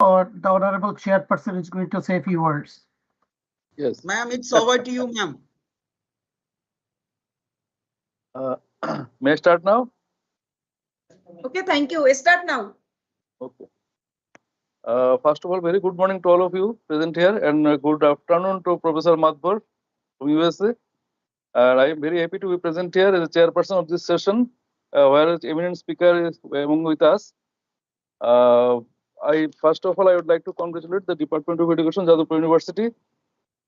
or the Honorable Chairperson is going to say a few words. Yes. Ma'am, it's over to you, ma'am. May I start now? Okay, thank you. Start now. Okay. First of all, very good morning to all of you present here, and good afternoon to Professor Madhur from USA. And I am very happy to be present here as a chairperson of this session, where eminent speaker is among with us. First of all, I would like to congratulate the Department of Education, Jadavpur University,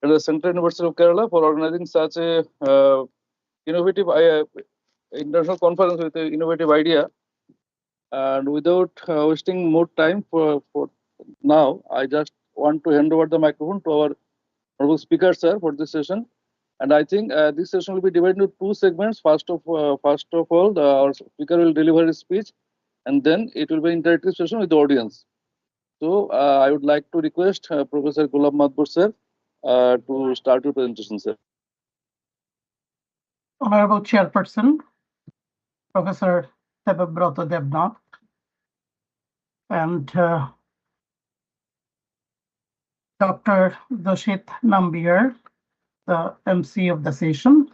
and the Central University of Kerala for organizing such a innovative international conference with an innovative idea. And without wasting more time for now, I just want to hand over the microphone to our honorable speaker, sir, for this session. And I think this session will be divided into two segments. First of all, our speaker will deliver his speech, and then it will be an interactive session with the audience. So I would like to request Professor Gulab Madhur, sir, to start your presentation, sir. Honorable Chairperson, Professor Debabrata Debnath, and Dr. Doshit Nambiar, the MC of the session,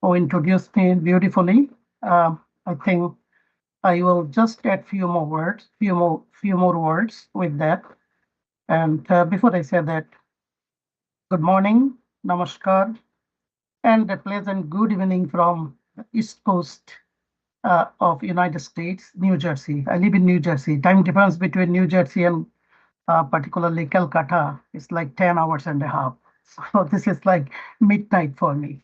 who introduced me beautifully. I think I will just add few more words with that. And before I say that, good morning, namaskar, and a pleasant good evening from the East Coast of United States, New Jersey. I live in New Jersey. Time difference between New Jersey and particularly Calcutta is like 10 hours and a half. So this is like midnight for me.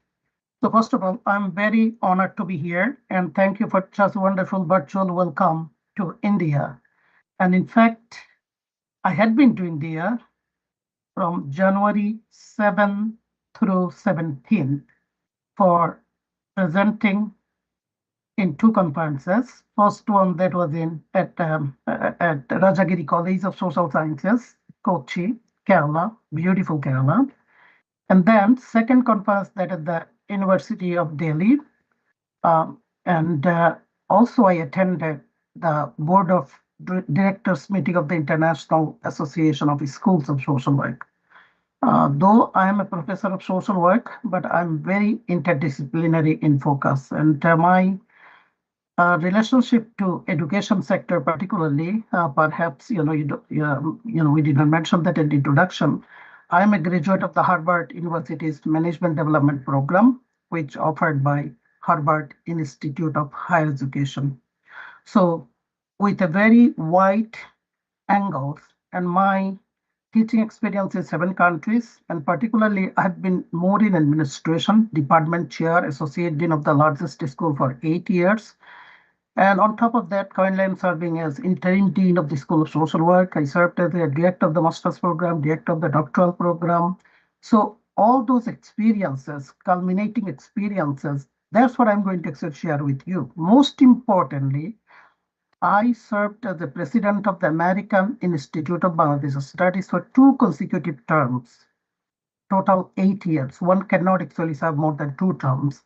So first of all, I'm very honored to be here, and thank you for such a wonderful virtual welcome to India. And in fact, I had been to India from January 7 through 17th for presenting in two conferences. First one that was at Rajagiri College of Social Sciences, Kochi, Kerala, beautiful Kerala. And then second conference that at the University of Delhi. And also I attended the board of directors meeting of the International Association of Schools of Social Work. Though I am a professor of social work, but I'm very interdisciplinary in focus, and my relationship to education sector, particularly, perhaps we did not mention that in the introduction. I am a graduate of the Harvard University's Management Development Program, which offered by Harvard Institute of Higher Education. So with a very wide angles, and my teaching experience in 7 countries, and particularly I have been more in administration, department chair, associate dean of the largest school for 8 years. And on top of that, currently I'm serving as interim dean of the School of Social Work. I served as the director of the master's program, director of the doctoral program. So all those experiences, culminating experiences, that's what I'm going to share with you. Most importantly, I served as the president of the American Institute of Bangladesh Studies for 2 consecutive terms, total 8 years. One cannot actually serve more than 2 terms.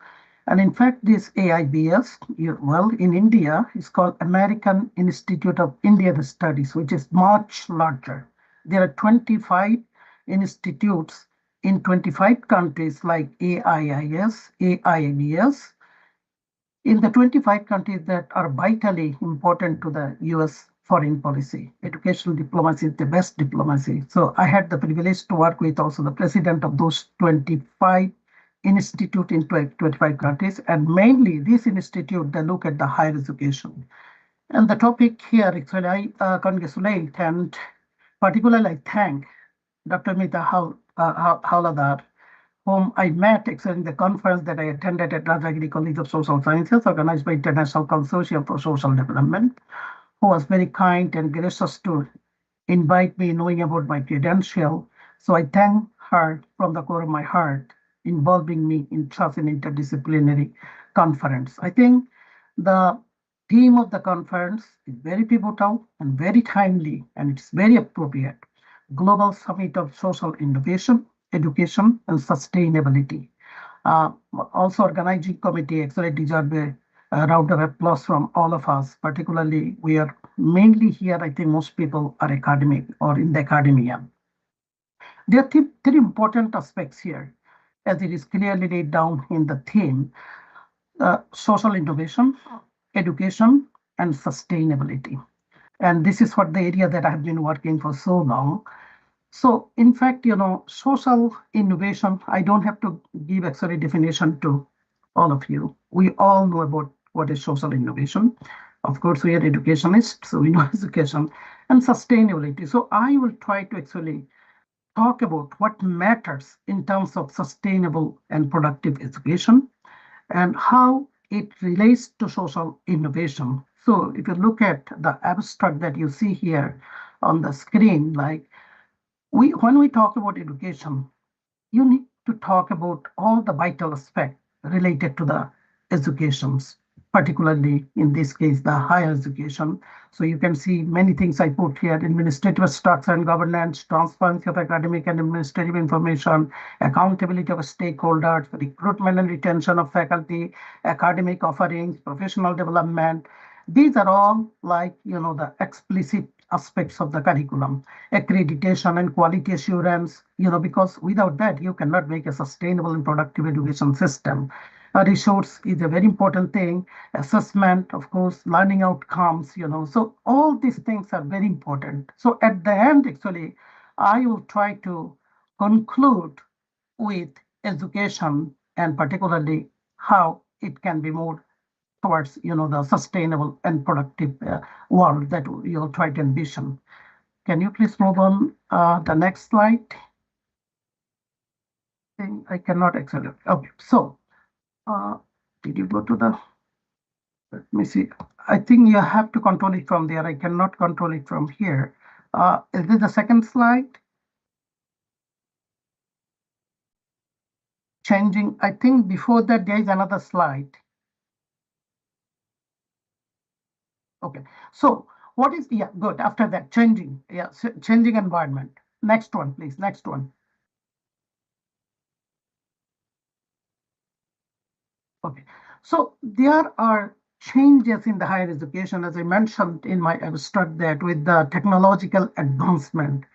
And in fact, this AIBS, well, in India, is called American Institute of Indian Studies, which is much larger. There are 25 institutes in 25 countries like AIIS, AIBS, in the 25 countries that are vitally important to the US foreign policy. Educational diplomacy is the best diplomacy. So I had the privilege to work with also the president of those 25 institute in 25 countries, and mainly this institute, they look at the higher education. And the topic here, actually, I congratulate and particularly I thank Dr. Mita Howladar, whom I met actually in the conference that I attended at Rajagiri College of Social Sciences, organized by International Consortium for Social Development, who was very kind and gracious to invite me, knowing about my credential. So I thank her from the core of my heart, involving me in such an interdisciplinary conference. I think the theme of the conference is very pivotal and very timely, and it's very appropriate. Global Summit of Social Innovation, Education, and Sustainability. Also, organizing committee actually deserve a round of applause from all of us. Particularly, we are mainly here, I think most people are academic or in the academia. There are three important aspects here, as it is clearly laid down in the theme: social innovation, education, and sustainability. And this is what the area that I have been working for so long. So in fact, social innovation, I don't have to give actually definition to all of you. We all know about what is social innovation. Of course, we are educationists, so we know education and sustainability. So I will try to actually talk about what matters in terms of sustainable and productive education and how it relates to social innovation. So if you look at the abstract that you see here on the screen, like when we talk about education, you need to talk about all the vital aspects related to the educations, particularly in this case, the higher education. So you can see many things I put here: administrative structure and governance, transparency of academic and administrative information, accountability of stakeholders, recruitment and retention of faculty, academic offerings, professional development. These are all like, the explicit aspects of the curriculum: accreditation and quality assurance, because without that, you cannot make a sustainable and productive education system. A resource is a very important thing. Assessment, of course, learning outcomes, so all these things are very important. So at the end, actually, I will try to conclude with education and particularly how it can be moved towards, the sustainable and productive world that you'll try to envision. Can you please move on the next slide? I cannot accelerate. Okay, so did you go to the, let me see. I think you have to control it from there. I cannot control it from here. Is this the second slide? Changing, I think before that there is another slide. Okay, so what is, yeah, good. After that, changing, yeah, changing environment. Next one, please, next one. Okay, so there are changes in the higher education, as I mentioned in my abstract, that with the technological advancement,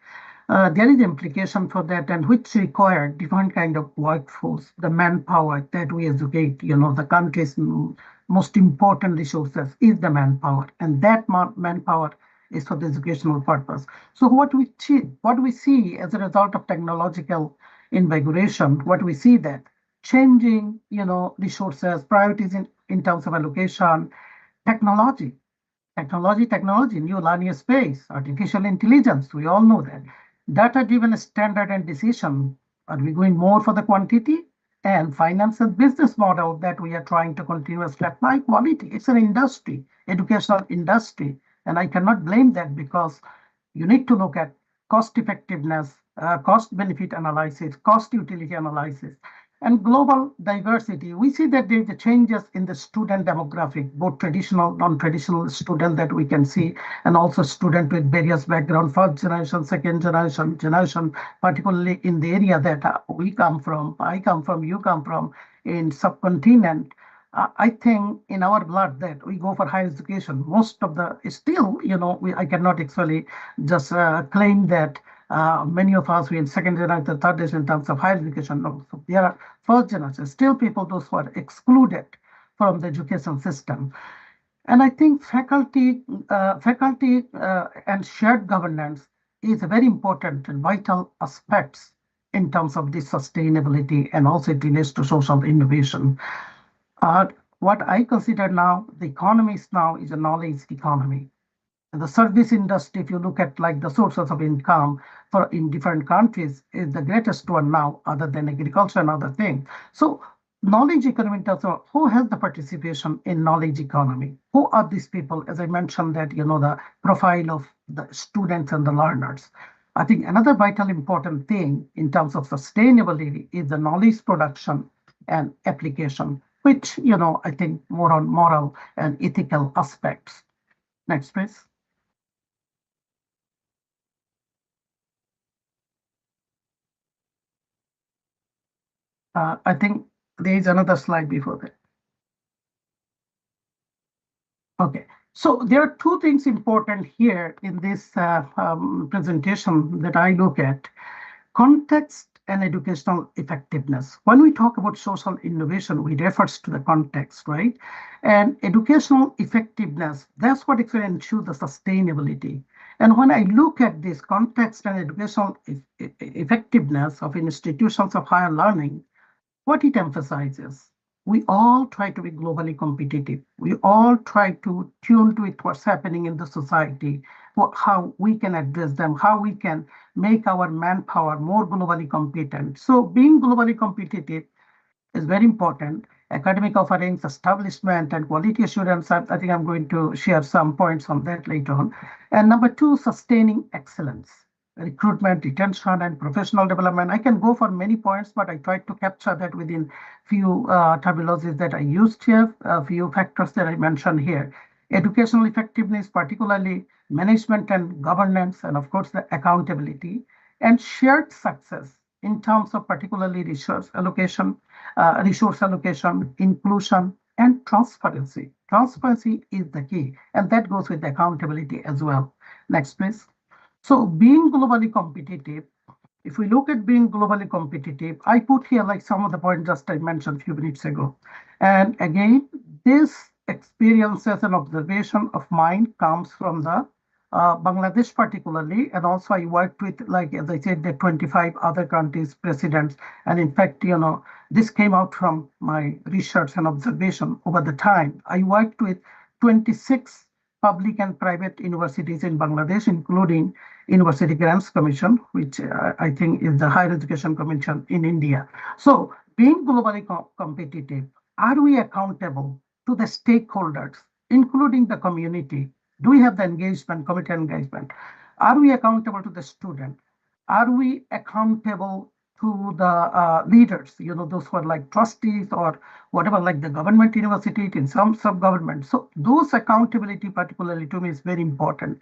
there is implication for that, and which require different kind of workforce, the manpower that we educate. The country's most important resources is the manpower, and that manpower is for the educational purpose. So what we see as a result of technological invigoration, what we see that changing, resources, priorities in terms of allocation, technology, new learning space, artificial intelligence, we all know that. Data-driven standard and decision, are we going more for the quantity? And finance and business model that we are trying to continuously apply quality. It's an industry, educational industry. And I cannot blame that, because you need to look at cost effectiveness, cost benefit analysis, cost utility analysis, and global diversity. We see that there are changes in the student demographic, both traditional, non-traditional student that we can see, and also student with various background, first generation, second generation, particularly in the area that we come from, I come from, you come from, in subcontinent. I think in our blood that we go for higher education. Most of the still, I cannot actually just claim that many of us, we in second generation, third generation in terms of higher education. No, so there are first generation, still people, those who are excluded from the education system. And I think faculty and shared governance is a very important and vital aspects in terms of this sustainability, and also it relates to social innovation. What I consider now, the economy now is a knowledge economy. And the service industry, if you look at like the sources of income for in different countries, is the greatest one now, other than agriculture and other things. So knowledge economy in terms of who has the participation in knowledge economy? Who are these people? As I mentioned that, the profile of the students and the learners. I think another vital important thing in terms of sustainability is the knowledge production and application, which, I think more on moral and ethical aspects. Next, please. I think there is another slide before that. Okay, So there are two things important here in this presentation that I look at: context and educational effectiveness. When we talk about social innovation, we refer to the context, right? And educational effectiveness, that's what actually ensures the sustainability. And when I look at this context and educational effectiveness of institutions of higher learning, what it emphasizes, we all try to be globally competitive. We all try to tune to it what's happening in the society, how we can address them, how we can make our manpower more globally competent. So being globally competitive is very important. Academic offerings, establishment, and quality assurance. I think I'm going to share some points on that later on. And number two, sustaining excellence, recruitment, retention, and professional development. I can go for many points, but I tried to capture that within few terminologies that I used here, a few factors that I mentioned here. Educational effectiveness, particularly management and governance, and of course the accountability, and shared success in terms of particularly resource allocation, inclusion, and transparency. Transparency is the key, and that goes with accountability as well. Next, please. So being globally competitive, if we look at being globally competitive, I put here like some of the points just I mentioned a few minutes ago. And again, this experiences and observation of mine comes from the Bangladesh particularly, and also I worked with, like as I said, the 25 other countries presidents. And in fact, this came out from my research and observation over the time. I worked with 26 public and private universities in Bangladesh, including University Grants Commission, which I think is the higher education commission in India. So being globally competitive, are we accountable to the stakeholders, including the community? Do we have the engagement, community engagement? Are we accountable to the student? Are we accountable to the leaders, those who are like trustees or whatever, like the government university, in some sub-government? So those accountability, particularly to me, is very important.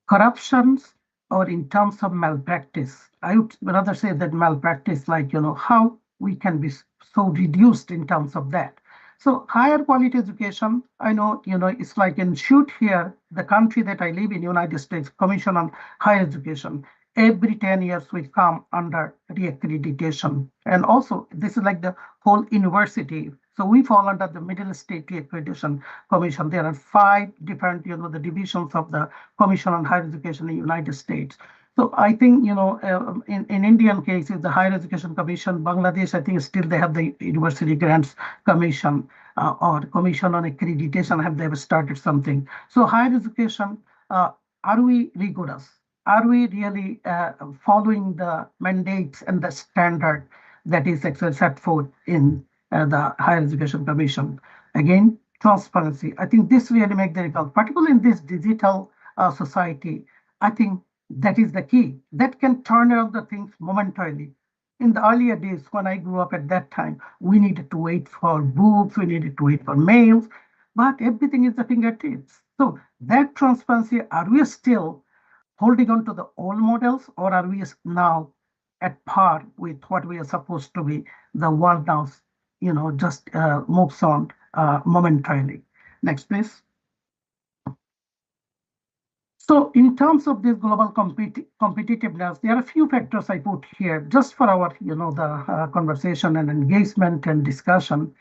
Corruptions, or in terms of malpractice, I would rather say that malpractice, like, how we can be so reduced in terms of that. So higher quality education, I know, it's like in shoot here, the country that I live in, United States Commission on Higher Education, every 10 years we come under reaccreditation. And also this is like the whole university. So we fall under the Middle State Reaccreditation Commission. There are 5 different, the divisions of the Commission on Higher Education in the United States. So I think, in Indian cases, the Higher Education Commission, Bangladesh, I think still they have the University Grants Commission or Commission on Accreditation, have they ever started something? So higher education, are we rigorous? Are we really following the mandates and the standard that is actually set forth in the Higher Education Commission? Again, transparency. I think this really makes the result, particularly in this digital society. I think that is the key. That can turn around the things momentarily. In the earlier days, when I grew up at that time, we needed to wait for books, we needed to wait for mails, but everything is at fingertips. So that transparency, are we still holding on to the old models, or are we now at par with what we are supposed to be? The world now, just moves on momentarily. Next, please. So in terms of this global competitiveness, there are a few factors I put here just for our, the conversation and engagement and discussion.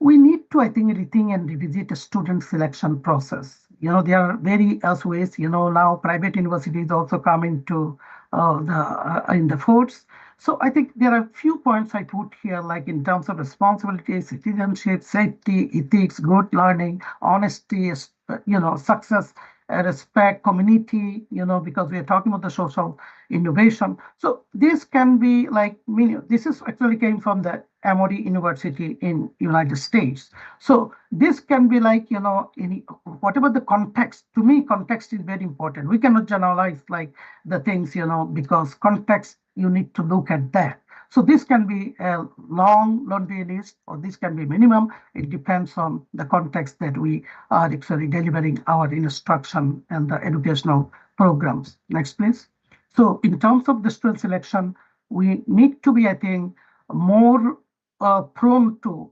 We need to, I think, rethink and revisit the student selection process. There are various ways, now private universities also come into in the force. So I think there are a few points I put here, like in terms of responsibility, citizenship, safety, ethics, good learning, honesty, success, respect, community, because we are talking about the social innovation. So this can be like, this is actually came from the Emory University in United States. So this can be like, whatever the context, to me, context is very important. We cannot generalize like the things, because context, you need to look at that. So this can be a long laundry list, or this can be minimum. It depends on the context that we are actually delivering our instruction and the educational programs. Next, please. So in terms of the student selection, we need to be, I think, more prone to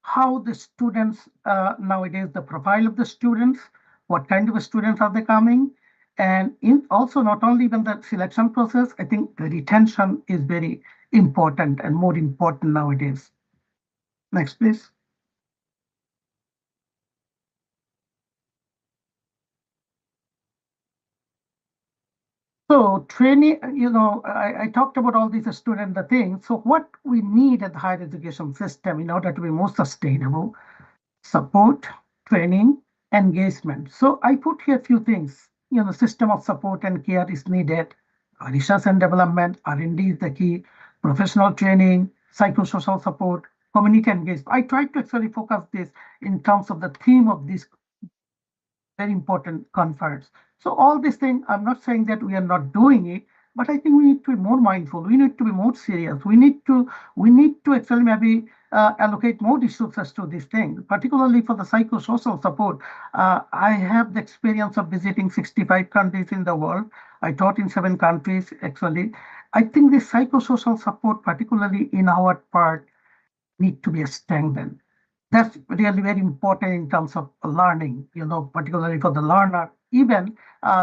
how the students nowadays, the profile of the students, what kind of students are they coming, and in also not only even the selection process, I think the retention is very important and more important nowadays. Next, please. So training, I talked about all these student the things. So what we need at the higher education system in order to be more sustainable: support, training, engagement. So I put here a few things. System of support and care is needed. Research and development, R&D is the key. Professional training, psychosocial support, community engagement. I tried to actually focus this in terms of the theme of this very important conference. So all these things, I'm not saying that we are not doing it, but I think we need to be more mindful. We need to be more serious. We need to actually maybe allocate more resources to these things, particularly for the psychosocial support. I have the experience of visiting 65 countries in the world. I taught in 7 countries actually. I think the psychosocial support, particularly in our part, need to be strengthened. That's really very important in terms of learning, particularly for the learner. Even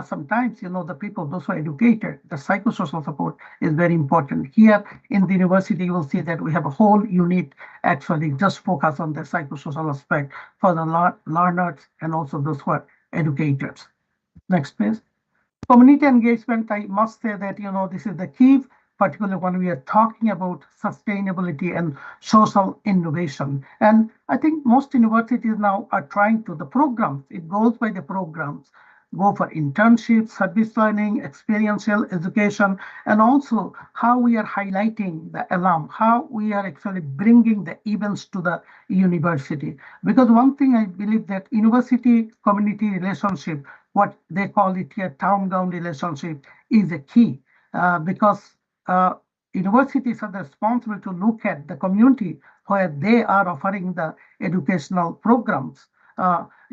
sometimes, the people, those who are educated, the psychosocial support is very important. Here in the university, you will see that we have a whole unit actually just focus on the psychosocial aspect for the learners and also those who are educators. Next, please. Community engagement, I must say that, this is the key, particularly when we are talking about sustainability and social innovation. And I think most universities now are trying to, the programs, it goes by the programs, go for internships, service learning, experiential education, and also how we are highlighting the alum, how we are actually bringing the events to the university. Because one thing I believe that university community relationship, what they call it here, town-gown relationship, is a key because universities are responsible to look at the community where they are offering the educational programs.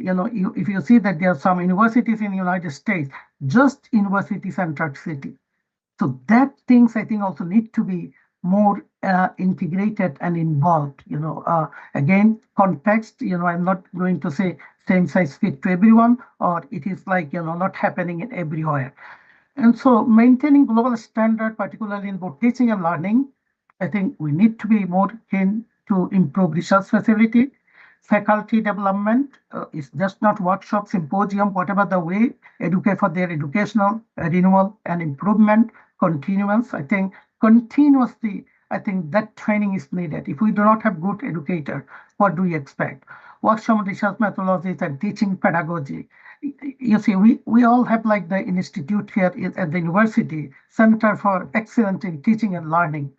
If you see that there are some universities in the United States, just university-centered city. So that things I think also need to be more integrated and involved. Again, context. I'm not going to say same size fit to everyone, or it is like not happening in everywhere. And so maintaining global standard, particularly in both teaching and learning, I think we need to be more keen to improve research facility. Faculty development is just not workshop, symposium, whatever the way, educate for their educational renewal and improvement, continuance. I think continuously, I think that training is needed. If we do not have good educator, what do we expect? Workshop research methodologies and teaching pedagogy. You see, we all have like the institute here at the university, Center for Excellence in Teaching and Learning.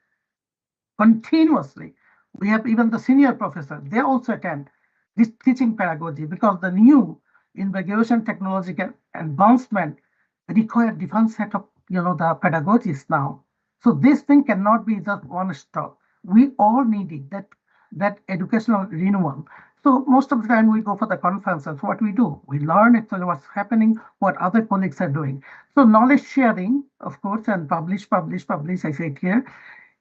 Continuously, we have even the senior professors, they also attend this teaching pedagogy because the new investigation technological advancement require different set of the pedagogies now. So this thing cannot be just one stop. We all need it, that educational renewal. So most of the time we go for the conferences. What we do, we learn actually what's happening, what other colleagues are doing. So knowledge sharing, of course, and publish, I say it here.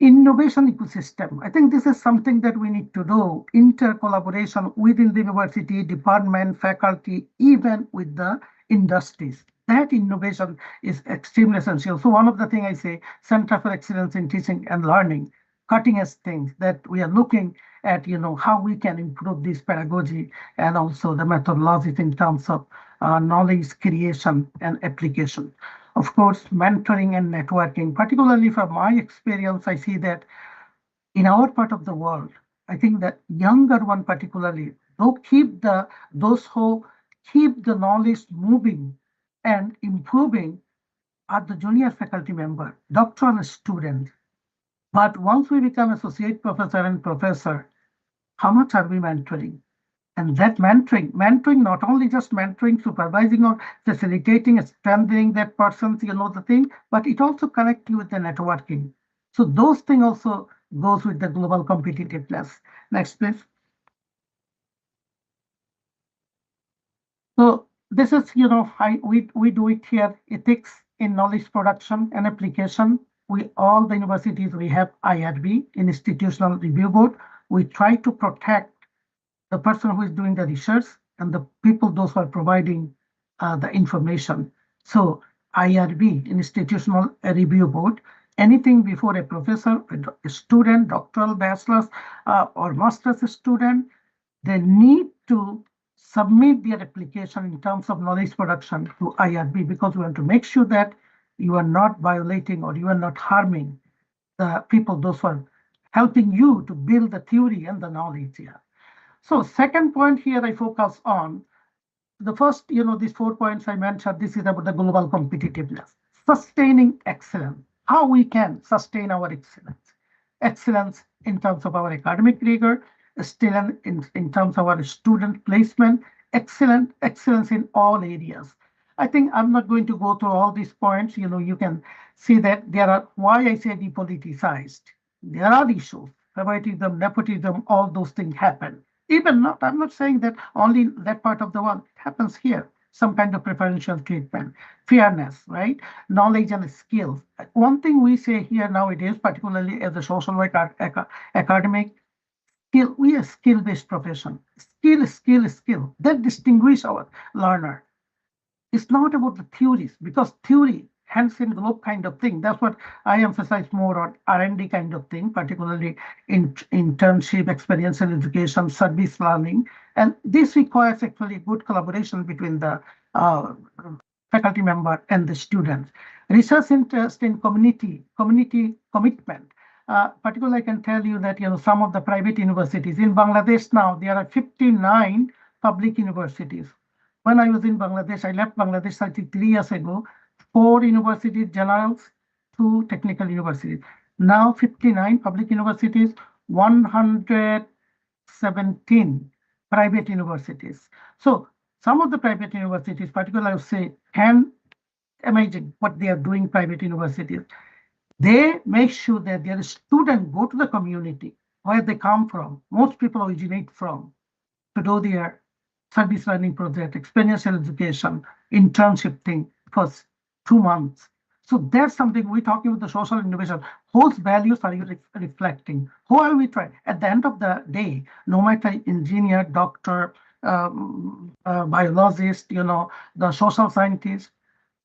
Innovation ecosystem. I think this is something that we need to do. Inter-collaboration within the university, department, faculty, even with the industries. That innovation is extremely essential. So one of the things I say, Center for Excellence in Teaching and Learning, cutting edge things that we are looking at, how we can improve this pedagogy and also the methodologies in terms of knowledge creation and application. Of course, mentoring and networking, particularly from my experience, I see that in our part of the world, I think that younger one particularly, those who keep the knowledge moving and improving are the junior faculty member, doctoral student. But once we become associate professor and professor, how much are we mentoring? And that mentoring not only just mentoring, supervising or facilitating, strengthening that person's, the thing, but it also connects you with the networking. So those things also goes with the global competitiveness. Next, please. So this is, we do it here, ethics in knowledge production and application. All the universities, we have IRB, Institutional Review Board. We try to protect the person who is doing the research and the people, those who are providing the information. So IRB, Institutional Review Board, anything before a professor, a student, doctoral, bachelor's, or master's student, they need to submit their application in terms of knowledge production to IRB, because we want to make sure that you are not violating or you are not harming the people, those who are helping you to build the theory and the knowledge here. So second point here I focus on the first, these 4 points I mentioned, this is about the global competitiveness, sustaining excellence, how we can sustain our excellence. Excellence in terms of our academic rigor, excellence in terms of our student placement, excellence in all areas. I think I'm not going to go through all these points. You can see that there are, why I say depoliticized. There are issues, favoritism, nepotism, all those things happen. Even not, I'm not saying that only that part of the world, it happens here. Some kind of preferential treatment, fairness, right? Knowledge and skills. One thing we say here nowadays, particularly as a social work academic, skill, we are skill-based profession. Skill. That distinguish our learner. It's not about the theories, because theory, hands in glove kind of thing. That's what I emphasize more on, R&D kind of thing, particularly in internship, experiential education, service learning. And this requires actually good collaboration between the faculty member and the students. Research interest in community commitment. Particularly, I can tell you that some of the private universities in Bangladesh now, there are 59 public universities. When I was in Bangladesh, I left Bangladesh 33 years ago, 4 universities generals, 2 technical universities. Now 59 public universities, 117 private universities. So some of the private universities, particularly I would say, can imagine what they are doing, private universities. They make sure that their students go to the community where they come from, most people originate from, to do their service learning project, experiential education, internship thing for 2 months. So that's something we're talking about, the social innovation. Whose values are you reflecting? Who are we trying? At the end of the day, no matter engineer, doctor, biologist, the social scientist,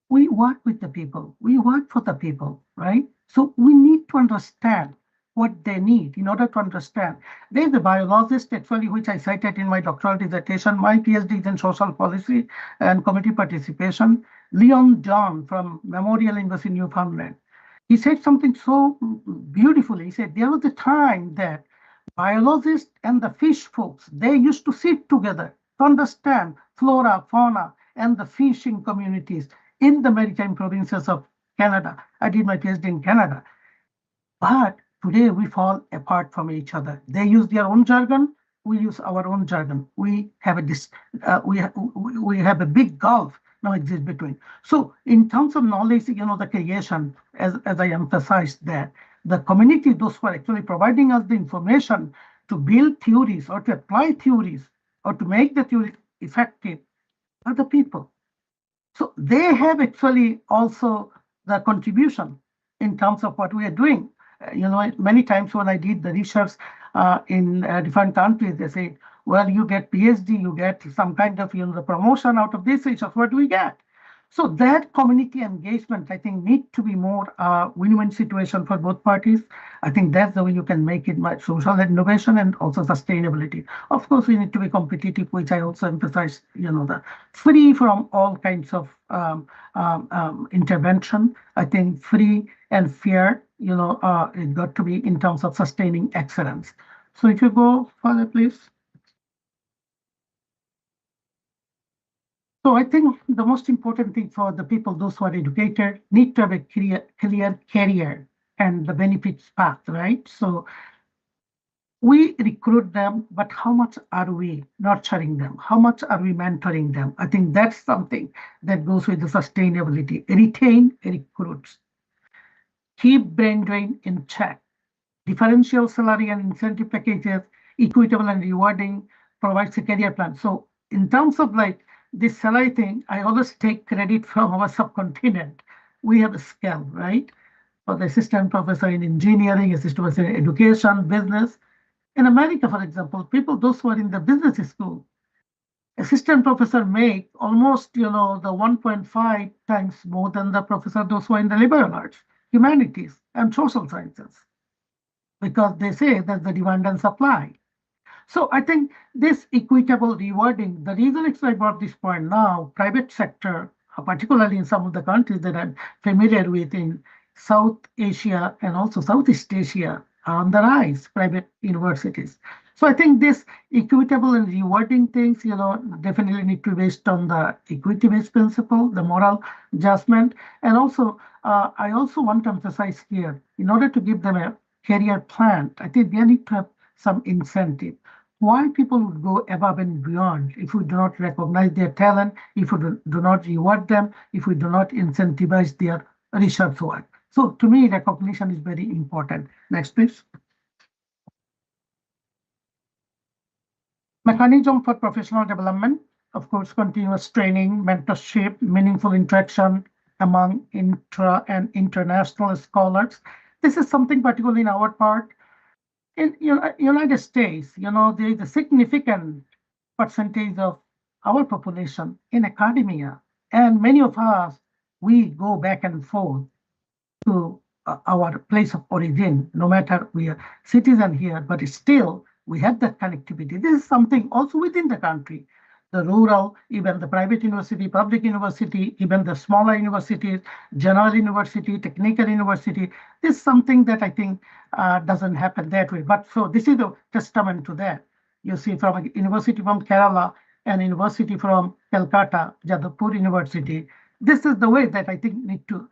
we work with the people. We work for the people, right? So we need to understand what they need in order to understand. There's a biologist, actually, which I cited in my doctoral dissertation. My PhD is in social policy and community participation. Leon John from Memorial University, Newfoundland. He said something so beautifully. He said there was a time that biologists and the fish folks, they used to sit together to understand flora, fauna, and the fishing communities in the maritime provinces of Canada. I did my PhD in Canada. But today we fall apart from each other. They use their own jargon. We use our own jargon. We have we have a big gulf now exists between. So in terms of knowledge, the creation, as I emphasized that, the community, those who are actually providing us the information to build theories or to apply theories or to make the theory effective, are the people. So they have actually also the contribution in terms of what we are doing. Many times when I did the research in different countries, they say, well, you get PhD, you get some kind of the promotion out of this research. What do we get? So that community engagement, I think, need to be more win-win situation for both parties. I think that's the way you can make it social innovation and also sustainability. Of course, we need to be competitive, which I also emphasize, the free from all kinds of intervention. I think free and fair, it got to be in terms of sustaining excellence. So if you go further, please. So I think the most important thing for the people, those who are educated, need to have a clear career and the benefits path, right? So we recruit them, but how much are we nurturing them? How much are we mentoring them? I think that's something that goes with the sustainability. Retain recruits. Keep brain drain in check. Differential salary and incentive packages, equitable and rewarding, provides a career plan. So in terms of this salary thing, I always take credit from our subcontinent. We have a scale, right? For the assistant professor in engineering, assistant professor in education, business. In America, for example, those who are in the business school, assistant professor make almost, the 1.5 times more than the professor those who are in the liberal arts, humanities, and social sciences, because they say that the demand and supply. So I think this equitable rewarding, the reason I brought this point now, private sector, particularly in some of the countries that I'm familiar with in South Asia and also Southeast Asia, are on the rise, private universities. So I think this equitable and rewarding things, definitely need to be based on the equity-based principle, the moral judgment. And also, I also want to emphasize here, in order to give them a career plan, I think they need to have some incentive. Why people would go above and beyond if we do not recognize their talent, if we do not reward them, if we do not incentivize their research work. So to me, recognition is very important. Next, please. Mechanism for professional development, of course, continuous training, mentorship, meaningful interaction among intra and international scholars. This is something particularly in our part. In United States, there is a significant percentage of our population in academia, and many of us, we go back and forth to our place of origin, no matter we are citizen here, but still we have that connectivity. This is something also within the country, the rural, even the private university, public university, even the smaller universities, general university, technical university. This is something that I think doesn't happen that way. But so this is a testament to that. You see, from a university from Kerala and university from Calcutta, Jadavpur University, this is the way that I think need to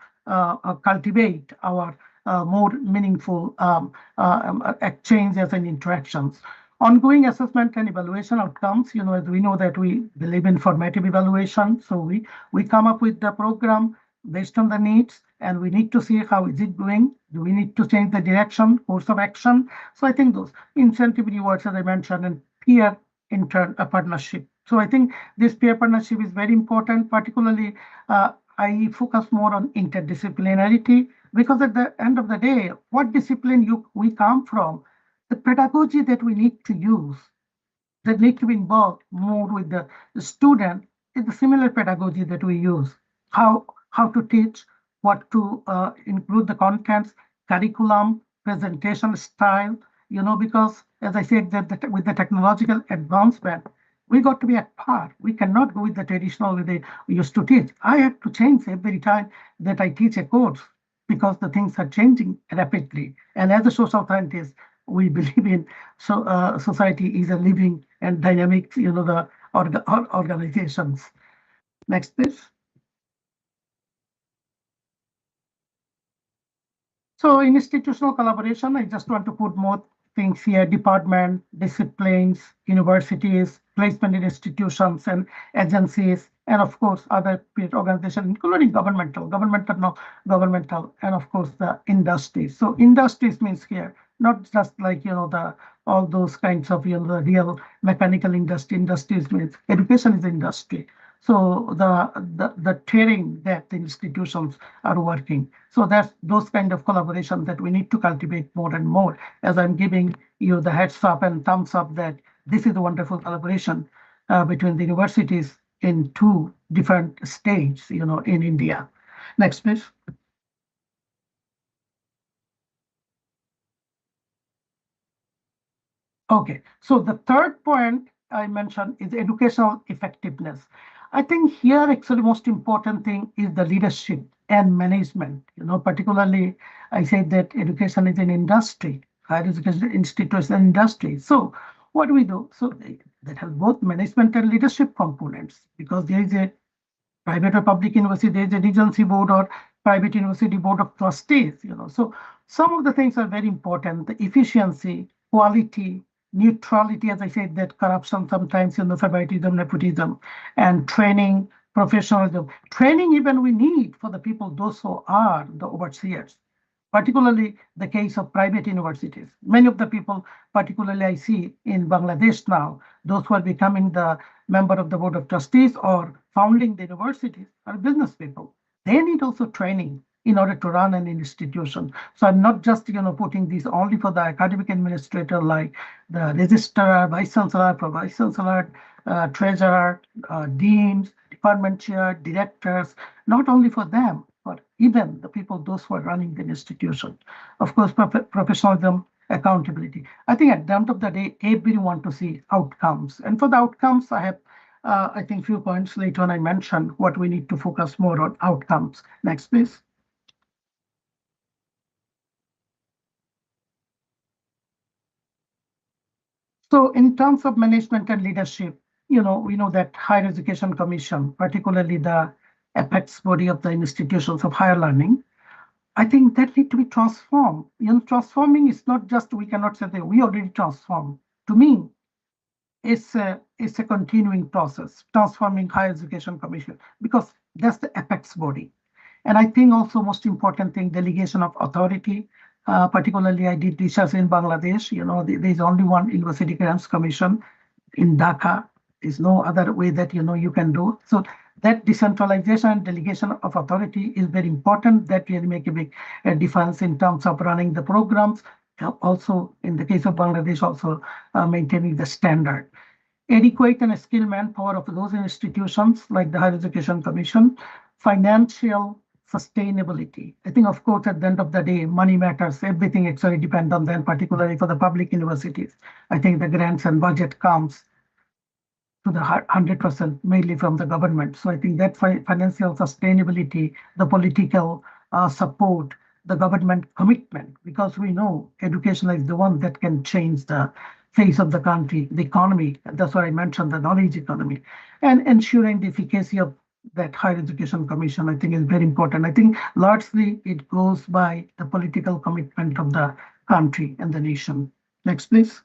cultivate our more meaningful exchanges and interactions. Ongoing assessment and evaluation outcomes, as we know that we believe in formative evaluation. So we come up with the program based on the needs, and we need to see how is it going. Do we need to change the direction, course of action? So I think those incentive rewards, as I mentioned, and peer partnership. So I think this peer partnership is very important. Particularly, I focus more on interdisciplinarity, because at the end of the day, what discipline we come from, the pedagogy that we need to use, that need to be involved more with the student, is the similar pedagogy that we use. How to teach, what to include the contents, curriculum, presentation style, because as I said, that with the technological advancement, we got to be at par. We cannot go with the traditional way we used to teach. I have to change every time that I teach a course, because the things are changing rapidly. And as a social scientist, we believe in society is a living and dynamic, the organizations. Next, please. So in institutional collaboration, I just want to put more things here: department, disciplines, universities, placement in institutions and agencies, and of course other organizations, including governmental, and of course the industries. So industries means here not just like all those kinds of the real mechanical industries means education is industry. So the training that the institutions are working. So that's those kind of collaboration that we need to cultivate more and more. As I'm giving you the heads up and thumbs up that this is a wonderful collaboration between the universities in two different states, in India. Next, please. Okay, so the third point I mentioned is educational effectiveness. I think here actually most important thing is the leadership and management. Particularly I said that education is an industry, higher education institution industry. So what do we do? So that has both management and leadership components, because there is a private or public university, there is a regency board or private university board of trustees. So some of the things are very important: the efficiency, quality, neutrality, as I said, that corruption sometimes, favoritism, nepotism, and training, professionalism. Training even we need for the people, those who are the overseers, particularly the case of private universities. Many of the people, particularly I see in Bangladesh now, those who are becoming the member of the board of trustees or founding the universities are business people. They need also training in order to run an institution. So I'm not just putting these only for the academic administrator like the registrar, vice chancellor, pro vice chancellor, treasurer, deans, department chair, directors, not only for them, but even the people, those who are running the institution. Of course, professionalism, accountability. I think at the end of the day, everyone want to see outcomes. And for the outcomes, I have, I think, few points later on I mentioned what we need to focus more on outcomes. Next, please. So in terms of management and leadership, we know that Higher Education Commission, particularly the apex body of the institutions of higher learning, I think that need to be transformed. Transforming is not just, we cannot say that we already transformed. To me, it's a continuing process, transforming Higher Education Commission, because that's the apex body. And I think also most important thing, delegation of authority. Particularly, I did research in Bangladesh. There's only one University Grants Commission in Dhaka. There's no other way that you can do. So that decentralization and delegation of authority is very important. That really make a big difference in terms of running the programs. Also, in the case of Bangladesh, also maintaining the standard. Adequate and skilled manpower of those institutions like the Higher Education Commission. Financial sustainability. I think, of course, at the end of the day, money matters. Everything actually depends on them, particularly for the public universities. I think the grants and budget comes to the 100% mainly from the government. So I think that financial sustainability, the political support, the government commitment, because we know education is the one that can change the face of the country, the economy. That's why I mentioned the knowledge economy, and ensuring the efficacy of that Higher Education Commission, I think, is very important. I think largely it goes by the political commitment of the country and the nation. Next, please.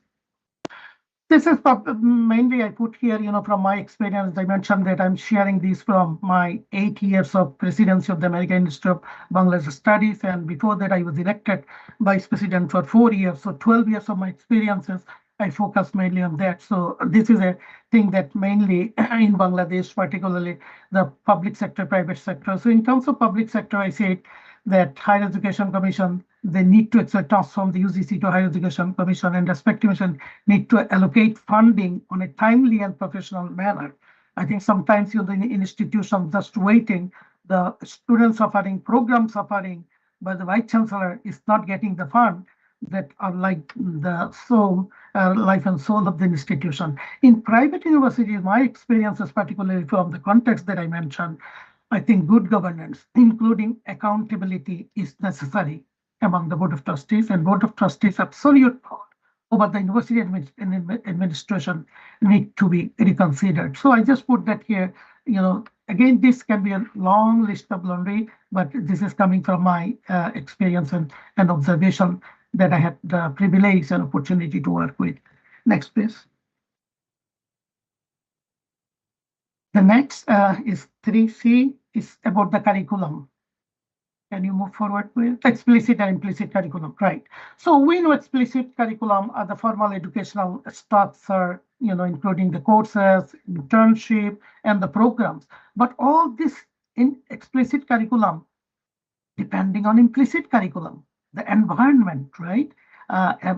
This is mainly I put here, from my experience. I mentioned that I'm sharing these from my 8 years of presidency of the American Institute of Bangladesh Studies. And before that, I was elected vice president for 4 years. So 12 years of my experiences, I focus mainly on that. So this is a thing that mainly in Bangladesh, particularly the public sector, private sector. So in terms of public sector, I said that Higher Education Commission, they need to actually transform the UGC to Higher Education Commission, and respective mission need to allocate funding on a timely and professional manner. I think sometimes the institution just waiting, the students suffering, program suffering, but the vice chancellor is not getting the fund that are like the soul, life and soul of the institution. In private universities, my experiences, particularly from the context that I mentioned, I think good governance, including accountability, is necessary among the Board of Trustees, and Board of Trustees' absolute power over the university administration need to be reconsidered. So I just put that here. Again, this can be a long list of laundry, but this is coming from my experience and observation that I had the privilege and opportunity to work with. Next, please. The next is 3C, is about the curriculum. Can you move forward, please? Explicit and implicit curriculum, right? So we know explicit curriculum are the formal educational structure, including the courses, internship, and the programs. But all this in explicit curriculum, depending on implicit curriculum, the environment, right? And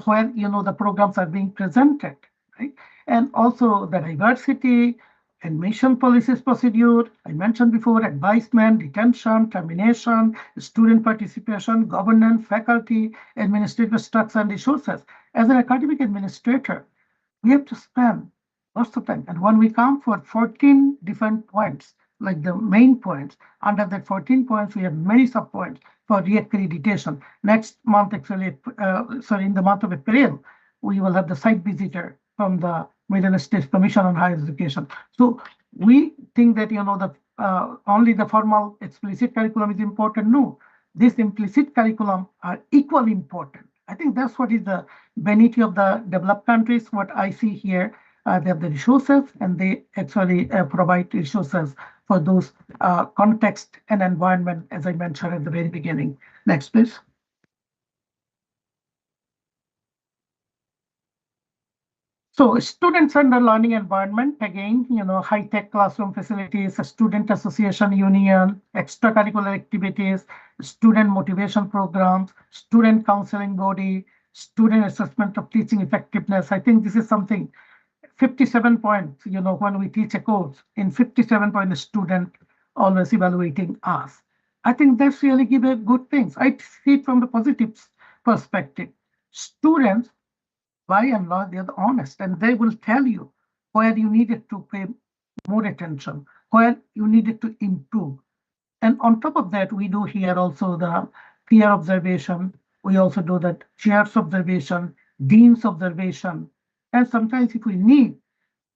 where the programs are being presented, right? And also the diversity, admission policies procedure, I mentioned before, advisement, detention, termination, student participation, governance, faculty, administrative structure, and resources. As an academic administrator, we have to spend lots of time. And when we come for 14 different points, like the main points, under that 14 points, we have many sub-points for reaccreditation. Next month, actually, in the month of April, we will have the site visitor from the Middle States Commission on Higher Education. So we think that only the formal explicit curriculum is important. No, this implicit curriculum are equally important. I think that's what is the benefit of the developed countries. What I see here, they have the resources, and they actually provide resources for those context and environment, as I mentioned at the very beginning. Next, please. So student-centered learning environment, again, high-tech classroom facilities, student association union, extracurricular activities, student motivation programs, student counseling body, student assessment of teaching effectiveness. I think this is something 57 points, when we teach a course, in 57 point, the student always evaluating us. I think that's really give a good things. I see it from the positive perspective. Students, by and large, they're honest, and they will tell you where you needed to pay more attention, where you needed to improve. And on top of that, we do here also the peer observation. We also do that chair's observation, dean's observation. And sometimes if we need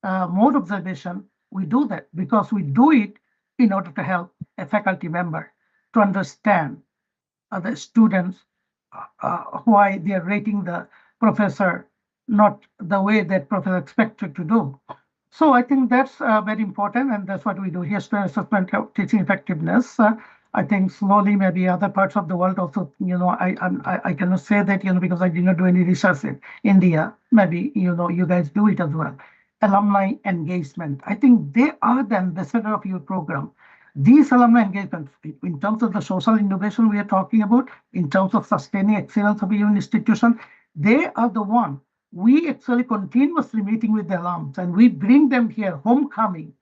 more observation, we do that because we do it in order to help a faculty member to understand the students why they are rating the professor not the way that professor expected to do. So I think that's very important, and that's what we do here. Student assessment of teaching effectiveness. I think slowly, maybe other parts of the world also. I cannot say that because I did not do any research in India. Maybe you guys do it as well. Alumni engagement. I think they are the ambassador of your program. These alumni engagements, in terms of the social innovation we are talking about, in terms of sustaining excellence of your institution, they are the one. We actually continuously meeting with the alums and we bring them here, homecoming.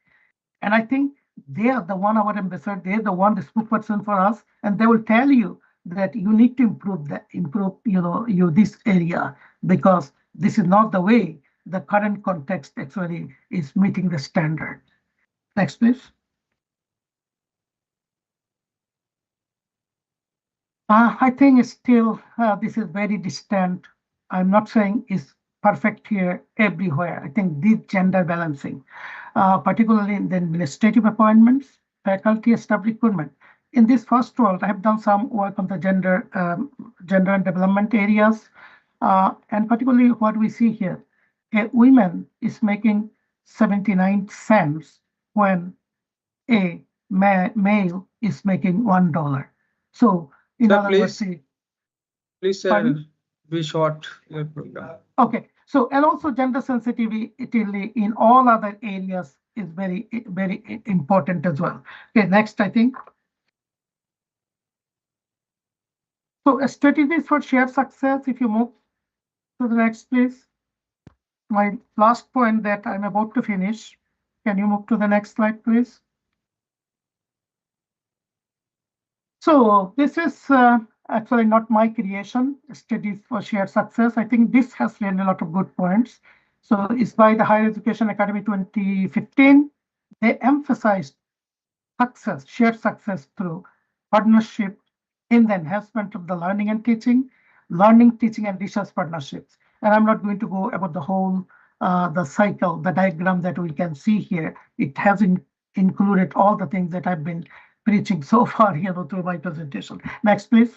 And I think they are the one, our ambassador, they're the one, the spokesperson for us, and they will tell you that you need to improve this area because this is not the way the current context actually is meeting the standard. Next, please. I think still this is very distant. I'm not saying it's perfect here everywhere. I think this gender balancing, particularly in the administrative appointments, faculty staff recruitment. In this first world, I have done some work on the gender and development areas, and particularly what we see here, a woman is making 79 cents when a male is making $1. So in Sir, other words, please pardon? be short your program. Okay, so and also gender sensitivity in all other areas is very, very important as well. Okay, next, I think. So strategies for shared success, if you move to the next, please. My last point that I'm about to finish. Can you move to the next slide, please? So this is actually not my creation, Studies for Shared Success. I think this has really a lot of good points. So it's by the Higher Education Academy 2015. They emphasized success, shared success through partnership in the enhancement of the learning, teaching, and research partnerships. And I'm not going to go about the whole, the cycle, the diagram that we can see here. It has included all the things that I've been preaching so far, through my presentation. Next, please.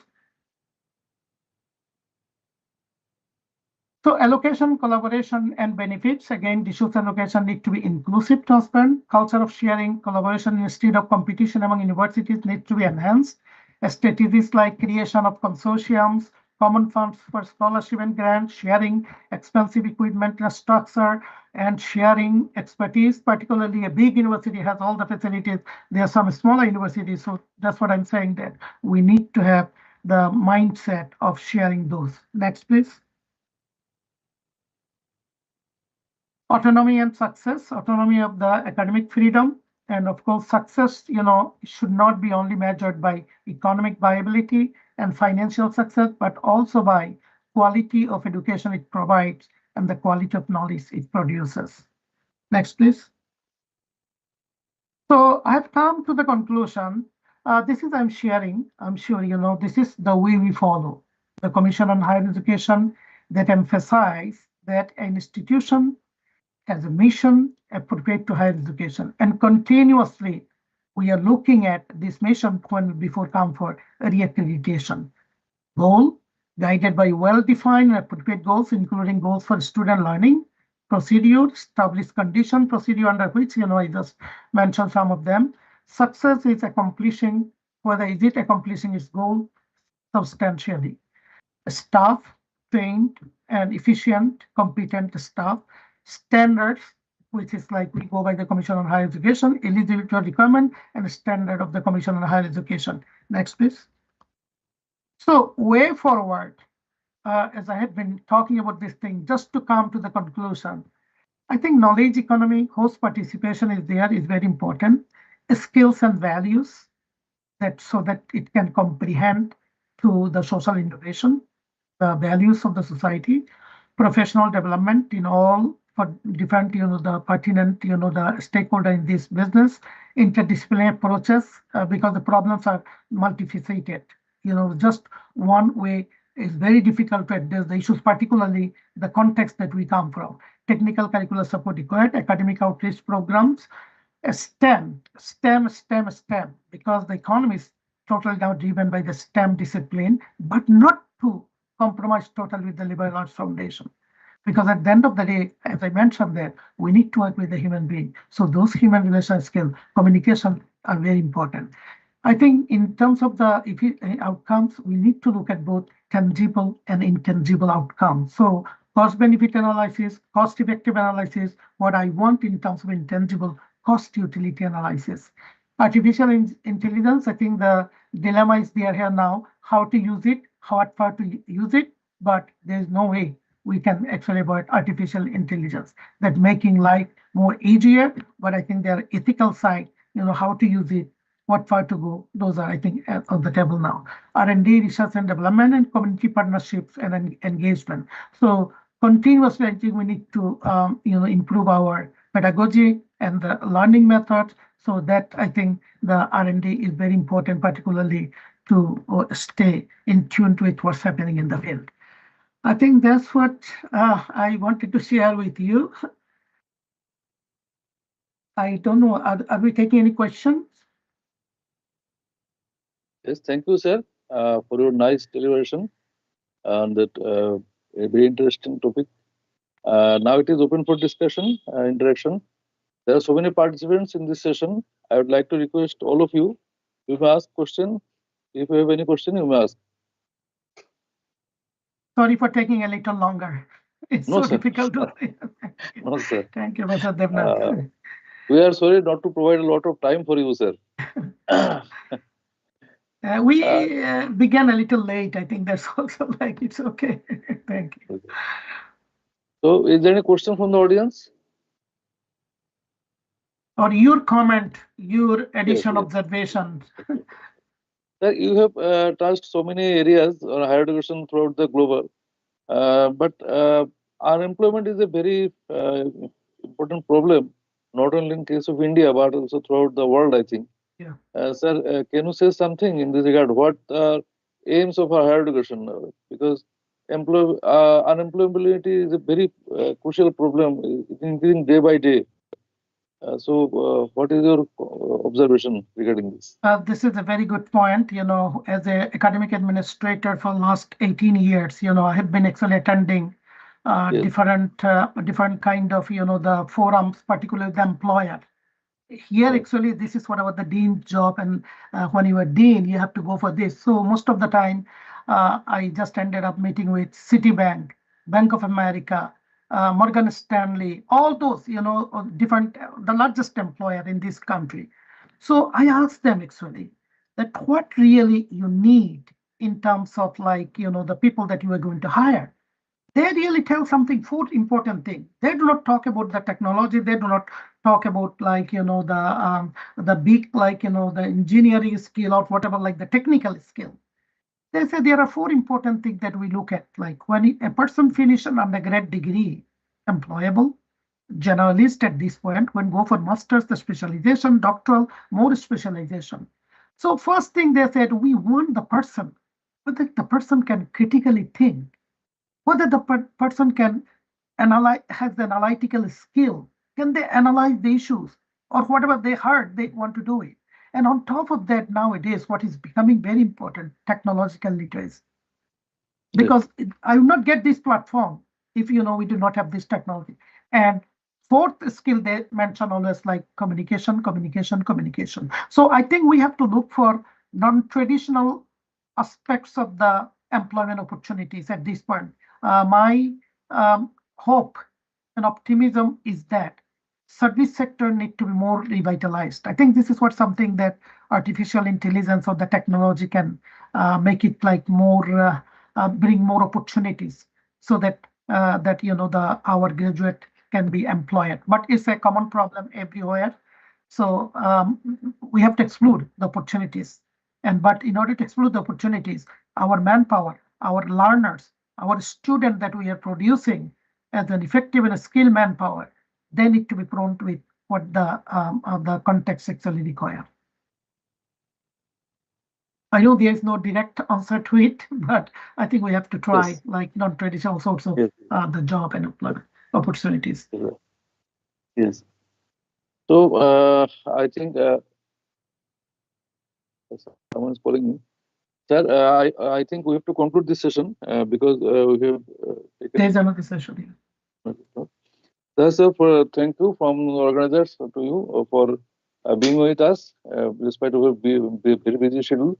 So allocation, collaboration, and benefits. Again, resource allocation need to be inclusive, transparent. Culture of sharing, collaboration instead of competition among universities need to be enhanced. Strategies like creation of consortiums, common funds for scholarship and grant, sharing expensive equipment structure, and sharing expertise. Particularly a big university has all the facilities. There are some smaller universities, so that's what I'm saying, that we need to have the mindset of sharing those. Next, please. Autonomy and success, autonomy of the academic freedom. And of course, success, should not be only measured by economic viability and financial success, but also by quality of education it provides and the quality of knowledge it produces. Next, please. So I have come to the conclusion. This is I'm sharing. I'm sure this is the way we follow the Commission on Higher Education that emphasize that an institution has a mission appropriate to higher education, and continuously we are looking at this mission before come for reaccreditation. Goal guided by well-defined and appropriate goals, including goals for student learning, procedure, established condition, procedure under which I just mentioned some of them. Success is accomplishing, whether is it accomplishing its goal substantially. Staff trained and efficient, competent staff. Standards, which is like we go by the Commission on Higher Education, eligibility requirement, and standard of the Commission on Higher Education. Next, please. So way forward, as I had been talking about this thing, just to come to the conclusion, I think knowledge economy, host participation is there, is very important. Skills and values, that so that it can comprehend to the social innovation, the values of the society, professional development in all for different, the pertinent, the stakeholder in this business, interdisciplinary approaches, because the problems are multifaceted. Just one way is very difficult to address the issues, particularly the context that we come from. Technical curricular support required, academic outreach programs, STEM, because the economy is totally now driven by the STEM discipline, but not to compromise totally with the liberal arts foundation. Because at the end of the day, as I mentioned there, we need to work with the human being. So those human relation skills, communication are very important. I think in terms of the outcomes, we need to look at both tangible and intangible outcomes. So cost benefit analysis, cost effective analysis, what I want in terms of intangible cost utility analysis. Artificial intelligence, I think the dilemma is there here now, how to use it, how far to use it, but there's no way we can actually avoid artificial intelligence. That making life more easier, but I think there are ethical side, how to use it, what far to go. Those are, I think, on the table now. R&D, research and development, and community partnerships and engagement. So continuously, I think we need to, improve our pedagogy and the learning methods. So that I think the R&D is very important, particularly to stay in tune with what's happening in the field. I think that's what I wanted to share with you. I don't know, are we taking any questions? Yes, thank you, sir, for your nice deliberation on that a very interesting topic. Now it is open for discussion, interaction. There are so many participants in this session. I would like to request all of you, you may ask question. If you have any question, you may ask. Sorry for taking a little longer. It's No, so sir. difficult to. No, sir. Thank you, Mr. Devnath. We are sorry not to provide a lot of time for you, sir. We began a little late. I think that's also like, it's okay. Thank you. Okay. So, is there any question from the audience? Or your comment, your addition, yes. observations. Sir, you have touched so many areas on higher education throughout the global, but unemployment is a very important problem, not only in case of India, but also throughout the world, I think. Yeah. Sir, can you say something in this regard? What are aims of our higher education? Because unemployability is a very crucial problem, it's increasing day by day. So, what is your observation regarding this? This is a very good point. As an academic administrator for last 18 years, I have been actually attending Yes. different kind of, the forums, particularly the employer. Here, Right. actually, this is what about the dean's job, and when you are dean, you have to go for this. So most of the time, I just ended up meeting with Citibank, Bank of America, Morgan Stanley, all those, different, the largest employer in this country. So I asked them actually that what really you need in terms of like, the people that you are going to hire. They really tell something, four important things. They do not talk about the technology. They do not talk about like, the big, like, the engineering skill or whatever, like the technical skill. They say there are four important things that we look at. Like when a person finishes an undergrad degree, employable, generalist at this point, when go for master's, the specialization, doctoral, more specialization. So first thing they said, we want the person, whether the person can critically think, whether the person can analyze, has the analytical skill, can they analyze the issues or whatever they heard, they want to do it. And on top of that, nowadays, what is becoming very important, technological literacy. Because I will not get this platform if we do not have this technology. And fourth skill they mention always like communication. So I think we have to look for non-traditional aspects of the employment opportunities at this point. My hope and optimism is that service sector need to be more revitalized. I think this is what something that artificial intelligence or the technology can make it like more, bring more opportunities, so that our graduate can be employed. But it's a common problem everywhere. So we have to explore the opportunities. But in order to explore the opportunities, our manpower, our learners, our students that we are producing as an effective and skilled manpower, they need to be prompt with what the context actually require. I know there is no direct answer to it, but I think we have to try Yes. like non-traditional sorts of Yes. the job and employment opportunities. Yes. So I think someone is calling me. Sir, I think we have to conclude this session because we have taken. There's another session here. That's for thank you from the organizers to you for being with us despite our very busy schedule.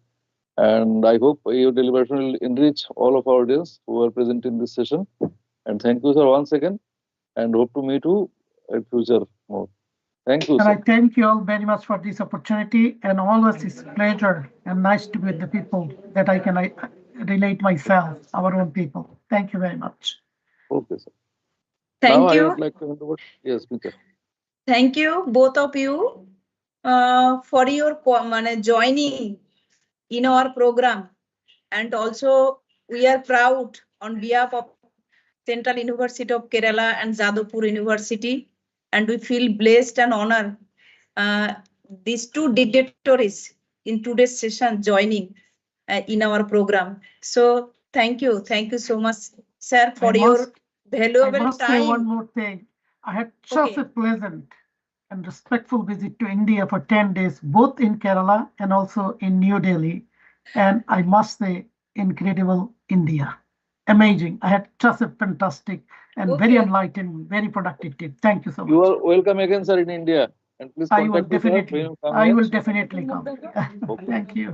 And I hope your deliberation will enrich all of our audience who are present in this session. And thank you, sir, once again. And hope to meet you at future more. Thank you, And I sir. thank you all very much for this opportunity. And always it's a pleasure and nice to be with the people that I can relate myself, our own people. Thank you very much. Okay, sir. Thank Now I you. would like to hand over. Yes, Peter. Thank you, both of you, for your joining in our program. And also, we are proud on behalf of Central University of Kerala and Jadavpur University. And we feel blessed and honored these two dignitaries in today's session joining in our program. So thank you so much, sir, for your I valuable must say one time. more thing. I had such Okay. a pleasant and respectful visit to India for 10 days, both in Kerala and also in New Delhi. And I must say, incredible India. Amazing. I had just a fantastic and very Okay. enlightened, very productive trip. Thank you so You much. are welcome again, sir, in India. And please I will contact with us when definitely, you come I here. will definitely come. Okay. Thank you.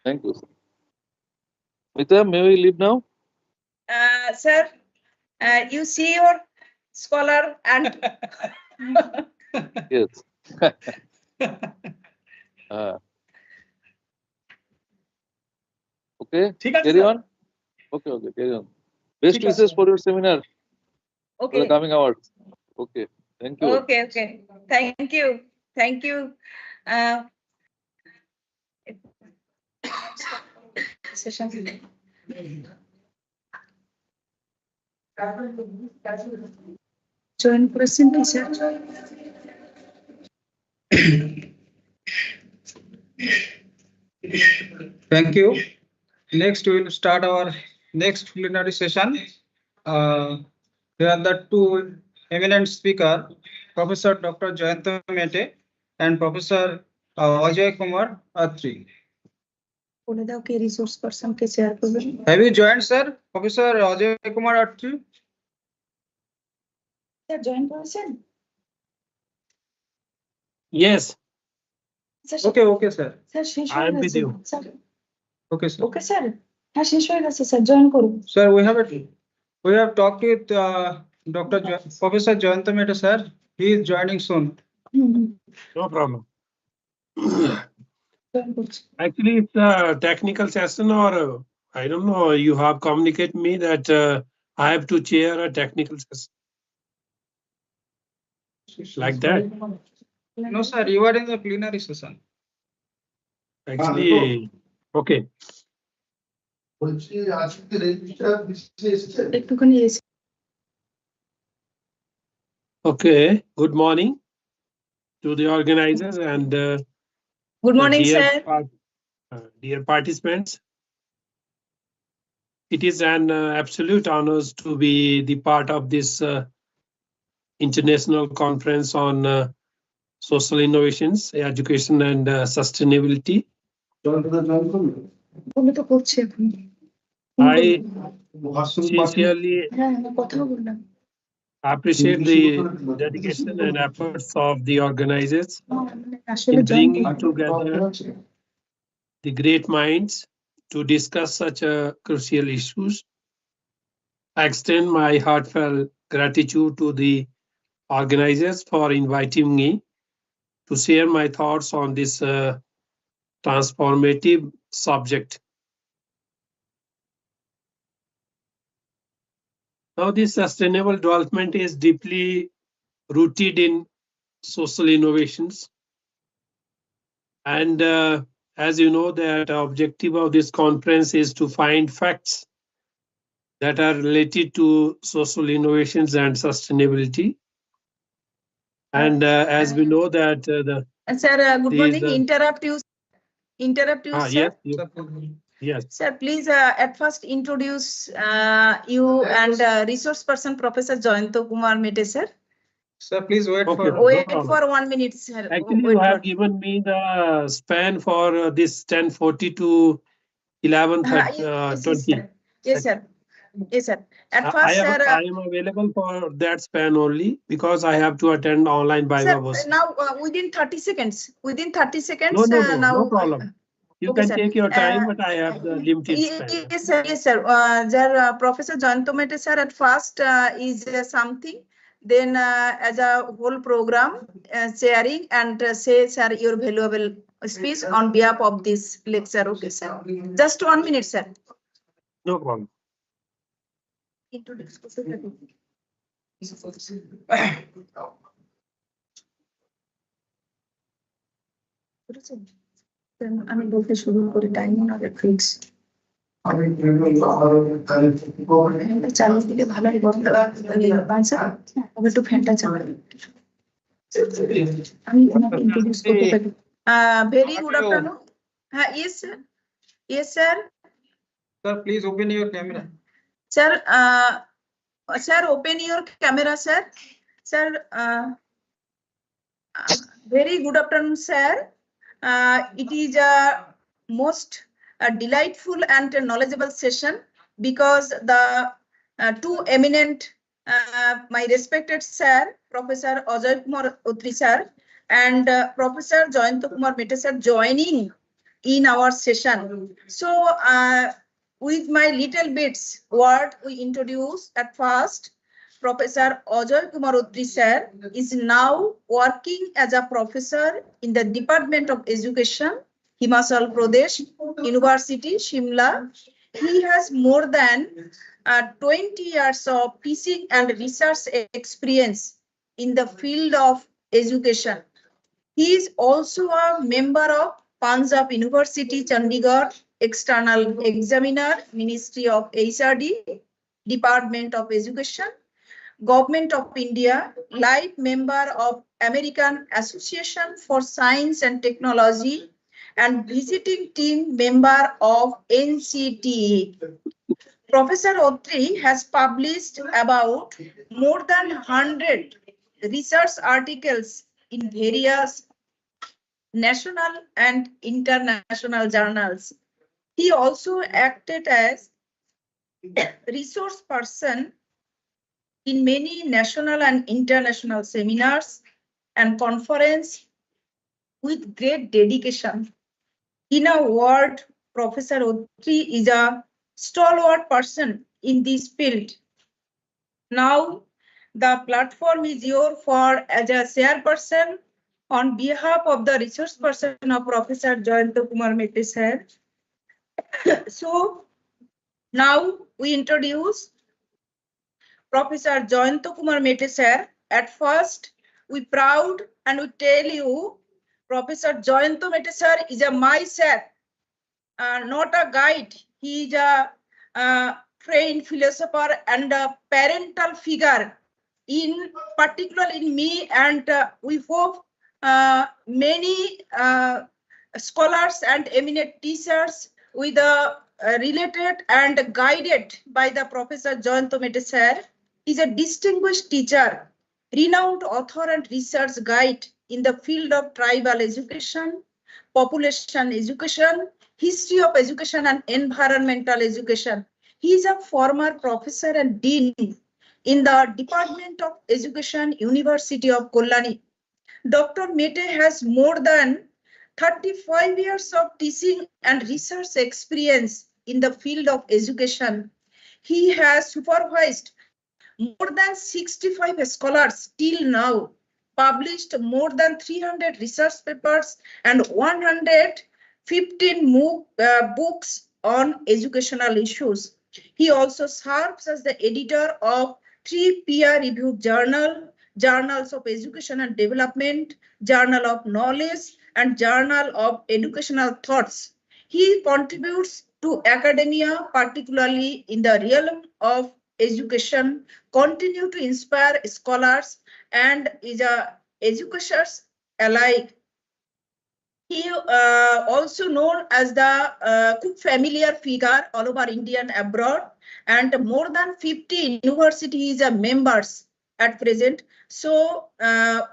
Thank you, sir. Mita, may we leave now? Sir, you see your scholar and Yes. Okay, carry on. Okay, carry on. Best wishes for your seminar for the okay. coming hours. Okay, thank you. Okay. Thank you. Thank you. Session. Join person, sir. Thank you. Next, we will start our next plenary session. Here are the two eminent speakers, Professor Dr. Jayanta Mete and Professor Ajay Kumar Atri. Resource person के share करबेन. Have you joined, sir? Professor Ajay Kumar Atri? Sir, join person. Yes, Okay, sir. Sir, শেষ I হয়ে am with গেছে. you. Sir, Okay, sir. okay, sir. হ্যাঁ, শেষ হয়ে গেছে, sir join করুন. Sir, we have talked with Professor Jayanta Mete, sir. He is joining soon. No problem. Join করছি. Actually, it's a technical session, or I don't know. You have communicated me that I have to chair a technical session like that. No, sir, you are in the plenary session. Actually, okay. একটুখানি এসে. Okay. Good morning to the organizers and Good morning, dear, sir. Dear participants. It is an absolute honor to be the part of this international conference on social innovations, education, and sustainability. বলে তো করছি এখন. I sincerely হ্যাঁ, কথা বললাম. appreciate the dedication and efforts of the organizers আসলে in join bringing together the great minds to discuss such crucial issues. I extend my heartfelt gratitude to the organizers for inviting me to share my thoughts on this transformative subject. Now, this sustainable development is deeply rooted in social innovations. And as you know, that objective of this conference is to find facts that are related to social innovations and sustainability. And as we know that Sir, good morning. these, Interrupt you, sir. yes, yes. Sir, please at first introduce you and resource person Professor Jayanto Kumar Mete, sir. Sir, please wait Okay, for. Wait no for 1 minute, sir. Actually, Wait you have for- given me the span for this 10:40 to 11:20. yes, sir. Yes, sir. Yes, sir. At first, sir. I am available for that span only because I have to attend online by Sir, bus. now within 30 seconds. Within 30 seconds. No Now, problem. You okay, can sir. take your time, but I have the limited span. Yes, sir. Yes, sir. Professor Jayanto Mete, sir, at first is something. Then as a whole program sharing and say, sir, your valuable speech on behalf of this lecture. Okay, sir. Just 1 minute, sir. No problem. Introduce. আমি বলতে শুরু করি time না fix চালু দিলে ভালো একটু ফ্যানটা চালাবো আমি ইন্ট্রোডিউস করতে পারি ভেরি গুড আফটারনুন হ্যাঁ yes sir yes sir Sir, please open your camera. Sir sir, open your camera, sir. Sir, very good afternoon, sir. It is a most delightful and knowledgeable session because the two eminent, my respected sir, Professor Ajay Kumar Otri sir and Professor Jayanto Kumar Mete sir joining in our session. So, with my little bits word we introduce at first, Professor Ajay Kumar Otri sir is now working as a professor in the Department of Education, Himachal Pradesh University, Shimla. He has more than 20 years of teaching and research experience in the field of education. He is also a member of Punjab University, Chandigarh, External Examiner, Ministry of HRD, Department of Education, Government of India, life member of American Association for Science and Technology, and visiting team member of NCTE. Professor Otri has published about more than 100 research articles in various national and international journals. He also acted as resource person in many national and international seminars and conferences with great dedication. In a word, Professor Otri is a stalwart person in this field. Now, the platform is yours for as a chairperson on behalf of the resource person of Professor Jayanto Kumar Mete sir. So, now we introduce Professor Jayanto Kumar Mete sir. At first, we proud and we tell you, Professor Jayanto Mete sir is a my sir, not a guide. He is a trained philosopher and a parental figure, in particular in me, and we hope many scholars and eminent teachers with the related and guided by the Professor Jayanto Mete sir. Is a distinguished teacher, renowned author and research guide in the field of tribal education, population education, history of education and environmental education. He is a former professor and dean in the Department of Education, University of Kolkata. Dr. Mete has more than 35 years of teaching and research experience in the field of education. He has supervised more than 65 scholars till now, published more than 300 research papers and 115 books on educational issues. He also serves as the editor of 3 peer-reviewed journals of education and development, Journal of Knowledge, and Journal of Educational Thoughts. He contributes to academia, particularly in the realm of education, continue to inspire scholars and is educators alike. He also known as the familiar figure all over India and abroad, and more than 50 universities are members at present. So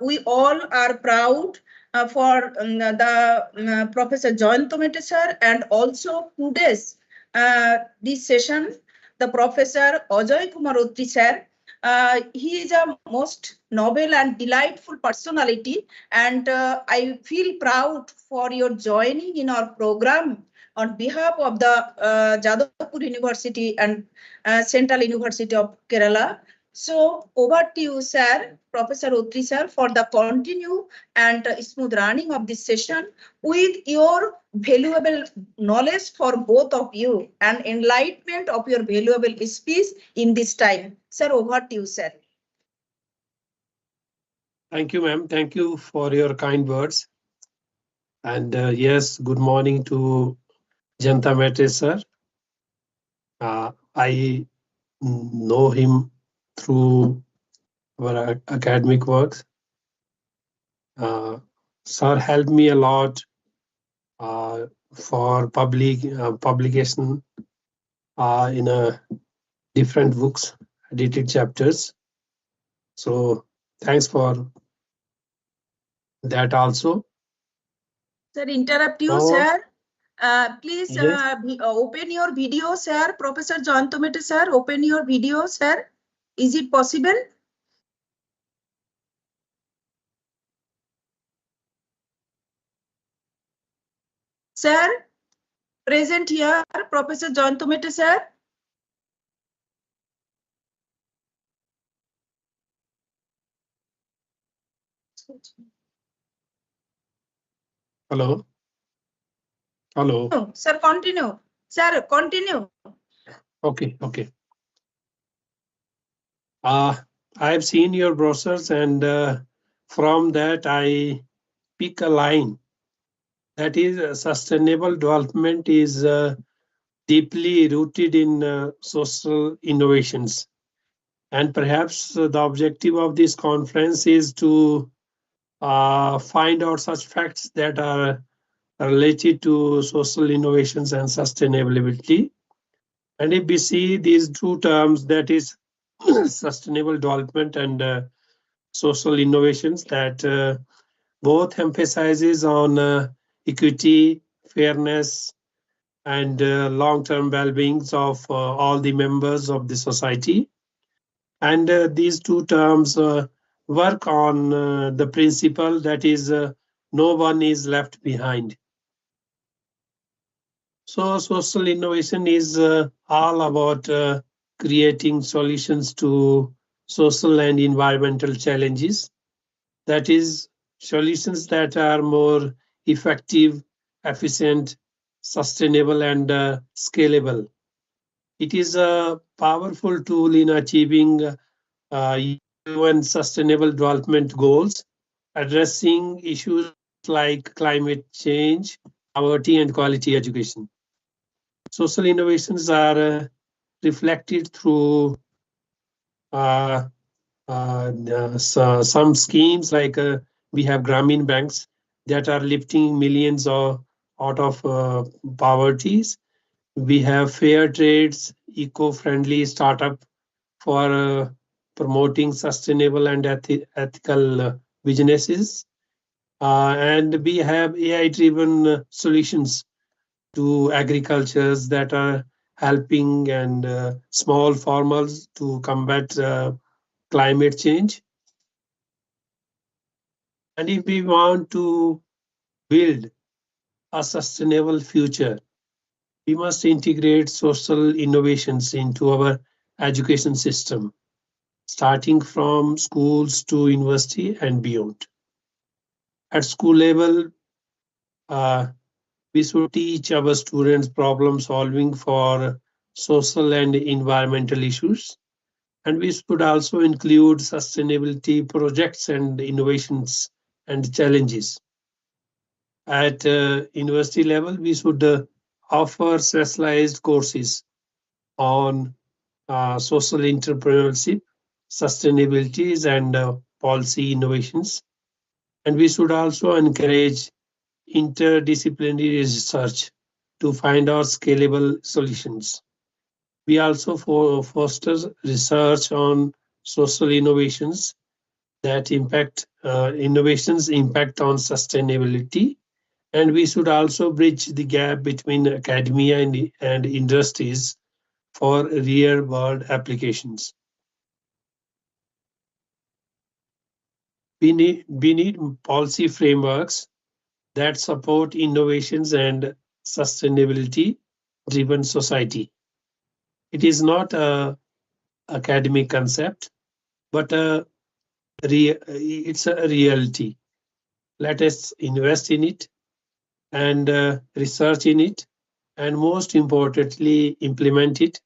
we all are proud for the Professor Jayanta Mete sir, and also today's this session, the Professor Ajay Kumar Otri sir. He is a most noble and delightful personality, and I feel proud for your joining in our program on behalf of the Jadavpur University and Central University of Kerala. So over to you, sir, Professor Otri sir, for the continue and smooth running of this session with your valuable knowledge for both of you and enlightenment of your valuable speech in this time. Sir, over to you, sir. Thank you, ma'am. Thank you for your kind words. And yes, good morning to Jayanta Mete sir. I know him through our academic works. Sir helped me a lot for publication in different books, edited chapters. So thanks for that also. Sir, interrupt you, Now, sir. Please yes. open your video, sir. Professor Jayanta Mete sir, open your video, sir. Is it possible? Sir, present here, Professor Jayanta Mete sir. Hello. Hello. Oh, sir, continue. Sir, continue. Okay. I've seen your brochures, and from that I pick a line. That is, sustainable development is deeply rooted in social innovations. And perhaps the objective of this conference is to find out such facts that are related to social innovations and sustainability. And if we see these two terms, that is sustainable development and social innovations, that both emphasizes on equity, fairness, and long-term well-beings of all the members of the society. And these two terms work on the principle that is no one is left behind. So social innovation is all about creating solutions to social and environmental challenges. That is, solutions that are more effective, efficient, sustainable, and scalable. It is a powerful tool in achieving UN Sustainable Development Goals, addressing issues like climate change, poverty, and quality education. Social innovations are reflected through some schemes like we have Grameen banks that are lifting millions out of poverties. We have fair trades, eco-friendly startup for promoting sustainable and ethical businesses. And we have AI-driven solutions to agricultures that are helping and small farmers to combat climate change. And if we want to build a sustainable future, we must integrate social innovations into our education system, starting from schools to university and beyond. At school level, we should teach our students problem solving for social and environmental issues. And we should also include sustainability projects and innovations and challenges. At university level, we should offer specialized courses on social entrepreneurship, sustainabilities, and policy innovations. And we should also encourage interdisciplinary research to find out scalable solutions. We also foster research on social innovations that impact innovations impact on sustainability, and we should also bridge the gap between academia and industries for real world applications. We need policy frameworks that support innovations and sustainability driven society. It is not a academic concept, but it's a reality. Let us invest in it and research in it, and most importantly, implement it.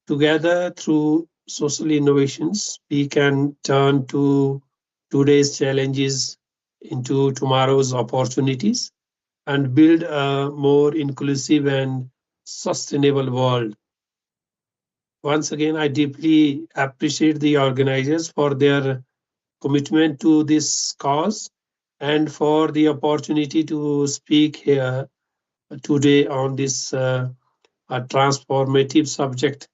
Together, through social innovations, we can turn to today's challenges into tomorrow's opportunities and build a more inclusive and sustainable world. Once again, I deeply appreciate the organizers for their commitment to this cause and for the opportunity to speak here today on this transformative subject.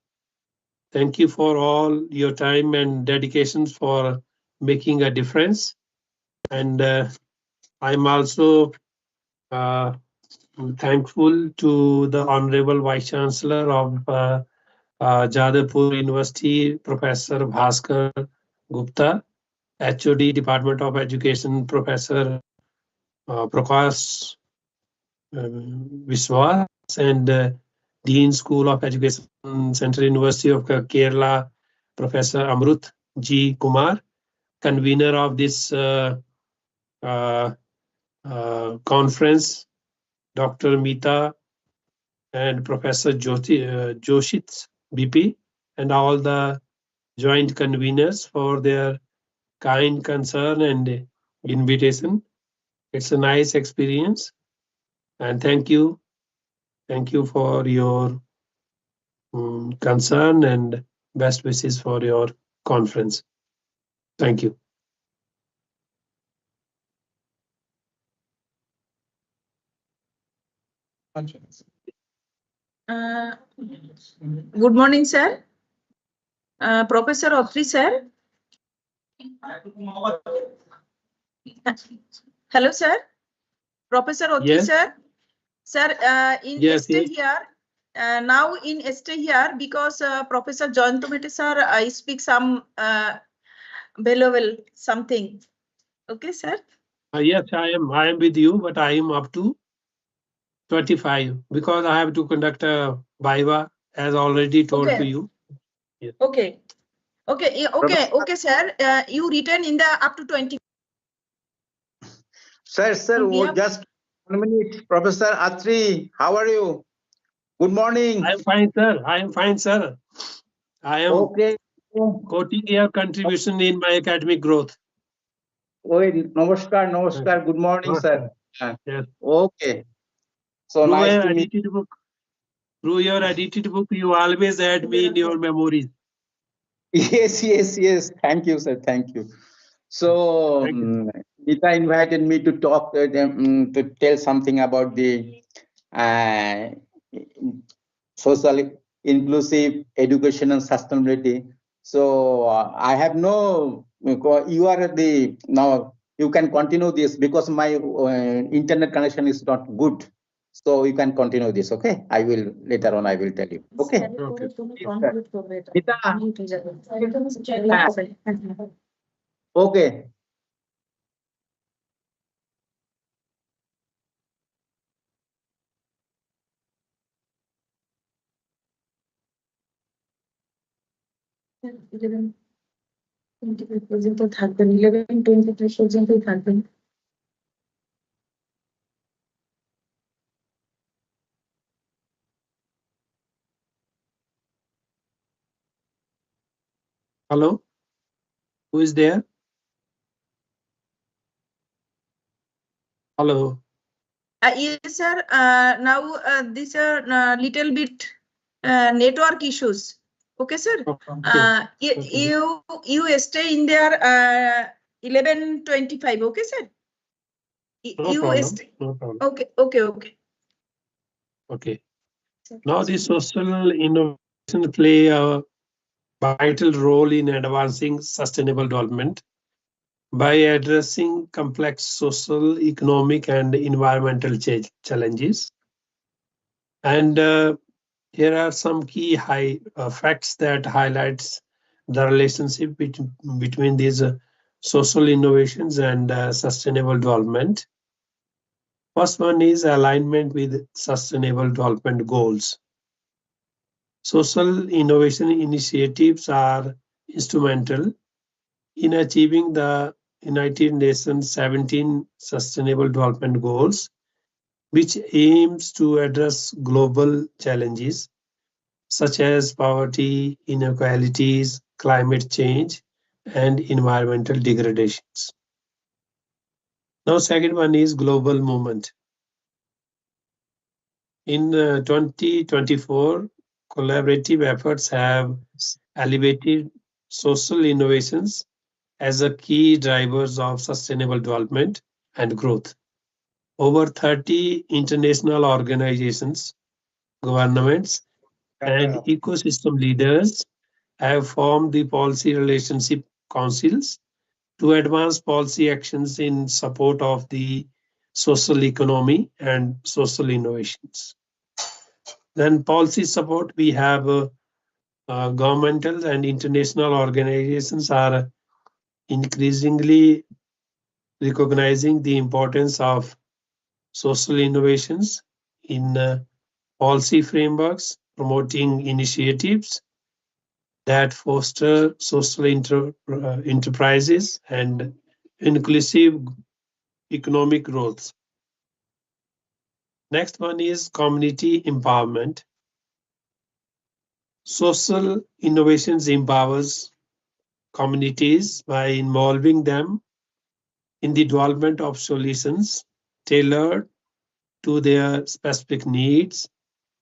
Thank you for all your time and dedications for making a difference. And I'm also thankful to the Honorable Vice Chancellor of Jadavpur University, Professor Bhaskar Gupta, HOD, Department of Education, Professor Prakash Viswas, and Dean School of Education, Central University of Kerala, Professor Amrut G. Kumar, convener of this conference, Dr. Meeta and Professor Joshit BP, and all the joint conveners for their kind concern and invitation. It's a nice experience, and thank you. Thank you for your concern and best wishes for your conference. Thank you. Good morning, sir. Professor Otri, sir. Hello, sir. Professor Otri, Yes. sir. Sir, in Yes, stay yes. here. Now in stay here because Professor Jadavpur sir, I speak some valuable something. Okay, sir. Yes, I am with you, but I am up to 25 because I have to conduct a viva as already told Okay. to you. Yes. Okay. Okay. Okay, sir. You written in the up to 20. Sir, Yeah. just 1 minute. Professor Atri, how are you? Good morning. I am fine, sir. I am fine, sir. I am Okay. quoting your contribution in my academic growth. Wait, namaskar. Good morning, sir. Yes. Okay. So Through nice your to meet. edited book, through your edited book, you always add me in your memories. Yes. Thank you, sir. Thank you. So, Thank you. Nita invited me to talk to tell something about the social inclusive education and sustainability. So I have no. You are the now. You can continue this because my internet connection is not good. So you can continue this. Okay. I will later on. I will tell you. Okay. Okay. Nita. Okay. পর্যন্ত থাকবেন 11:23 পর্যন্তই থাকবেন। Hello? Who is there? Hello? Yes, sir. Now these are little bit network issues. Okay, sir. Okay. You stay in there 11:25. Okay, sir. No problem. No problem. Okay. Okay. Now the social innovation play a vital role in advancing sustainable development by addressing complex social, economic, and environmental challenges. And here are some key facts that highlights the relationship between these social innovations and sustainable development. First one is alignment with sustainable development goals. Social innovation initiatives are instrumental in achieving the United Nations 17 Sustainable Development Goals, which aims to address global challenges such as poverty, inequalities, climate change, and environmental degradations. Now, second one is global movement. In 2024, collaborative efforts have elevated social innovations as a key drivers of sustainable development and growth. Over 30 international organizations, governments, and ecosystem leaders have formed the policy relationship councils to advance policy actions in support of the social economy and social innovations. Then policy support, we have governmental and international organizations are increasingly recognizing the importance of social innovations in policy frameworks, promoting initiatives that foster social enterprises and inclusive economic growth. Next one is community empowerment. Social innovations empowers communities by involving them in the development of solutions tailored to their specific needs,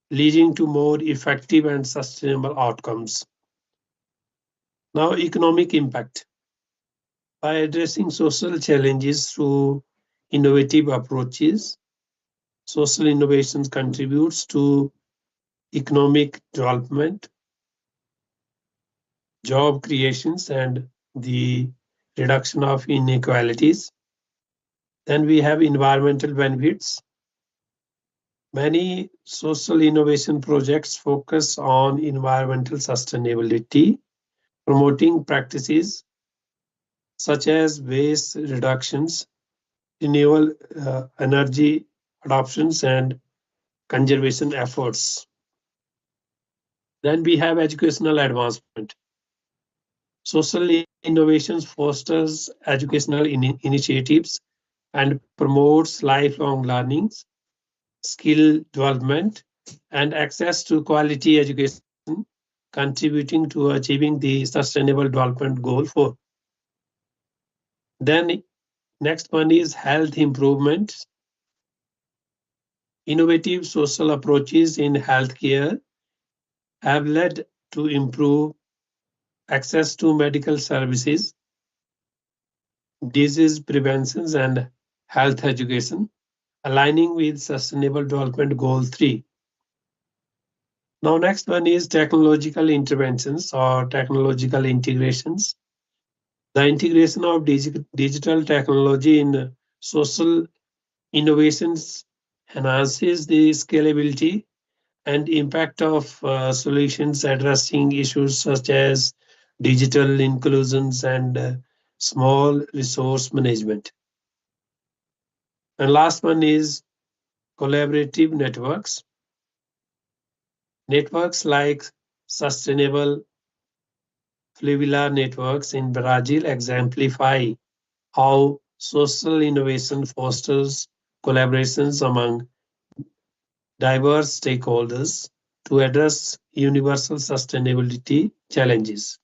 leading to more effective and sustainable outcomes. Now, economic impact. By addressing social challenges through innovative approaches, social innovations contributes to economic development, job creations, and the reduction of inequalities. Then we have environmental benefits. Many social innovation projects focus on environmental sustainability, promoting practices such as waste reductions, renewable energy adoptions, and conservation efforts. Then we have educational advancement. Social innovations fosters educational initiatives and promotes lifelong learnings, skill development, and access to quality education, contributing to achieving the Sustainable Development Goal 4. Then next one is health improvement. Innovative social approaches in healthcare have led to improve access to medical services, disease prevention, and health education, aligning with Sustainable Development Goal 3. Now, next one is technological interventions or technological integrations. The integration of digital technology in social innovations enhances the scalability and impact of solutions addressing issues such as digital inclusions and small resource management. And last one is collaborative networks. Networks like Sustainable Fluvial Networks in Brazil exemplify how social innovation fosters collaborations among diverse stakeholders to address universal sustainability challenges.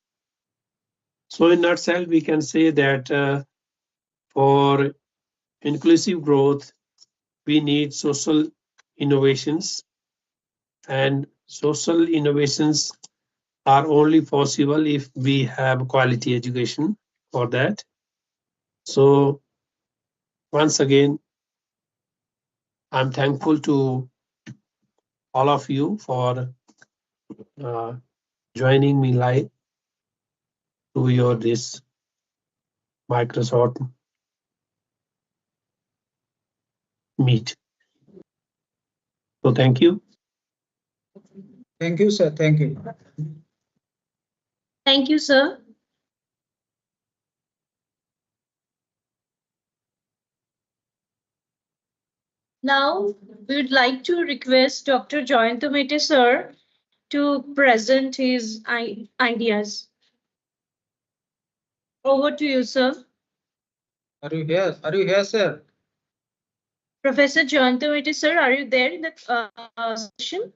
So in nutshell, we can say that for inclusive growth, we need social innovations, and social innovations are only possible if we have quality education for that. So once again, I'm thankful to all of you for joining me live to your this Microsoft Meet. So thank you. Thank you, sir. Thank you. Thank you, sir. Now, we would like to request Dr. Jadavpur sir to present his ideas. Over to you, sir. Are you here? Are you here, sir? Professor Jadavpur sir, are you there in the session?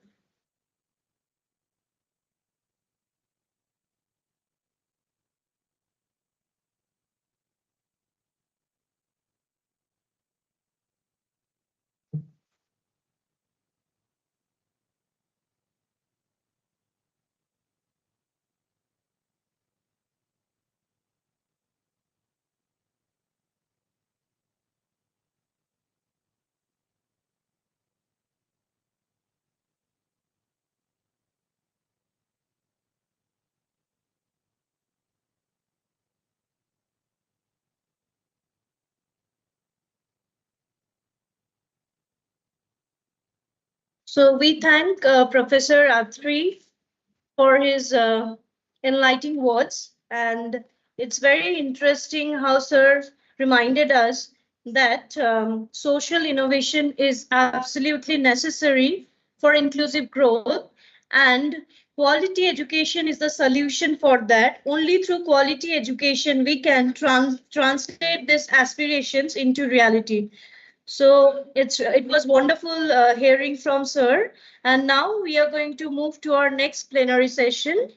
So we thank Professor Atri for his enlightening words, and it's very interesting how sir reminded us that social innovation is absolutely necessary for inclusive growth, and quality education is the solution for that. Only through quality education we can translate these aspirations into reality. So it was wonderful hearing from sir. And now we are going to move to our next plenary session.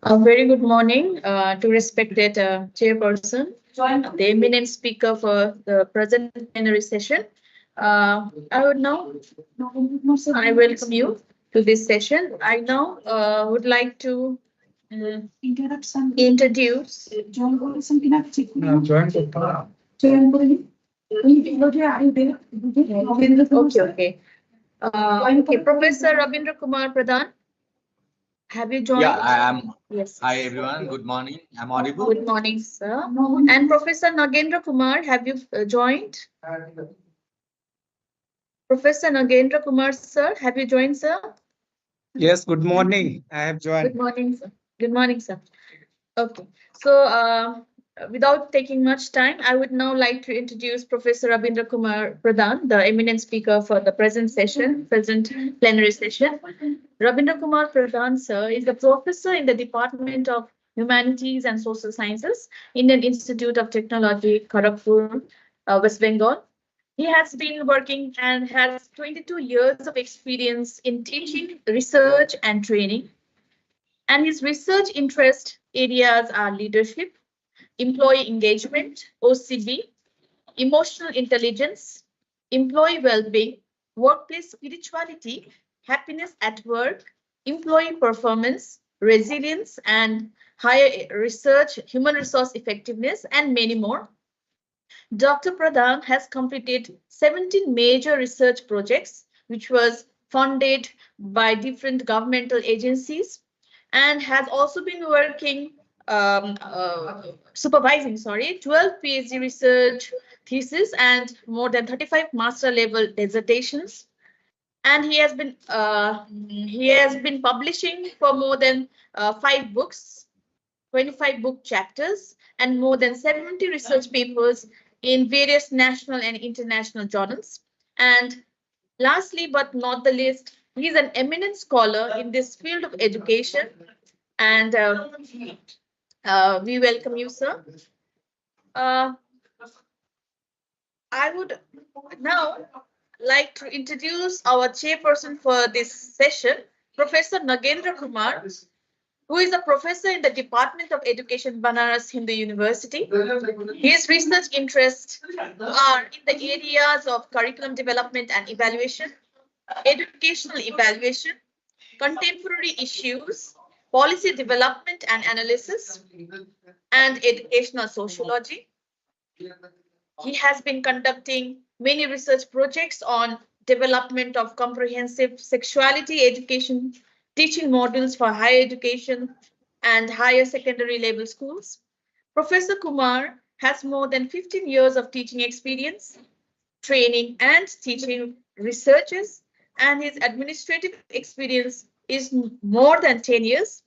A very good morning to respected chairperson, the eminent speaker for the present plenary session. I would now, I welcome you to this session. I now would like to introduce okay. Okay, Professor Rabindra Kumar Pradhan, have you joined? Yeah, I am. Yes. Hi, everyone. Good morning. I'm audible. Good morning, sir. And Professor Nagendra Kumar, have you joined? Professor Nagendra Kumar, sir, have you joined, sir? Yes, good morning. I have joined. Good morning, sir. Good morning, sir. Okay, so without taking much time, I would now like to introduce Professor Rabindra Kumar Pradhan, the eminent speaker for the present plenary session. Rabindra Kumar Pradhan, sir, is a professor in the Department of Humanities and Social Sciences, Indian Institute of Technology, Kharagpur, West Bengal. He has been working and has 22 years of experience in teaching, research, and training. And his research interest areas are leadership, employee engagement, OCB, emotional intelligence, employee well-being, workplace spirituality, happiness at work, employee performance, resilience, and higher research, human resource effectiveness, and many more. Dr. Pradhan has completed 17 major research projects, which was funded by different governmental agencies, and has also been working supervising 12 PhD research thesis and more than 35 master level dissertations. And he has been publishing for more than 5 books, 25 book chapters, and more than 70 research papers in various national and international journals. And lastly, but not the least, he is an eminent scholar in this field of education. And we welcome you, sir. I would now like to introduce our chairperson for this session, Professor Nagendra Kumar, who is a professor in the Department of Education, Banaras Hindu University. His research interests are in the areas of curriculum development and evaluation, educational evaluation, contemporary issues, policy development and analysis, and educational sociology. He has been conducting many research projects on development of comprehensive sexuality education, teaching modules for higher education and higher secondary level schools. Professor Kumar has more than 15 years of teaching experience, training and teaching researchers, and his administrative experience is more than 10 years.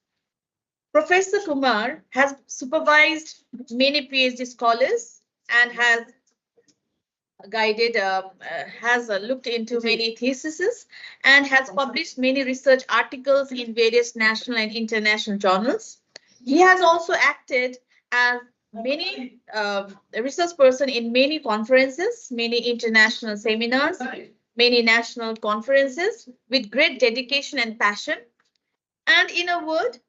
Professor Kumar has supervised many PhD scholars and has looked into many theses and has published many research articles in various national and international journals. He has also acted as many research person in many conferences, many international seminars, many national conferences with great dedication and passion. And in a word,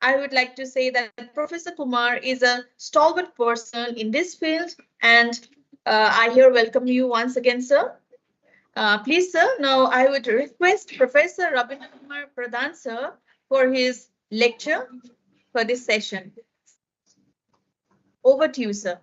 I would like to say that Professor Kumar is a stalwart person in this field, and I here welcome you once again, sir. Please, sir, now I would request Professor Rabindra Kumar Pradhan, sir, for his lecture for this session. Over to you, sir.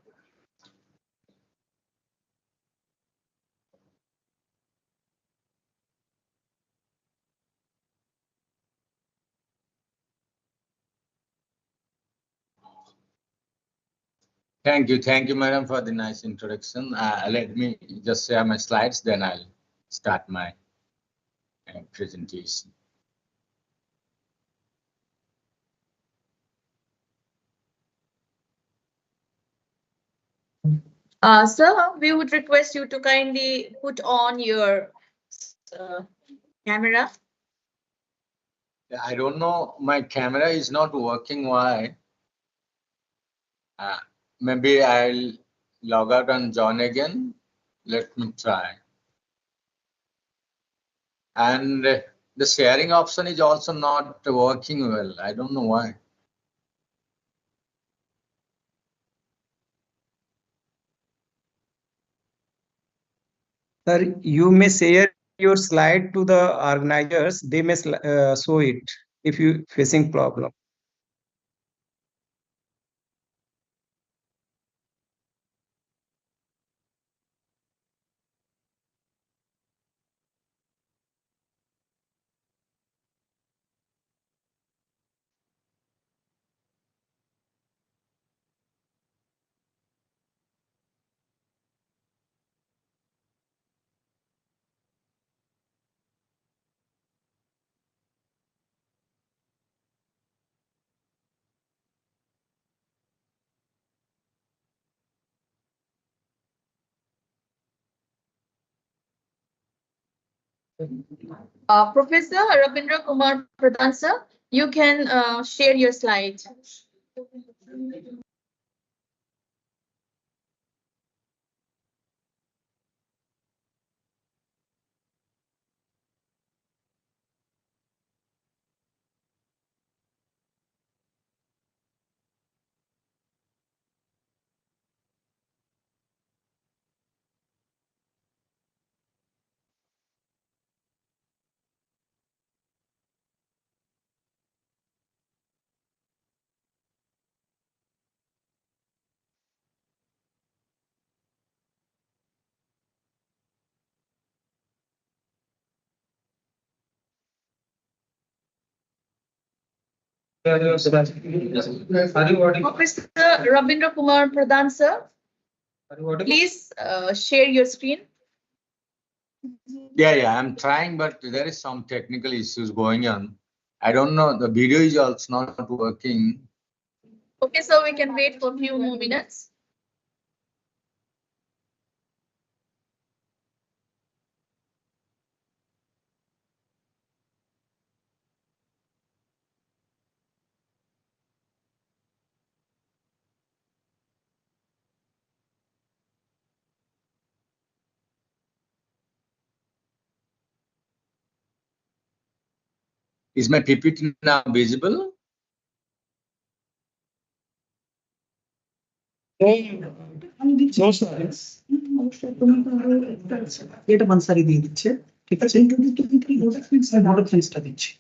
Thank you, madam, for the nice introduction. Let me just share my slides, then I'll start my presentation. Sir, we would request you to kindly put on your camera. I don't know, my camera is not working. Why? Maybe I'll log out and join again. Let me try. And the sharing option is also not working well. I don't know why. Sir, you may share your slide to the organizers. They may show it if you facing problem. Professor Rabindra Kumar Pradhan sir, you can share your slide. Are you audible? Professor Rabindra Kumar Pradhan sir, Are you audible? please share your screen. Yeah, I'm trying, but there is some technical issues going on. I don't know, the video is also not working. Okay, so we can wait for a few more minutes. Is my PPT now visible? এটা বানসারি দিয়ে দিচ্ছে ঠিক আছে বড় ফ্রেন্সটা দিচ্ছে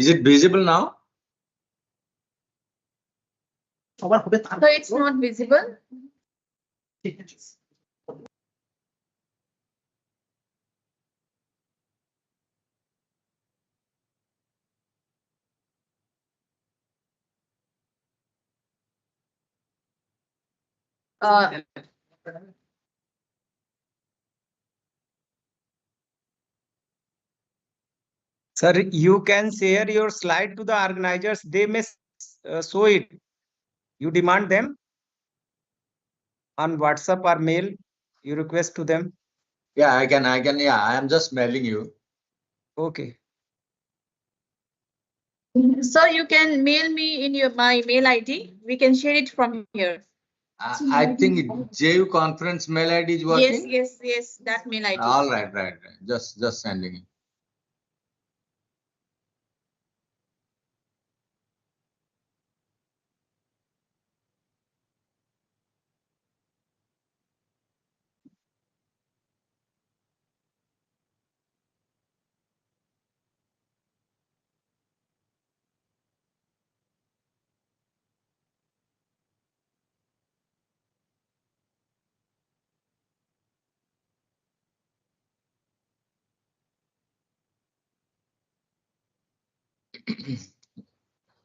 Is it visible now? সবার হবে তার So it's not visible. ঠিক আছে Uh, Sir, you can share your slide to the organizers. They may show it. You demand them on WhatsApp or mail. You request to them. Yeah, I can, yeah, I am just mailing you. Okay. Sir, you can mail me in my mail ID. We can share it from here. I think JU conference mail ID is working. Yes, that mail ID. All right. Just sending it.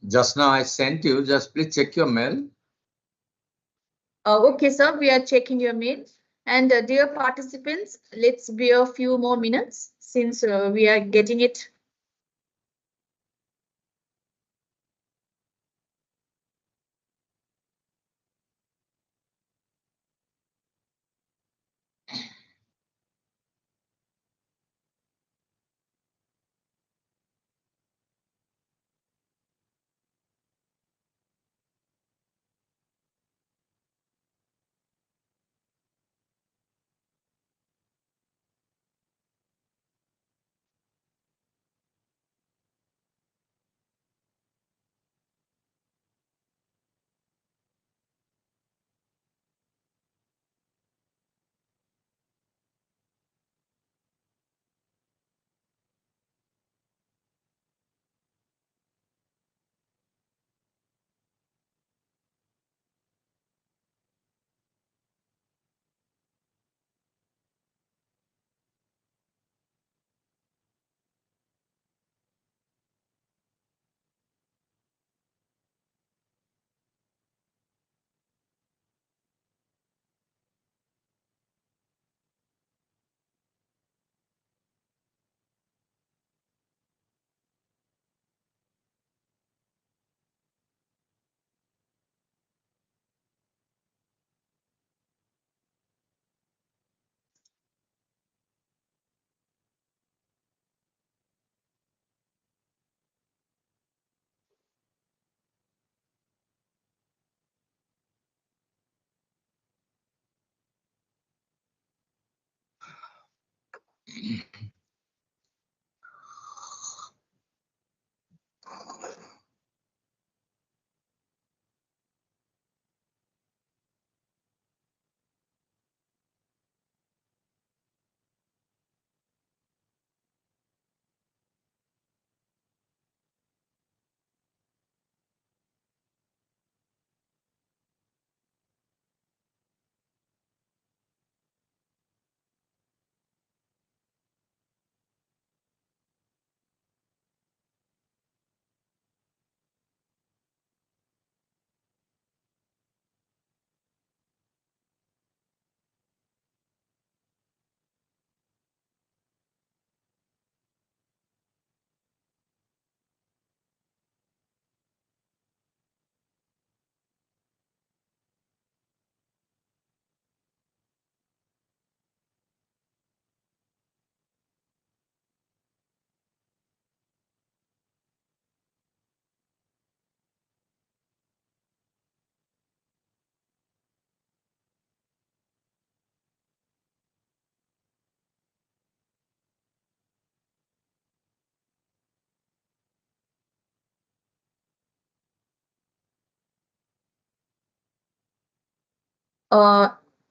Just now I sent you, just please check your mail. Okay, sir, we are checking your mail. And dear participants, let's be a few more minutes since we are getting it.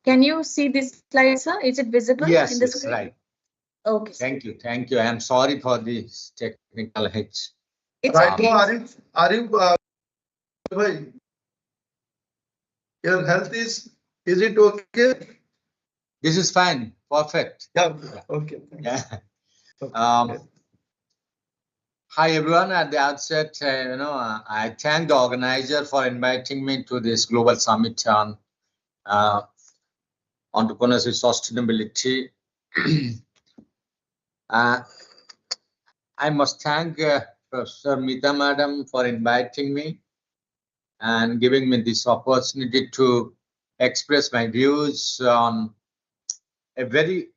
Can you see this slide, sir? Is it visible Yes, in the yes, screen? right. Okay. Thank you. Thank you. I am sorry for this technical hitch. It's Right okay. now, bhai, your health is it okay? This is fine. Perfect. Yeah, okay. Yeah. Okay. Hi, everyone. At the outset, I thank the organizer for inviting me to this global summit on entrepreneurship sustainability. I must thank Professor Meeta Madam for inviting me and giving me this opportunity to express my views on a very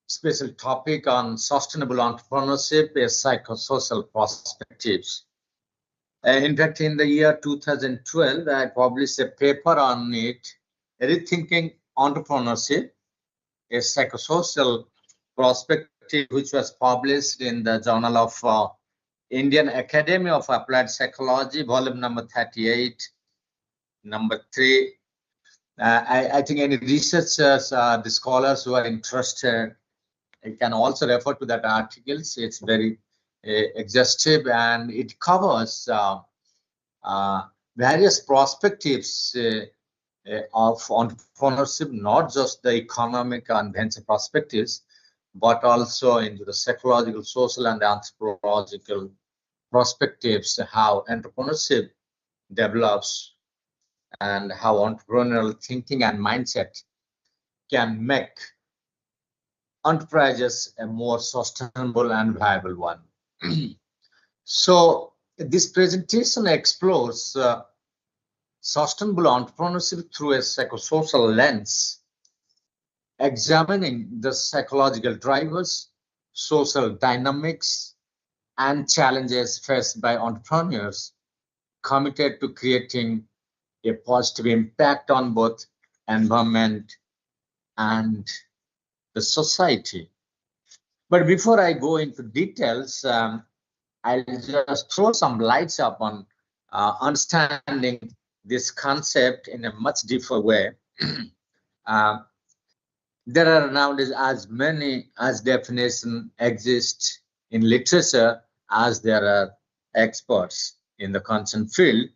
special topic on sustainable entrepreneurship, a psychosocial perspectives. In fact, in the year 2012, I published a paper on it, Rethinking Entrepreneurship, a psychosocial perspective, which was published in the Journal of Indian Academy of Applied Psychology, volume number 38, number 3. I think any researchers, the scholars who are interested, can also refer to that articles. It's very exhaustive and it covers various perspectives of entrepreneurship, not just the economic and venture perspectives, but also into the psychological, social, and anthropological perspectives, how entrepreneurship develops and how entrepreneurial thinking and mindset can make enterprises a more sustainable and viable one. So this presentation explores sustainable entrepreneurship through a psychosocial lens, examining the psychological drivers, social dynamics, and challenges faced by entrepreneurs committed to creating a positive impact on both environment and the society. But before I go into details, I'll just throw some lights up on understanding this concept in a much deeper way. There are nowadays as many as definitions exist in literature as there are experts in the concerned field.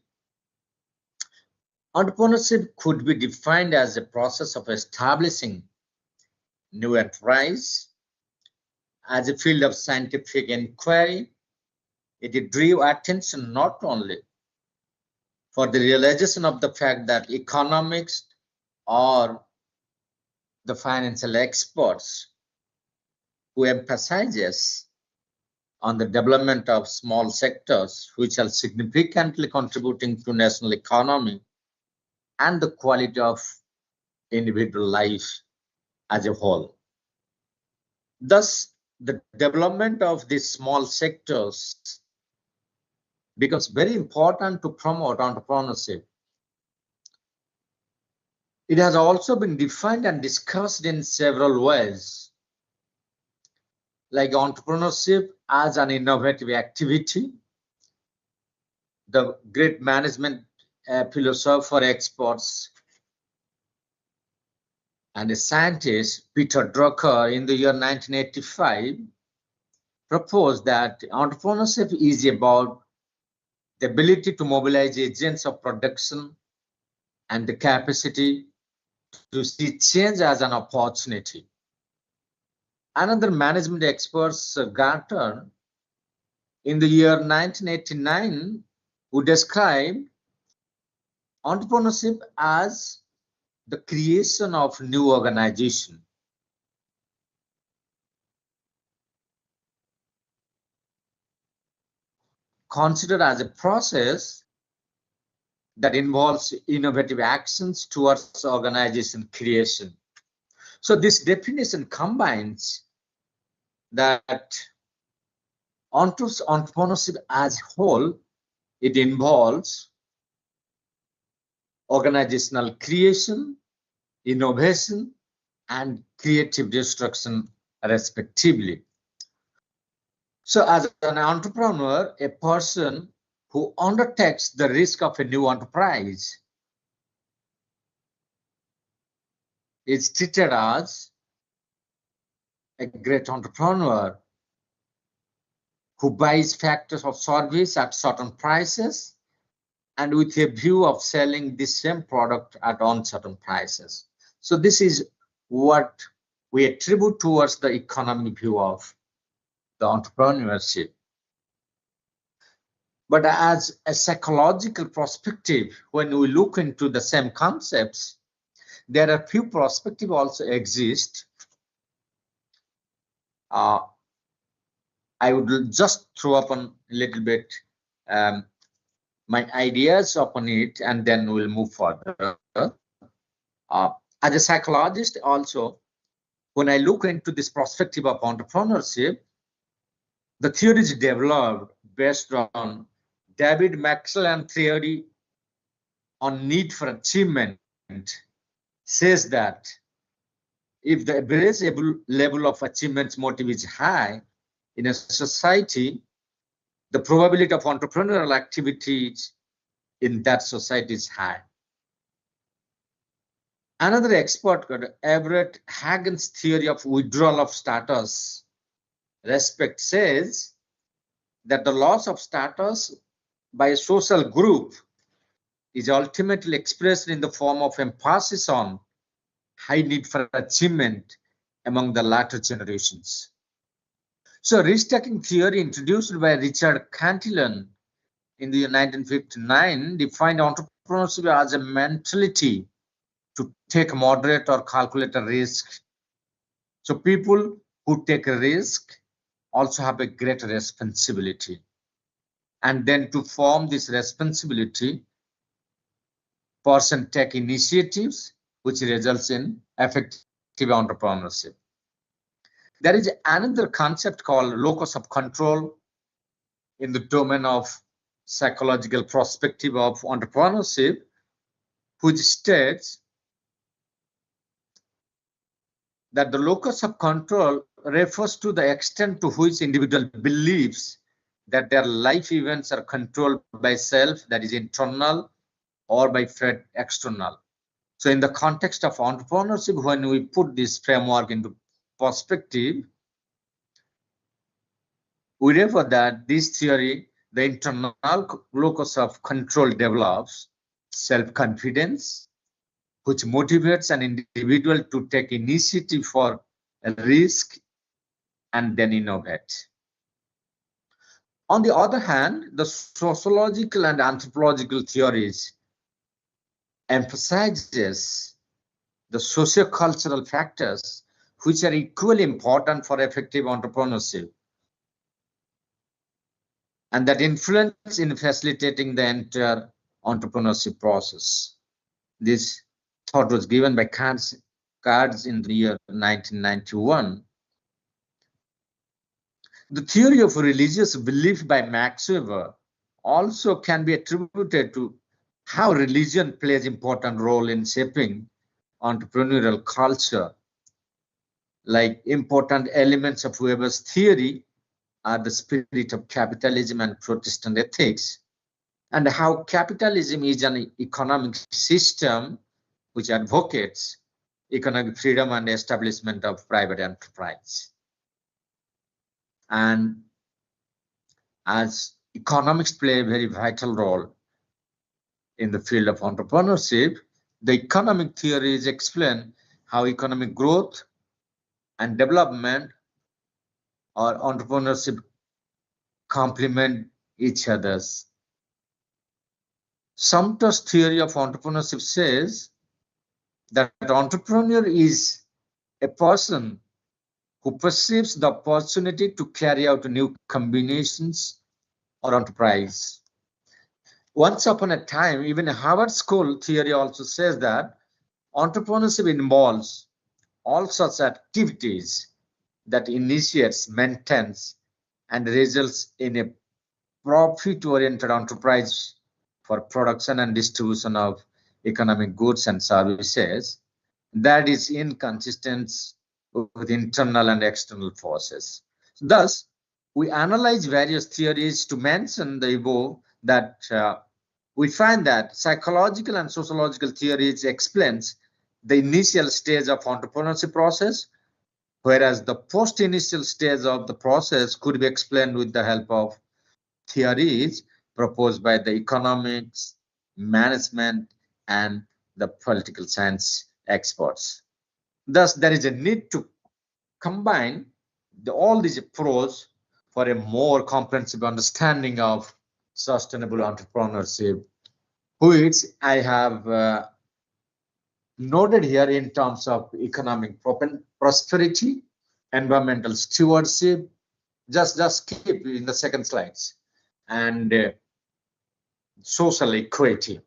Entrepreneurship could be defined as a process of establishing new enterprise. As a field of scientific inquiry, it drew attention not only for the realization of the fact that economics or the financial experts who emphasizes on the development of small sectors which are significantly contributing to national economy and the quality of individual life as a whole. Thus, the development of these small sectors becomes very important to promote entrepreneurship. It has also been defined and discussed in several ways. like entrepreneurship as an innovative activity. The great management philosopher, experts, and a scientist, Peter Drucker, in the year 1985, proposed that entrepreneurship is about the ability to mobilize agents of production and the capacity to see change as an opportunity. Another management expert, Gartner, in the year 1989, who described entrepreneurship as the creation of new organization. Considered as a process that involves innovative actions towards organization creation. So this definition combines that entrepreneurship as a whole, it involves organizational creation, innovation, and creative destruction, respectively. So as an entrepreneur, a person who undertakes the risk of a new enterprise is treated as a great entrepreneur who buys factors of service at certain prices and with a view of selling the same product at uncertain prices. So this is what we attribute towards the economic view of the entrepreneurship. But as a psychological perspective, when we look into the same concepts, there are few perspectives also exist. I would just throw up a little bit my ideas upon it, and then we'll move further. As a psychologist also, when I look into this perspective of entrepreneurship, the theory is developed based on David McClellan theory on need for achievement, says that if the average level of achievement motive is high in a society, the probability of entrepreneurial activities in that society is high. Another expert, Everett Hagen's theory of withdrawal of status respect, says that the loss of status by a social group is ultimately expressed in the form of emphasis on high need for achievement among the latter generations. So risk-taking theory introduced by Richard Cantillon in the year 1959 defined entrepreneurship as a mentality to take moderate or calculated risk. So people who take a risk also have a great responsibility. And then to form this responsibility, person take initiatives which results in effective entrepreneurship. There is another concept called locus of control in the domain of psychological perspective of entrepreneurship, which states that the locus of control refers to the extent to which individual believes that their life events are controlled by self, that is internal, or by threat external. So in the context of entrepreneurship, when we put this framework into perspective, we refer that this theory, the internal locus of control develops self-confidence, which motivates an individual to take initiative for a risk and then innovate. On the other hand, the sociological and anthropological theories emphasizes the socio-cultural factors which are equally important for effective entrepreneurship and that influence in facilitating the entire entrepreneurship process. This thought was given by Cards in the year 1991. The theory of religious belief by Max Weber also can be attributed to how religion plays an important role in shaping entrepreneurial culture. like important elements of Weber's theory are the spirit of capitalism and Protestant ethics, and how capitalism is an economic system which advocates economic freedom and establishment of private enterprise. And as economics play a very vital role in the field of entrepreneurship, the economic theories explain how economic growth and development or entrepreneurship complement each other's. Sumter's theory of entrepreneurship says that entrepreneur is a person who perceives the opportunity to carry out new combinations or enterprise. Once upon a time, even Harvard School theory also says that entrepreneurship involves all such activities that initiates, maintains, and results in a profit-oriented enterprise for production and distribution of economic goods and services that is inconsistent with internal and external forces. Thus, we analyze various theories to mention the above that we find that psychological and sociological theories explains the initial stage of entrepreneurship process, whereas the post-initial stage of the process could be explained with the help of theories proposed by the economics, management, and the political science experts. Thus, there is a need to combine all these approaches for a more comprehensive understanding of sustainable entrepreneurship, which I have noted here in terms of economic prosperity, environmental stewardship, just keep in the second slides, and social equity.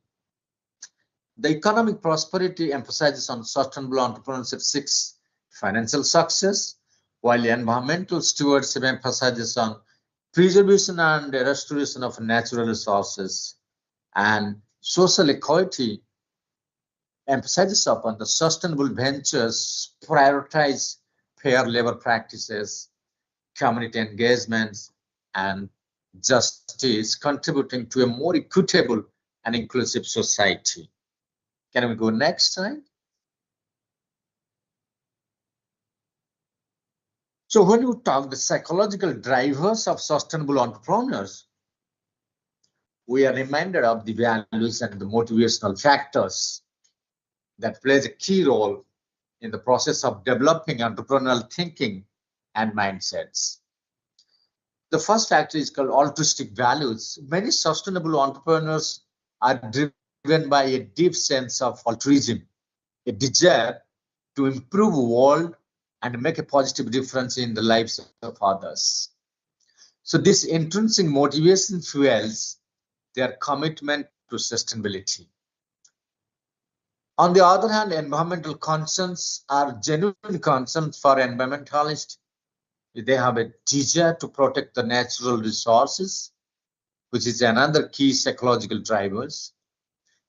The economic prosperity emphasizes on sustainable entrepreneurship seeks financial success, while environmental stewardship emphasizes on preservation and restoration of natural resources, and social equity emphasizes upon the sustainable ventures prioritize fair labor practices, community engagements, and justice, contributing to a more equitable and inclusive society. Can we go next slide? So when you talk the psychological drivers of sustainable entrepreneurs, we are reminded of the values and the motivational factors that plays a key role in the process of developing entrepreneurial thinking and mindsets. The first factor is called altruistic values. Many sustainable entrepreneurs are driven by a deep sense of altruism, a desire to improve the world and make a positive difference in the lives of others. So this intrinsic motivation fuels their commitment to sustainability. On the other hand, environmental concerns are genuine concerns for environmentalists. They have a desire to protect the natural resources, which is another key psychological drivers.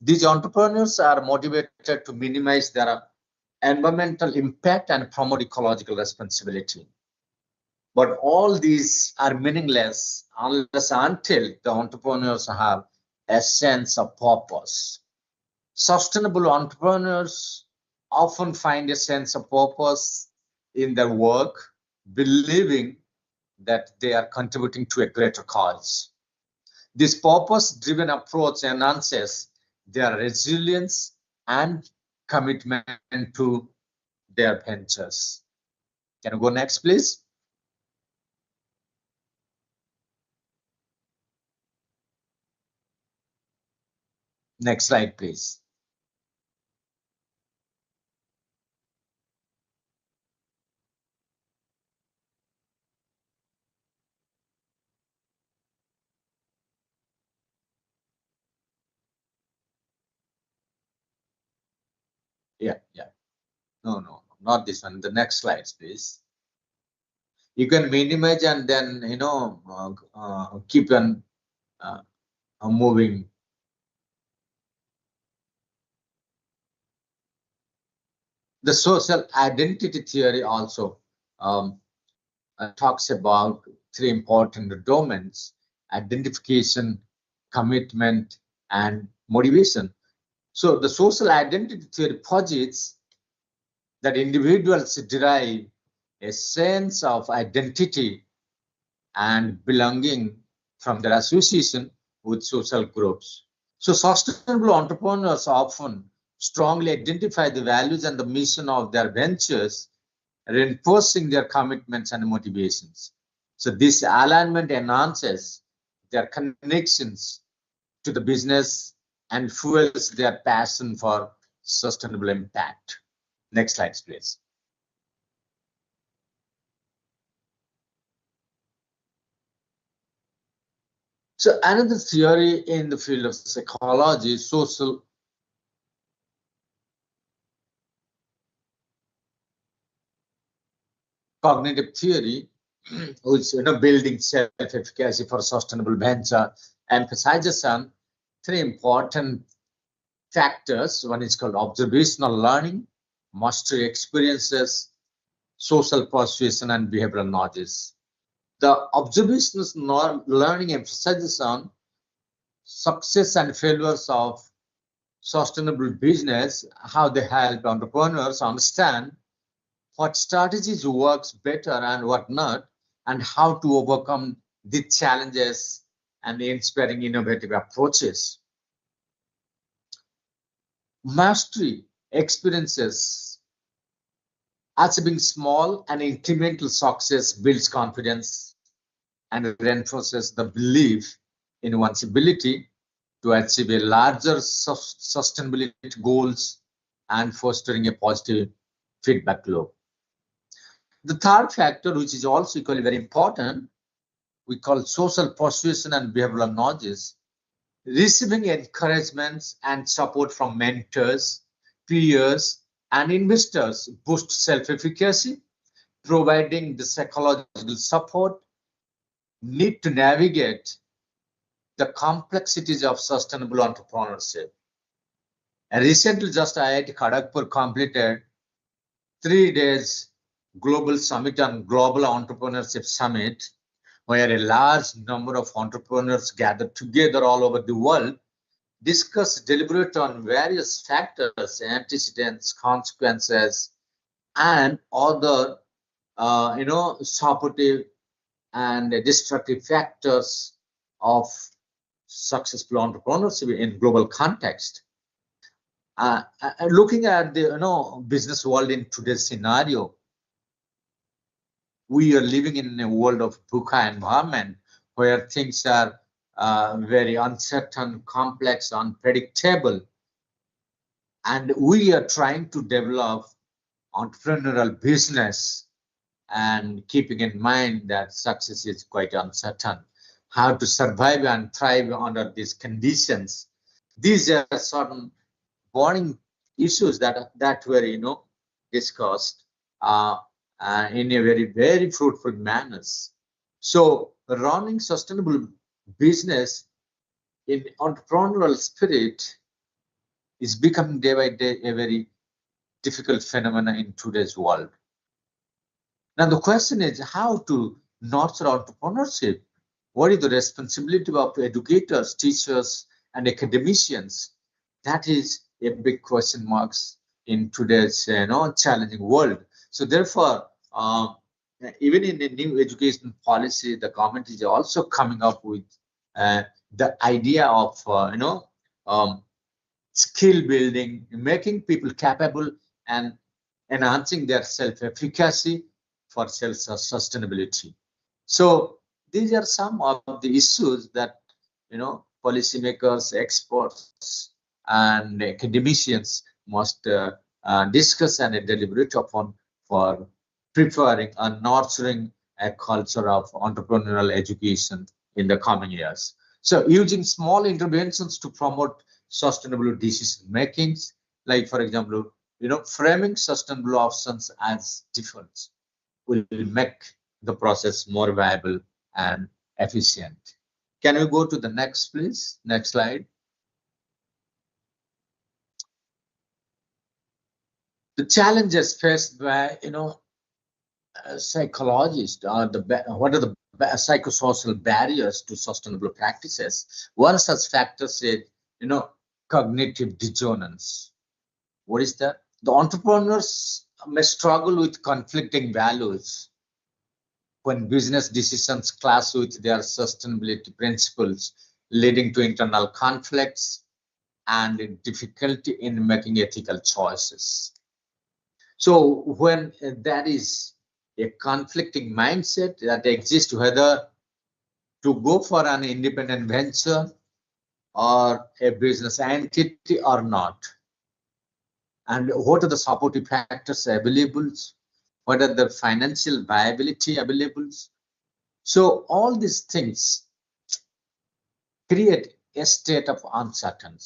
These entrepreneurs are motivated to minimize their environmental impact and promote ecological responsibility. But all these are meaningless unless until the entrepreneurs have a sense of purpose. Sustainable entrepreneurs often find a sense of purpose in their work, believing that they are contributing to a greater cause. This purpose-driven approach enhances their resilience and commitment to their ventures. Can you go next, please? Next slide, please. Yeah. No, not this one. The next slides, please. You can minimize and then, keep on moving. The social identity theory also talks about three important domains: identification, commitment, and motivation. So the social identity theory posits that individuals derive a sense of identity and belonging from their association with social groups. So sustainable entrepreneurs often strongly identify the values and the mission of their ventures, reinforcing their commitments and motivations. So this alignment enhances their connections to the business and fuels their passion for sustainable impact. Next slide, please. So another theory in the field of psychology is social cognitive theory, which building self-efficacy for sustainable venture, emphasizes on three important factors. One is called observational learning, mastery experiences, social persuasion, and behavioral knowledge. The observational learning emphasizes on success and failures of sustainable business, how they help entrepreneurs understand what strategies works better and what not, and how to overcome the challenges and inspiring innovative approaches. Mastery experiences, achieving small and incremental success, builds confidence and reinforces the belief in one's ability to achieve a larger sustainability goals and fostering a positive feedback loop. The third factor, which is also equally very important, we call social persuasion and behavioral knowledge. Receiving encouragements and support from mentors, peers, and investors boosts self-efficacy, providing the psychological support need to navigate the complexities of sustainable entrepreneurship. And recently, just IIT Kharagpur completed 3 days global summit on global entrepreneurship summit, where a large number of entrepreneurs gathered together all over the world, discuss, deliberate on various factors, antecedents, consequences, and other, supportive and destructive factors of successful entrepreneurship in global context. Looking at the business world in today's scenario, we are living in a world of VUCA environment where things are very uncertain, complex, unpredictable. And we are trying to develop entrepreneurial business and keeping in mind that success is quite uncertain. How to survive and thrive under these conditions. These are certain burning issues that were discussed in a very fruitful manners. So running sustainable business in entrepreneurial spirit is becoming day by day a very difficult phenomenon in today's world. Now the question is how to nurture entrepreneurship. What is the responsibility of educators, teachers, and academicians? That is a big question marks in today's challenging world. So therefore, even in the new education policy, the government is also coming up with the idea of skill building, making people capable and enhancing their self-efficacy for self-sustainability. So these are some of the issues that policymakers, experts, and academicians must discuss and deliberate upon for preparing and nurturing a culture of entrepreneurial education in the coming years. So using small interventions to promote sustainable decision makings, like for example, framing sustainable options as defaults will make the process more viable and efficient. Can we go to the next, please? Next slide. The challenges faced by psychologists are what are the psychosocial barriers to sustainable practices? One such factor is, cognitive dissonance. What is that? The entrepreneurs may struggle with conflicting values when business decisions clash with their sustainability principles, leading to internal conflicts and difficulty in making ethical choices. So when there is a conflicting mindset that exists, whether to go for an independent venture or a business entity or not, and what are the supportive factors available, what are the financial viability available. So all these things create a state of uncertainty.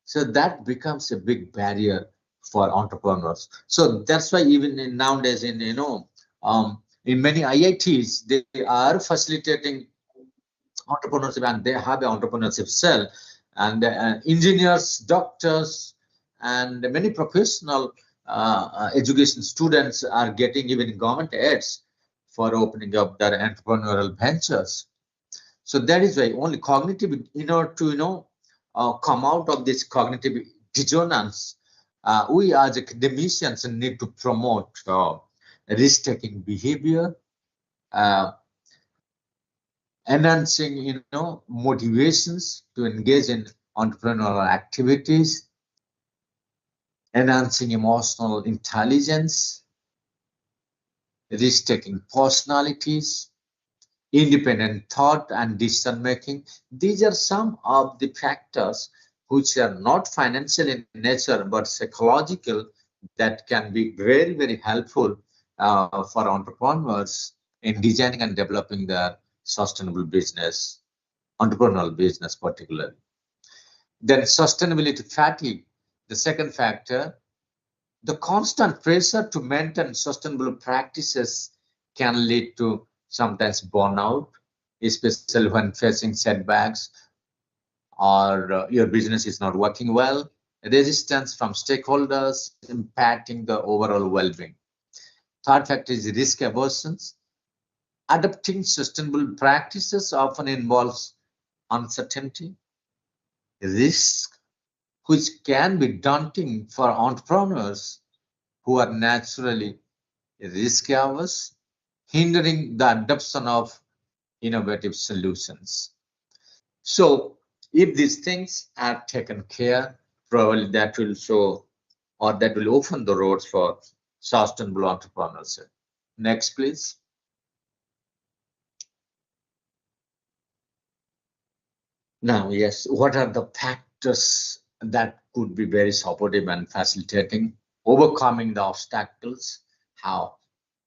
So that becomes a big barrier for entrepreneurs. So that's why even nowadays in many IITs, they are facilitating entrepreneurship, and they have an entrepreneurship cell, and engineers, doctors, and many professional education students are getting even government aids for opening up their entrepreneurial ventures. So that is why only cognitive, in order to come out of this cognitive dissonance, we as academicians need to promote risk-taking behavior, enhancing motivations to engage in entrepreneurial activities, enhancing emotional intelligence, risk-taking personalities, independent thought and decision making. These are some of the factors which are not financial in nature but psychological, that can be very, very helpful for entrepreneurs in designing and developing their sustainable business, entrepreneurial business particularly. Then sustainability fatigue, the second factor. The constant pressure to maintain sustainable practices can lead to sometimes burnout, especially when facing setbacks or your business is not working well. Resistance from stakeholders impacting the overall well-being. Third factor is risk aversion. Adopting sustainable practices often involves uncertainty, risk, which can be daunting for entrepreneurs who are naturally risk averse, hindering the adoption of innovative solutions. So if these things are taken care, probably that will show, or that will open the roads for sustainable entrepreneurship. Next, please. Now, yes, what are the factors that could be very supportive and facilitating overcoming the obstacles? How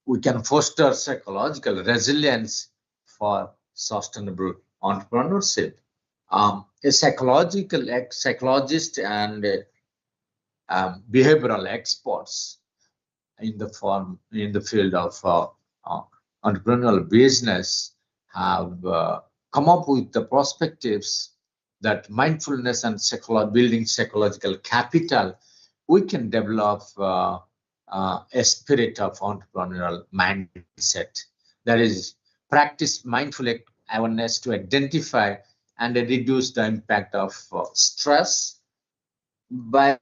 we can foster psychological resilience for sustainable entrepreneurship. A psychologist and behavioral experts in the field of entrepreneurial business have come up with the perspectives that mindfulness and building psychological capital, we can develop a spirit of entrepreneurial mindset. That is, practice mindful awareness to identify and reduce the impact of stress. By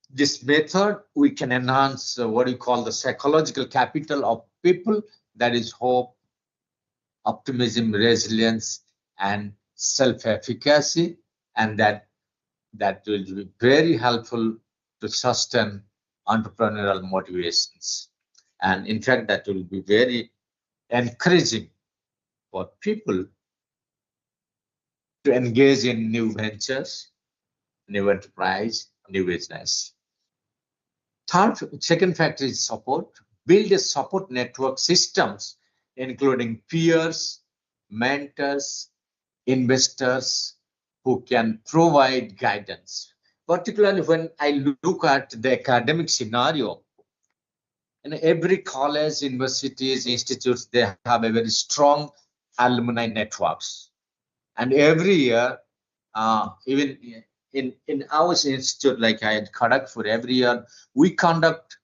this method, we can enhance what we call the psychological capital of people, that is hope, optimism, resilience, and self-efficacy, and that will be very helpful to sustain entrepreneurial motivations. And in fact, that will be very encouraging for people to engage in new ventures, new enterprise, new business. Second factor is support. Build a support network systems, including peers, mentors, investors who can provide guidance. Particularly when I look at the academic scenario, in every college, universities, institutes, they have a very strong alumni networks. And every year, even in our institute, like I had Kharagpur, every year we conduct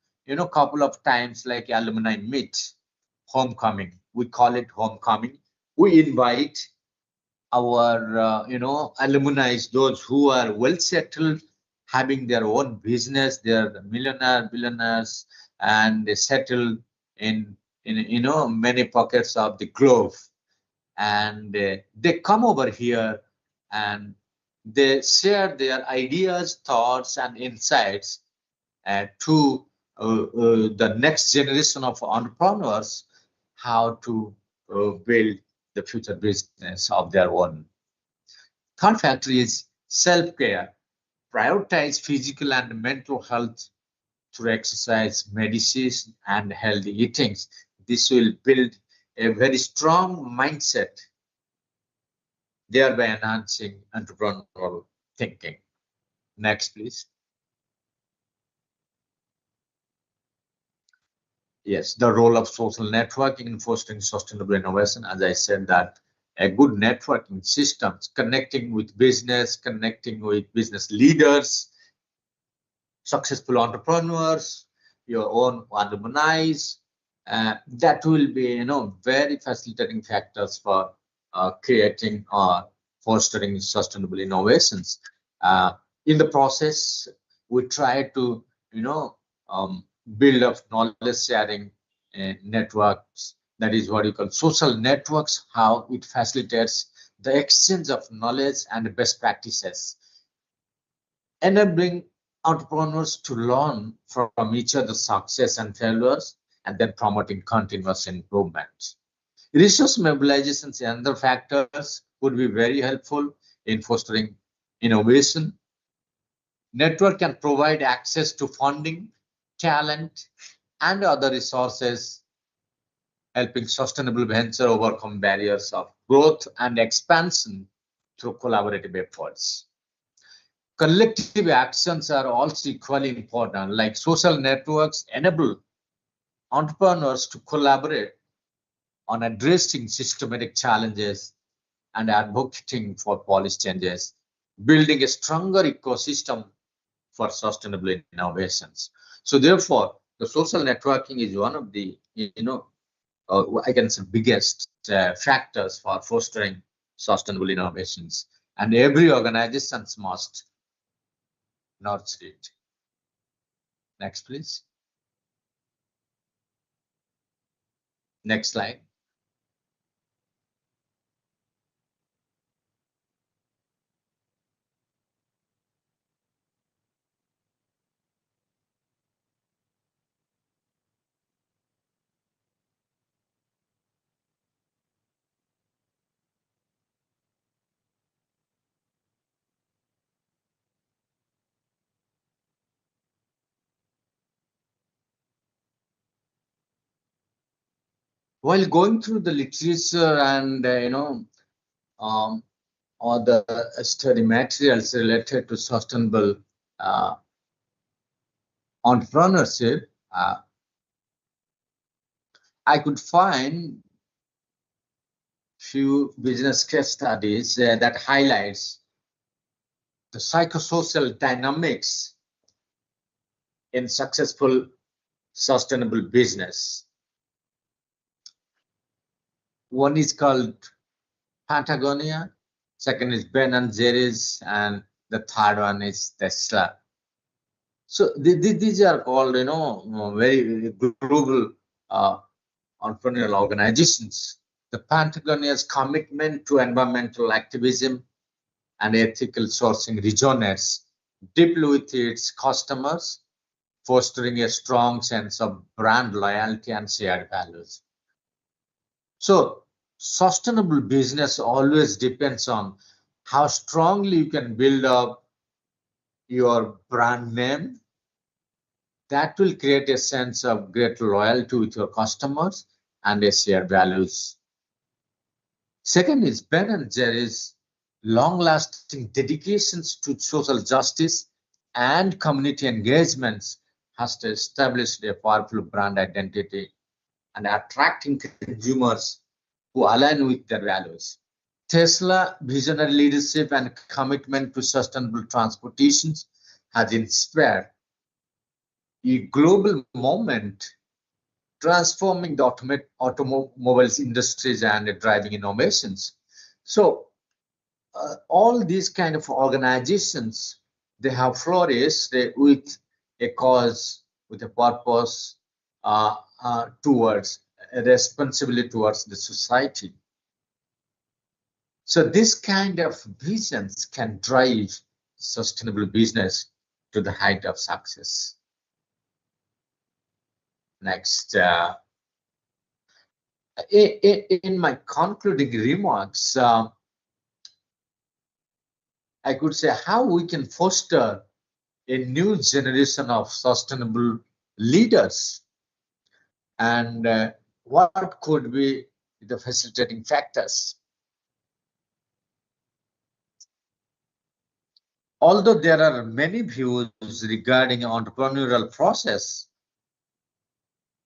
couple of times like alumni meet, homecoming. We call it homecoming. We invite our, alumni, those who are well settled, having their own business, they're billionaires, and they settle in many pockets of the globe. And they come over here and they share their ideas, thoughts, and insights to the next generation of entrepreneurs, how to build the future business of their own. Third factor is self-care. Prioritize physical and mental health through exercise, medicine, and healthy eating. This will build a very strong mindset, thereby enhancing entrepreneurial thinking. Next, please. Yes, the role of social networking in fostering sustainable innovation. As I said, that a good networking systems, connecting with business leaders, successful entrepreneurs, your own alumni, that will be, very facilitating factors for creating or fostering sustainable innovations. In the process, we try to, build up knowledge sharing networks. That is what you call social networks, how it facilitates the exchange of knowledge and best practices, enabling entrepreneurs to learn from each other's success and failures, and then promoting continuous improvement. Resource mobilizations and other factors would be very helpful in fostering innovation. Network can provide access to funding, talent, and other resources, helping sustainable venture overcome barriers of growth and expansion through collaborative efforts. Collective actions are also equally important, like social networks enable entrepreneurs to collaborate on addressing systematic challenges and advocating for policy changes, building a stronger ecosystem for sustainable innovations. So therefore, the social networking is one of the, I can say, biggest factors for fostering sustainable innovations, and every organization must nurture it. Next, please. Next slide. While going through the literature and or the study materials related to sustainable entrepreneurship, I could find few business case studies that highlights the psychosocial dynamics in successful sustainable business. One is called Patagonia, second is Ben and Jerry's, and the third one is Tesla. So these are called, very global entrepreneurial organizations. The Patagonia's commitment to environmental activism and ethical sourcing resonates deeply with its customers, fostering a strong sense of brand loyalty and shared values. So sustainable business always depends on how strongly you can build up your brand name. That will create a sense of great loyalty with your customers and a shared values. Second is Ben and Jerry's long-lasting dedications to social justice and community engagements has established a powerful brand identity and attracting consumers who align with their values. Tesla visionary leadership and commitment to sustainable transportations has inspired a global moment transforming the automobiles industries and driving innovations. So all these kind of organizations, they have flourished with a cause, with a purpose, towards a responsibility towards the society. So this kind of visions can drive sustainable business to the height of success. Next, in my concluding remarks, I could say how we can foster a new generation of sustainable leaders, and what could be the facilitating factors. Although there are many views regarding entrepreneurial process,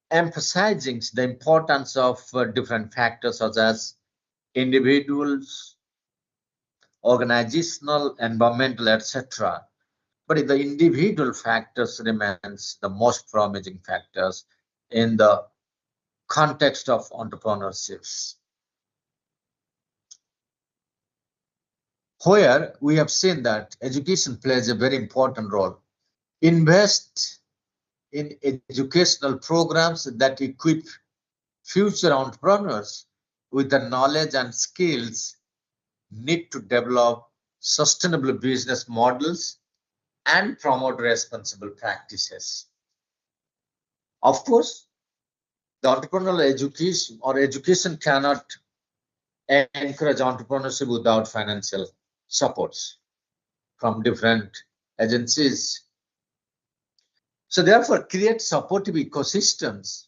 emphasizing the importance of different factors such as individuals, organizational, environmental, etc. But the individual factors remains the most promising factors in the context of entrepreneurships. Where we have seen that education plays a very important role. Invest in educational programs that equip future entrepreneurs with the knowledge and skills need to develop sustainable business models and promote responsible practices. Of course, the entrepreneurial education cannot encourage entrepreneurship without financial supports from different agencies. So therefore, create supportive ecosystems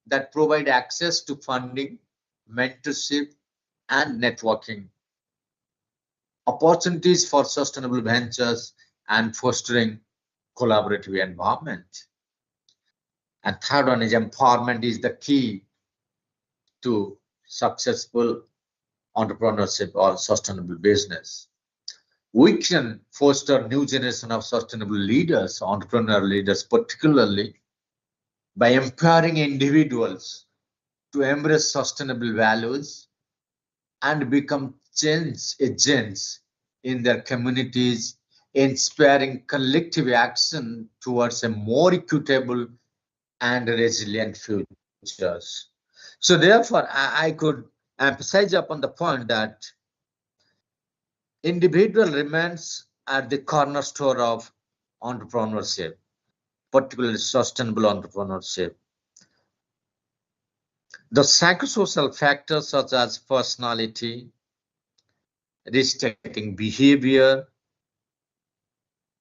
that provide access to funding, mentorship, and networking, opportunities for sustainable ventures, and fostering collaborative environment. And third one is empowerment is the key to successful entrepreneurship or sustainable business. We can foster new generation of sustainable leaders, entrepreneurial leaders, particularly by empowering individuals to embrace sustainable values and become change agents in their communities, inspiring collective action towards a more equitable and resilient futures. So therefore, I could emphasize upon the point that individual remains at the cornerstone of entrepreneurship, particularly sustainable entrepreneurship. The psychosocial factors such as personality, risk-taking behavior,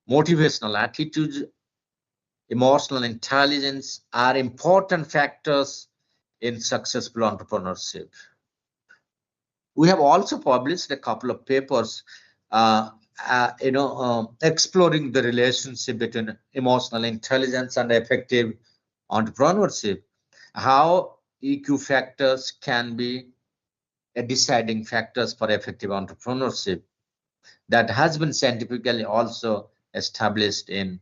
motivational attitudes, emotional intelligence are important factors in successful entrepreneurship. We have also published a couple of papers, exploring the relationship between emotional intelligence and effective entrepreneurship, how EQ factors can be a deciding factors for effective entrepreneurship. That has been scientifically also established in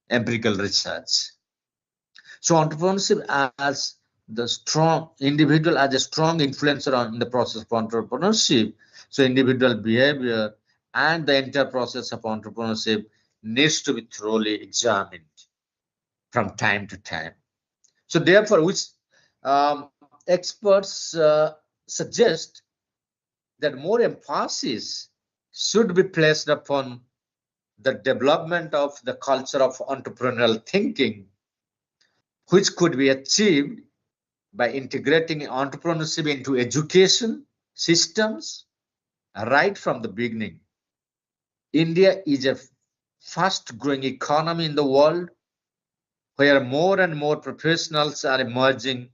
empirical research. So entrepreneurship as the strong individual as a strong influencer on the process of entrepreneurship. So individual behavior and the entire process of entrepreneurship needs to be thoroughly examined from time to time. So therefore, which experts suggest that more emphasis should be placed upon the development of the culture of entrepreneurial thinking, which could be achieved by integrating entrepreneurship into education systems right from the beginning. India is a fast-growing economy in the world where more and more professionals are emerging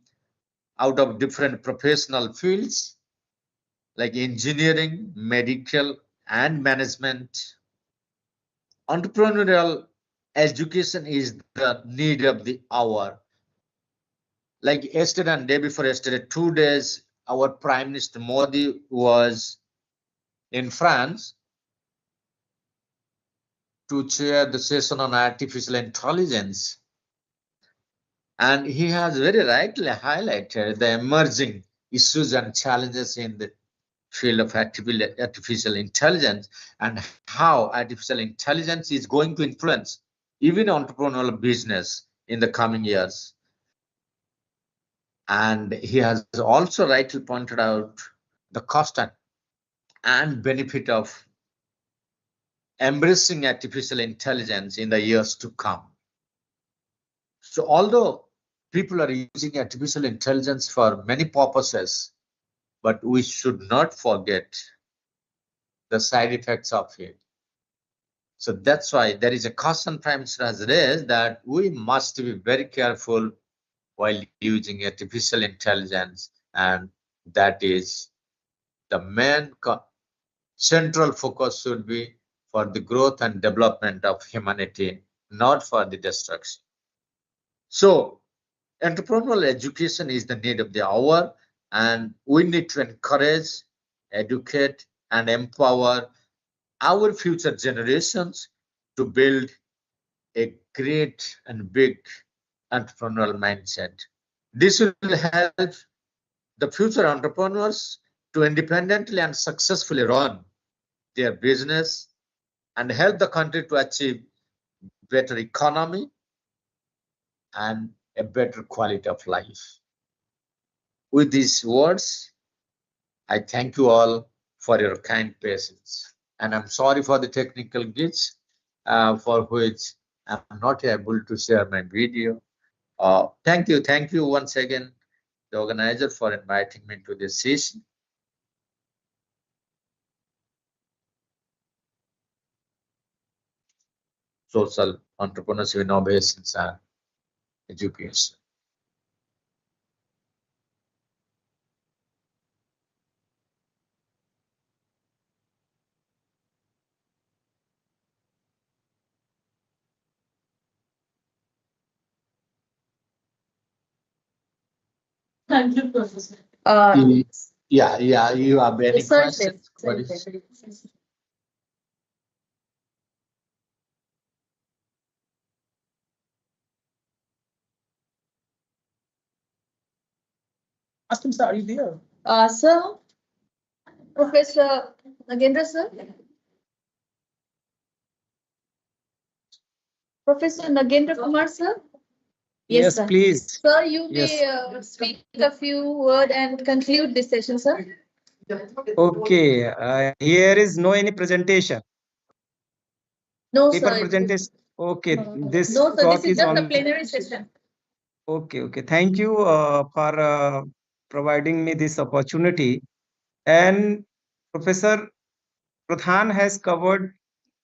out of different professional fields like engineering, medical, and management. Entrepreneurial education is the need of the hour. Like yesterday and day before yesterday, 2 days, our Prime Minister Modi was in France to chair the session on artificial intelligence. And he has very rightly highlighted the emerging issues and challenges in the field of artificial intelligence and how artificial intelligence is going to influence even entrepreneurial business in the coming years. And he has also rightly pointed out the cost and benefit of embracing artificial intelligence in the years to come. So although people are using artificial intelligence for many purposes, but we should not forget the side effects of it. So that's why there is a caution Prime Minister has raised that we must be very careful while using artificial intelligence, and that is the main central focus should be for the growth and development of humanity, not for the destruction. So entrepreneurial education is the need of the hour, and we need to encourage, educate, and empower our future generations to build a great and big entrepreneurial mindset. This will help the future entrepreneurs to independently and successfully run their business and help the country to achieve better economy and a better quality of life. With these words, I thank you all for your kind patience. And I'm sorry for the technical glitch for which I'm not able to share my video. Thank you once again, the organizer, for inviting me to this session. Social entrepreneurship, innovations, and education. Thank you, Professor. Yeah, you have any questions? Ask him, sir, are you there? Sir, Professor Nagendra, sir. Professor Nagendra Kumar, sir. Yes, sir. please. Sir, you Yes. may speak a few words and conclude this session, sir. Okay, here is no any presentation. No, Paper sir. presentation. Okay, this No, sir. talk This is is just a on. plenary session. Okay. Thank you for providing me this opportunity. And Professor Pradhan has covered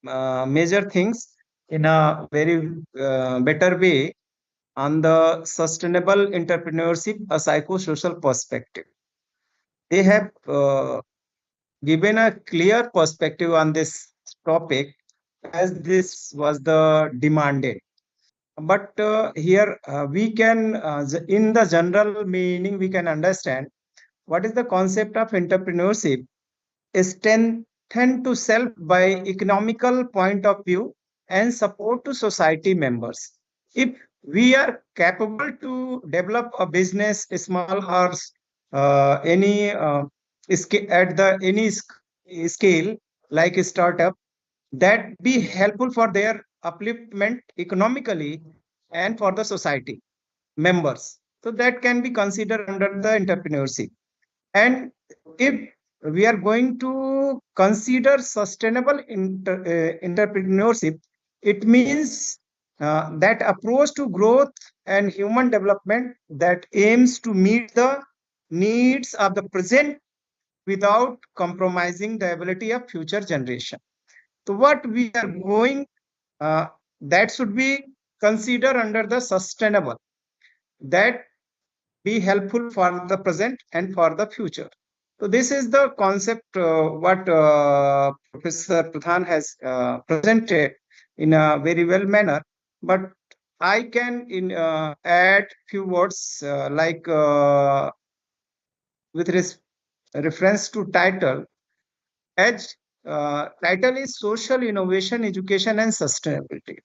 major things in a very better way on the sustainable entrepreneurship, a psychosocial perspective. They have given a clear perspective on this topic as this was the demanded. But here we can, in the general meaning, we can understand what is the concept of entrepreneurship is strengthened to self by economical point of view and support to society members. If we are capable to develop a business, small or any at the any scale like a startup, that be helpful for their upliftment economically and for the society members. So that can be considered under the entrepreneurship. And if we are going to consider sustainable entrepreneurship, it means that approach to growth and human development that aims to meet the needs of the present without compromising the ability of future generation. So what we are going, that should be considered under the sustainable, that be helpful for the present and for the future. So this is the concept what Professor Pradhan has presented in a very well manner. But I can add few words like with reference to title. As title is Social Innovation, Education and Sustainability.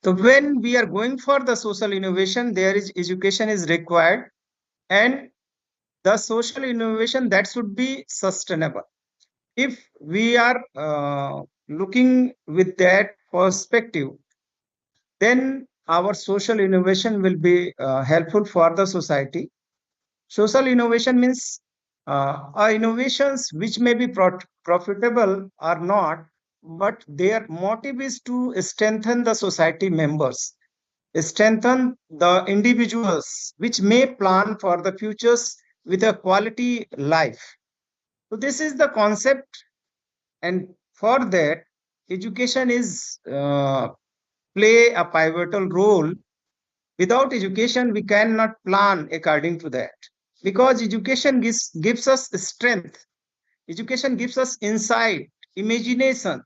So when we are going for the social innovation, there is education is required, and the social innovation that should be sustainable. If we are looking with that perspective, then our social innovation will be helpful for the society. Social innovation means innovations which may be profitable or not, but their motive is to strengthen the society members, strengthen the individuals, which may plan for the futures with a quality life. So this is the concept, and for that, education is play a pivotal role. Without education, we cannot plan according to that, because education gives us strength. Education gives us insight, imagination.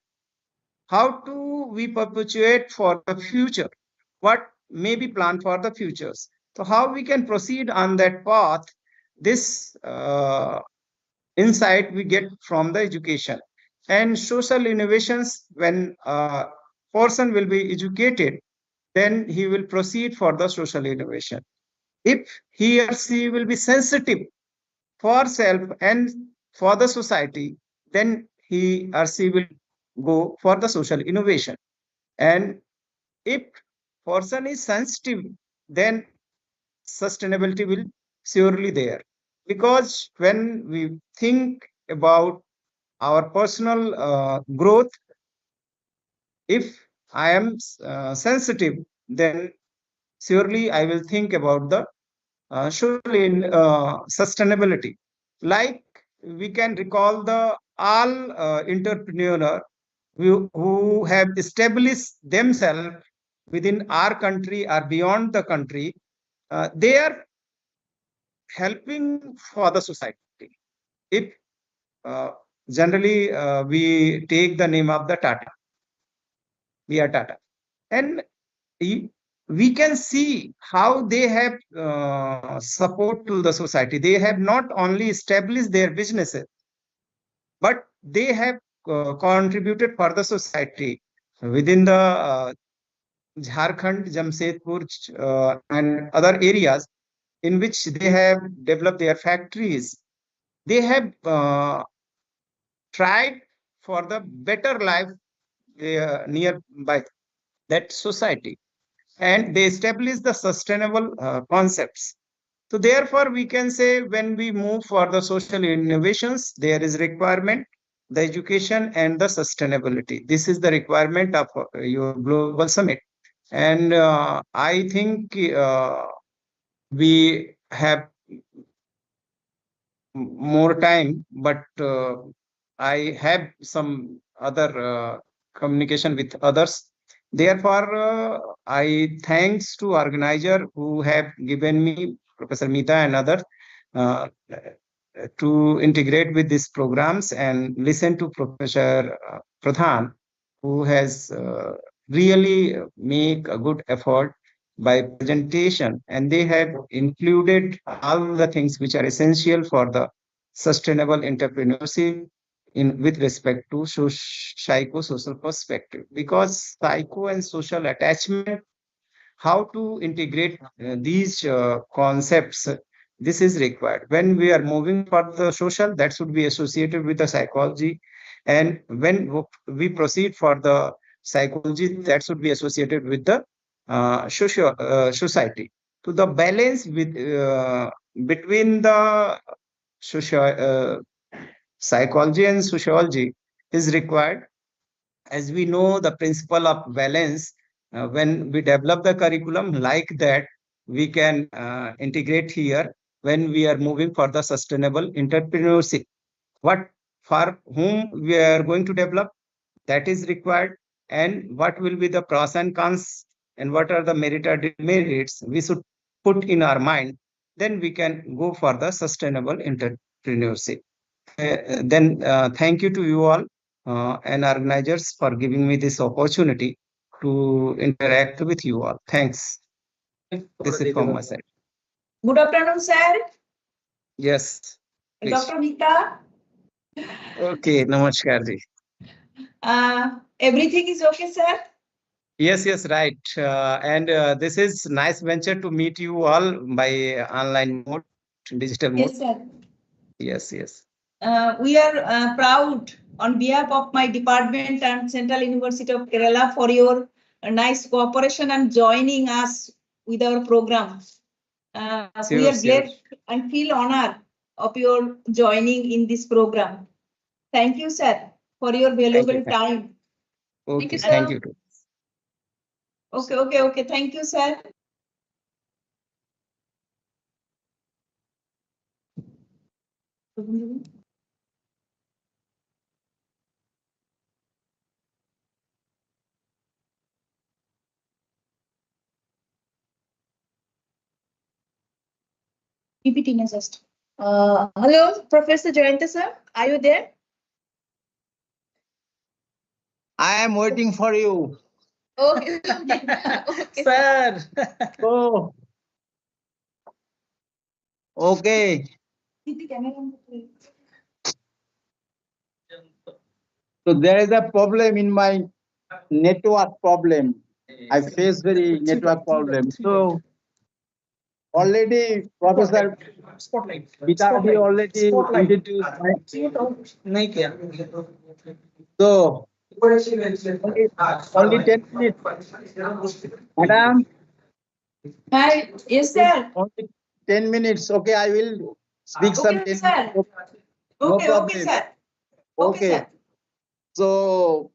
How do we perpetuate for the future? What may be planned for the futures? So how we can proceed on that path? This insight we get from the education. And social innovations, when a person will be educated, then he will proceed for the social innovation. If he or she will be sensitive for self and for the society, then he or she will go for the social innovation. And if person is sensitive, then sustainability will surely there. Because when we think about our personal growth, if I am sensitive, then surely I will think about the sustainability. Like we can recall the all entrepreneur who have established themselves within our country or beyond the country. They are helping for the society. If generally we take the name of the Tata, we are Tata, and we can see how they have support to the society. They have not only established their businesses, but they have contributed for the society within the Jharkhand, Jamshedpur, and other areas in which they have developed their factories. They have tried for the better life nearby that society, and they establish the sustainable concepts. So therefore, we can say when we move for the social innovations, there is requirement, the education and the sustainability. This is the requirement of your global summit. And I think we have more time, but I have some other communication with others. Therefore, I thanks to organizer who have given me, Professor Mita and others, to integrate with these programs and listen to Professor Pradhan, who has really make a good effort by presentation, and they have included all the things which are essential for the sustainable entrepreneurship in with respect to psychosocial perspective, because psycho and social attachment, how to integrate these concepts, this is required. When we are moving for the social, that should be associated with the psychology, and when we proceed for the psychology, that should be associated with the society. So the balance with between the psychology and sociology is required. As we know the principle of balance, when we develop the curriculum like that, we can integrate here when we are moving for the sustainable entrepreneurship. What for whom we are going to develop, that is required, and what will be the pros and cons, and what are the merit or demerits we should put in our mind, then we can go for the sustainable entrepreneurship. Then thank you to you all and organizers for giving me this opportunity to interact with you all. Thanks. This is from my side. Good afternoon, sir. Yes. Please. Dr. Mita. Okay, namaskar ji. Everything is okay, sir? Yes, yes, right. And this is nice venture to meet you all by online mode, digital mode. Yes, sir. Yes, yes. We are proud on behalf of my department and Central University of Kerala for your nice cooperation and joining us with our program. We are blessed and feel honored of your joining in this program. Thank you, sir, for your valuable time. Okay, sir. thank you. Okay. Thank you, sir. PPT na just. Hello, Professor Jayanta sir, are you there? I am waiting for you. Okay, okay. Sir. Oh. Okay. So there is a problem in my network problem. I face very network problem. So already Professor Bitadi already introduced my. So only 10 minutes. Madam? Hi, yes, sir. Only 10 minutes. Okay, I will speak some 10 sir. minutes. No Okay, problem. sir. Okay. Sir. So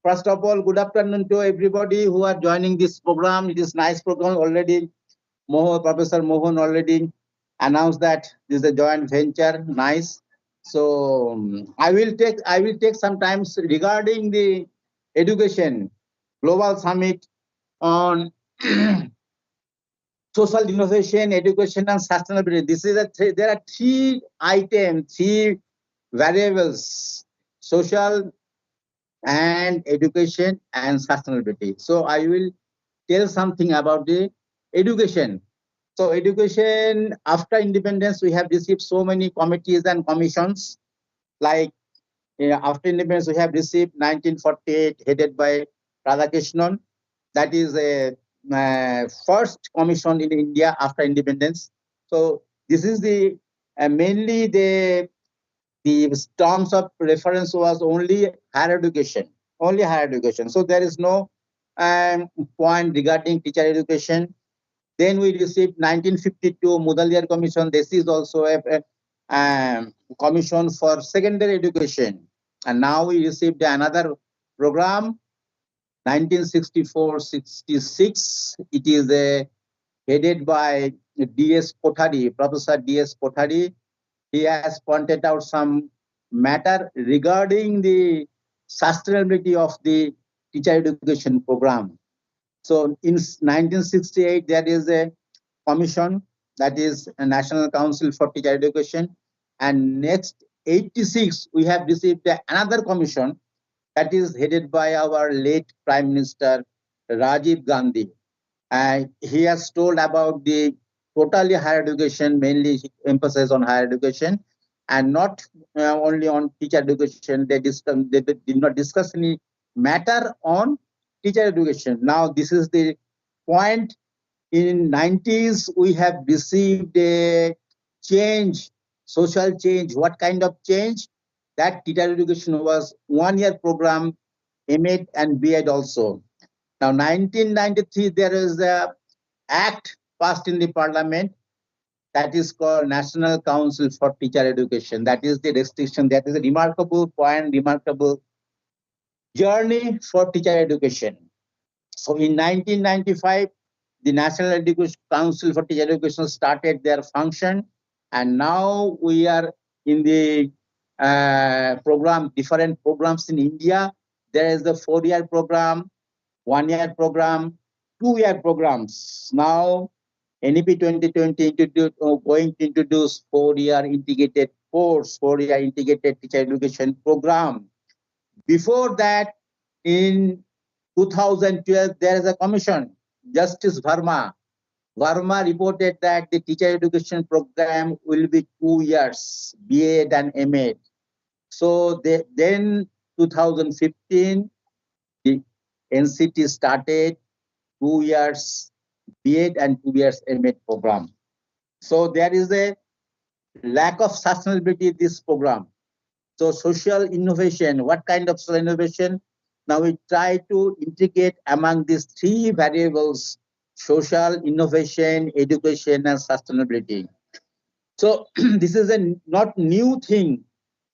first of all, good afternoon to everybody who are joining this program. It is nice program already. Professor Mohan already announced that this is a joint venture. Nice. So I will take some time regarding the education global summit on social innovation, education, and sustainability. This is there are three items, three variables: social and education and sustainability. So I will tell something about the education. So education, after independence, we have received so many committees and commissions. Like after independence, we have received 1948, headed by Radhakrishnan. That is a first commission in India after independence. So this is the mainly the terms of reference was only higher education, only higher education. So there is no point regarding teacher education. Then we received 1952 Mudaliar Commission. This is also a commission for secondary education. And now we received another program, 1964-66. It is headed by D.S. Kothari, Professor D.S. Kothari. He has pointed out some matter regarding the sustainability of the teacher education program. So in 1968, there is a commission, that is a National Council for Teacher Education. And next 86, we have received another commission that is headed by our late Prime Minister Rajiv Gandhi. He has told about the totally higher education, mainly emphasis on higher education, and not only on teacher education. They did not discuss any matter on teacher education. Now this is the point. In 90s, we have received a change, social change. What kind of change? That teacher education was 1-year program, MA and B.Ed also. Now, 1993, there is a act passed in the parliament that is called National Council for Teacher Education. That is the restriction. That is a remarkable point, remarkable journey for teacher education. So in 1995, the National Education Council for Teacher Education started their function, and now we are in the program, different programs in India. There is the 4-year program, 1-year program, 2-year programs. Now, NEP 2020 going to introduce 4-year integrated course, 4-year integrated teacher education program. Before that, in 2012, there is a commission, Justice Verma. Verma reported that the teacher education program will be 2 years, B.Ed and M.Ed. So then 2015, the NCT started 2 years B.Ed and 2 years M.Ed program. So there is a lack of sustainability in this program. So social innovation, what kind of social innovation? Now we try to integrate among these three variables: social innovation, education, and sustainability. So this is a not new thing.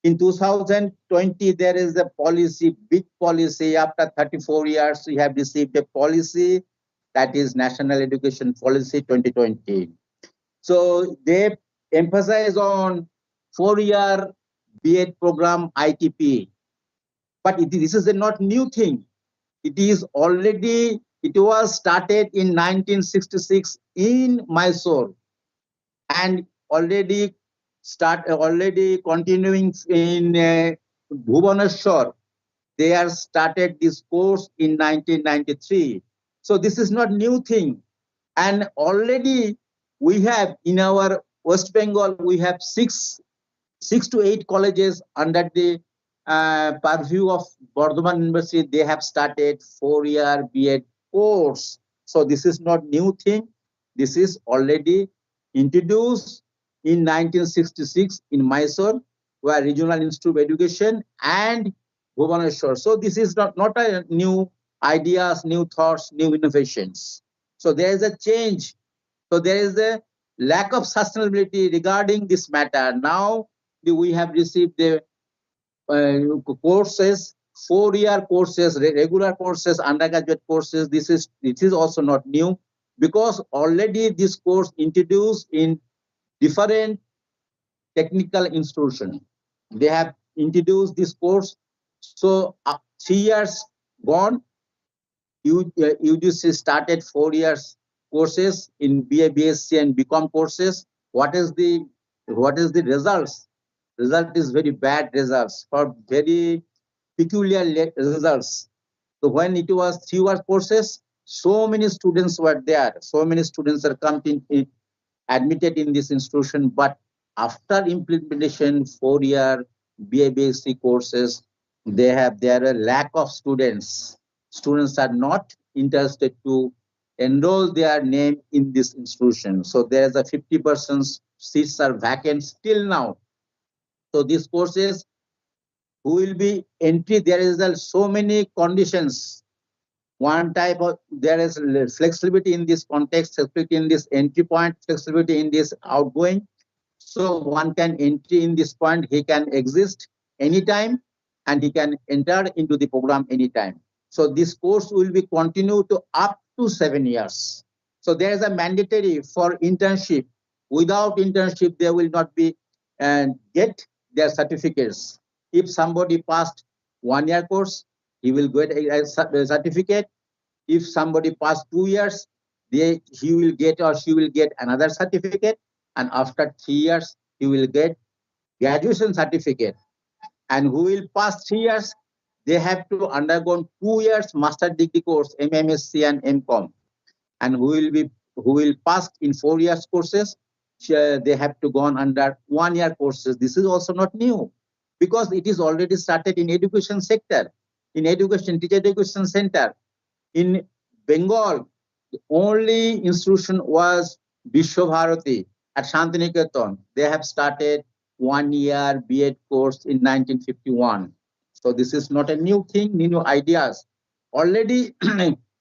In 2020, there is a policy, big policy. After 34 years, we have received a policy, that is National Education Policy 2020. So they emphasize on 4-year B.Ed program ITP. But this is a not new thing. It was started in 1966 in Mysore, and already continuing in Bhubaneswar. They have started this course in 1993. So this is not new thing. And already we have in our West Bengal, we have six to 8 colleges under the purview of Bardhaman University. They have started 4-year B.Ed course. So this is not new thing. This is already introduced in 1966 in Mysore, where Regional Institute of Education and Bhubaneswar. So this is not a new ideas, new thoughts, new innovations. So there is a change. So there is a lack of sustainability regarding this matter. Now we have received the courses, 4-year courses, regular courses, undergraduate courses. This is also not new, because already this course introduced in different technical institutions. They have introduced this course. So 3 years gone, UGC started 4 years courses in BA, BSc and BCom courses. What is the results? Result is very bad results, for very peculiar results. So when it was 3 year courses, so many students were there. So many students are admitted in this institution. But after implementation 4-year BA, BSc courses, there are a lack of students. Students are not interested to enroll their name in this institution. So there is a 50% seats are vacant still now. So these courses, who will be entry, there is so many conditions. One type of, there is flexibility in this context, flexibility in this entry point, flexibility in this outgoing. So one can entry in this point, he can exist anytime and he can enter into the program anytime. So this course will be continued to up to 7 years. So there is a mandatory for internship. Without internship, they will not be get their certificates. If somebody passed 1-year course, he will get a certificate. If somebody passed 2 years, he will get or she will get another certificate. And after 3 years, he will get graduation certificate. And who will pass 3 years, they have to undergo 2 years master degree course, MMSc and MCom. And who will pass in 4 years courses, they have to go on under 1-year courses. This is also not new, because it is already started in education sector, in education, teacher education center. In Bengal, the only institution was Vishwabharati at Shantiniketan. They have started 1-year B.Ed course in 1951. So this is not a new thing, new ideas. Already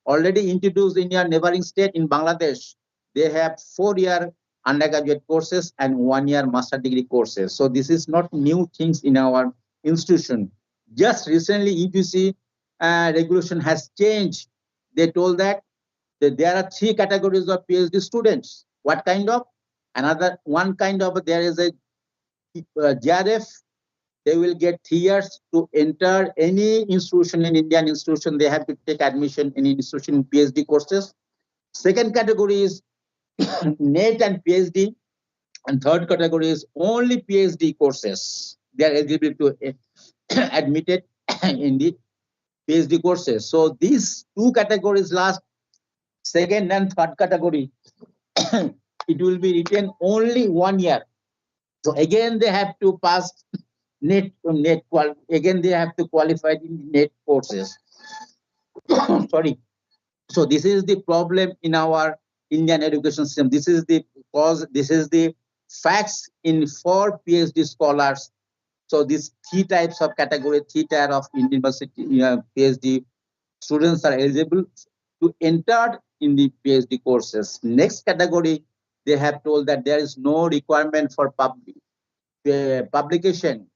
introduced in your neighboring state in Bangladesh. They have 4-year undergraduate courses and 1-year master degree courses. So this is not new things in our institution. Just recently, UGC regulation has changed. They told that there are 3 categories of PhD students. What kind of? One kind of, there is a JRF. They will get 3 years to enter any institution in Indian institution. They have to take admission in institution in PhD courses. Second category is NET and PhD. And third category is only PhD courses. They are eligible to admitted in the PhD courses. So these 2 categories last, second and third category, it will be written only 1 year. So again, they have to pass again, they have to qualify in net courses. Sorry. So this is the problem in our Indian education system. This is the cause. This is the facts in for PhD scholars. So these three types of category, three tier of university PhD students are eligible to enter in the PhD courses. Next category, they have told that there is no requirement for publication.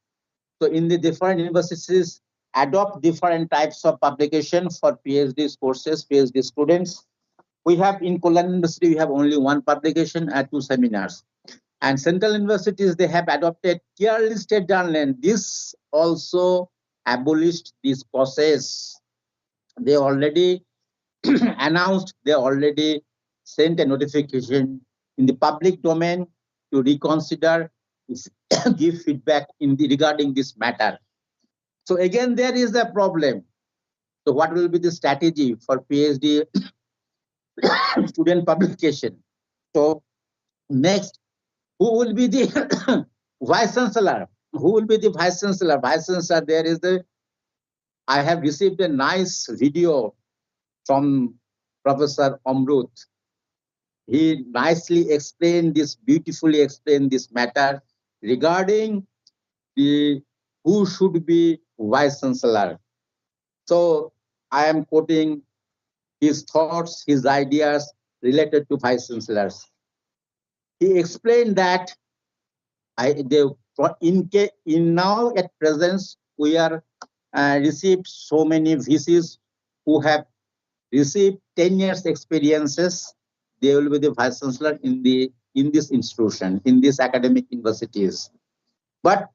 So in the different universities, adopt different types of publication for PhD courses, PhD students. We have in Kolkata University, we have only one publication and 2 seminars. And central universities, they have adopted tier listed journal, and this also abolished this process. They already announced, they already sent a notification in the public domain to reconsider, give feedback regarding this matter. So again, there is a problem. So what will be the strategy for PhD student publication? So next, who will be the vice chancellor? Who will be the vice chancellor? Vice chancellor, I have received a nice video from Professor Amrut. He nicely beautifully explained this matter regarding who should be vice chancellor. So I am quoting his thoughts, his ideas related to vice chancellors. He explained that now at present we are received so many VCs who have received 10 years experiences. They will be the vice chancellor in this institution, in these academic universities. But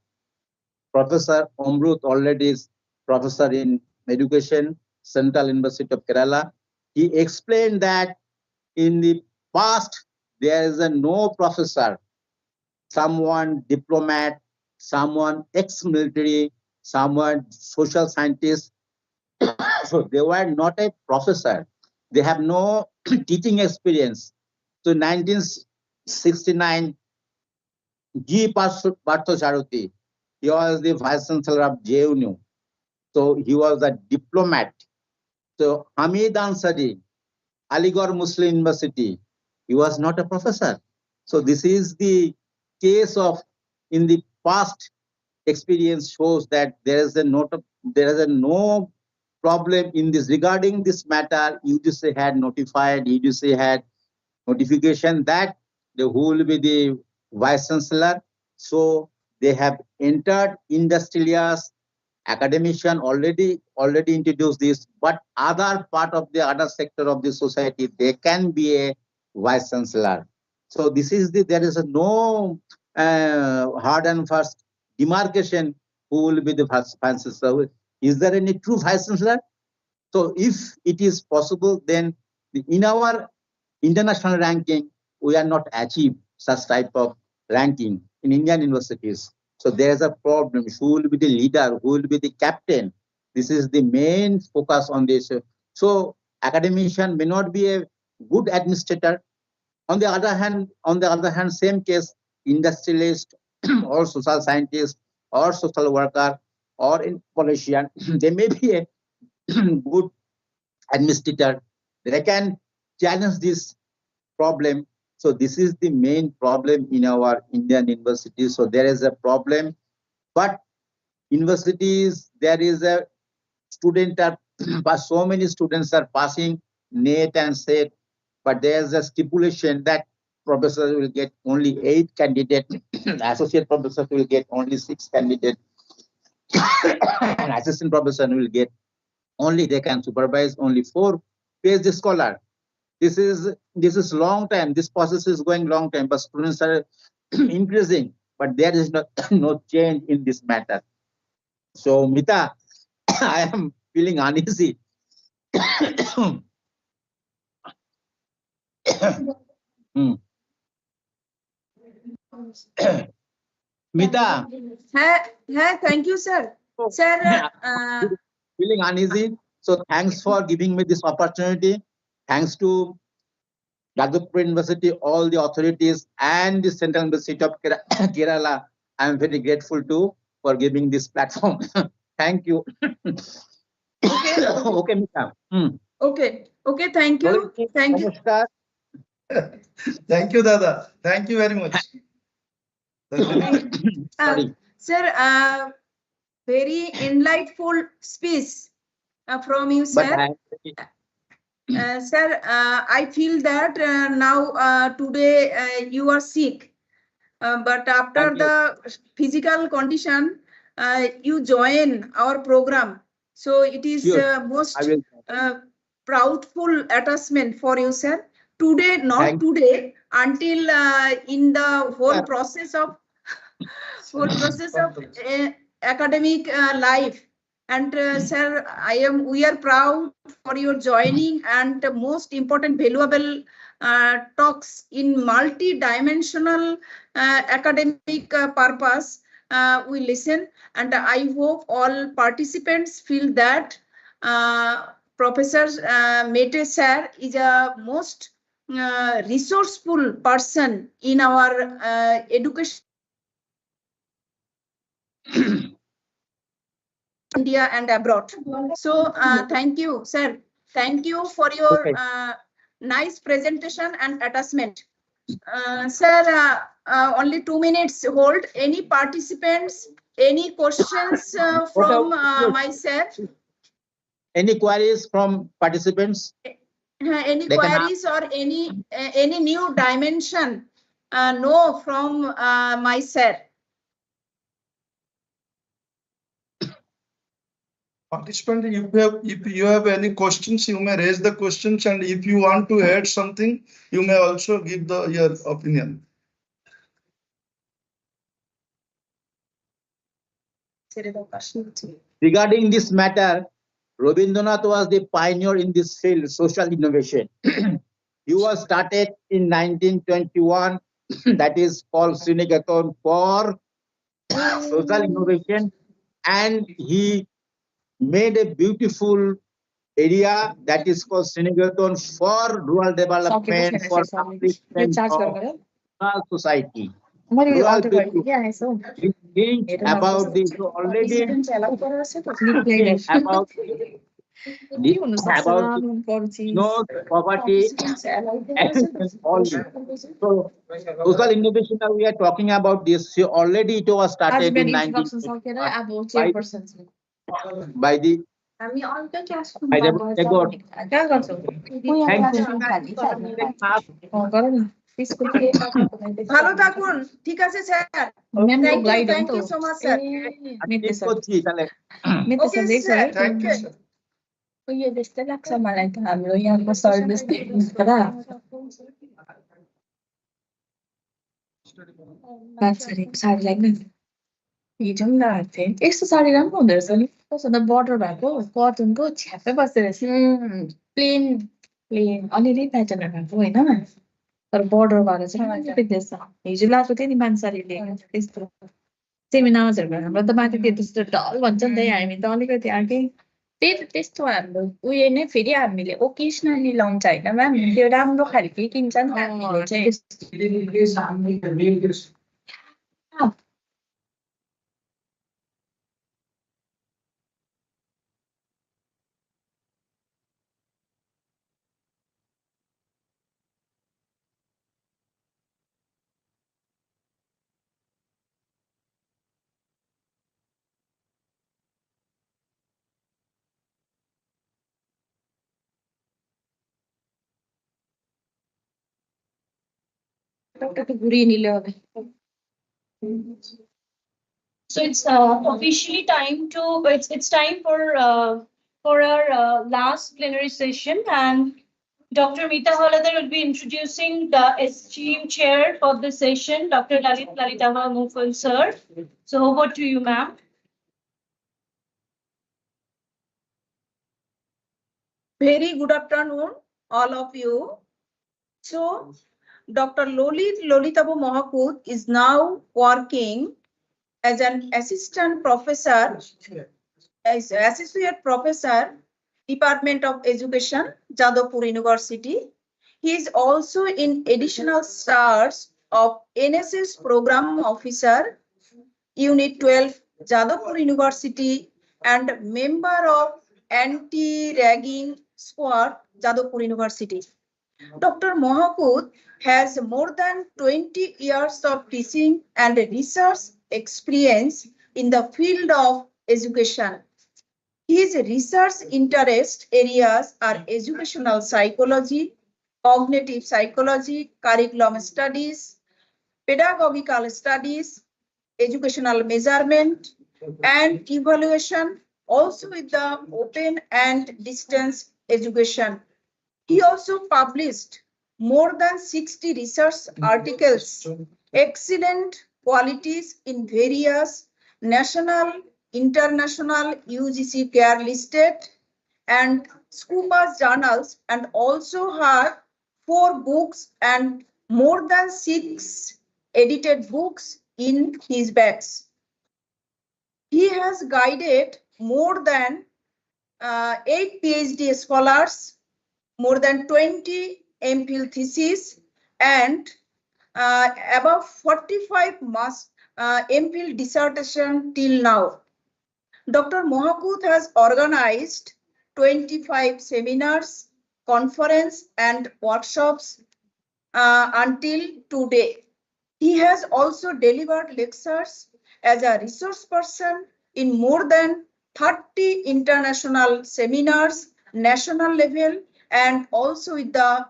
Professor Amrut already is professor in education, Central University of Kerala. He explained that in the past there is no professor, someone diplomat, someone ex-military, someone social scientist. So they were not a professor. They have no teaching experience. So 1969, G. Parthosarathy, he was the vice chancellor of JNU. So he was a diplomat. So Hamid Ansari, Aligarh Muslim University, he was not a professor. So this is the case of, in the past experience shows that there is no problem in this. Regarding this matter, UGC had notification that who will be the vice chancellor. So they have entered industrialists, academician already introduced this, but other sector of the society, they can be a vice chancellor. So this is there is no hard and fast demarcation who will be the vice chancellor. Is there any true vice chancellor? So if it is possible, then in our international ranking, we are not achieved such type of ranking in Indian universities. So there is a problem. Who will be the leader? Who will be the captain? This is the main focus on this. So academician may not be a good administrator. On the other hand, same case, industrialist or social scientist or social worker or in politician, they may be a good administrator. They can challenge this problem. So this is the main problem in our Indian universities. So there is a problem, but universities, there is a but so many students are passing NET and SET, but there is a stipulation that professors will get only 8 candidates, associate professors will get only 6 candidates, and assistant professor will get they can supervise only 4 PhD scholar. This is long time. This process is going long time, but students are increasing, but there is no change in this matter. So Mita, I am feeling uneasy. Mita. Thank you, sir. Sir, Feeling uneasy. So thanks for giving me this opportunity. Thanks to Jadavpur University, all the authorities, and the Central University of Kerala. I am very grateful to. for giving this platform. Thank you. Okay. Okay, Mita. Okay. Okay. Thank you. Thank you. Namaskar. Thank you, Dada. Thank you very much. Sorry. Sir, very enlightful speech from you, But sir. Sir, I feel that now today you are sick, but after the physical condition, you join our program. So it is Sure. most I will. proudful attachment for you, sir. Today, not today, until in the whole process of academic life. And sir, we are proud for your joining and most important valuable talks in multi-dimensional academic purpose. We listen, and I hope all participants feel that Professor Mete sir is a most resourceful person in our education. India and abroad. So thank you, sir. Thank you for your nice presentation and attachment. Sir, only 2 minutes hold. Any participants, any questions from myself? Any queries from participants? Any queries or any new dimension? No, from myself. Participant, if you have any questions, you may raise the questions, and if you want to add something, you may also give your opinion. Regarding this matter, Rabindranath was the pioneer in this field, social innovation. He was started in 1921, that is called Srinivasanathon for social innovation, and he made a beautiful area that is called Srinivasanathon for rural development, for upliftment of rural society. Rural people. You think about this already. About no poverty only. So social innovation that we are talking about this already it was started in 19 by the ভালো থাকুন ঠিক আছে sir thank you so much sir okay sir thank you Uy, viste la cámara y hablo y algo sabes de साडी लाग्दैन हिजो पनि लगाएको थिएँ यस्तो साडी राम्रो हुँदो रहेछ नि कस्तो त बर्डर भएको कटनको छ्यापै बस्दो रहेछ प्लेन प्लेन अलिअलि प्याटर्नहरू भएको होइन तर बर्डर भएर चाहिँ राम्रो देख्दैछ हिजो लगाएको थिएँ नि मान्छेले त्यस्तो सेमिनार्सहरू हाम्रो त माथि त्यो त्यस्तो डल भन्छ नि त हामी त अलिकति अर्कै त्यस्तो हाम्रो उयो नै फेरि हामीले ओकेसनली लाउँछ होइन म्याम त्यो राम्रो खालके किन्छ नि हामीले चाहिँ So it's officially time to it's time for our last plenary session, and Dr. Meeta Haladar will be introducing the esteemed chair for the session, Dr. Lalitava Mufal sir. So over to you, ma'am. Very good afternoon, all of you. So Dr. Lolitabu Mahakut is now working as an assistant professor, as associate professor, Department of Education, Jadavpur University. He is also in additional stars of NSS Program Officer, Unit 12, Jadavpur University, and member of Anti-Ragging Squad, Jadavpur University. Dr. Mohakut has more than 20 years of teaching and research experience in the field of education. His research interest areas are educational psychology, cognitive psychology, curriculum studies, pedagogical studies, educational measurement, and evaluation, also with the open and distance education. He also published more than 60 research articles, excellent qualities in various national, international UGC care listed and scuba journals, and also have 4 books and more than 6 edited books in his bags. He has guided more than 8 PhD scholars, more than 20 MPhil theses, and above 45 MPhil dissertation till now. Dr. Mohakut has organized 25 seminars, conference, and workshops until today. He has also delivered lectures as a resource person in more than 30 international seminars, national level, and also with the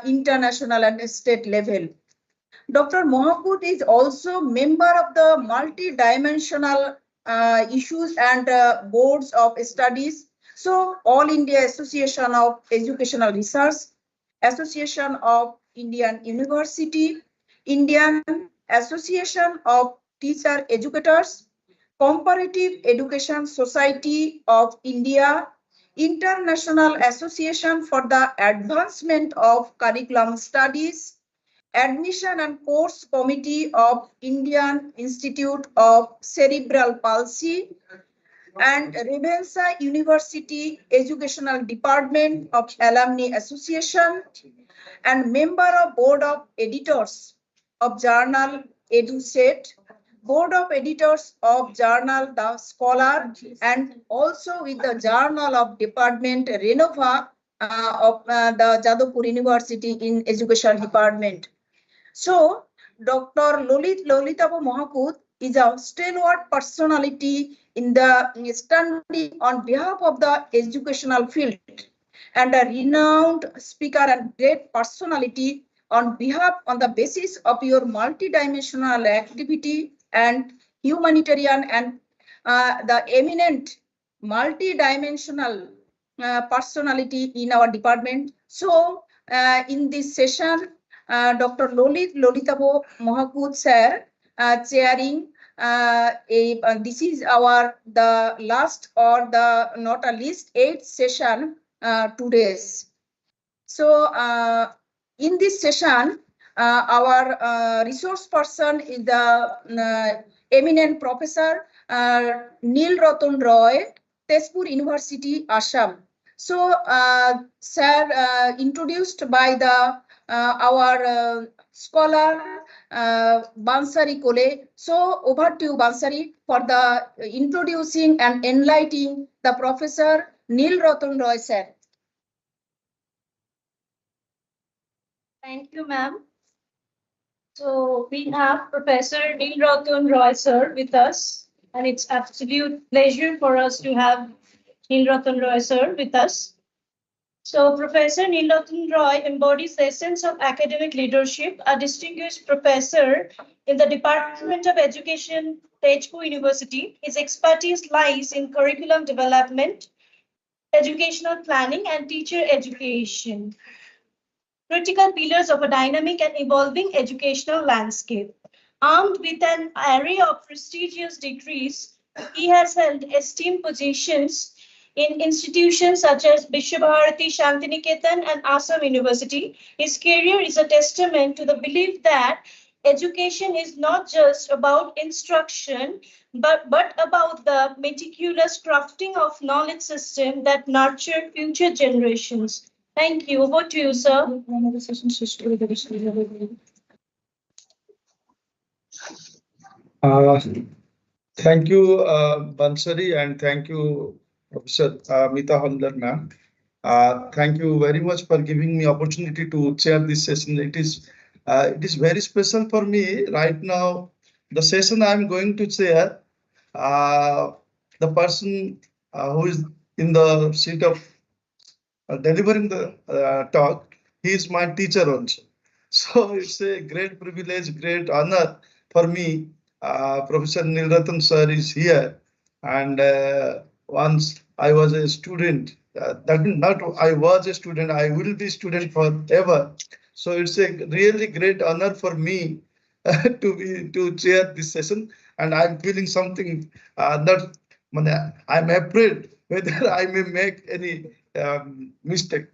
international and state level. Dr. Mohakut is also member of the multi-dimensional issues and boards of studies. So All India Association of Educational Research, Association of Indian University, Indian Association of Teacher Educators, Comparative Education Society of India, International Association for the Advancement of Curriculum Studies, Admission and Course Committee of Indian Institute of Cerebral Palsy, and Ravensa University Educational Department of Alumni Association, and member of Board of Editors of Journal EduSet, Board of Editors of Journal The Scholar, and also with the Journal of Department Renova of the Jadavpur University in Education Department. So, Dr. Lolitabo Mohakut is a stalwart personality in the standing on behalf of the educational field, and a renowned speaker and great personality on the basis of your multidimensional activity and humanitarian and the eminent multidimensional personality in our department. So, in this session, Dr. Lolitabo Mohakut sir chairing this is the last or the not a least 8th session today's. So in this session, our resource person is the eminent professor Neil Ratan Roy, Tezpur University, Assam. So sir introduced by the our scholar Bansari Kole. So over to Bansari for the introducing and enlightening the Professor Neil Ratan Roy sir. Thank you, ma'am. So we have Professor Neil Ratan Roy sir with us, and it's absolute pleasure for us to have Neil Ratan Roy sir with us. So Professor Neil Ratan Roy embodies the essence of academic leadership, a distinguished professor in the Department of Education, Day-2 University. His expertise lies in curriculum development, educational planning, and teacher education, critical pillars of a dynamic and evolving educational landscape. Armed with an array of prestigious degrees, he has held esteemed positions in institutions such as Vishwabharati Shantiniketan and Assam University. His career is a testament to the belief that education is not just about instruction, but about the meticulous crafting of knowledge system that nurture future generations. Thank you. Over to you, sir. Thank you, Bansari, and thank you, Professor Mita Handler, ma'am. Thank you very much for giving me opportunity to chair this session. It is very special for me right now. The session I am going to chair, the person who is in the seat of delivering the talk, he is my teacher also. So it's a great privilege, great honor for me. Professor Nilratan sir is here, and once I was a student. That means not I was a student. I will be student forever. So it's a really great honor for me to chair this session, and I'm feeling something that I'm afraid whether I may make any mistake.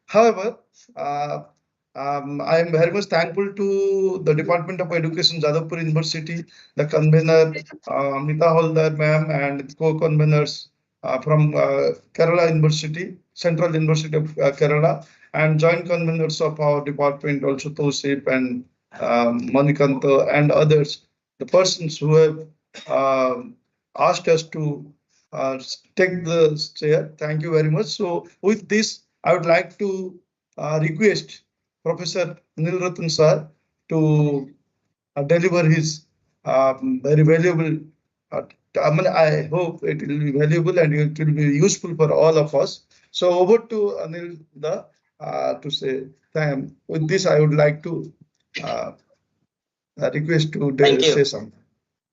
However, I am very much thankful to the Department of Education, Jadavpur University, the convener, Mita Holdar ma'am, and co-conveners from Kerala University, Central University of Kerala, and joint conveners of our department, also Tosip and Manikanto and others, the persons who have asked us to take the chair. Thank you very much. So with this, I would like to request Professor Nilratan sir to deliver his very valuable. I hope it will be valuable and it will be useful for all of us. So over to Anil to say thank. With this, I would like to request to say something.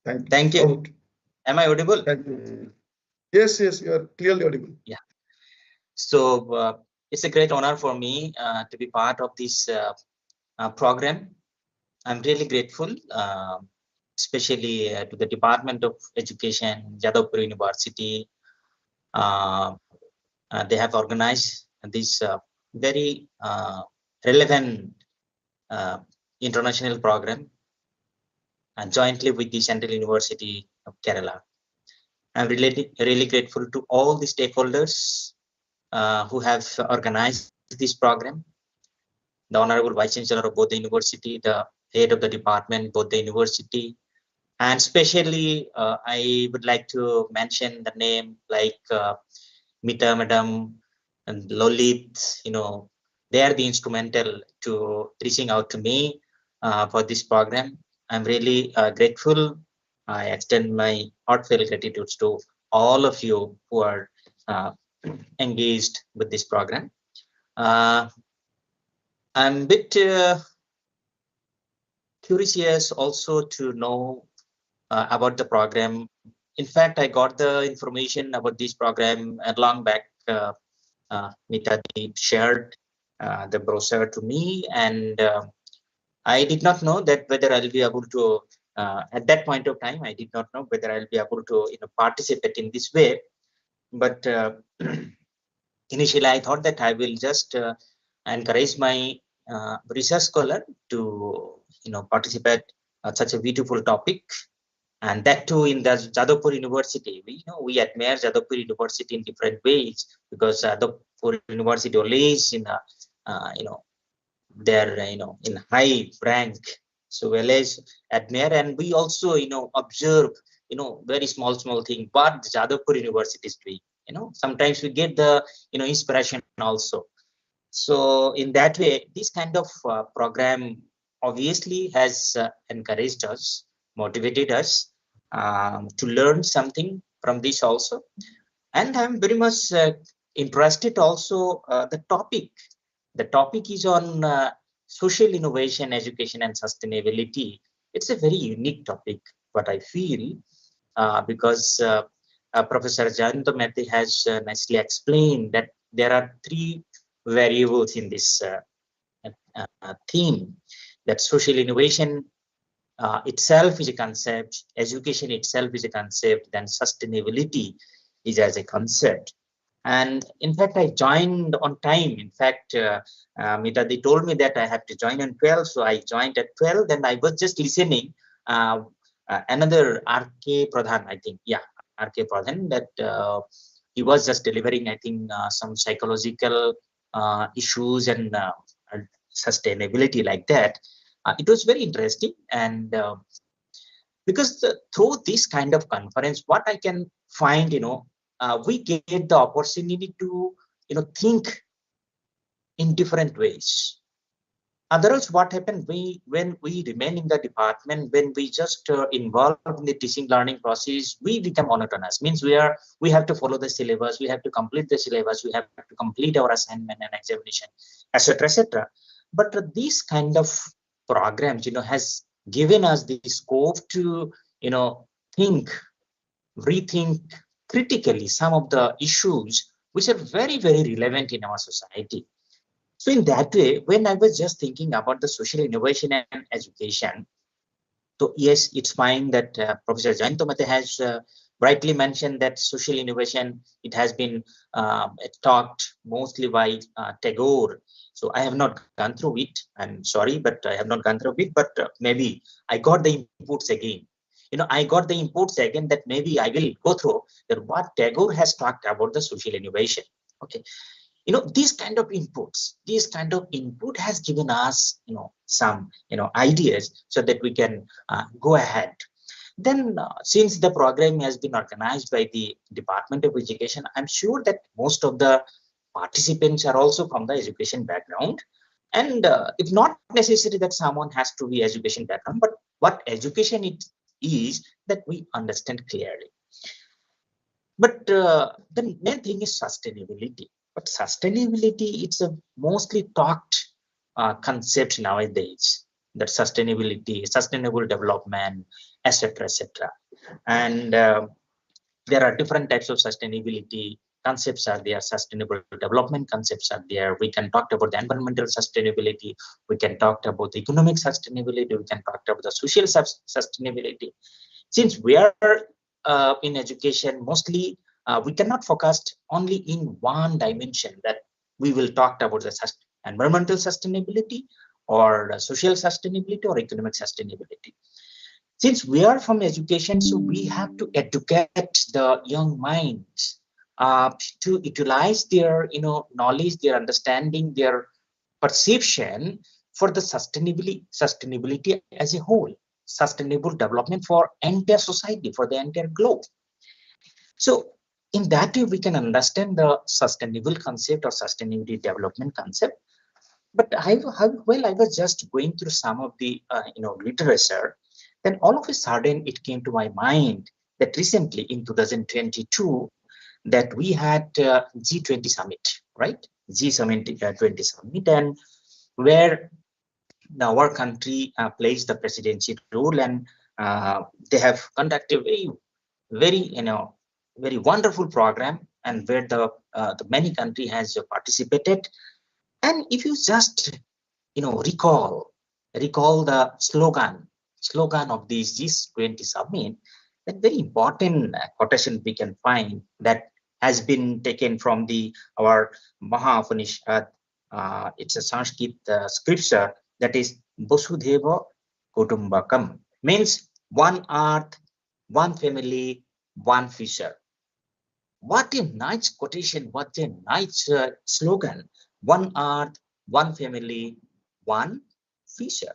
Thank you. Thank you. Am I audible? Thank you. Yes, you are clearly audible. Yeah. So it's a great honor for me to be part of this program. I'm really grateful, especially to the Department of Education, Jadavpur University. They have organized this very relevant international program jointly with the Central University of Kerala. I'm really grateful to all the stakeholders who have organized this program, the Honorable Vice Chancellor of both the university, the head of the department, both the university, and especially I would like to mention the name like Mita Madam and Lolit. They are the instrumental to reaching out to me for this program. I'm really grateful. I extend my heartfelt gratitude to all of you who are engaged with this program. I'm a bit curious also to know about the program. In fact, I got the information about this program long back. Mita shared the brochure to me, and I did not know that whether I'll be able to, at that point of time, I did not know whether I'll be able to participate in this way. But initially, I thought that I will just encourage my research scholar to participate such a beautiful topic, and that too in the Jadavpur University. We admire Jadavpur University in different ways, because Jadavpur University always in they're in high rank, so well as admire, and we also observe very small thing what Jadavpur University is doing. Sometimes we get the inspiration also. So in that way, this kind of program obviously has encouraged us, motivated us to learn something from this also. And I'm very much interested also the topic. The topic is on social innovation, education, and sustainability. It's a very unique topic, what I feel, because Professor Jadavpur has nicely explained that there are three variables in this theme. That social innovation itself is a concept, education itself is a concept, then sustainability is as a concept. And in fact, I joined on time. In fact, Mita, they told me that I have to join on 12, so I joined at 12. Then I was just listening. Another RK Pradhan, I think, yeah, RK Pradhan, that he was just delivering, I think, some psychological issues and sustainability like that. It was very interesting, and Because through this kind of conference, what I can find, we get the opportunity to, think in different ways. Otherwise, what happened, when we remain in the department, when we just involve in the teaching learning process, we become monotonous. Means we have to follow the syllabus, we have to complete the syllabus, we have to complete our assignment and examination, etc., etc. But this kind of programs, has given us the scope to, think, rethink critically some of the issues which are very, very relevant in our society. So in that way, when I was just thinking about the social innovation and education, so yes, it's fine that Professor Jadavpur has rightly mentioned that social innovation, it has been talked mostly by Tagore. So I have not gone through it. I'm sorry, but I have not gone through it. But maybe I got the inputs again. I got the inputs again that maybe I will go through that what Tagore has talked about the social innovation. Okay. These kind of input has given us, some, ideas so that we can go ahead. Then since the program has been organized by the Department of Education, I'm sure that most of the participants are also from the education background. And it's not necessary that someone has to be education background, but what education it is that we understand clearly. But the main thing is sustainability. But sustainability, it's a mostly talked concept nowadays. That sustainability, sustainable development, etc., etc. And there are different types of sustainability concepts are there. Sustainable development concepts are there. We can talk about the environmental sustainability. We can talk about the economic sustainability. We can talk about the social sustainability. Since we are in education, mostly we cannot focus only in one dimension, that we will talk about the environmental sustainability or social sustainability or economic sustainability. Since we are from education, so we have to educate the young minds to utilize their knowledge, their understanding, their perception for the sustainability as a whole, sustainable development for entire society, for the entire globe. So in that way, we can understand the sustainable concept or sustainability development concept. But I was just going through some of the literature, then all of a sudden it came to my mind that recently in 2022 that we had G20 summit, right? G20 summit, and where our country plays the presidency role, and they have conducted a very wonderful program, and where the many country has participated. And if you just recall the slogan of this G20 summit, that very important quotation we can find that has been taken from our Maha Upanishad. It's a Sanskrit scripture that is Vasudhaiva Kutumbakam, means one earth, one family, one future. What a nice quotation, what a nice slogan. One earth, one family, one future.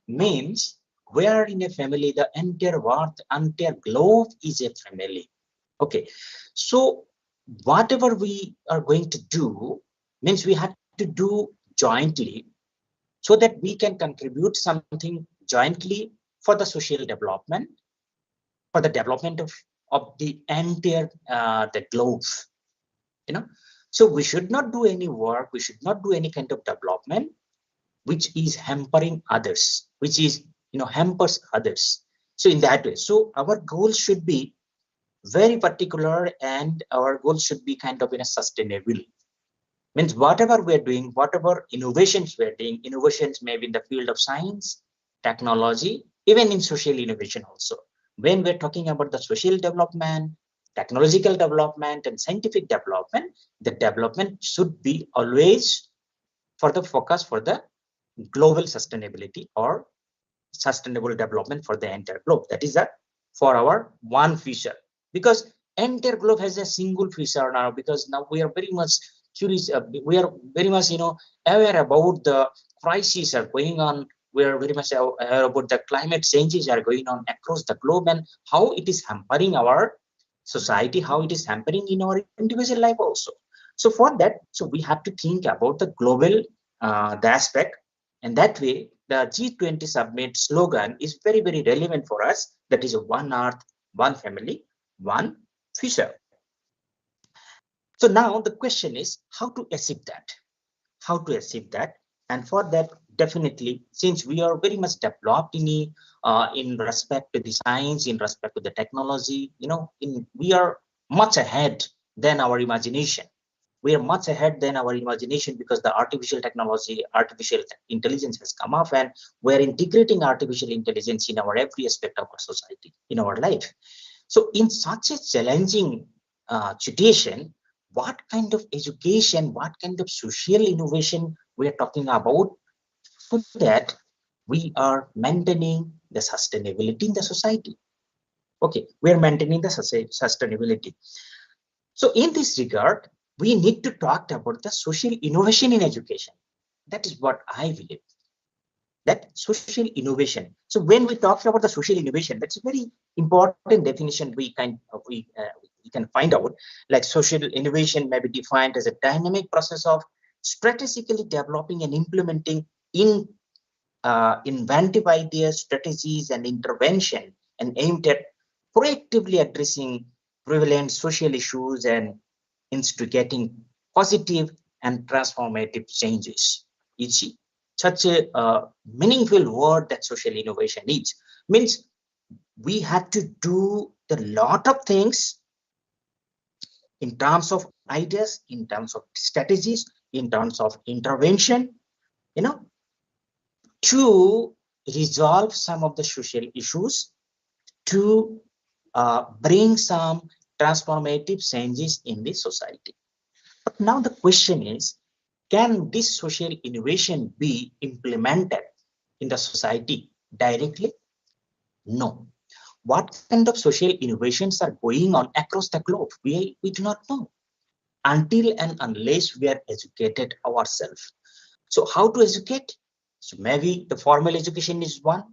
Means we are in a family, the entire world, entire globe is a family. Okay, so whatever we are going to do means we have to do jointly, so that we can contribute something jointly for the social development, for the development of the entire the globe. So we should not do any work, we should not do any kind of development which is hampering others, which is hampers others. So in that way, so our goal should be very particular, and our goal should be kind of sustainable. Means whatever we're doing, whatever innovations we're doing, innovations maybe in the field of science, technology, even in social innovation also. When we're talking about the social development, technological development, and scientific development, the development should be always for the focus for the global sustainability or sustainable development for the entire globe. That is that for our one future, because entire globe has a single future now, because now we are very much curious, we are very much aware about the crises are going on we are very much aware about the climate changes are going on across the globe and how it is hampering our society, how it is hampering in our individual life also. So for that, so we have to think about the global the aspect, and that way the G20 summit slogan is very, very relevant for us. That is one earth, one family, one future. So now the question is how to achieve that? How to achieve that? And for that, definitely, since we are very much developed in respect to the science, in respect to the technology, we are much ahead than our imagination. We are much ahead than our imagination because the artificial technology, artificial intelligence has come up, and we're integrating artificial intelligence in our every aspect of our society, in our life. So in such a challenging situation, what kind of education, what kind of social innovation we are talking about, so that we are maintaining the sustainability in the society. Okay, we are maintaining the sustainability. So in this regard, we need to talk about the social innovation in education. That is what I believe. That social innovation. So when we talk about the social innovation, that's a very important definition we can find out. Like social innovation may be defined as a dynamic process of strategically developing and implementing inventive ideas, strategies, and intervention, and aimed at proactively addressing prevalent social issues and instigating positive and transformative changes. You see, such a meaningful word that social innovation is. Means we have to do a lot of things in terms of ideas, in terms of strategies, in terms of intervention, to resolve some of the social issues, to bring some transformative changes in the society. But now the question is, can this social innovation be implemented in the society directly? No. What kind of social innovations are going on across the globe? We do not know until and unless we are educated ourselves. So how to educate? So maybe the formal education is one,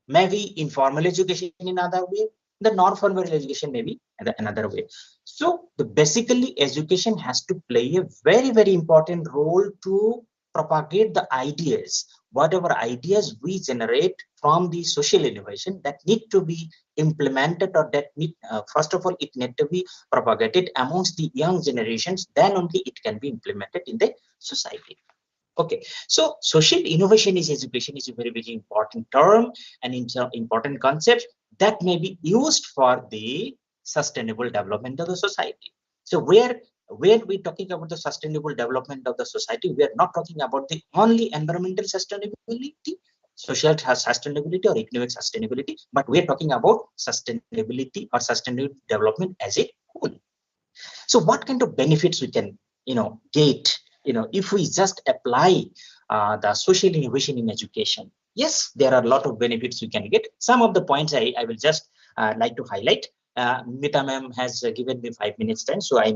maybe informal education in another way, the non-formal education maybe another way. So basically education has to play a very, very important role to propagate the ideas, whatever ideas we generate from the social innovation that need to be implemented, or that need, first of all, it need to be propagated amongst the young generations, then only it can be implemented in the society. Okay, so social innovation is education is a very, very important term and important concept that may be used for the sustainable development of the society. So when we're talking about the sustainable development of the society, we are not talking about the only environmental sustainability, social sustainability, or economic sustainability, but we're talking about sustainability or sustainable development as a whole. So what kind of benefits we can get if we just apply the social innovation in education? Yes, there are a lot of benefits we can get. Some of the points I will just like to highlight. Mita ma'am has given me 5 minutes time, so I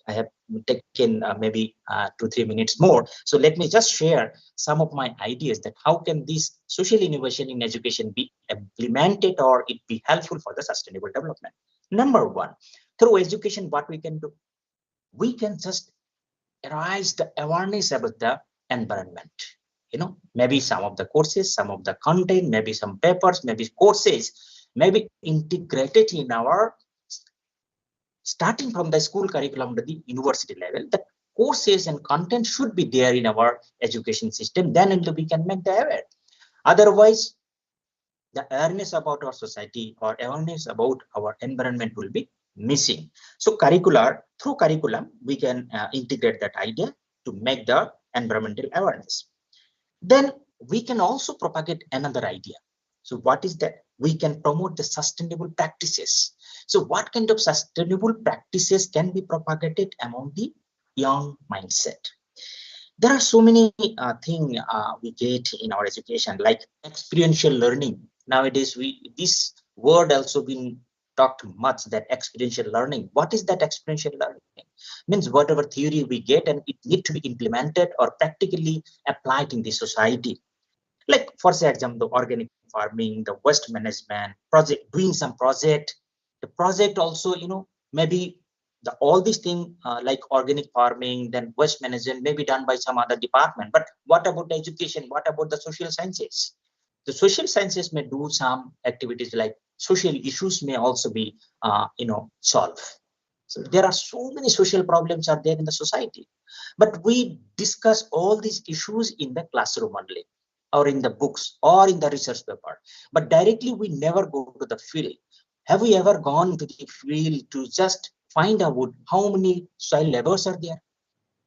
have taken maybe 2-3 minutes more. So let me just share some of my ideas that how can this social innovation in education be implemented or it be helpful for the sustainable development. Number one, through education, what we can do? We can just raise the awareness about the environment. Maybe some of the courses, some of the content, maybe some papers, maybe courses, maybe integrated in our, starting from the school curriculum to the university level. The courses and content should be there in our education system, then only we can make the aware. Otherwise, the awareness about our society or awareness about our environment will be missing. So through curriculum, we can integrate that idea to make the environmental awareness. Then we can also propagate another idea. So what is that? We can promote the sustainable practices. So what kind of sustainable practices can be propagated among the young mindset? There are so many things we get in our education, like experiential learning. Nowadays, this word also been talked much, that experiential learning. What is that experiential learning? Means whatever theory we get and it need to be implemented or practically applied in the society. Like for example, the organic farming, the waste management project, doing some project, the project also, maybe all these things like organic farming, then waste management may be done by some other department. But what about the education? What about the social sciences? The social sciences may do some activities like social issues may also be, solved. So there are so many social problems are there in the society, but we discuss all these issues in the classroom only, or in the books, or in the research paper. But directly, we never go to the field. Have we ever gone to the field to just find out how many child laborers are there?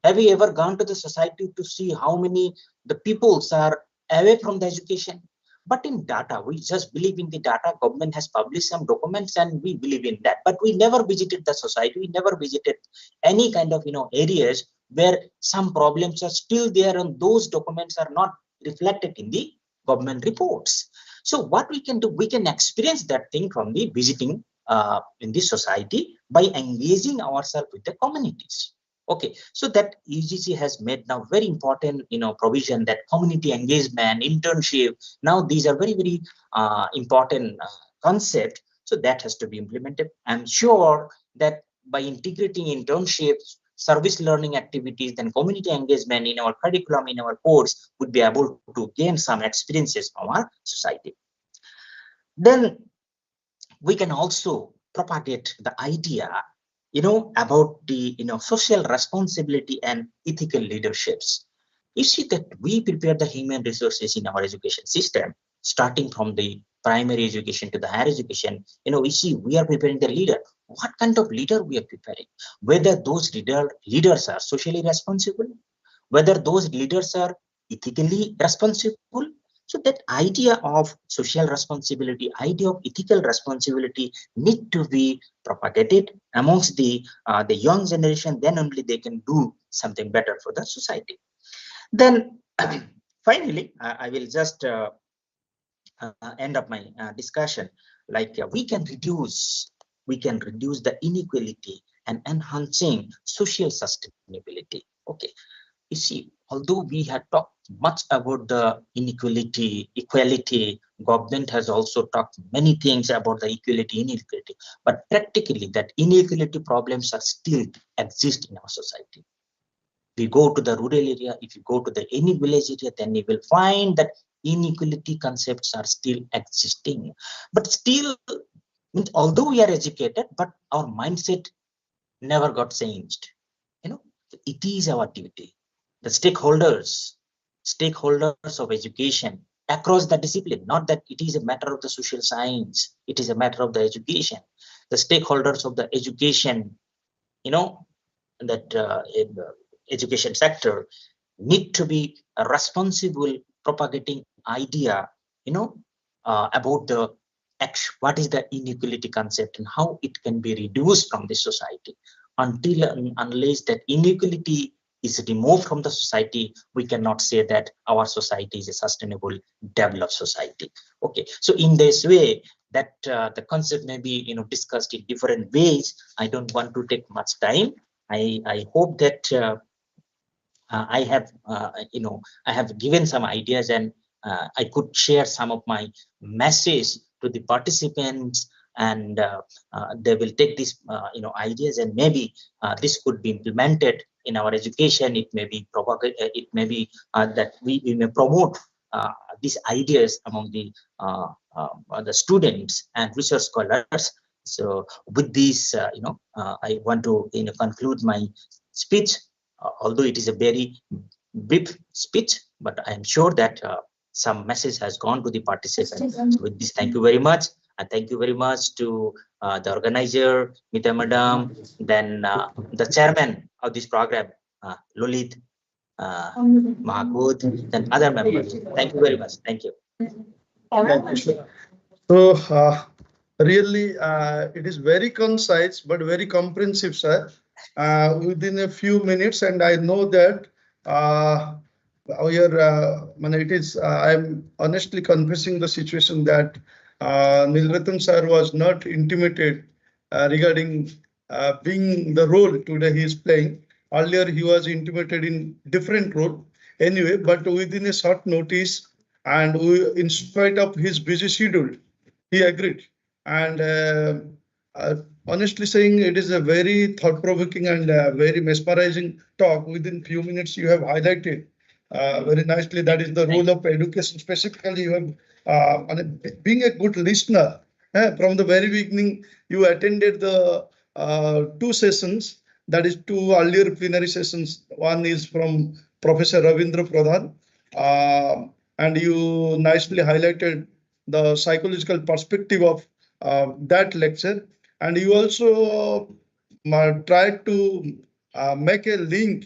Have you ever gone to the society to see how many the peoples are away from the education? But in data, we just believe in the data. Government has published some documents and we believe in that. But we never visited the society. We never visited any kind of areas where some problems are still there and those documents are not reflected in the government reports. So what we can do, we can experience that thing from the visiting in the society by engaging ourselves with the communities. Okay, so that UGC has made now very important, provision that community engagement, internship. Now these are very, very important concept. So that has to be implemented. I'm sure that by integrating internships, service learning activities, then community engagement in our curriculum, in our course, would be able to gain some experiences from our society. Then we can also propagate the idea about the social responsibility and ethical leaderships. You see that we prepare the human resources in our education system, starting from the primary education to the higher education. We see we are preparing the leader. What kind of leader we are preparing? Whether those leaders are socially responsible, whether those leaders are ethically responsible. So that idea of social responsibility, idea of ethical responsibility need to be propagated amongst the young generation. Then only they can do something better for the society. Then finally, I will just end up my discussion. Like we can reduce the inequality and enhancing social sustainability. Okay. You see, although we had talked much about the inequality, equality, government has also talked many things about the equality, inequality, but practically that inequality problems are still exist in our society. We go to the rural area, if you go to any village area, then you will find that inequality concepts are still existing. But still, although we are educated, but our mindset never got changed. It is our duty. The stakeholders of education across the discipline, not that it is a matter of the social science, it is a matter of the education. The stakeholders of the education, that in the education sector need to be a responsible propagating idea, about what is the inequality concept and how it can be reduced from the society. Until and unless that inequality is removed from the society, we cannot say that our society is a sustainable, developed society. Okay, so in this way, that the concept may be discussed in different ways. I don't want to take much time. I hope that I have given some ideas and I could share some of my message to the participants, and they will take these ideas, and maybe this could be implemented in our education. It may be that we may promote these ideas among the students and research scholars. So with this, I want to conclude my speech. Although it is a very brief speech, but I am sure that some message has gone to the participants. So with this, thank you very much. And thank you very much to the organizer, Mita Madam, then the chairman of this program, Lulit, Mahmood, then other members. Thank you very much. Thank you. So really, it is very concise but very comprehensive, sir. Within a few minutes, and I know that I'm honestly confessing the situation that Nilratan sir was not intimated regarding being the role today he is playing. Earlier, he was intimated in different role. Anyway, but within a short notice, and in spite of his busy schedule, he agreed. And honestly saying, it is a very thought-provoking and very mesmerizing talk. Within few minutes, you have highlighted very nicely that is the role of education. Specifically, you have being a good listener. From the very beginning, you attended the two sessions, that is two earlier plenary sessions. One is from Professor Ravindra Pradhan, and you nicely highlighted the psychological perspective of that lecture. And you also tried to make a link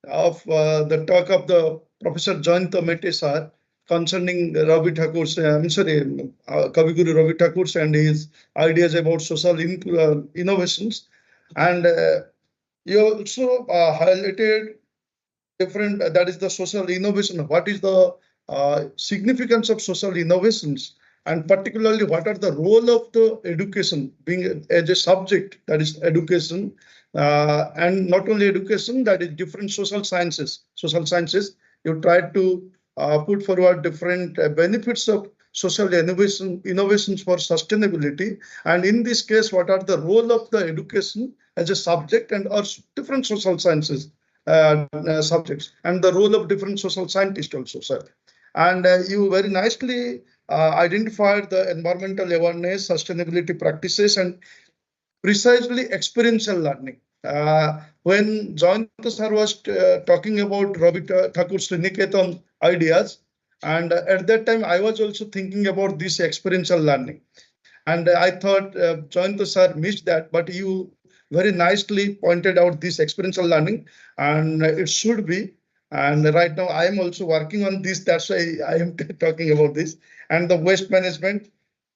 of the talk of the Professor Jayanta Mehte sir concerning Ravi Thakur's, Kaviguru Ravi Thakur's and his ideas about social innovations. And you also highlighted different, that is the social innovation. What is the significance of social innovations? And particularly, what are the role of the education being as a subject, that is education, and not only education, that is different social sciences. You try to put forward different benefits of social innovations for sustainability. And in this case, what are the role of the education as a subject and or different social sciences subjects, and the role of different social scientists also, sir. And you very nicely identified the environmental awareness, sustainability practices, and precisely experiential learning. When Jayanta sir was talking about Ravi Thakur's Niketan ideas, and at that time I was also thinking about this experiential learning. And I thought Jayanta sir missed that, but you very nicely pointed out this experiential learning, and it should be. And right now I am also working on this. That's why I am talking about this. And the waste management,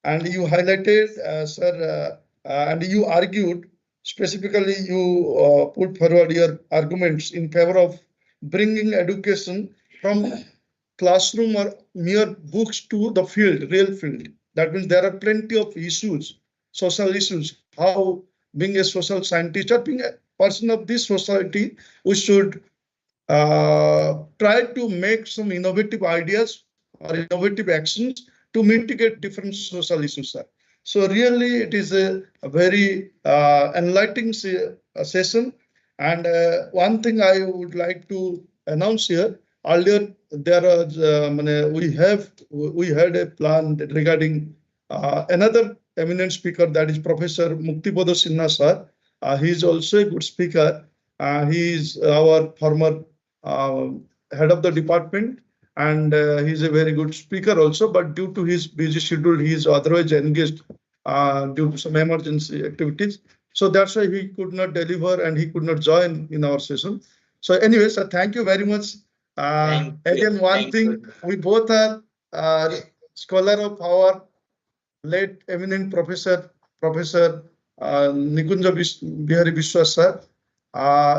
and you highlighted, sir, and you argued specifically. You put forward your arguments in favor of bringing education from classroom or mere books to the field, real field. That means there are plenty of issues, social issues. How being a social scientist or being a person of this society, we should try to make some innovative ideas or innovative actions to mitigate different social issues. Sir. So really, it is a very enlightening session. And one thing I would like to announce here, earlier there was we had a plan regarding another eminent speaker, that is Professor Muktipada Sinha sir. He is also a good speaker. He is our former head of the department, and he's a very good speaker also. But due to his busy schedule, he is otherwise engaged due to some emergency activities. So that's why he could not deliver and he could not join in our session. So anyway, sir, thank you very much. Again, one thing, we both are scholar of our late eminent Professor Nikunja Bihari Biswas sir.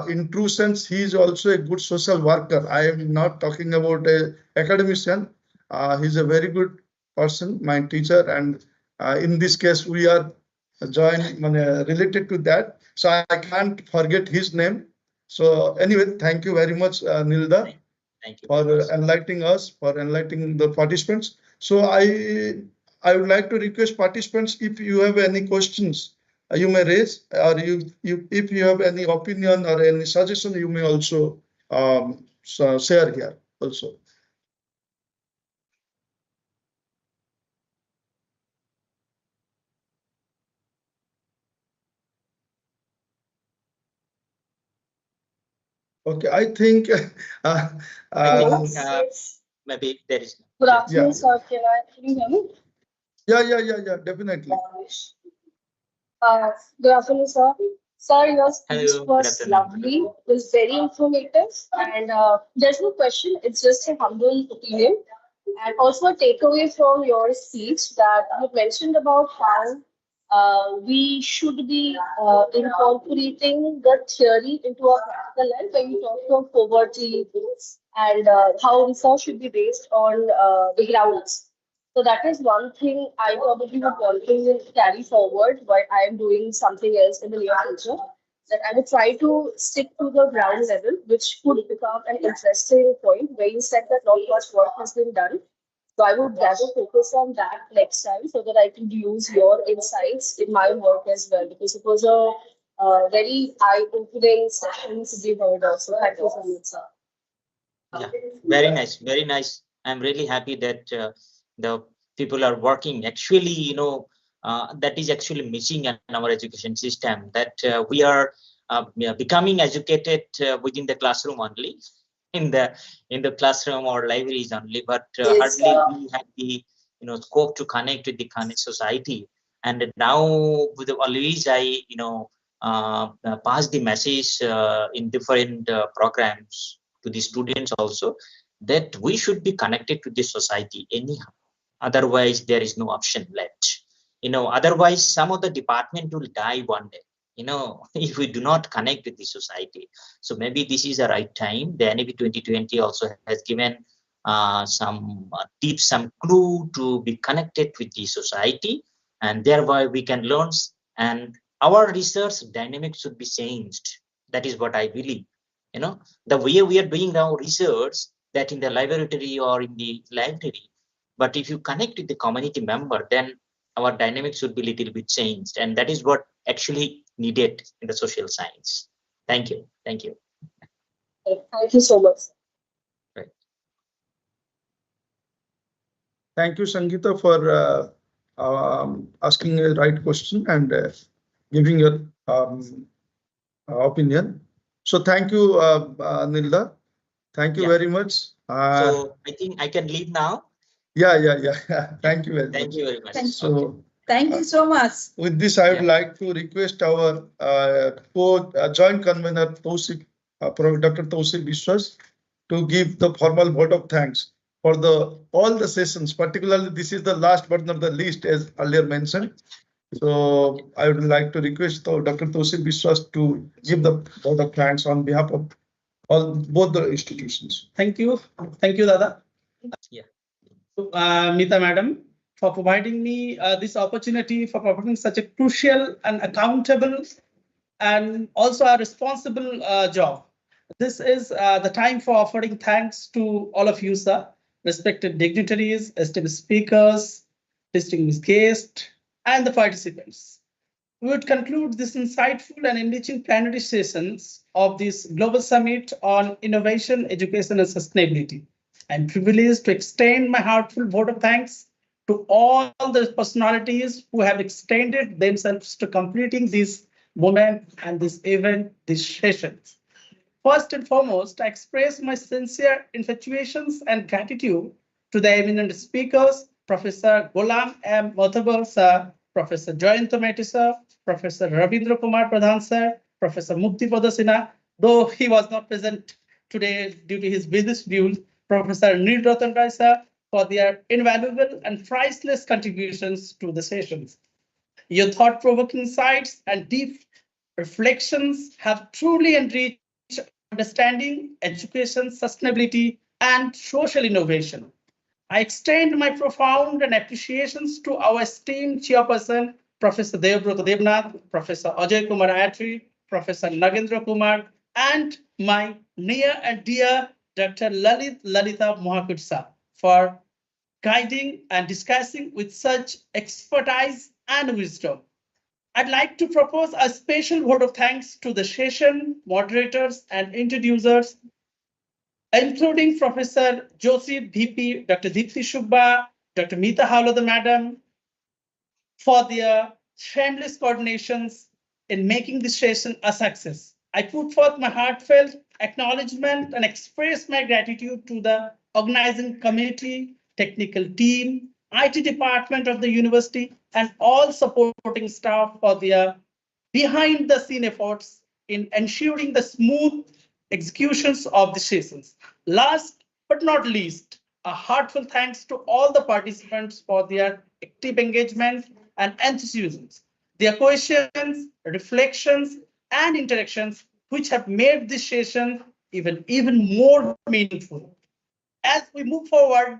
In true sense, he is also a good social worker. I am not talking about an academician. He's a very good person, my teacher, and in this case, we are related to that. So I can't forget his name. So anyway, thank you very much, Nilda, for enlightening us, for enlightening the participants. So I would like to request participants, if you have any questions, you may raise, or if you have any opinion or any suggestion, you may also share here also. Okay, I think maybe there is. Good afternoon, sir. Can you hear me? Yeah, definitely. Good afternoon, sir. Sir, your speech was lovely. It was very informative, and there's no question. It's just a humble opinion, and also a takeaway from your speech that you mentioned about how we should be incorporating the theory into our practical life when you talk about poverty and how research should be based on the grounds. So that is one thing I probably would want to carry forward while I am doing something else in the near future. That I would try to stick to the ground level, which could become an interesting point where you said that not much work has been done So I would rather focus on that next time so that I could use your insights in my work as well, because it was a very eye-opening session to be heard of. So thank you so much, sir. Yeah, very nice, very nice. I'm really happy that the people are working. Actually, that is actually missing in our education system. That we are becoming educated within the classroom only, in the classroom or libraries only, but Yes, hardly we have the scope to connect with the current society. And now with always I pass the message in different programs to the students also, that we should be connected to the society anyhow. Otherwise, there is no option left. Otherwise, some of the department will die one day, if we do not connect with the society. So maybe this is the right time. The NAP 2020 also has given some tips, some clue to be connected with the society, and thereby we can learn, and our research dynamics should be changed. That is what I believe. The way we are doing now research, that in the laboratory or in the library, but if you connect with the community member, then our dynamics should be a little bit changed, and that is what actually needed in the social science. Thank you. Thank you. Thank you so much. Right. Thank you, Sangeeta, for asking a right question and giving your opinion. So thank you, Nilda. Thank you very much. So I think I can leave now. Yeah. Thank you very much. Thank you very much. So Thank you so much. with this, I would like to request our joint convener, Dr. Tausif Biswas, to give the formal vote of thanks for all the sessions. Particularly, this is the last but not the least, as earlier mentioned. So I would like to request Dr. Tausif Biswas to give the vote of thanks on behalf of both the institutions. Thank you, Dada. Yeah. Meeta Madam, for providing me this opportunity, for providing such a crucial and accountable and also a responsible job. This is the time for offering thanks to all of you, sir, respected dignitaries, esteemed speakers, distinguished guests, and the participants. We would conclude this insightful and enriching plenary sessions of this Global Summit on Innovation, Education, and Sustainability. I'm privileged to extend my heartfelt vote of thanks to all the personalities who have extended themselves to completing this moment and this event, this sessions. First and foremost, I express my sincere infatuations and gratitude to the eminent speakers, Professor Ghulam M. Mothabar sir, Professor Jayanta Mehta sir, Professor Ravindra Kumar Pradhan sir, Professor Mukti Sinha, though he was not present today due to his busy schedule, Professor Neil Ratan Rai sir, for their invaluable and priceless contributions to the sessions. Your thought-provoking insights and deep reflections have truly enriched understanding, education, sustainability, and social innovation. I extend my profound and appreciations to our esteemed chairperson, Professor Devabrata Devnath, Professor Ajay Kumar Ayatri, Professor Nagendra Kumar, and my near and dear Dr. Lalita Mohakutsa for guiding and discussing with such expertise and wisdom. I'd like to propose a special vote of thanks to the session moderators and introducers, including Professor Josie VP, Dr. Deepthi Shubha, Dr. Meeta Hawlada Madam, for their shameless coordinations in making this session a success. I put forth my heartfelt acknowledgement and express my gratitude to the organizing committee, technical team, IT department of the university, and all supporting staff for their behind the scene efforts in ensuring the smooth executions of the sessions. Last but not least, a heartfelt thanks to all the participants for their active engagement and enthusiasm, their questions, reflections, and interactions, which have made this session even more meaningful. As we move forward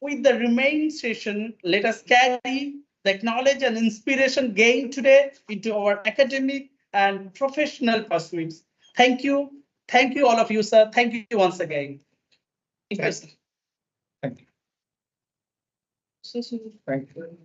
with the remaining session, let us carry the knowledge and inspiration gained today into our academic and professional pursuits. Thank you. Thank you, all of you, sir. Thank you once again. Thank you, sir. Thank you. Thank you.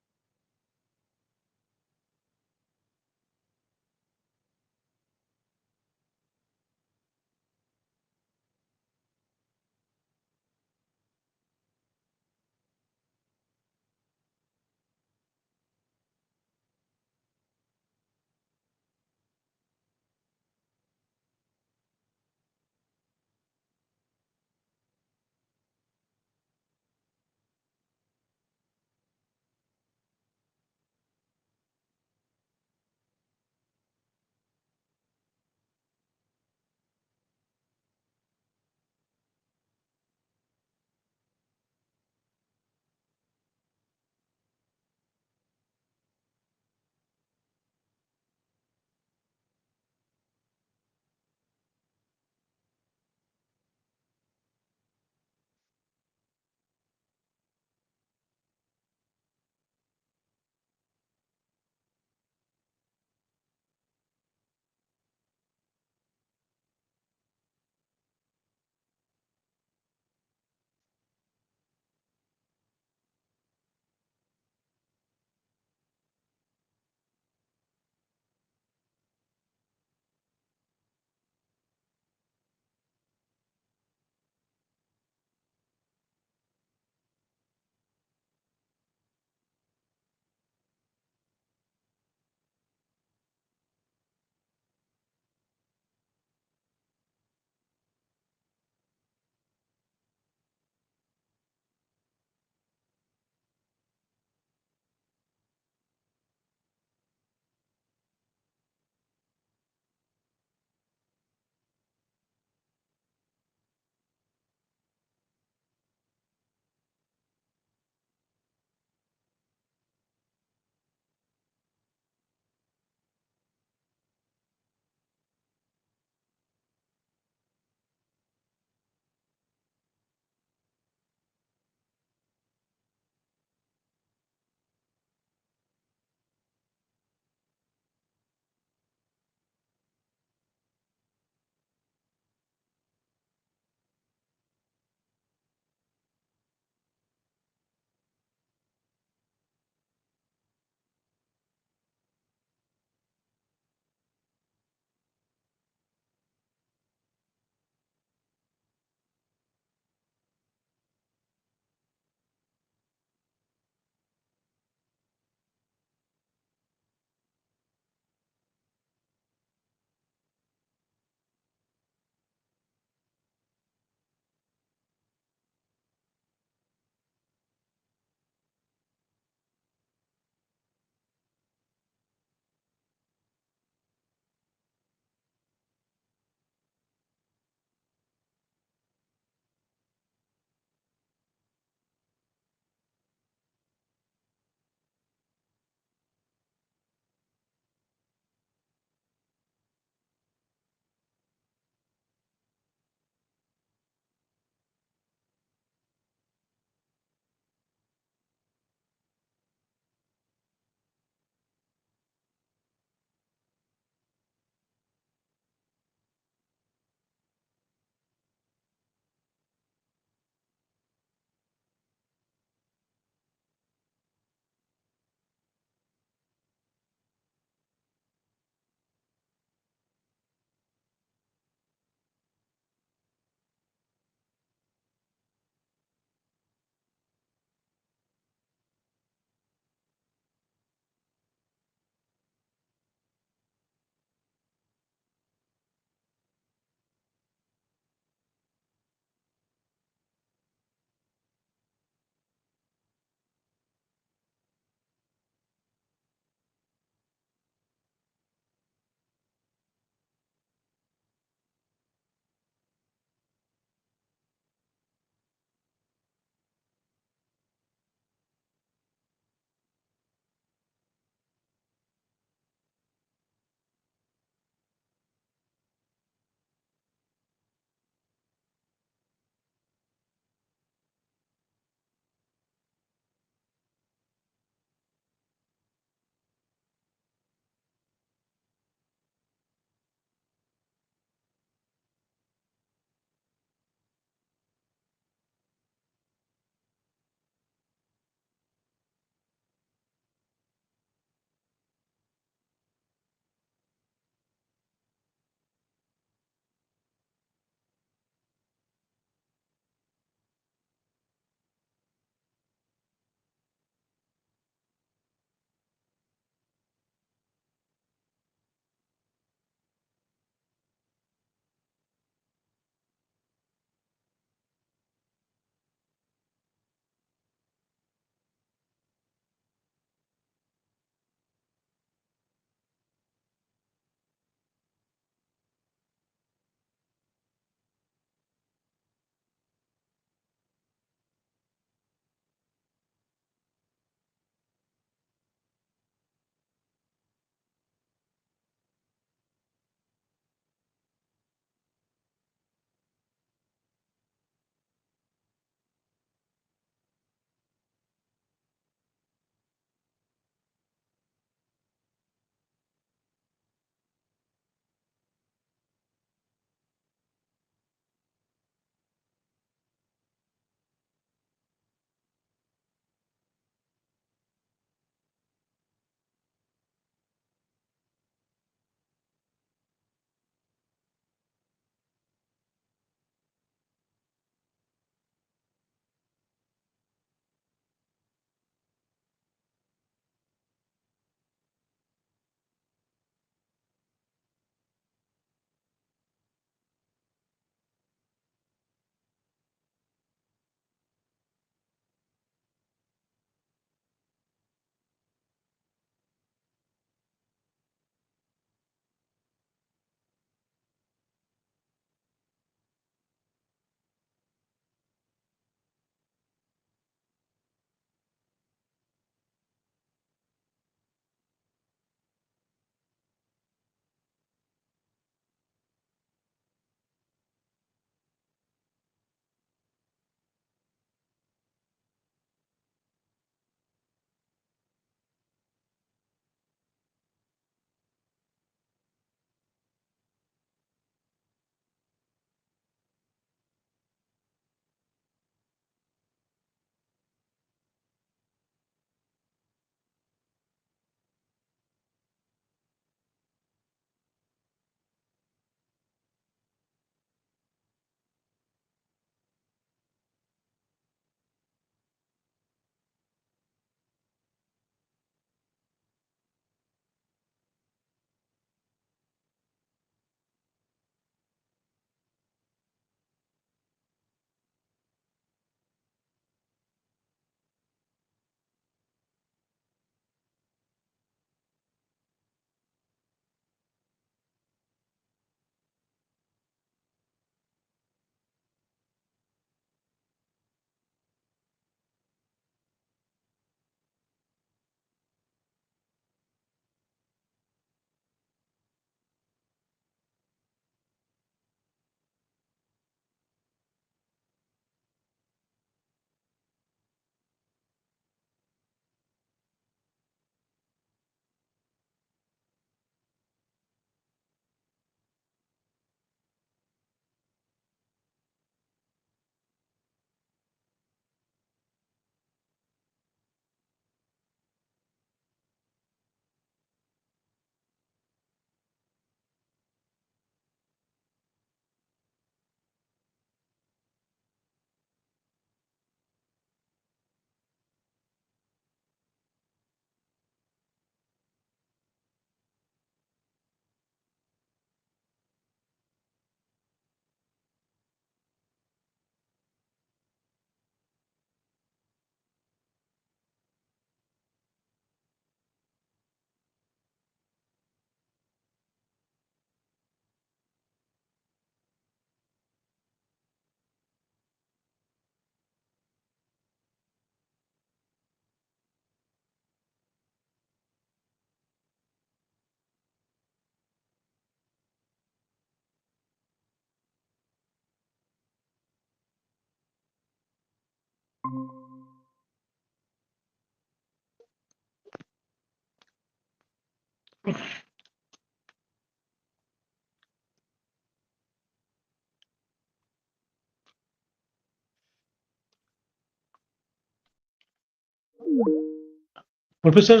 Professor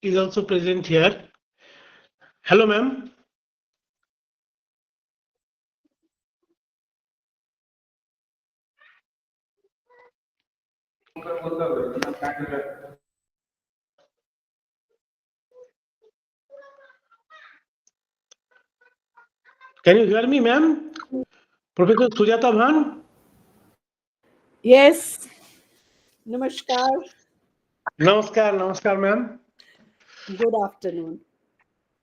is also present here. Hello, ma'am. Can you hear me, ma'am? Professor Sujata Bhan? Yes. Namaskar. Namaskar, ma'am. Good afternoon.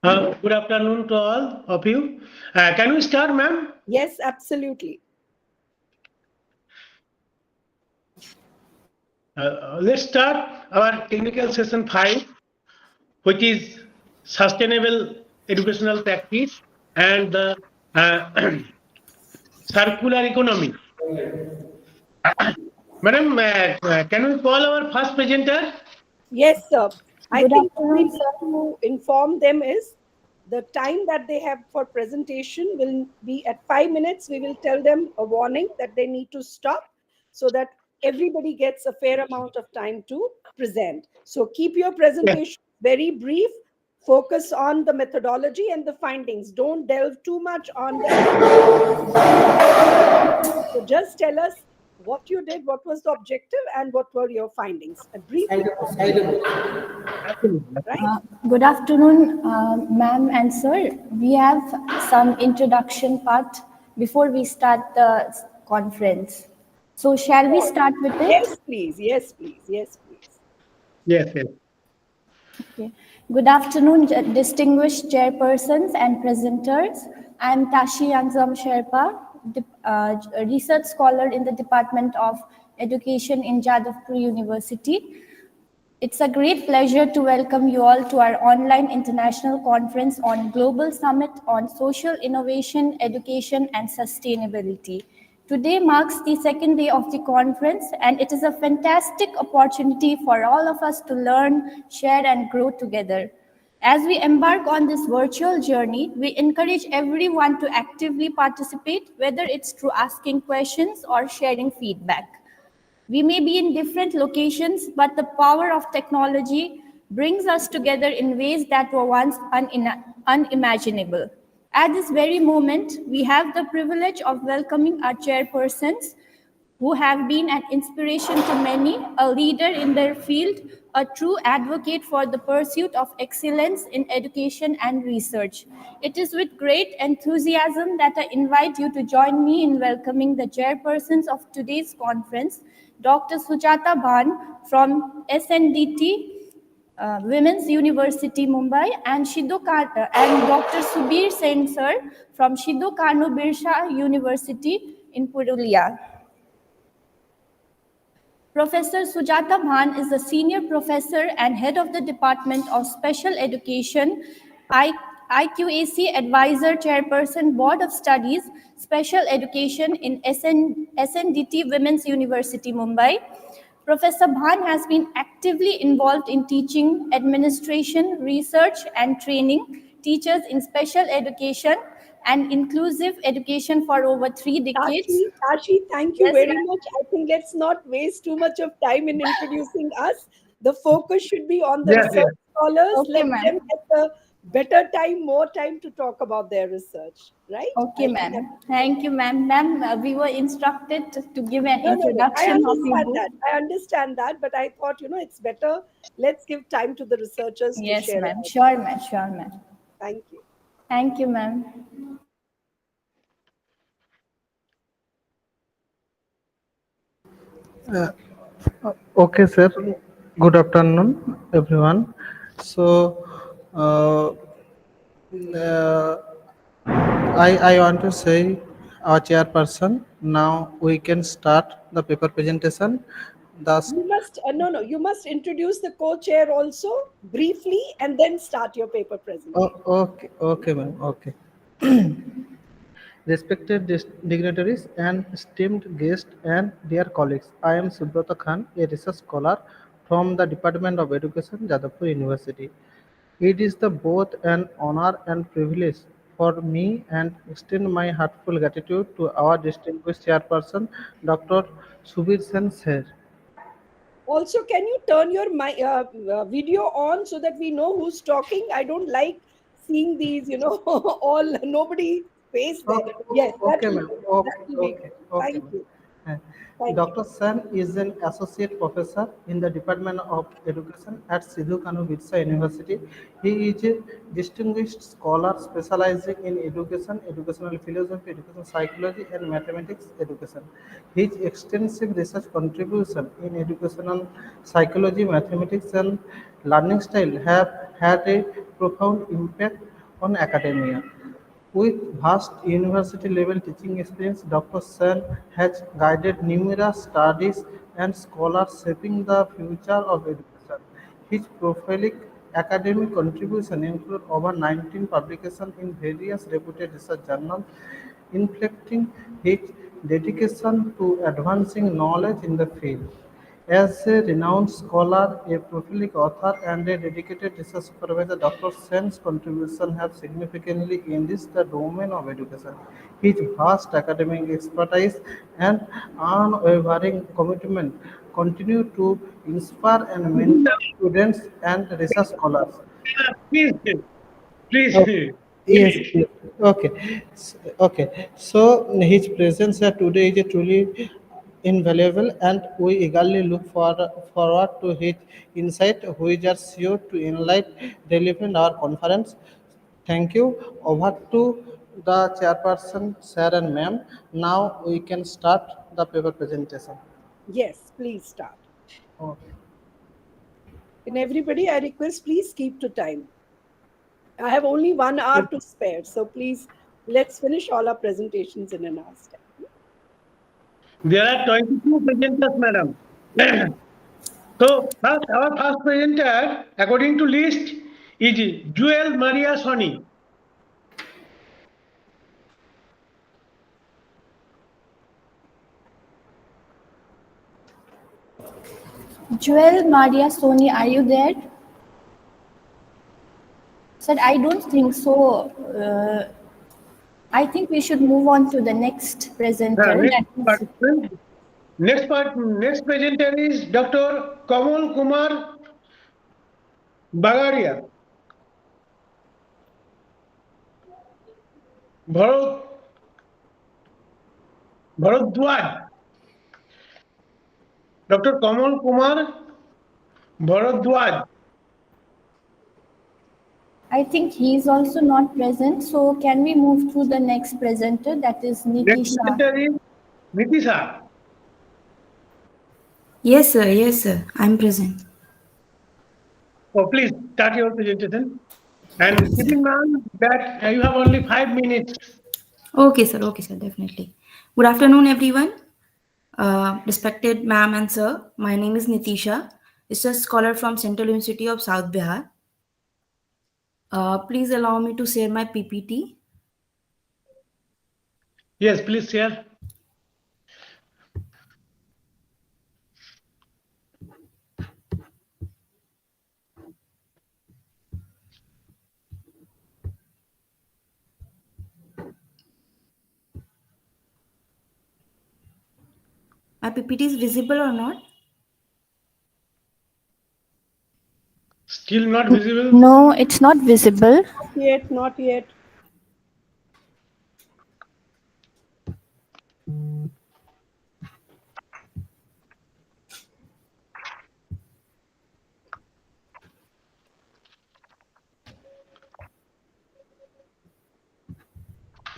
Good afternoon to all of you. Can we start, ma'am? Yes, absolutely. Let's start our technical session 5, which is sustainable educational practice and the circular economy. Madam, can we call our first presenter? Yes, sir. I Good think what we afternoon, need sir. to inform them is the time that they have for presentation will be at 5 minutes. We will tell them a warning that they need to stop so that everybody gets a fair amount of time to present. So keep your presentation very brief. Focus on the methodology and the findings. Don't delve too much on the. So just tell us what you did, what was the objective, and what were your findings. A brief. Right? Good afternoon, ma'am and sir. We have some introduction part before we start the conference. So shall we start with it? Yes, please. Yes, please. Yes, please. Yes. Okay. Good afternoon, distinguished chairpersons and presenters. I am Tashi Yangzam Sherpa, a research scholar in the Department of Education in Jadavpur University. It's a great pleasure to welcome you all to our online international conference on Global Summit on Social Innovation, Education and Sustainability. Today marks the second day of the conference, and it is a fantastic opportunity for all of us to learn, share and grow together. As we embark on this virtual journey, we encourage everyone to actively participate, whether it's through asking questions or sharing feedback. We may be in different locations, but the power of technology brings us together in ways that were once unimaginable. At this very moment, we have the privilege of welcoming our chairpersons who have been an inspiration to many, a leader in their field, a true advocate for the pursuit of excellence in education and research. It is with great enthusiasm that I invite you to join me in welcoming the chairpersons of today's conference, Dr. Sujata Bhan from SNDT Women's University, Mumbai, and and Dr. Subir Sen sir from Shiddo Kano Birsha University in Purulia. Professor Sujata Bhan is a senior professor and head of the Department of Special Education, IQAC Advisor Chairperson, Board of Studies, Special Education in SNDT Women's University, Mumbai. Professor Bhan has been actively involved in teaching, administration, research, and training teachers in special education and inclusive education for over 3 decades. Tashi, thank you Yes, very ma'am. much. I think let's not waste too much of time in introducing us. The focus should be on the research scholars. Okay, Let ma'am. them get a better time, more time to talk about their research, right? Okay, ma'am. Thank you, ma'am. Ma'am, we were instructed to give an No. I introduction of understand you. that. I understand that, but I thought, it's better. Let's give time to the researchers to Yes, share. ma'am. Sure, ma'am. Sure, ma'am. Thank you. Thank you, ma'am. Okay, sir. Good afternoon, everyone. So, I want to say our chairperson. Now we can start the paper presentation. You must you must introduce the co-chair also briefly and then start your paper presentation. Okay, ma'am. Okay. respected dignitaries and esteemed guests and dear colleagues. I am Subrata Khan, a research scholar from the Department of Education, Jadavpur University. It is the both an honor and privilege for me and extend my heartfelt gratitude to our distinguished chairperson, Dr. Subir Sen Sir. Also, can you turn your video on so that we know who's talking? I don't like seeing these, all nobody face there. Okay, Yes, that okay, will ma'am. be, that Okay, will be okay, good. okay, Thank ma'am. you. Uh, Thank you. Dr. Sen is an associate professor in the Department of Education at Sidhu Kanu Birsa University. He is a distinguished scholar specializing in education, educational philosophy, educational psychology, and mathematics education. His extensive research contribution in educational psychology, mathematics, and learning style have had a profound impact on academia. With vast university-level teaching experience, Dr. Sen has guided numerous studies and scholars shaping the future of education. His prolific academic contributions include over 19 publications in various reputed research journals, reflecting his dedication to advancing knowledge in the field. As a renowned scholar, a prolific author, and a dedicated research supervisor, Dr. Sen's contributions have significantly enriched the domain of education. His vast academic expertise and unwavering commitment continue to inspire and mentor students and research scholars. Please, Okay. please, Yes, please. yes. Okay. Okay. So his presence here today is truly invaluable, and we eagerly look forward to his insight, which are sure to enlighten relevant our conference. Thank you. Over to the chairperson, sir and ma'am. Now we can start the paper presentation. Yes, please start. Okay. And everybody, I request, please keep to time. I have only 1 hour to spare, so please let's finish all our presentations in an hour's time. There are 22 presenters, madam. So, our first presenter, according to list, is Joel Maria Soni. Joel Maria Soni, are you there? Sir, I don't think so. I think we should move on to the next presenter. Next presenter is Dr. Kamal Kumar Bagaria. Bharadwaj. Dr. Kamal Kumar Bharadwaj. I think he is also not present. So can we move to the next presenter, that is Next Nitisha? presenter is Nitisha. Yes, sir. Yes, sir. I'm present. So please start your presentation. And keep in mind that you have only 5 minutes. Okay, sir. Okay, sir. Definitely. Good afternoon, everyone. Respected ma'am and sir, my name is Nitisha. It's a scholar from Central University of South Bihar. Please allow me to share my PPT. Yes, please share. My PPT is visible or not? Still not visible? No, it's not visible. Not yet, not yet.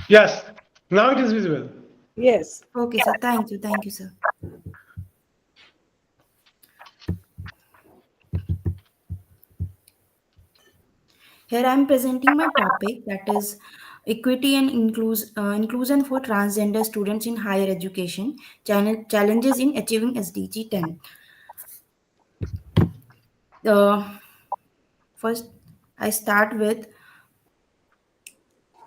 Yes, now it is visible. Yes. Okay, sir. Thank you. Thank you, sir. Here I am presenting my topic, that is equity and inclusion for transgender students in higher education, challenges in achieving SDG 10. First, I start with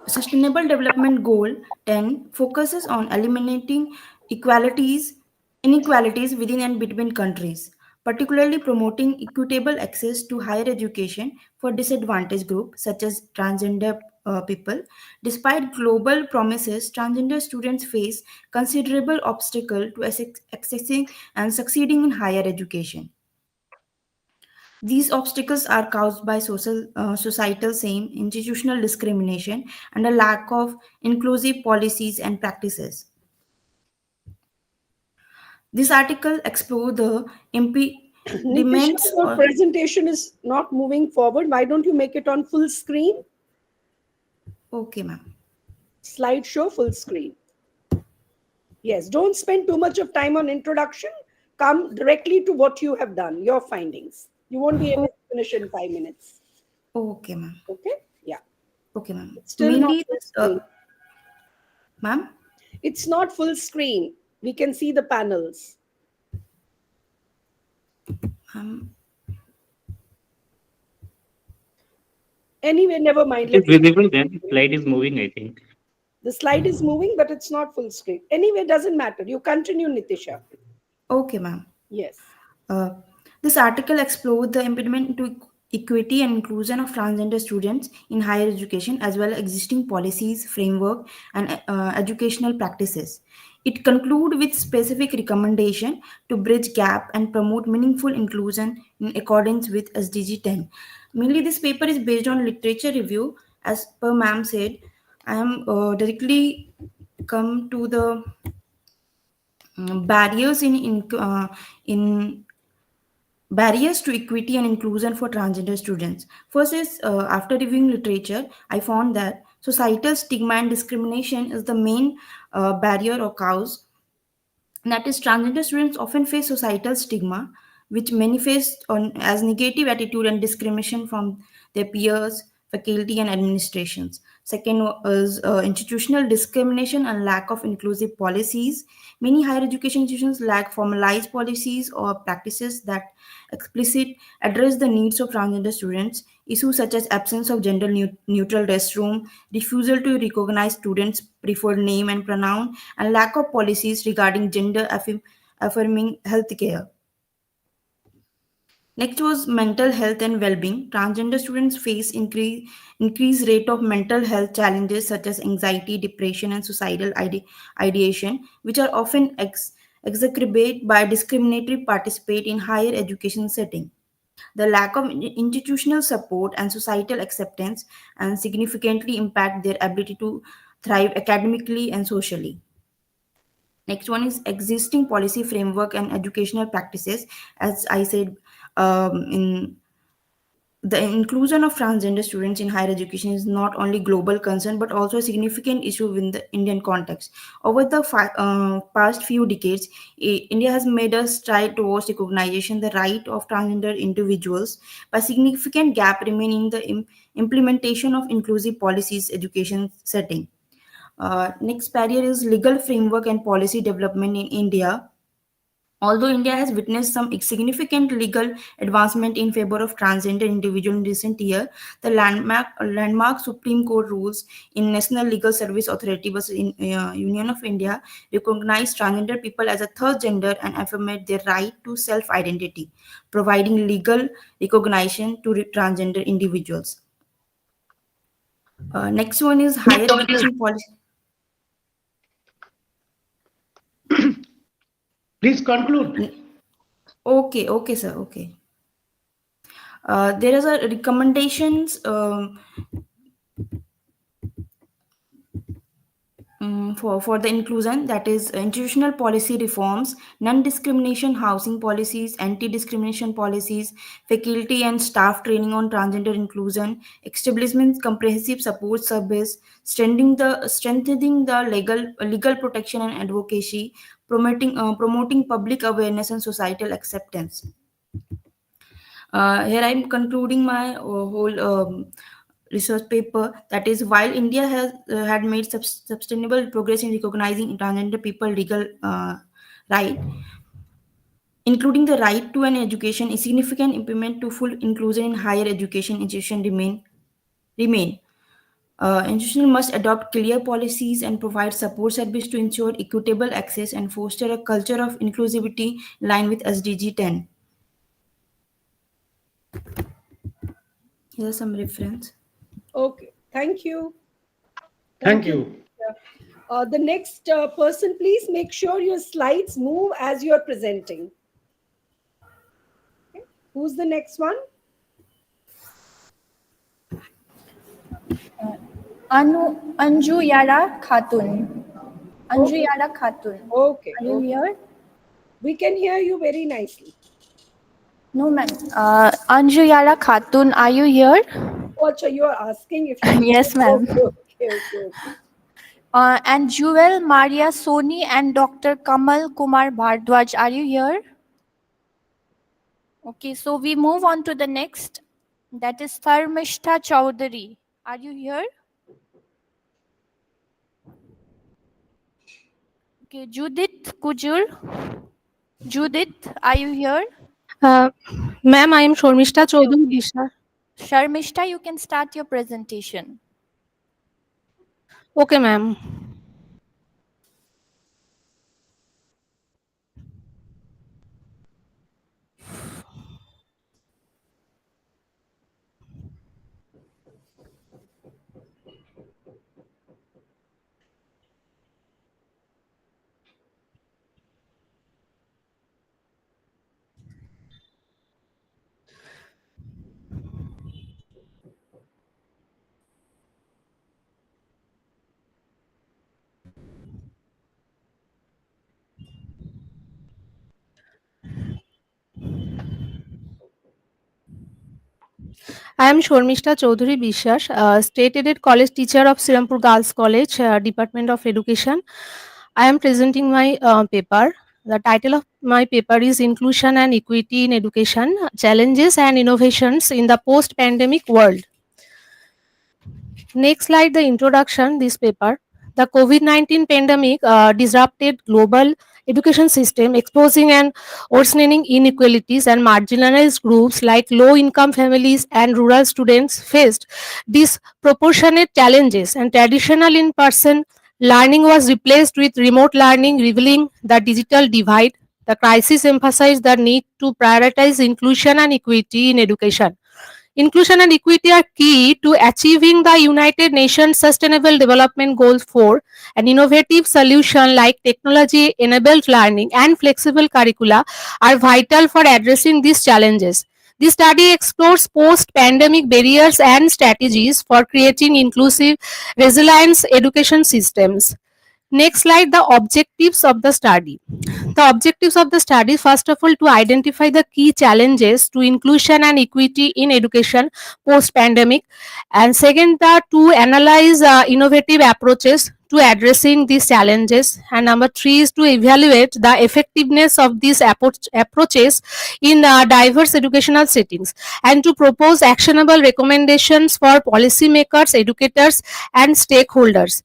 Sustainable Development Goal 10 focuses on eliminating inequalities within and between countries, particularly promoting equitable access to higher education for disadvantaged groups such as transgender people. Despite global promises, transgender students face considerable obstacle to accessing and succeeding in higher education. These obstacles are caused by societal shame, institutional discrimination, and a lack of inclusive policies and practices. This article explores the Nitisha, impediments. your presentation is not moving forward. Why don't you make it on full screen? Okay, ma'am. Slideshow full screen. Yes, don't spend too much of time on introduction. Come directly to what you have done, your findings. You won't be able to finish in 5 minutes. Okay, ma'am. Okay? Yeah. Okay, ma'am. It's still not full screen. Ma'am? It's not full screen. We can see the panels. Anyway, never mind. It is visible then. Slide is moving, I think. The slide is moving, but it's not full screen. Anyway, doesn't matter. You continue, Nitisha. Okay, ma'am. Yes. This article explores the impediment to equity and inclusion of transgender students in higher education, as well as existing policies, framework, and educational practices. It concludes with specific recommendation to bridge gap and promote meaningful inclusion in accordance with SDG 10. Mainly, this paper is based on literature review. As per ma'am said, I am directly come to the barriers in barriers to equity and inclusion for transgender students. First is after reviewing literature, I found that societal stigma and discrimination is the main barrier or cause. That is, transgender students often face societal stigma, which manifests on as negative attitude and discrimination from their peers, faculty, and administrations. Second is institutional discrimination and lack of inclusive policies. Many higher education institutions lack formalized policies or practices that explicit address the needs of transgender students. Issues such as absence of gender neutral restroom, refusal to recognize students' preferred name and pronoun, and lack of policies regarding gender affirming healthcare. Next was mental health and well-being. Transgender students face increased rate of mental health challenges such as anxiety, depression, and suicidal ideation, which are often exacerbated by discriminatory participate in higher education setting. The lack of institutional support and societal acceptance and significantly impact their ability to thrive academically and socially. Next one is existing policy framework and educational practices. As I said, in the inclusion of transgender students in higher education is not only global concern but also a significant issue in the Indian context. Over the past few decades, India has made a stride towards recognition the right of transgender individuals, but significant gap remain in the implementation of inclusive policies education setting. Next barrier is legal framework and policy development in India. Although India has witnessed some significant legal advancement in favor of transgender individuals in recent years, the landmark Supreme Court rules in National Legal Service Authority versus Union of India recognize transgender people as a third gender and affirmed their right to self-identity, providing legal recognition to transgender individuals. Next one is higher education policy. Please conclude. Okay, sir. Okay. There is a recommendations for the inclusion, that is institutional policy reforms, non-discrimination housing policies, anti-discrimination policies, faculty and staff training on transgender inclusion, establishment comprehensive support service, strengthening the legal protection and advocacy, promoting public awareness and societal acceptance. Here I am concluding my whole research paper, that is, while India has had made sustainable progress in recognizing transgender people legal right, including the right to an education, a significant impediment to full inclusion in higher education institution remain. Institutions must adopt clear policies and provide support service to ensure equitable access and foster a culture of inclusivity in line with SDG 10. Here's some reference. Okay, thank you. Thank you. The next person, please make sure your slides move as you're presenting. Okay. Who's the next one? Anju Yara Khatun. Anju Yara Khatun. Okay. Are you here? We can hear you very nicely. No, ma'am. Anju Yara Khatun, are you here? Also, you are asking if you Yes, ma'am. Okay. And Jewel Maria Soni and Dr. Kamal Kumar Bhardwaj, are you here? Okay, so we move on to the next. That is Tharmishta Chowdhury. Are you here? Okay, Judith Kujul. Judith, are you here? Ma'am, I am Shormishta Chaudhary Bishar. Sharmishta, you can start your presentation. Okay, ma'am. I am Shormishta Chaudhary Bishar, state-aided college teacher of Sirampur Girls College, Department of Education. I am presenting my paper. The title of my paper is Inclusion and Equity in Education, Challenges and Innovations in the Post-Pandemic World. Next slide, the introduction, this paper. The COVID-19 pandemic disrupted global education system, exposing and worsening inequalities, and marginalized groups like low-income families and rural students faced disproportionate challenges, and traditional in-person learning was replaced with remote learning, revealing the digital divide. The crisis emphasized the need to prioritize inclusion and equity in education. Inclusion and equity are key to achieving the United Nations Sustainable Development Goal 4. An innovative solution like technology-enabled learning and flexible curricula are vital for addressing these challenges. This study explores post-pandemic barriers and strategies for creating inclusive, resilient education systems. Next slide, the objectives of the study. The objectives of the study, first of all, to identify the key challenges to inclusion and equity in education post-pandemic, and second, to analyze innovative approaches to addressing these challenges, and number three is to evaluate the effectiveness of these approaches in diverse educational settings, and to propose actionable recommendations for policymakers, educators, and stakeholders.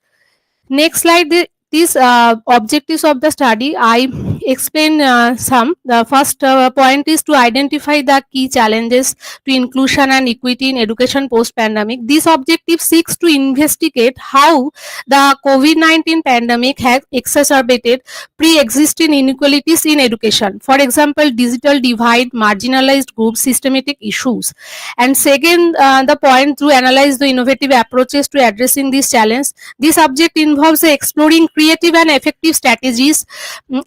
Next slide, these objectives of the study, I explain some. The first point is to identify the key challenges to inclusion and equity in education post-pandemic. This objective seeks to investigate how the COVID-19 pandemic has exacerbated pre-existing inequalities in education. For example, digital divide, marginalized groups, systematic issues. And second, the point to analyze the innovative approaches to addressing this challenge. This subject involves exploring creative and effective strategies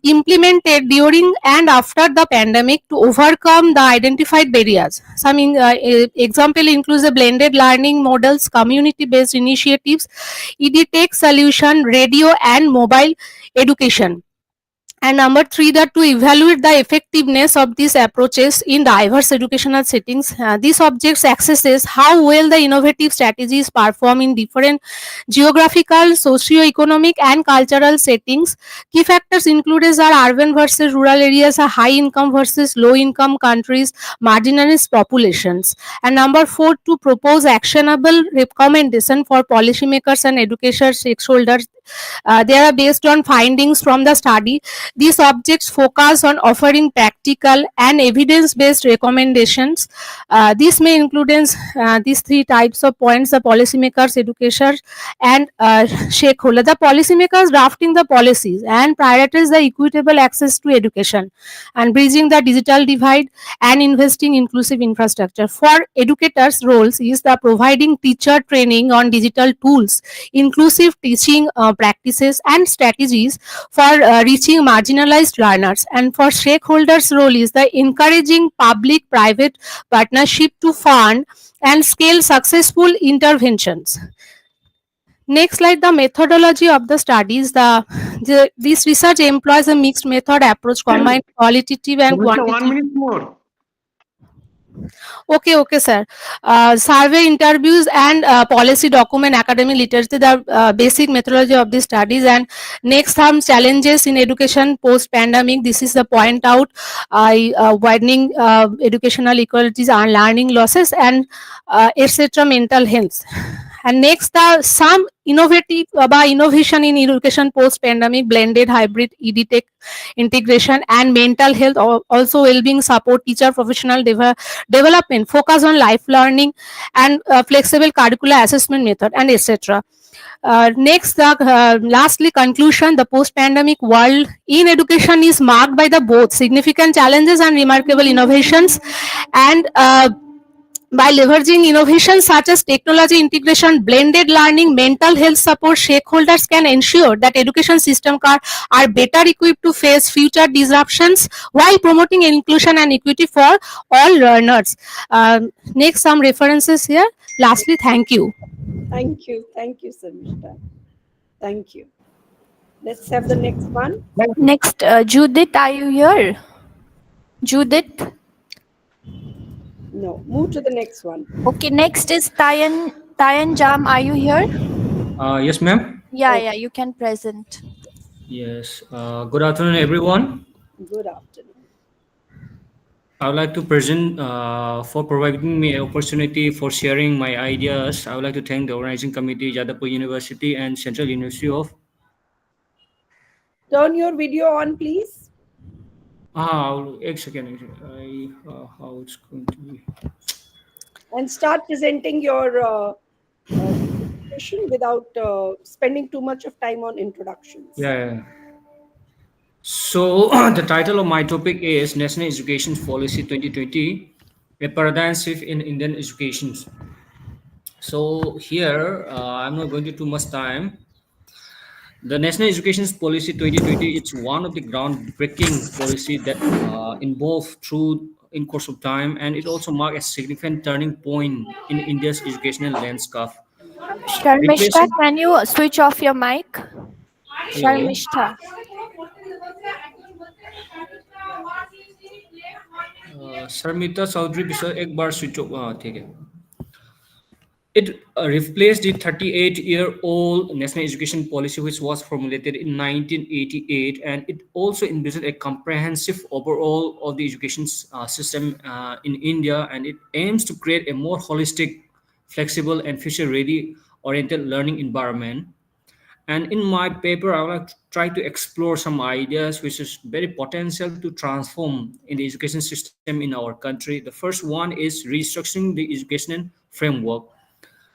implemented during and after the pandemic to overcome the identified barriers. Some example includes the blended learning models, community-based initiatives, EdTech solution, radio and mobile education. And number three, that to evaluate the effectiveness of these approaches in diverse educational settings. These objects assesses how well the innovative strategies perform in different geographical, socio-economic and cultural settings. Key factors included are urban versus rural areas, high income versus low income countries, marginalized populations. And number four, to propose actionable recommendation for policymakers and education stakeholders They are based on findings from the study. These objects focus on offering practical and evidence-based recommendations. This may include these three types of points: the policymakers, educators, and stakeholder. The policymakers drafting the policies and prioritize the equitable access to education and bridging the digital divide and investing inclusive infrastructure. For educators, roles is the providing teacher training on digital tools, inclusive teaching practices and strategies for reaching marginalized learners. And for stakeholders, role is the encouraging public-private partnership to fund and scale successful interventions. Next slide, the methodology of the studies. This research employs a mixed method approach, combined qualitative and Mr. 1 quantitative. minute more. Okay, sir. Survey, interviews, and policy document, academic literature, the basic methodology of the studies. And next, some challenges in education post-pandemic. This is the point out, widening educational inequalities and learning losses, and etc. mental health. And next, some innovative innovation in education post-pandemic, blended hybrid EdTech integration and mental health, also well-being support, teacher professional development, focus on life learning and flexible curricular assessment method, and etc. Next, lastly, conclusion: the post-pandemic world in education is marked by the both significant challenges and remarkable innovations, and by leveraging innovations such as technology integration, blended learning, mental health support, stakeholders can ensure that education systems are better equipped to face future disruptions while promoting inclusion and equity for all learners. Next, some references here. Lastly, thank you. Thank you, Sarmishta. Thank you. Let's have the next one. Next, Judith, are you here? Judith? No, move to the next one. Okay, next is Tayan Jam, are you here? Yes, ma'am. Yeah, you can present. Yes. Good afternoon, everyone. Good afternoon. I would like to present for providing me an opportunity for sharing my ideas. I would like to thank the organizing committee, Jadavpur University, and Central University of. Turn your video on, please. How it's going to be. And start presenting your presentation without spending too much of time on introductions. Yeah. So the title of my topic is National Education Policy 2020, a paradigm shift in Indian education. So here, I'm not going to too much time. The National Education Policy 2020 is one of the groundbreaking policy that involved through in course of time, and it also marked a significant turning point in India's educational landscape. Sharmishta, can you switch off your mic? Sharmishta. Sharmita Chaudhary विषय एक बार switch off ठीक है. It replaced the 38-year-old National Education Policy, which was formulated in 1988, and it also envisioned a comprehensive overhaul of the education system in India, and it aims to create a more holistic, flexible, and future-ready oriented learning environment. And in my paper, I will try to explore some ideas which is very potential to transform in the education system in our country. The first one is restructuring the educational framework.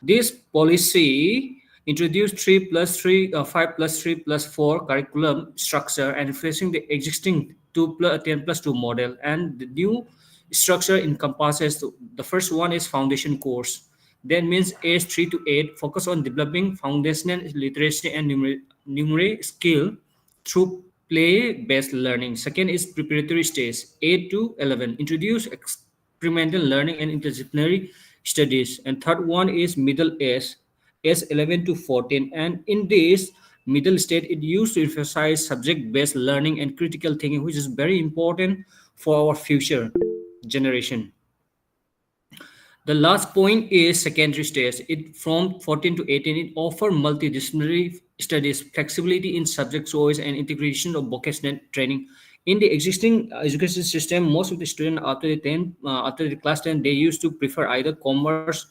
This policy introduced 3+3, 5+3+4 curriculum structure and replacing the existing 10+2 model. And the new structure encompasses the first one is foundation course. That means age 3 to 8, focus on developing foundational literacy and numeric skill through play-based learning. Second is preparatory stage, 8 to 11, introduce experimental learning and interdisciplinary studies. And third one is middle age 11 to 14, and in this middle state it used to emphasize subject-based learning and critical thinking, which is very important for our future generation. The last point is secondary stage. It from 14 to 18, it offers multidisciplinary studies, flexibility in subject choice, and integration of vocational training. In the existing education system, most of the students after the class 10, they used to prefer either commerce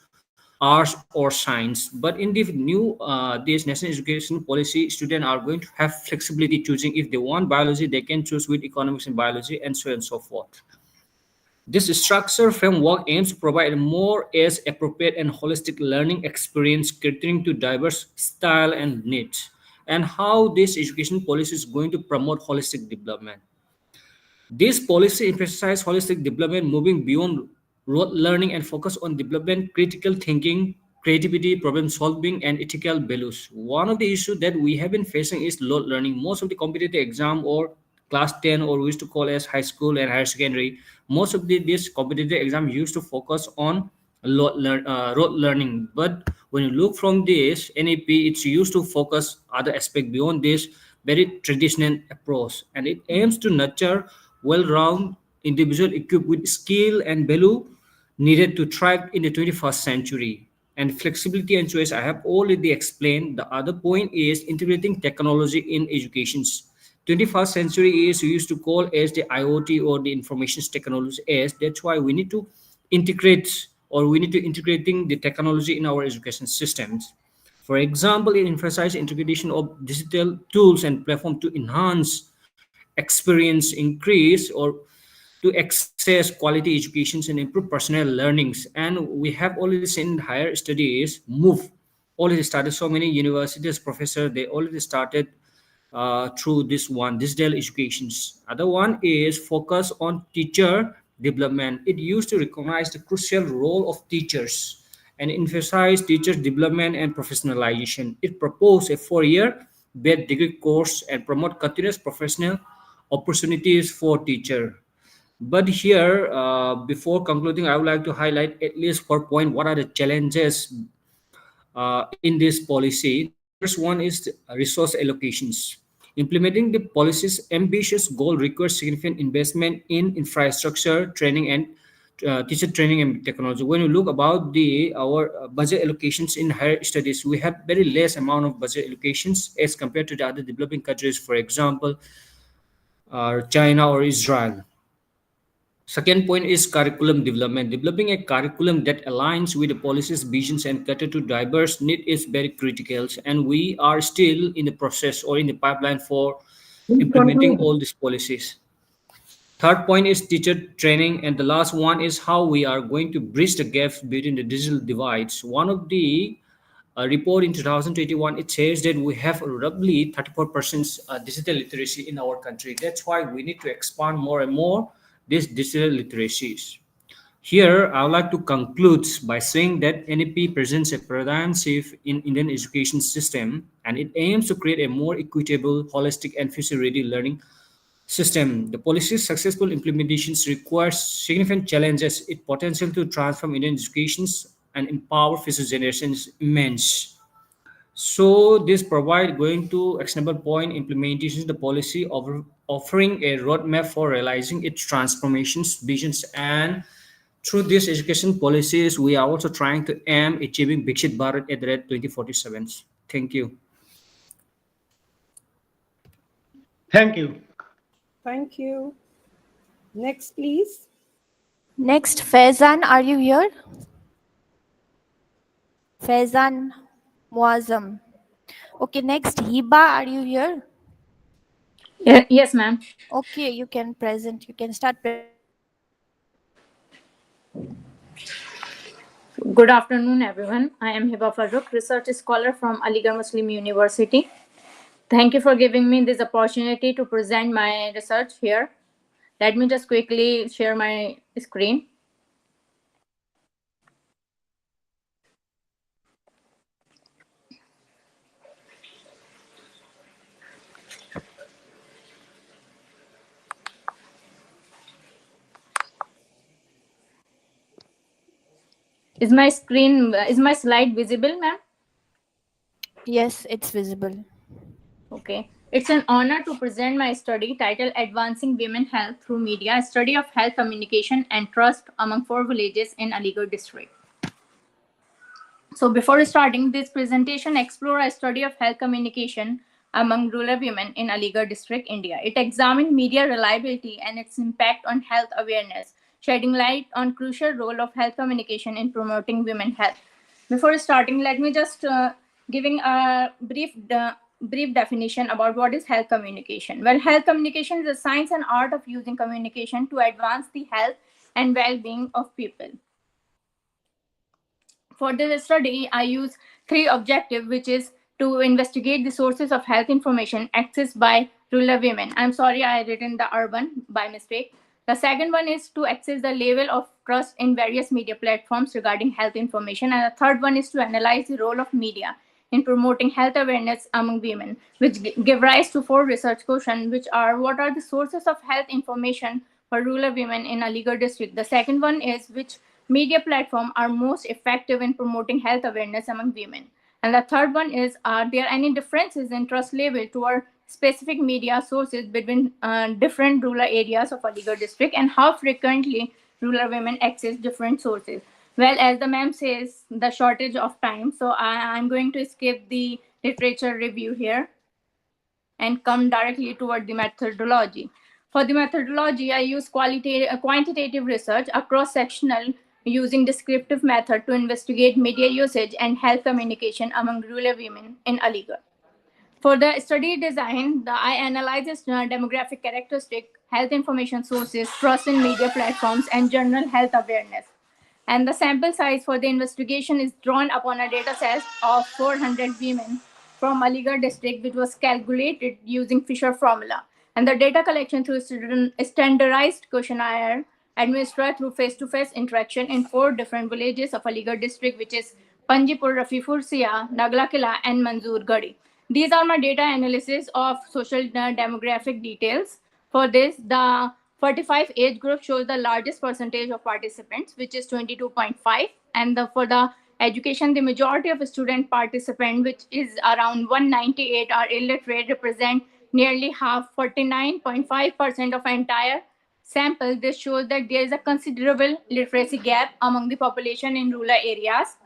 arts or science. But in the new this national education policy, students are going to have flexibility choosing. If they want biology, they can choose with economics and biology, and so on and so forth. This structure framework aims to provide a more age-appropriate and holistic learning experience catering to diverse style and needs. And how this education policy is going to promote holistic development. This policy emphasizes holistic development, moving beyond rote learning and focus on development, critical thinking, creativity, problem solving, and ethical values. One of the issues that we have been facing is rote learning. Most of the competitive exam or class 10, or we used to call as high school and higher secondary, most of this competitive exam used to focus on rote learning. But when you look from this NEP, it's used to focus other aspect beyond this very traditional approach, and it aims to nurture well-rounded individual equipped with skill and value needed to thrive in the 21st century. And flexibility and choice, I have already explained. The other point is integrating technology in education. 21st century is used to call as the IoT or the information technology as. That's why we need to integrate, or we need to integrating the technology in our education systems. For example, it emphasizes integration of digital tools and platform to enhance experience, increase, or to access quality educations and improve personal learnings. And we have already seen higher studies move, already started. So many universities professor, they already started through this one digital educations. Other one is focus on teacher development. It used to recognize the crucial role of teachers and emphasize teacher development and professionalization. It proposed a 4-year bed degree course and promote continuous professional opportunities for teacher. But here, before concluding, I would like to highlight at least 4 points. What are the challenges in this policy? The first one is resource allocations. Implementing the policy's ambitious goal requires significant investment in infrastructure, training, and teacher training and technology. When you look about the our budget allocations in higher studies, we have very less amount of budget allocations as compared to the other developing countries, for example, China or Israel. Second point is curriculum development. Developing a curriculum that aligns with the policy's visions and cater to diverse need is very critical, and we are still in the process or in the pipeline for implementing all these policies. Third point is teacher training, and the last one is how we are going to bridge the gaps between the digital divides. One of the report in 2021, it says that we have roughly 34% digital literacy in our country. That's why we need to expand more and more these digital literacies. Here, I would like to conclude by saying that NEP presents a paradigm shift in Indian education system, and it aims to create a more equitable, holistic, and future-ready learning system. The policy's successful implementations requires significant challenges. Its potential to transform Indian educations and empower future generations is immense. So this provide going to actionable point implementation of the policy offering a roadmap for realizing its transformations, visions, and through these education policies, we are also trying to aim achieving Viksit Bharat at the rate 2047. Thank you. Thank you. Thank you. Next, please. Next, Faizan, are you here? Faizan Muazzam. Okay, next, Hiba, are you here? Yes, ma'am. Okay, you can present. You can start. Good afternoon, everyone. I am Hiba Farooq, research scholar from Aligarh Muslim University. Thank you for giving me this opportunity to present my research here. Let me just quickly share my screen. Is my slide visible, ma'am? Yes, it's visible. Okay. It's an honor to present my study titled Advancing Women Health Through Media, a study of health communication and trust among 4 villages in Aligarh district. So before starting this presentation, explore a study of health communication among rural women in Aligarh district, India. It examined media reliability and its impact on health awareness, shedding light on crucial role of health communication in promoting women health. Before starting, let me just giving a brief definition about what is health communication. Well, health communication is the science and art of using communication to advance the health and well-being of people. For this study, I use three objectives, which is to investigate the sources of health information accessed by rural women. I'm sorry, I written the urban by mistake. The second one is to access the level of trust in various media platforms regarding health information. And the third one is to analyze the role of media in promoting health awareness among women, which give rise to four research questions, which are: what are the sources of health information for rural women in Aligarh district? The second one is: which media platforms are most effective in promoting health awareness among women? And the third one is: are there any differences in trust level toward specific media sources between different rural areas of Aligarh district, and how frequently rural women access different sources? Well, as the ma'am says, the shortage of time, so I'm going to skip the literature review here and come directly toward the methodology. For the methodology, I use quantitative research, a cross-sectional using descriptive method to investigate media usage and health communication among rural women in Aligarh. For the study design, I analyzes demographic characteristic, health information sources, trust in media platforms, and general health awareness. And the sample size for the investigation is drawn upon a data set of 400 women from Aligarh district, which was calculated using Fisher formula. And the data collection through standardized questionnaire administered through face-to-face interaction in 4 different villages of Aligarh district, which is Panjipur, Rafifur Sia, Nagla Kila, and Manzoor Gadi. These are my data analysis of social demographic details. For this, the 45 age group shows the largest percentage of participants, which is 22.5. And for the education, the majority of student participants, which is around 198, are illiterate, represent nearly half, 49.5% of entire sample. This shows that there is a considerable literacy gap among the population in rural areas.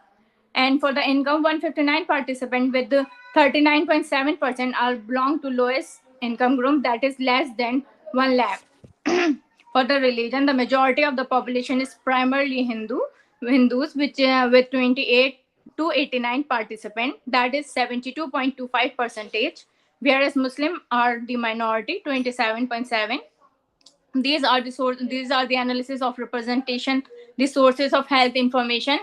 And for the income, 159 participants with the 39.7% are belong to lowest income group, that is less than 1 lakh. For the religion, the majority of the population is primarily Hindus, which with 28 to 89 participants, that is 72.25 percentage, whereas Muslim are the minority, 27.7. These are the analysis of representation, the sources of health information.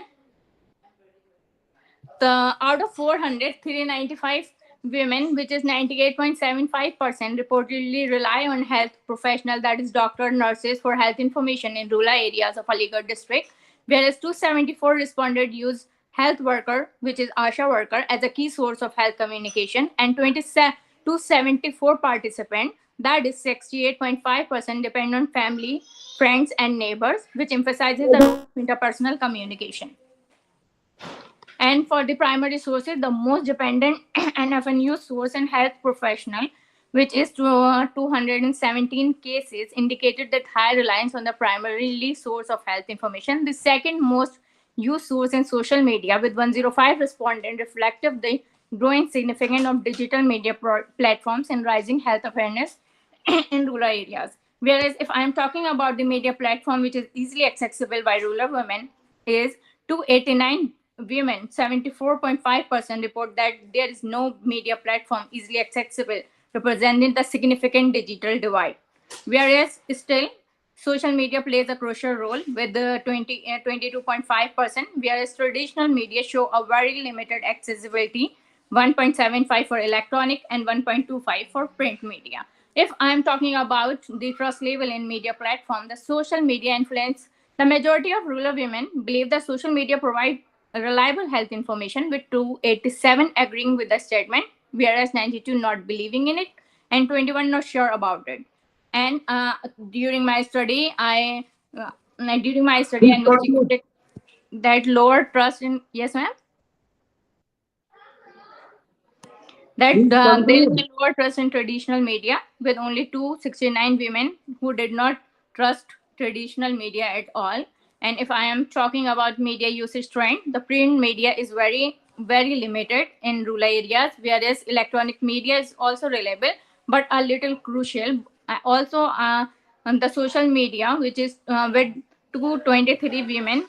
The out of 400, 395 women, which is 98.75%, reportedly rely on health professional, that is doctor, nurses, for health information in rural areas of Aligarh district, whereas 274 responded use health worker, which is ASHA worker, as a key source of health communication, and 274 participants, that is 68.5%, depend on family, friends, and neighbors, which emphasizes the interpersonal communication. And for the primary sources, the most dependent and often used source in health professional, which is 217 cases, indicated that high reliance on the primarily source of health information. The second most used source in social media, with 105 respondents, reflective the growing significance of digital media platforms and rising health awareness in rural areas. Whereas if I'm talking about the media platform, which is easily accessible by rural women, is 289 women, 74.5% report that there is no media platform easily accessible, representing the significant digital divide. Whereas still, social media plays a crucial role with the 22.5%, whereas traditional media show a very limited accessibility, 1.75 for electronic and 1.25 for print media. If I'm talking about the trust level in media platform, the social media influence, the majority of rural women believe that social media provide reliable health information, with 287 agreeing with the statement, whereas 92 not believing in it, and 21 not sure about it. And during my study, I investigated that lower trust in, yes ma'am, that there is a lower trust in traditional media, with only 269 women who did not trust traditional media at all. And if I am talking about media usage trend, the print media is very, very limited in rural areas, whereas electronic media is also reliable, but a little crucial. Also, on the social media, which is with 223 women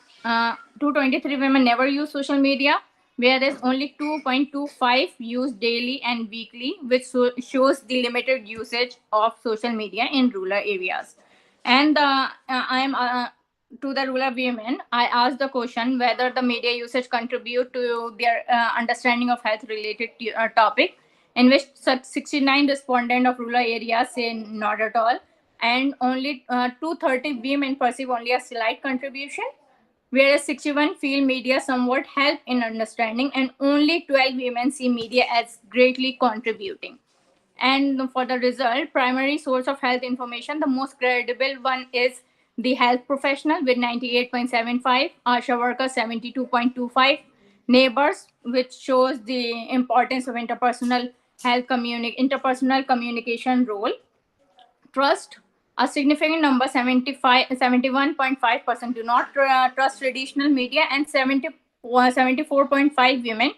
223 women never use social media, whereas only 2.25 use daily and weekly, which shows the limited usage of social media in rural areas. And I am to the rural women. I asked the question whether the media usage contribute to their understanding of health related topic, in which 69 respondents of rural areas say not at all, and only 230 women perceive only a slight contribution, whereas 61 feel media somewhat help in understanding, and only 12 women see media as greatly contributing. And for the result, primary source of health information, the most credible one is the health professional with 98.75, ASHA worker 72.25, neighbors, which shows the importance of interpersonal communication role. Trust, a significant number, 71.5% do not trust traditional media, and 74.5 women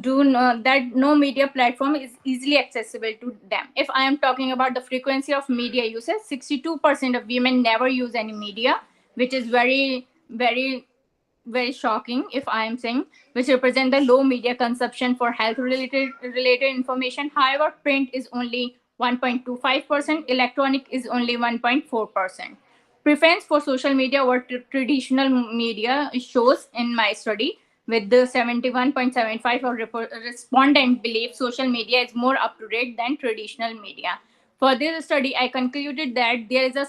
do know that no media platform is easily accessible to them. If I am talking about the frequency of media usage, 62% of women never use any media, which is very shocking, if I am saying, which represent the low media consumption for health related information. However, print is only 1.25%, electronic is only 1.4%. Preference for social media or traditional media shows in my study, with the 71.75 of respondent believe social media is more up to date than traditional media. For this study, I concluded that there is a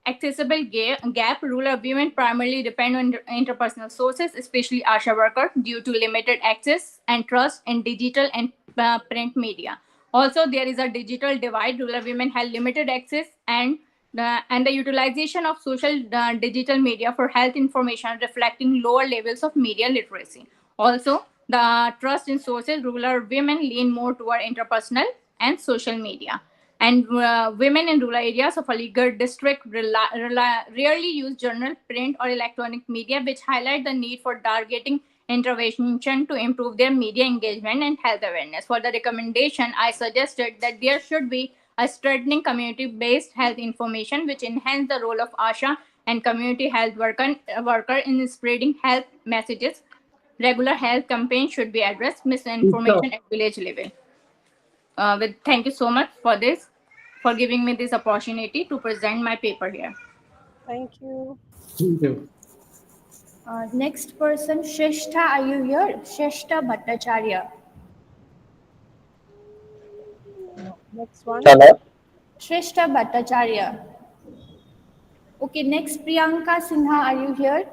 accessible gap. Rural women primarily depend on interpersonal sources, especially ASHA workers, due to limited access and trust in digital and print media. Also, there is a digital divide. Rural women have limited access and the utilization of social digital media for health information, reflecting lower levels of media literacy. Also, the trust in sources, rural women lean more toward interpersonal and social media. And women in rural areas of Aligarh district rarely use journal, print, or electronic media, which highlight the need for targeting intervention to improve their media engagement and health awareness. For the recommendation, I suggested that there should be a strengthening community-based health information, which enhance the role of ASHA and community health worker in spreading health messages. Regular health campaigns should be addressed, misinformation at village level. Thank you so much for this, for giving me this opportunity to present my paper here. Thank you. Thank you. Next person, Shrestha, are you here? Shrestha Bhattacharya. No. Next one. Hello. Shrestha Bhattacharya. Okay, next Priyanka Sinha, are you here?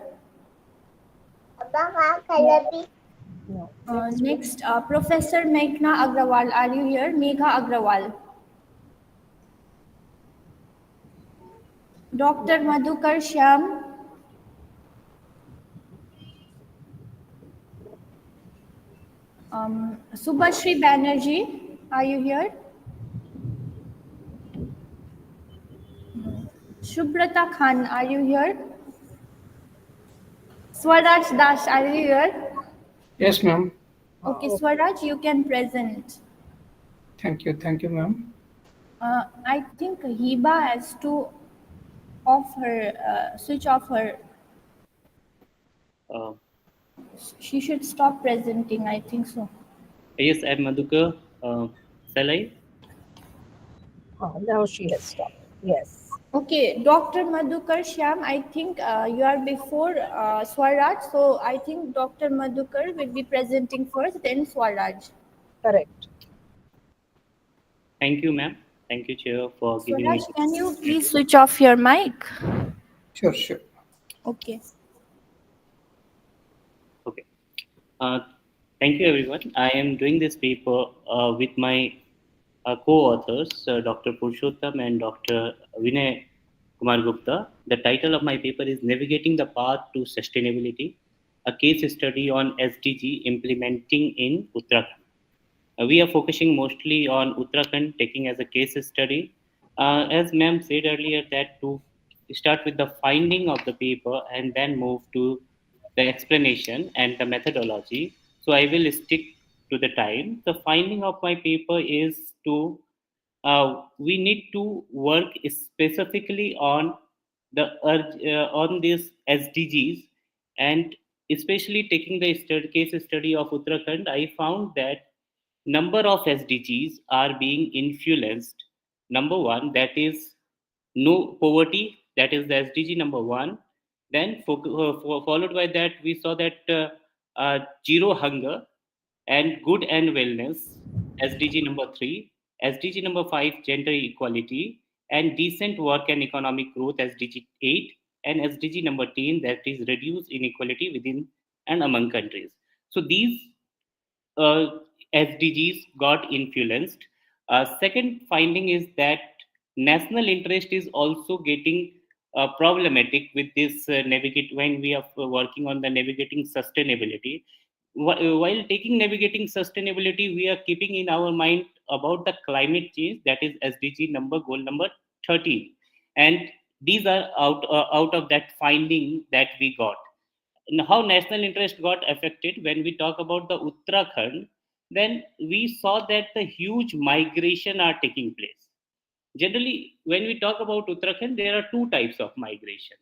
No. Next, Professor Meghna Agrawal, are you here? Megha Agrawal. Dr. Madhukar Shyam. Subhashri Banerjee, are you here? Shubhrata Khan, are you here? Swaraj Das, are you here? Yes, ma'am. Okay, Swaraj, you can present. Thank you, ma'am. I think Hiba has to switch off her. She should stop presenting, I think so. Yes, I'm Madhukar. Shall I? Oh, now she has stopped. Yes. Okay, Dr. Madhukar Shyam, I think you are before Swaraj, so I think Dr. Madhukar will be presenting first, then Swaraj. Correct. Thank you, ma'am. Thank you, Chair, for giving me. Swaraj, can you please switch off your mic? Sure. Okay. Okay. Thank you, everyone. I am doing this paper with my co-authors, Dr. Purushottam and Dr. Vinay Kumar Gupta. The title of my paper is Navigating the Path to Sustainability, a case study on SDG implementing in Uttarakhand. We are focusing mostly on Uttarakhand, taking as a case study. As ma'am said earlier, that to start with the finding of the paper and then move to the explanation and the methodology. So I will stick to the time. The finding of my paper is to we need to work specifically on the on these SDGs And especially taking the case study of Uttarakhand, I found that number of SDGs are being influenced. Number one, that is no poverty, that is the SDG number one. Then followed by that, we saw that zero hunger and good and wellness, SDG number 3, SDG number 5, gender equality, and decent work and economic growth, SDG 8, and SDG number 10, that is reduce inequality within and among countries. So these uh, SDGs got influenced. Second finding is that national interest is also getting problematic with this navigate when we are working on the navigating sustainability. While taking navigating sustainability, we are keeping in our mind about the climate change, that is SDG number goal number 13, and these are out of that finding that we got. And how national interest got affected when we talk about the Uttarakhand, then we saw that the huge migration are taking place. Generally, when we talk about Uttarakhand, there are two types of migration.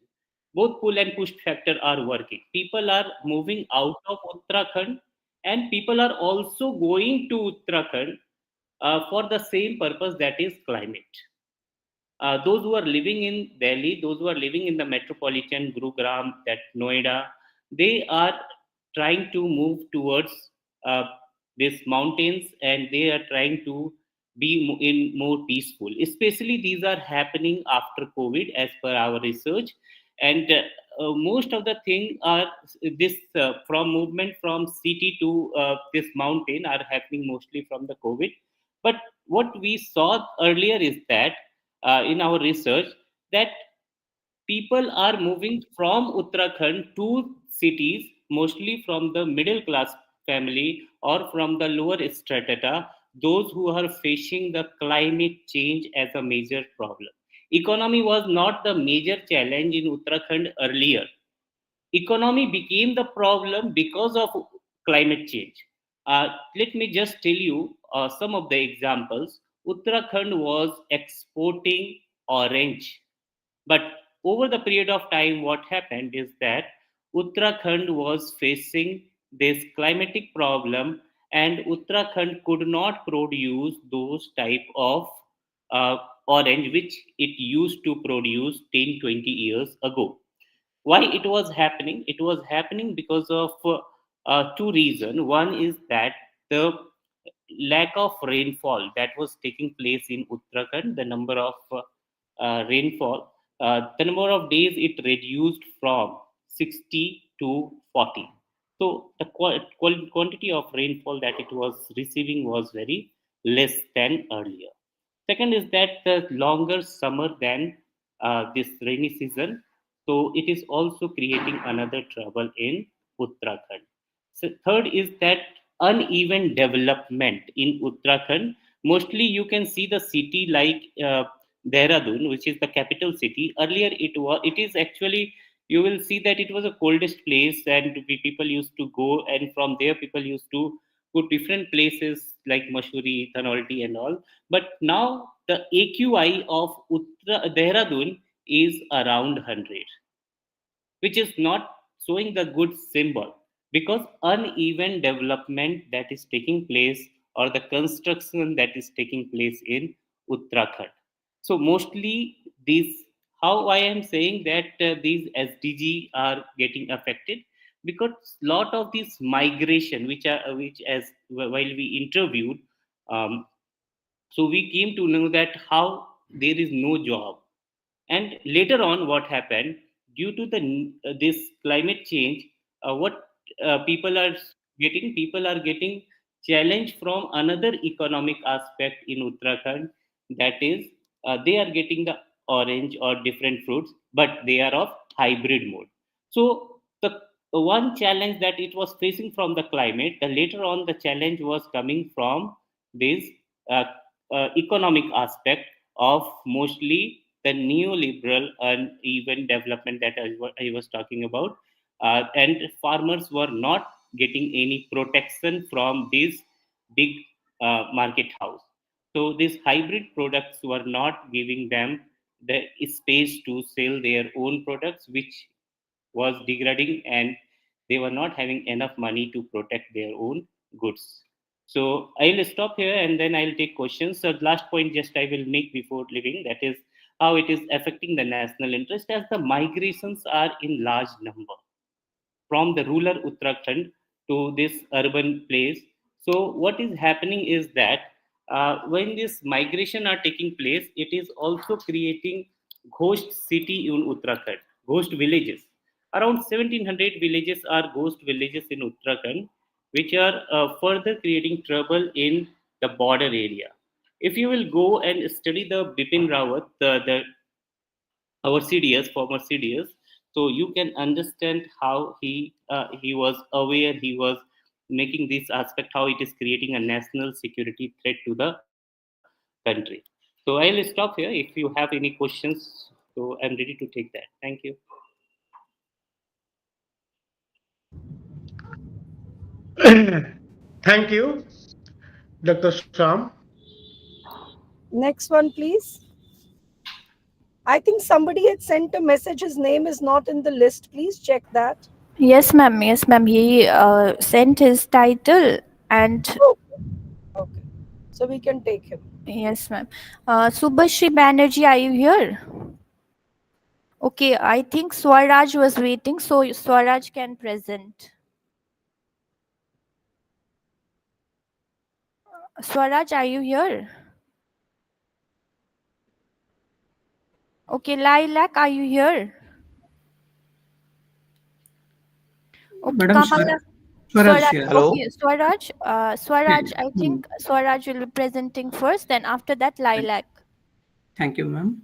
Both pull and push factor are working. People are moving out of Uttarakhand, and people are also going to Uttarakhand for the same purpose, that is climate. Those who are living in Delhi, those who are living in the metropolitan Gurugram, that Noida, they are trying to move towards uh, these mountains, and they are trying to be in more peaceful. Especially these are happening after COVID, as per our research, and most of the thing are this from movement from city to this mountain are happening mostly from the COVID. But what we saw earlier is that in our research that people are moving from Uttarakhand to cities, mostly from the middle class family or from the lower strata, those who are facing the climate change as a major problem. Economy was not the major challenge in Uttarakhand earlier. Economy became the problem because of climate change. Let me just tell you some of the examples. Uttarakhand was exporting orange, but over the period of time, what happened is that Uttarakhand was facing this climatic problem, and Uttarakhand could not produce those type of uh, orange which it used to produce 10, 20 years ago. Why it was happening? It was happening because of two reasons. One is that the lack of rainfall that was taking place in Uttarakhand, the number of rainfall, the number of days it reduced from 60 to 40. So the quantity of rainfall that it was receiving was very less than earlier. Second is that the longer summer than this rainy season, so it is also creating another trouble in Uttarakhand. So third is that uneven development in Uttarakhand. Mostly you can see the city like Dehradun, which is the capital city. Earlier it is actually, you will see that it was the coldest place, and people used to go, and from there people used to go different places like Mussoorie, Dhanolti and all. But now the AQI of Dehradun is around 100, which is not showing the good symbol, because uneven development that is taking place, or the construction that is taking place in Uttarakhand. So mostly these, how I am saying that these SDG are getting affected, because lot of this migration which as while we interviewed, um, so we came to know that how there is no job. And later on, what happened due to the this climate change, what people are getting? People are getting challenged from another economic aspect in Uttarakhand. That is, they are getting the orange or different fruits, but they are of hybrid mode. So the one challenge that it was facing from the climate, the later on the challenge was coming from this uh, economic aspect of mostly the neoliberal and even development that I was talking about. And farmers were not getting any protection from this big market house. So these hybrid products were not giving them the space to sell their own products, which was degrading and they were not having enough money to protect their own goods. So I'll stop here and then I'll take questions. So last point just I will make before leaving, that is how it is affecting the national interest as the migrations are in large number from the rural Uttarakhand to this urban place. So what is happening is that when this migration are taking place, it is also creating ghost city in Uttarakhand, ghost villages. Around 1700 villages are ghost villages in Uttarakhand, which are further creating trouble in the border area. If you will go and study the Bipin Rawat, the our CDS, former CDS, so you can understand how he was aware, he was making this aspect, how it is creating a national security threat to the country. So I'll stop here. If you have any questions, so I'm ready to take that. Thank you. Thank you, Dr. Sham. Next one, please. I think somebody had sent a message. His name is not in the list. Please check that. Yes, ma'am. Yes, ma'am. He sent his title and. Okay. So we can take him. Yes, ma'am. Subhashri Banerjee, are you here? Okay, I think Swaraj was waiting, so Swaraj can present. Swaraj, are you here? Okay, Lilac, are you here? Okay, Madam, Kamala. Swaraj here. Hello. Okay, Swaraj, I think Swaraj will be presenting first, then after that, Lilac. Thank you, ma'am.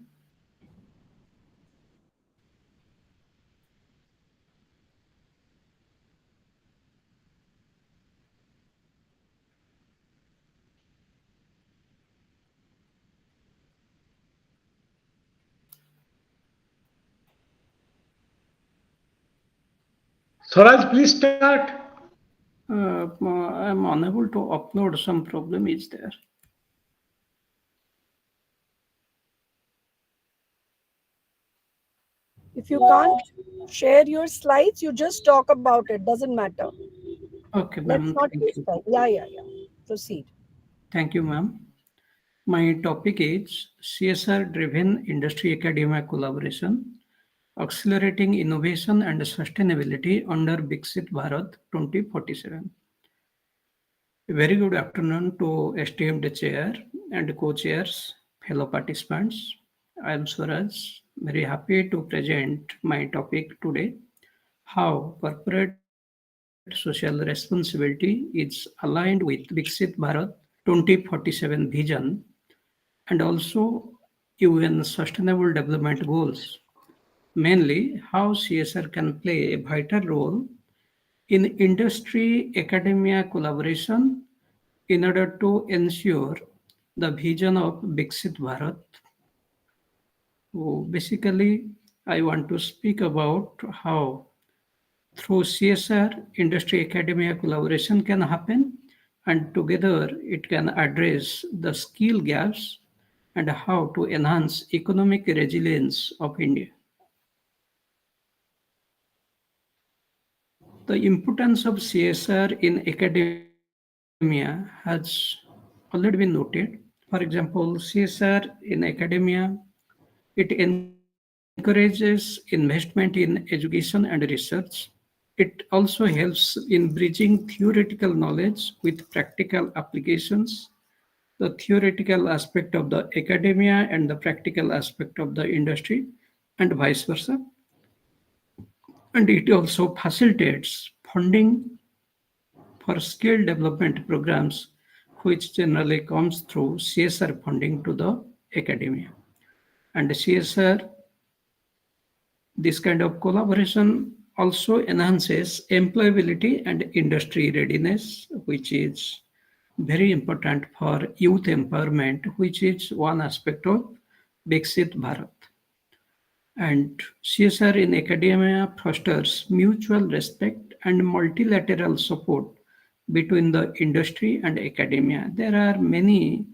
Swaraj, please start. I'm unable to upload. Some problem is there. If you can't share your slides, you just talk about it. Doesn't matter. Okay, Let's ma'am. not Thank waste you. time. Yeah. Proceed. Thank you, ma'am. My topic is CSR-driven industry academia collaboration, accelerating innovation and sustainability under Viksit Bharat 2047. A very good afternoon to esteemed chair and co-chairs, fellow participants. I am Swaraj, very happy to present my topic today, how corporate social responsibility is aligned with Viksit Bharat 2047 vision and also UN Sustainable Development Goals. Mainly, how CSR can play a vital role in industry academia collaboration in order to ensure the vision of Viksit Bharat. So basically, I want to speak about how through CSR, industry academia collaboration can happen, and together it can address the skill gaps and how to enhance economic resilience of India. The importance of CSR in academia has already been noted. For example, CSR in academia, it encourages investment in education and research. It also helps in bridging theoretical knowledge with practical applications, the theoretical aspect of the academia and the practical aspect of the industry, and vice versa. And it also facilitates funding for skill development programs, which generally comes through CSR funding to the academia. And CSR, this kind of collaboration also enhances employability and industry readiness, which is very important for youth empowerment, which is one aspect of Viksit Bharat. And CSR in academia fosters mutual respect and multilateral support between the industry and academia. There are many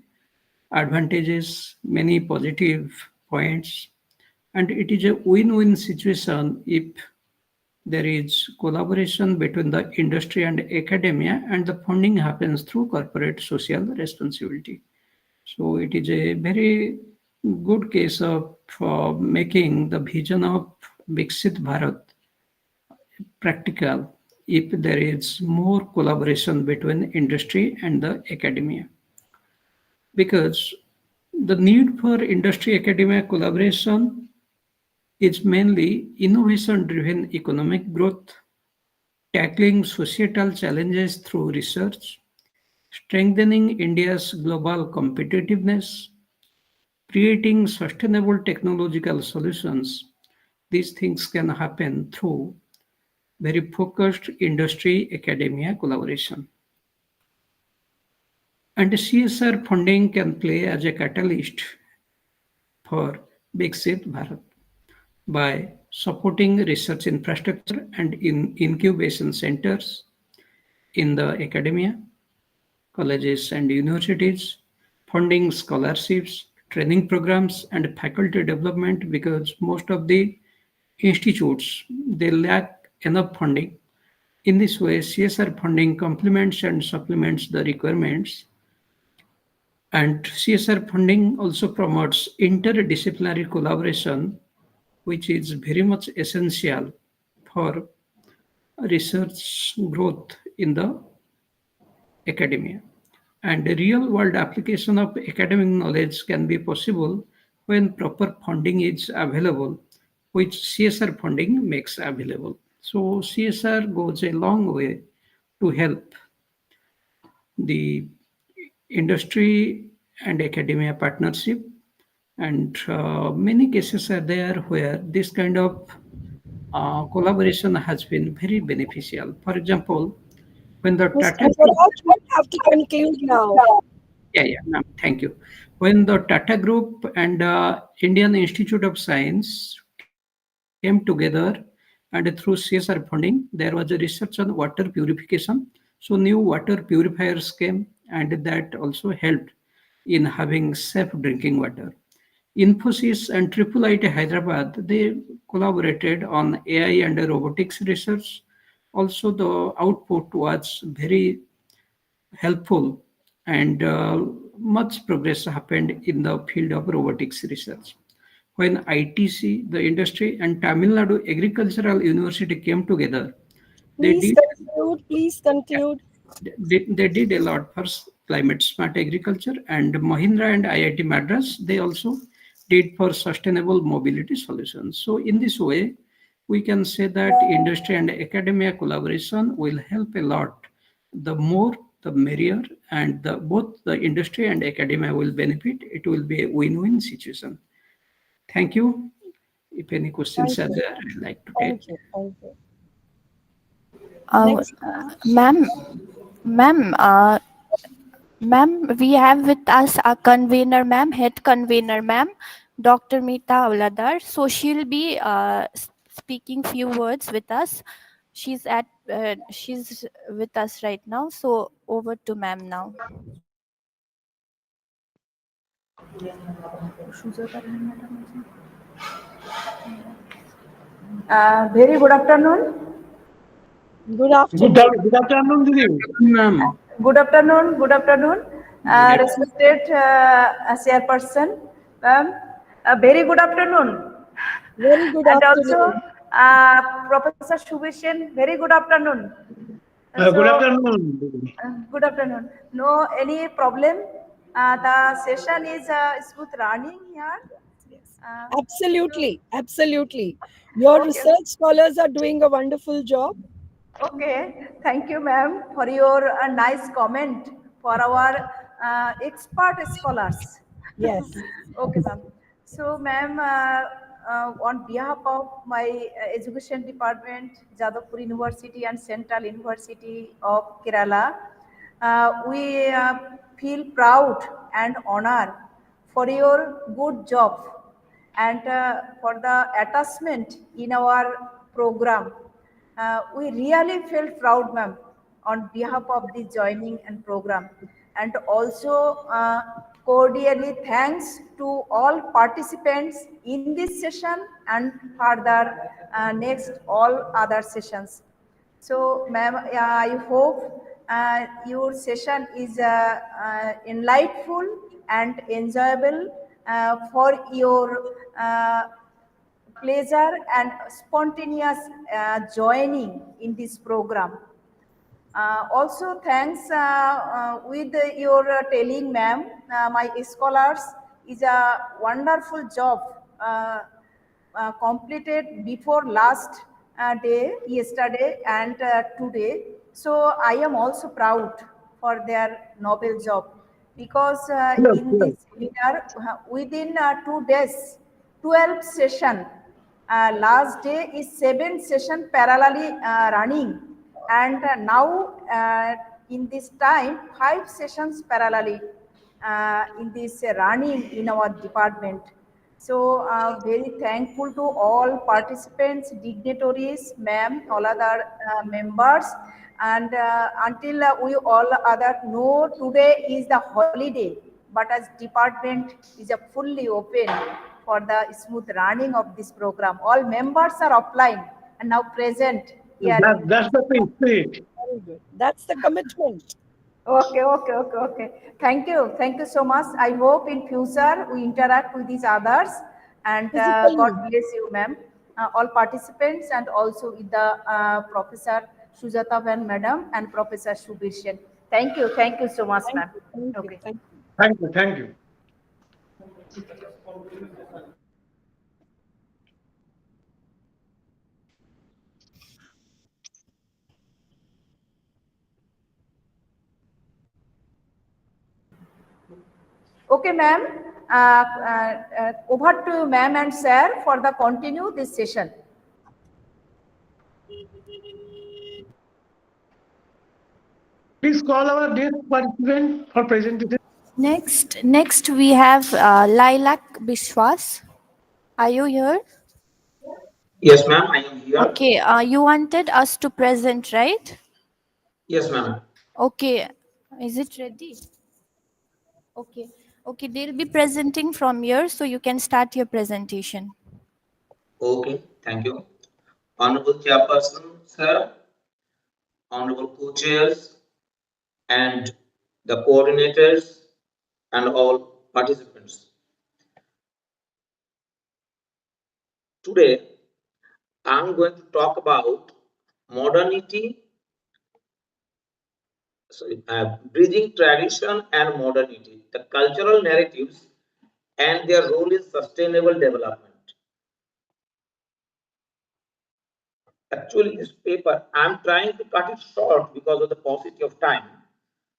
advantages, many positive points, and it is a win-win situation if There is collaboration between the industry and academia, and the funding happens through corporate social responsibility. So it is a very good case of making the vision of Viksit Bharat practical if there is more collaboration between industry and the academia. Because the need for industry academia collaboration is mainly innovation driven economic growth, tackling societal challenges through research, strengthening India's global competitiveness, creating sustainable technological solutions. These things can happen through very focused industry academia collaboration. And CSR funding can play as a catalyst for Viksit Bharat by supporting research infrastructure and in incubation centers in the academia, colleges and universities, funding scholarships, training programs and faculty development because most of the institutes they lack enough funding. In this way, CSR funding complements and supplements the requirements. And CSR funding also promotes interdisciplinary collaboration, which is very much essential for research growth in the academia. And the real world application of academic knowledge can be possible when proper funding is available, which CSR funding makes available. So CSR goes a long way to help the industry and academia partnership. And many cases are there where this kind of collaboration has been very beneficial. For example, when the Mr. Tata Swaraj, you have to conclude now. yeah, ma'am, thank you. When the Tata Group and Indian Institute of Science came together and through CSR funding, there was a research on water purification. So new water purifiers came and that also helped in having safe drinking water. Infosys and Triple IT Hyderabad, they collaborated on AI and robotics research. Also, the output was very helpful and much progress happened in the field of robotics research. When ITC, the industry, and Tamil Nadu Agricultural University came together, they Please did conclude. Please conclude. they did a lot for climate smart agriculture, and Mahindra and IIT Madras, they also did for sustainable mobility solutions. So in this way, we can say that industry and academia collaboration will help a lot. The more, the merrier, and both the industry and academia will benefit. It will be a win-win situation. Thank you. If any questions Thank are you. there, I'd like to take. Thank you. Thank you. Uh, ma'am, ma'am, ma'am, we have with us a convener, ma'am, head convener, ma'am, Dr. Meeta Auladar. So she'll be speaking few words with us. She's with us right now. So over to ma'am now. Very good afternoon. Good afternoon. Good afternoon, Didi. Ma'am. Good afternoon. Good afternoon. Respected chairperson, a very good afternoon. Very good And afternoon. also Professor Shubhishen, very good afternoon. Good afternoon. Good afternoon. No any problem. The session is smooth running here. Absolutely. Absolutely. Your Okay. research scholars are doing a wonderful job. Okay, thank you, ma'am, for your nice comment for our expert scholars. Yes. Okay, ma'am. So, ma'am, on behalf of my education department, Jadavpur University and Central University of Kerala, we feel proud and honored for your good job and for the attachment in our program. We really felt proud, ma'am, on behalf of the joining and program. And also, cordially thanks to all participants in this session and further next all other sessions. So, ma'am, I hope your session is enlightful and enjoyable for your pleasure and spontaneous joining in this program. Also, thanks with your telling, ma'am, my scholars is a wonderful job completed before last day, yesterday and today. So I am also proud for their noble job because in this seminar, within 2 days, 12 session, last day is 7 session parallelly running, and now in this time 5 sessions parallelly in this running in our department. So very thankful to all participants, dignitaries, ma'am, all other members, and until we all other know today is the holiday, but as department is a fully open for the smooth running of this program. All members are offline and now present here. That's the thing. Very good. That's the commitment. Okay. Thank you so much. I hope in future we interact with these others, and God bless you, ma'am, all participants, and also with the Professor Sujata Van Madam and Professor Shubir Sen. Thank you so much, ma'am. Okay. Thank you. Okay, ma'am. Over to you, ma'am and sir, for the continue this session. Please call our guest participant for presentation. Next we have Lilac Bishwas. Are you here? Yes, ma'am, I am here. Okay, you wanted us to present, right? Yes, ma'am. Okay, is it ready? Okay, they'll be presenting from here, so you can start your presentation. Okay, thank you. Honorable Chairperson, sir, honorable co-chairs, and the coordinators, and all participants. Today, I'm going to talk about modernity, bridging tradition and modernity, the cultural narratives and their role in sustainable development. Actually, this paper, I'm trying to cut it short because of the paucity of time.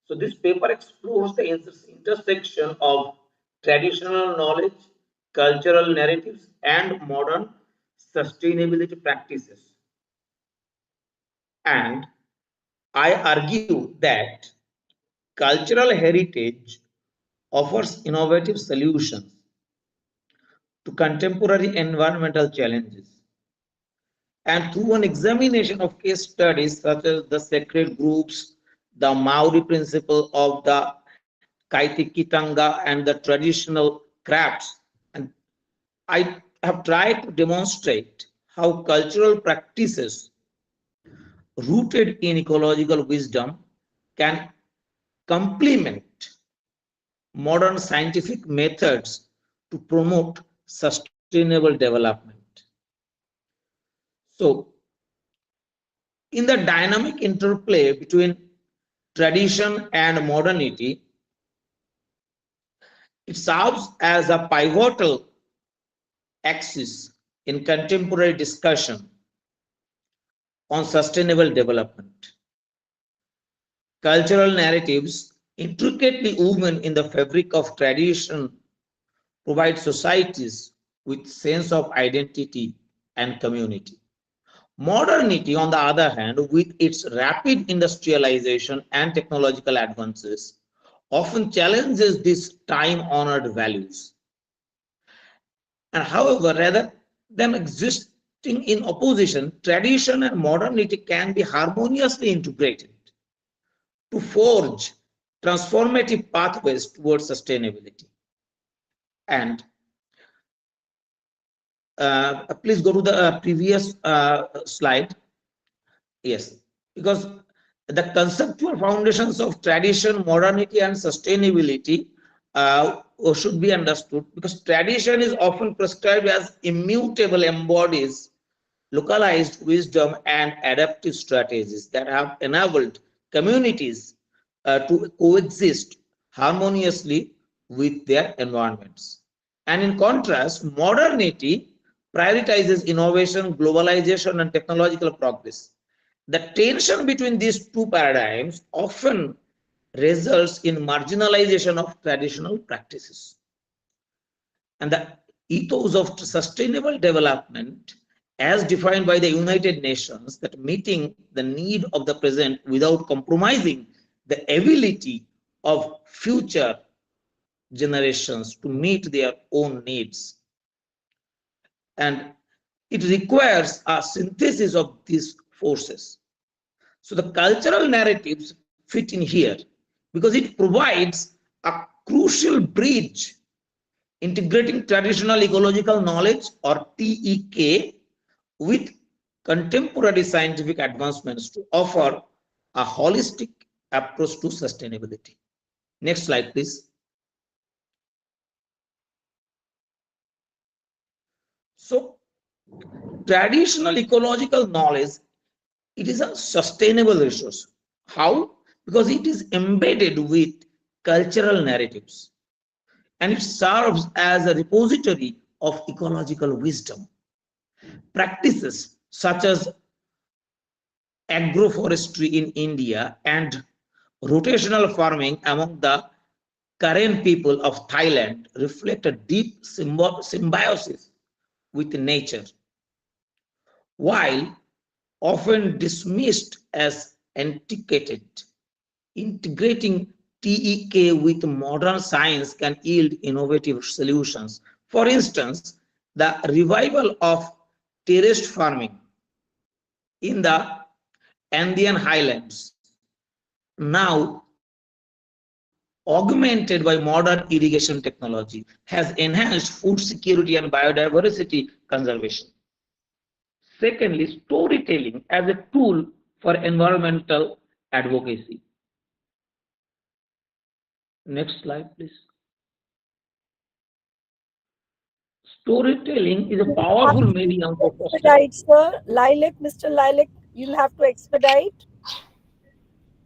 So this paper explores the intersection of traditional knowledge, cultural narratives, and modern sustainability practices. And I argue that cultural heritage offers innovative solutions to contemporary environmental challenges. And through an examination of case studies such as the sacred groups, the Maori principle of the Kaitikitanga, and the traditional crafts, and I have tried to demonstrate how cultural practices rooted in ecological wisdom can complement modern scientific methods to promote sustainable development. So, in the dynamic interplay between tradition and modernity, it serves as a pivotal axis in contemporary discussion on sustainable development. Cultural narratives, intricately woven in the fabric of tradition, provide societies with sense of identity and community. Modernity, on the other hand, with its rapid industrialization and technological advances, often challenges these time-honored values. And however, rather than existing in opposition, tradition and modernity can be harmoniously integrated to forge transformative pathways towards sustainability. And please go to the previous slide. Yes, because the conceptual foundations of tradition, modernity, and sustainability should be understood, because tradition is often prescribed as immutable embodies localized wisdom and adaptive strategies that have enabled communities to coexist harmoniously with their environments. And in contrast, modernity prioritizes innovation, globalization, and technological progress. The tension between these two paradigms often results in marginalization of traditional practices. And the ethos of sustainable development, as defined by the United Nations, that meeting the need of the present without compromising the ability of future generations to meet their own needs. And it requires a synthesis of these forces. So the cultural narratives fit in here because it provides a crucial bridge integrating traditional ecological knowledge, or TEK, with contemporary scientific advancements to offer a holistic approach to sustainability. Next slide, please. So, traditional ecological knowledge, it is a sustainable resource. How? Because it is embedded with cultural narratives, and it serves as a repository of ecological wisdom. Practices such as agroforestry in India and rotational farming among the Karen people of Thailand reflect a deep symbiosis with nature. While often dismissed as antiquated, integrating TEK with modern science can yield innovative solutions. For instance, the revival of terraced farming in the Andean highlands, now augmented by modern irrigation technology, has enhanced food security and biodiversity conservation. Secondly, storytelling as a tool for environmental advocacy. Next slide, please. Storytelling is a powerful medium for expedite, sir. Lilac, Mr. Lilac, you'll have to expedite.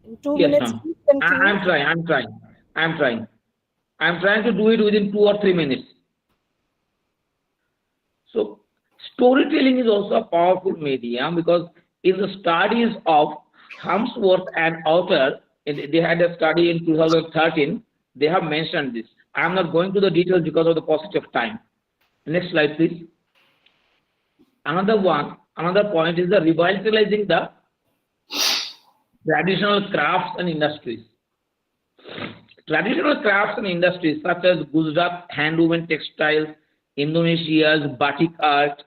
In 2 Yes, minutes, ma'am. please conclude. I'm trying to do it within 2 or 3 minutes. So, storytelling is also a powerful medium, because in the studies of Harmsworth and Author, they had a study in 2013, they have mentioned this. I am not going to the details because of the paucity of time. Next slide, please. Another point is the revitalizing the traditional crafts and industries. Traditional crafts and industries such as Gujarat handloom and textiles, Indonesia's batik art,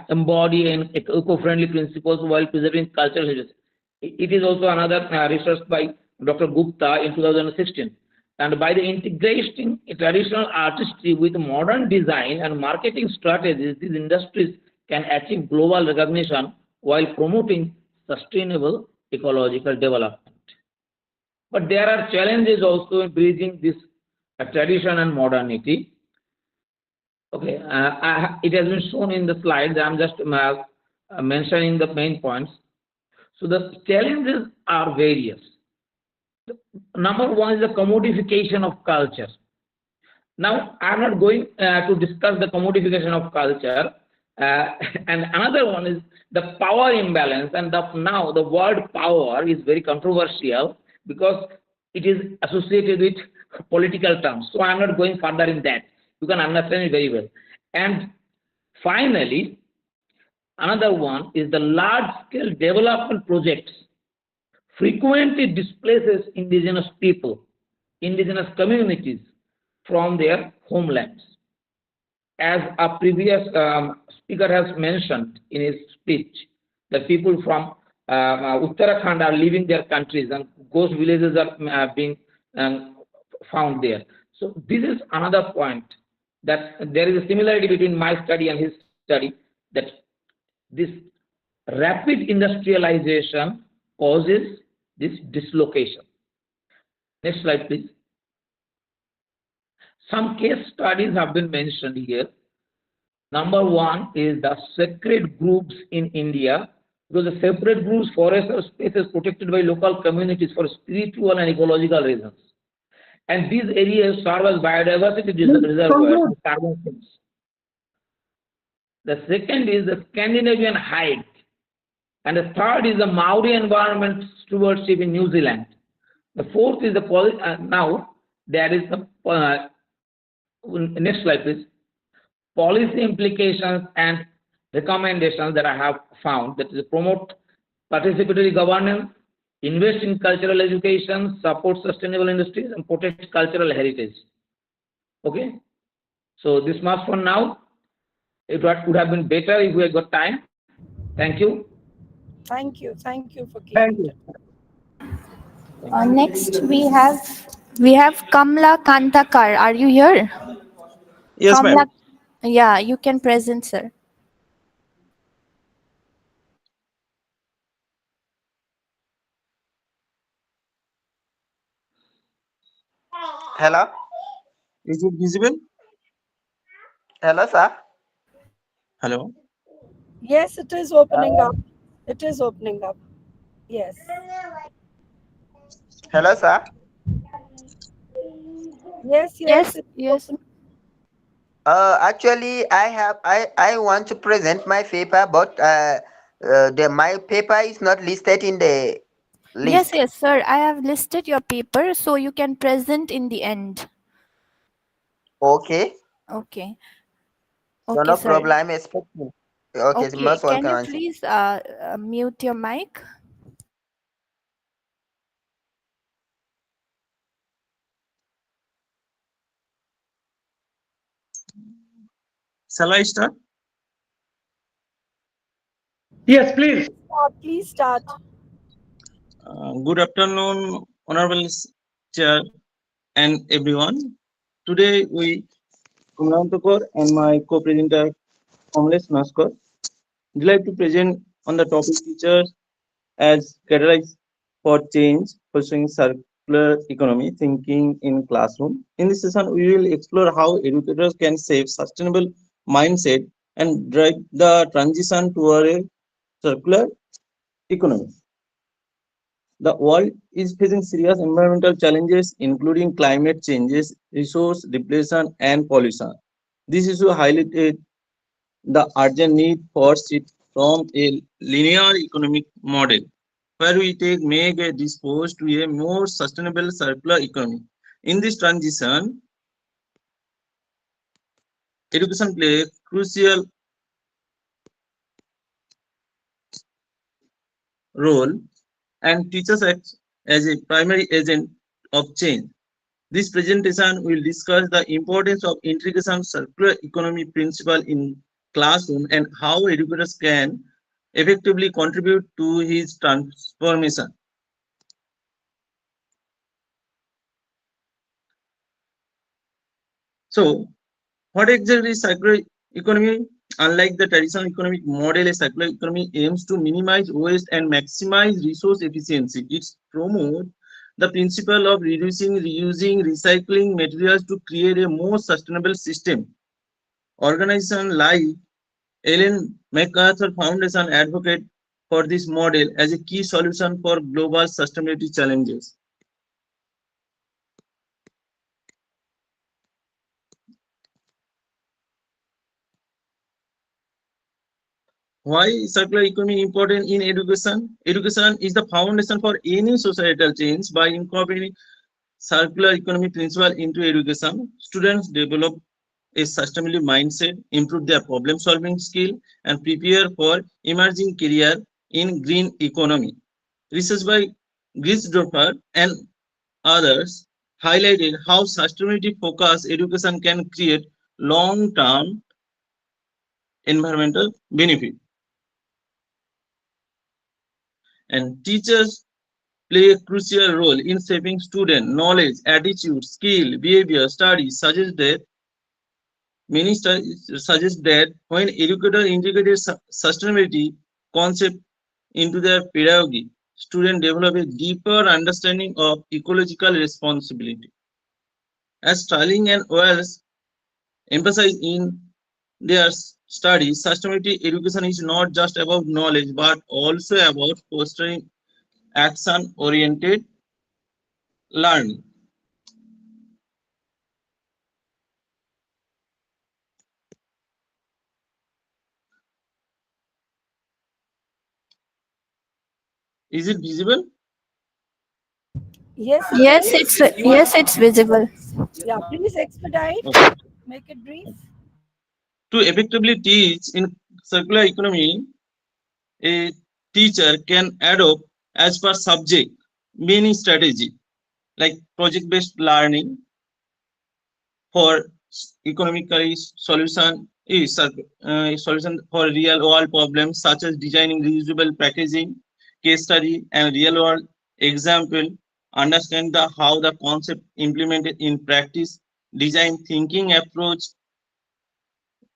embody and eco-friendly principles while preserving cultural heritage. It is also another research by Dr. Gupta in 2016. And by the integrating traditional artistry with modern design and marketing strategies, these industries can achieve global recognition while promoting sustainable ecological development. But there are challenges also in bridging this tradition and modernity. Okay, it has been shown in the slides. I'm just mentioning the main points. So the challenges are various. Number one is the commodification of culture. Now, I'm not going to discuss the commodification of culture. And another one is the power imbalance. And now the word power is very controversial because it is associated with political terms. So I'm not going further in that. You can understand it very well. And finally, another one is the large-scale development projects frequently displaces indigenous people, indigenous communities from their homelands. As a previous speaker has mentioned in his speech, the people from Uttarakhand are leaving their countries, and ghost villages are being found there. So this is another point, that there is a similarity between my study and his study, that this rapid industrialization causes this dislocation. Next slide, please. Some case studies have been mentioned here. Number one is the sacred groups in India, because the separate groups, forests or spaces protected by local communities for spiritual and ecological reasons. And these areas serve as biodiversity reservoirs and carbon sinks. The second is the Scandinavian hide. And the third is the Maori environment stewardship in New Zealand. The fourth is the now there is the next slide, please. Policy implications and recommendations that I have found, that is promote participatory governance, invest in cultural education, support sustainable industries, and protect cultural heritage. Okay, so this much for now. It would have been better if we had got time. Thank you. Thank you. Thank you for giving it. Next, we have Kamla Kantakar. Are you here? Yes, ma'am. Yeah, you can present, sir. Hello. Is it visible? Hello, sir. Hello. Yes, it is opening up. It is opening up. Yes. Hello, sir. Yes. Yes. Actually, I want to present my paper, but my paper is not listed in the list. Yes, sir. I have listed your paper, so you can present in the end. Okay. Okay. So Okay, no sir. problem. I'm expecting. Okay, Okay. most Can welcome. you Answer. please mute your mic? Shall I start? Yes, please. Please start. Good afternoon, Honorable Chair and everyone. Today we, Kumrantakar and my co-presenter Kamlesh Naskar, delighted to present on the topic teachers as catalyst for change, pursuing circular economy thinking in classroom. In this session, we will explore how educators can shape sustainable mindset and drive the transition toward a circular economy. The world is facing serious environmental challenges, including climate changes, resource depletion, and pollution. This issue highlighted the urgent need for shift from a linear economic model, where we make a dispose to a more sustainable circular economy. In this transition, education plays a crucial role, and teachers act as a primary agent of change. This presentation will discuss the importance of integration circular economy principle in classroom and how educators can effectively contribute to his transformation. So, what exactly is circular economy? Unlike the traditional economic model, a circular economy aims to minimize waste and maximize resource efficiency. It promotes the principle of reducing, reusing, recycling materials to create a more sustainable system. Organizations like Ellen MacArthur Foundation advocate for this model as a key solution for global sustainability challenges. Why is circular economy important in education? Education is the foundation for any societal change. By incorporating circular economy principle into education, students develop a sustainable mindset, improve their problem-solving skill, and prepare for emerging career in green economy. Research by Jadavpur and others highlighted how sustainability-focused education can create long-term environmental benefit. And teachers play a crucial role in shaping student knowledge, attitude, skill, behavior. Studies suggest that when educators integrate sustainability concept into their pedagogy, students develop a deeper understanding of ecological responsibility. As Starling and Wells emphasize in their studies, sustainability education is not just about knowledge but also about fostering action-oriented learning. Is it visible? Yes, it Yes, is. it's visible. Yeah, please expedite. Okay. Make it brief. To effectively teach in circular economy, a teacher can adopt as per subject many strategy like project-based learning for economically solution for real world problems such as designing reusable packaging, case study, and real world example. Understand how the concept implemented in practice, design thinking approach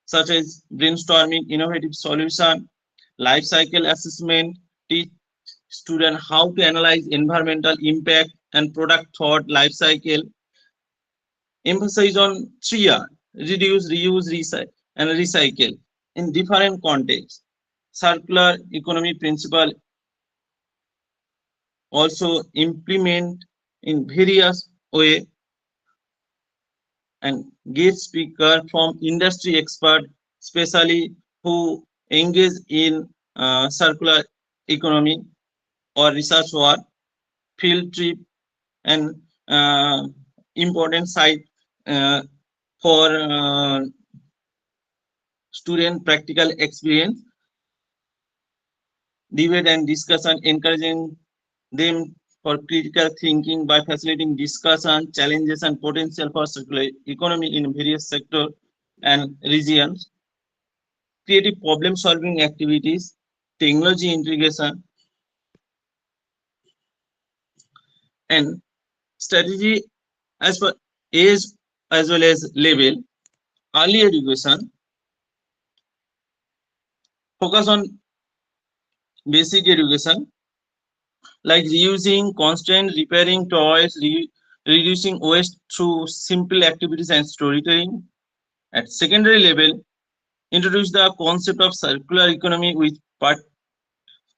such as brainstorming, innovative solution, life cycle assessment, teach student how to analyze environmental impact and product thought life cycle. Emphasize on 3R, reduce, reuse, recycle, and recycle in different contexts. Circular economy principle also implement in various way and guest speaker from industry expert, especially who engage in circular economy or research work, field trip, and important site uh, for student practical experience, debate and discussion, encouraging them for critical thinking by facilitating discussion, challenges, and potential for circular economy in various sectors and regions, creative problem solving activities, technology integration, and strategy as per age as well as level. Early education focus on basic education like reusing, constant repairing toys, reducing waste through simple activities and storytelling. At secondary level, introduce the concept of circular economy with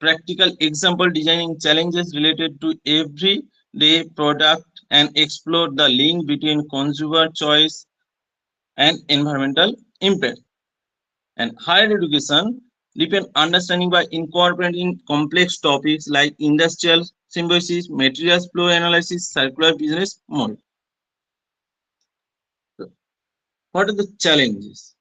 practical example designing challenges related to everyday product and explore the link between consumer choice and environmental impact. And higher education deepen understanding by incorporating complex topics like industrial symbiosis, materials flow analysis, circular business model. So what are the challenges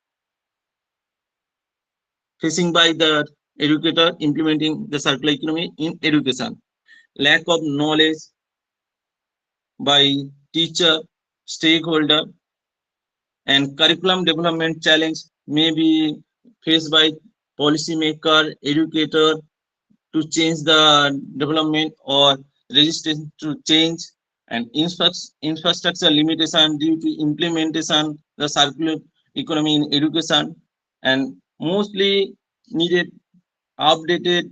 facing by the educator implementing the circular economy in education? Lack of knowledge by teacher, stakeholder, and curriculum development challenge may be faced by policymaker, educator, to change the development or resistance to change, and infrastructure limitation due to implementation the circular economy in education, and mostly needed updated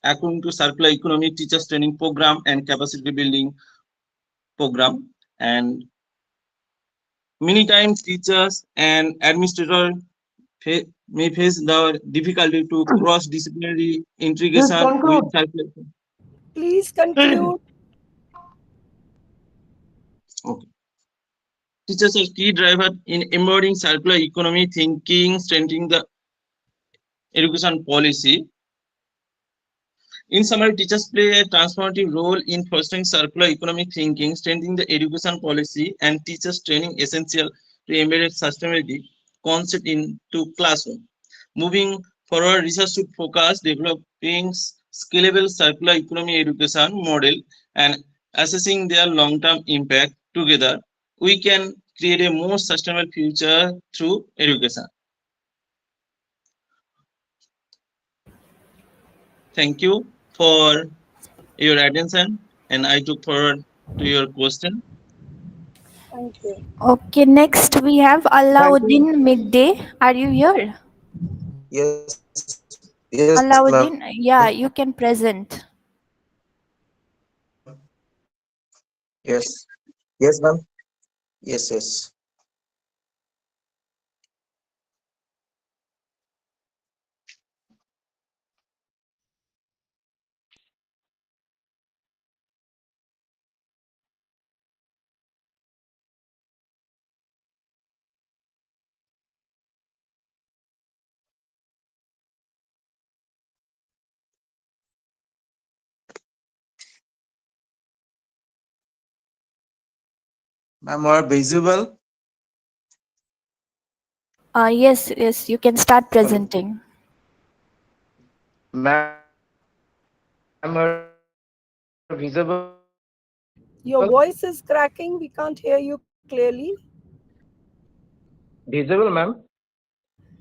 according to circular economy teachers training program and capacity building program. And many times teachers and administrators may face the difficulty to cross disciplinary Please integration with conclude. circular. Please conclude. Okay. Teachers are key driver in embodying circular economy thinking, strengthening the education policy. In summary, teachers play a transformative role in fostering circular economic thinking, strengthening the education policy, and teachers training essential to embed sustainability concept into classroom. Moving forward, research should focus developing scalable circular economy education model and assessing their long-term impact. Together, we can create a more sustainable future through education. Thank you for your attention. and I look forward to your question. Thank you. Okay, next we have Alauddin Midday. Are you here? Yes, ma'am. Alauddin, yeah, you can present. Yes. Yes, ma'am. Yes, yes. Ma'am, are visible? Yes, yes, you can start presenting. Ma'am, are visible? Your voice is cracking. We can't hear you clearly. Visible, ma'am?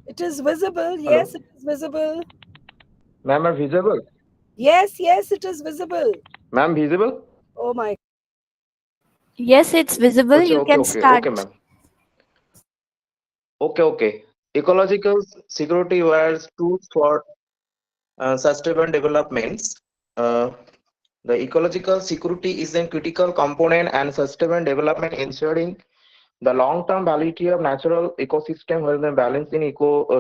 It is visible. Hello? Yes, it is visible. Ma'am, are visible? Yes, yes, it is visible. Ma'am, visible? Oh my. Yes, it's visible. You can Okay, start. ma'am. Okay. Ecological security was tools for sustainable developments. Uh, the ecological security is a critical component and sustainable development ensuring the long-term validity of natural ecosystem where the balance in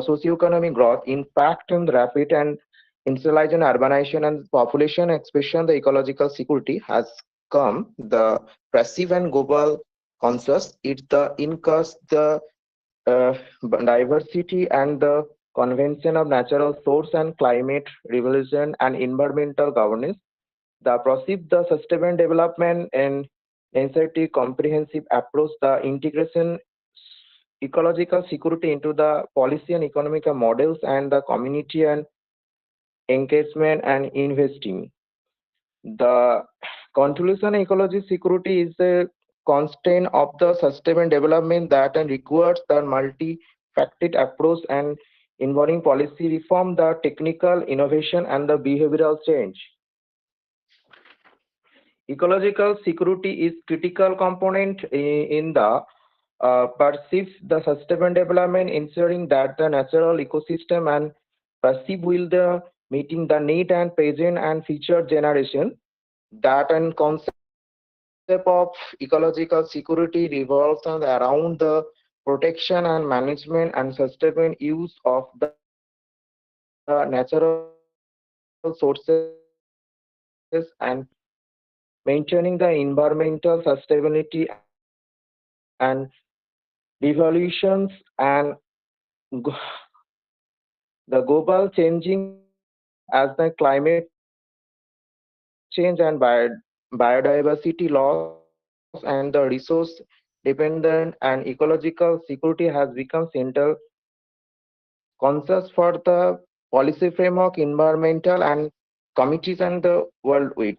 socio-economic growth, impact and rapid and industrialization, urbanization and population expansion, the ecological security has come the passive and global conscious. It the incurs the diversity and the convention of natural source and climate regulation and environmental governance. The perceive the sustainable development and initiative comprehensive approach, the integration ecological security into the policy and economic models and the community and engagement and investing. The contribution ecology security is a constraint of the sustainable development that and requires the multi-faceted approach and involving policy reform, the technical innovation and the behavioral change. Ecological security is critical component in the perceives the sustainable development, ensuring that the natural ecosystem and perceive will the meeting the need and present and future generation. That and concept of ecological security revolves around the protection and management and sustainable use of the natural sources and maintaining the environmental sustainability and devolutions and the global changing as the climate change and biodiversity loss and the resource dependent and ecological security has become central concerns for the policy framework, environmental and committees and the world with.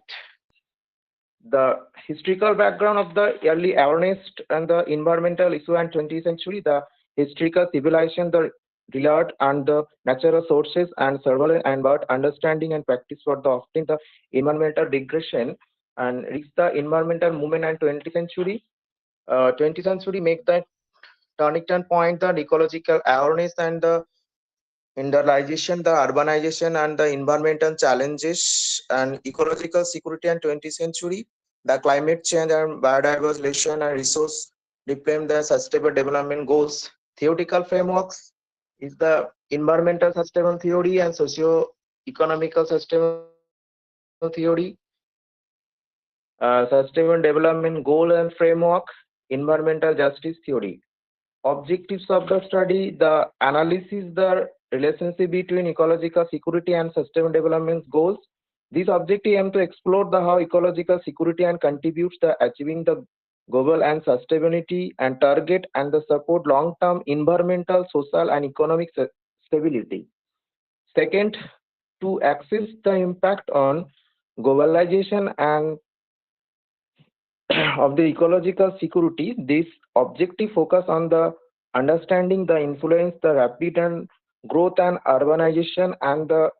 The historical background of the early awareness and the environmental issue and 20th century, the historical civilization, the relied on the natural sources and survival and but understanding and practice for the often the environmental degradation and reach the environmental movement and 20th century. 20th century make the turning point the ecological awareness and the industrialization, the urbanization and the environmental challenges and ecological security in 20th century, the climate change and biodiversity and resource deployment, the sustainable development goals. Theoretical frameworks is the environmental sustainable theory and socio-economical sustainable theory, sustainable development goal and framework, environmental justice theory. Objectives of the study, the analysis, the relationship between ecological security and sustainable development goals. These objectives aim to explore the how ecological security and contributes to achieving the global and sustainability and target and the support long-term environmental, social and economic stability. Second, to assess the impact on globalization and of the ecological security, this objective focus on the understanding the influence, the rapid and growth and urbanization and the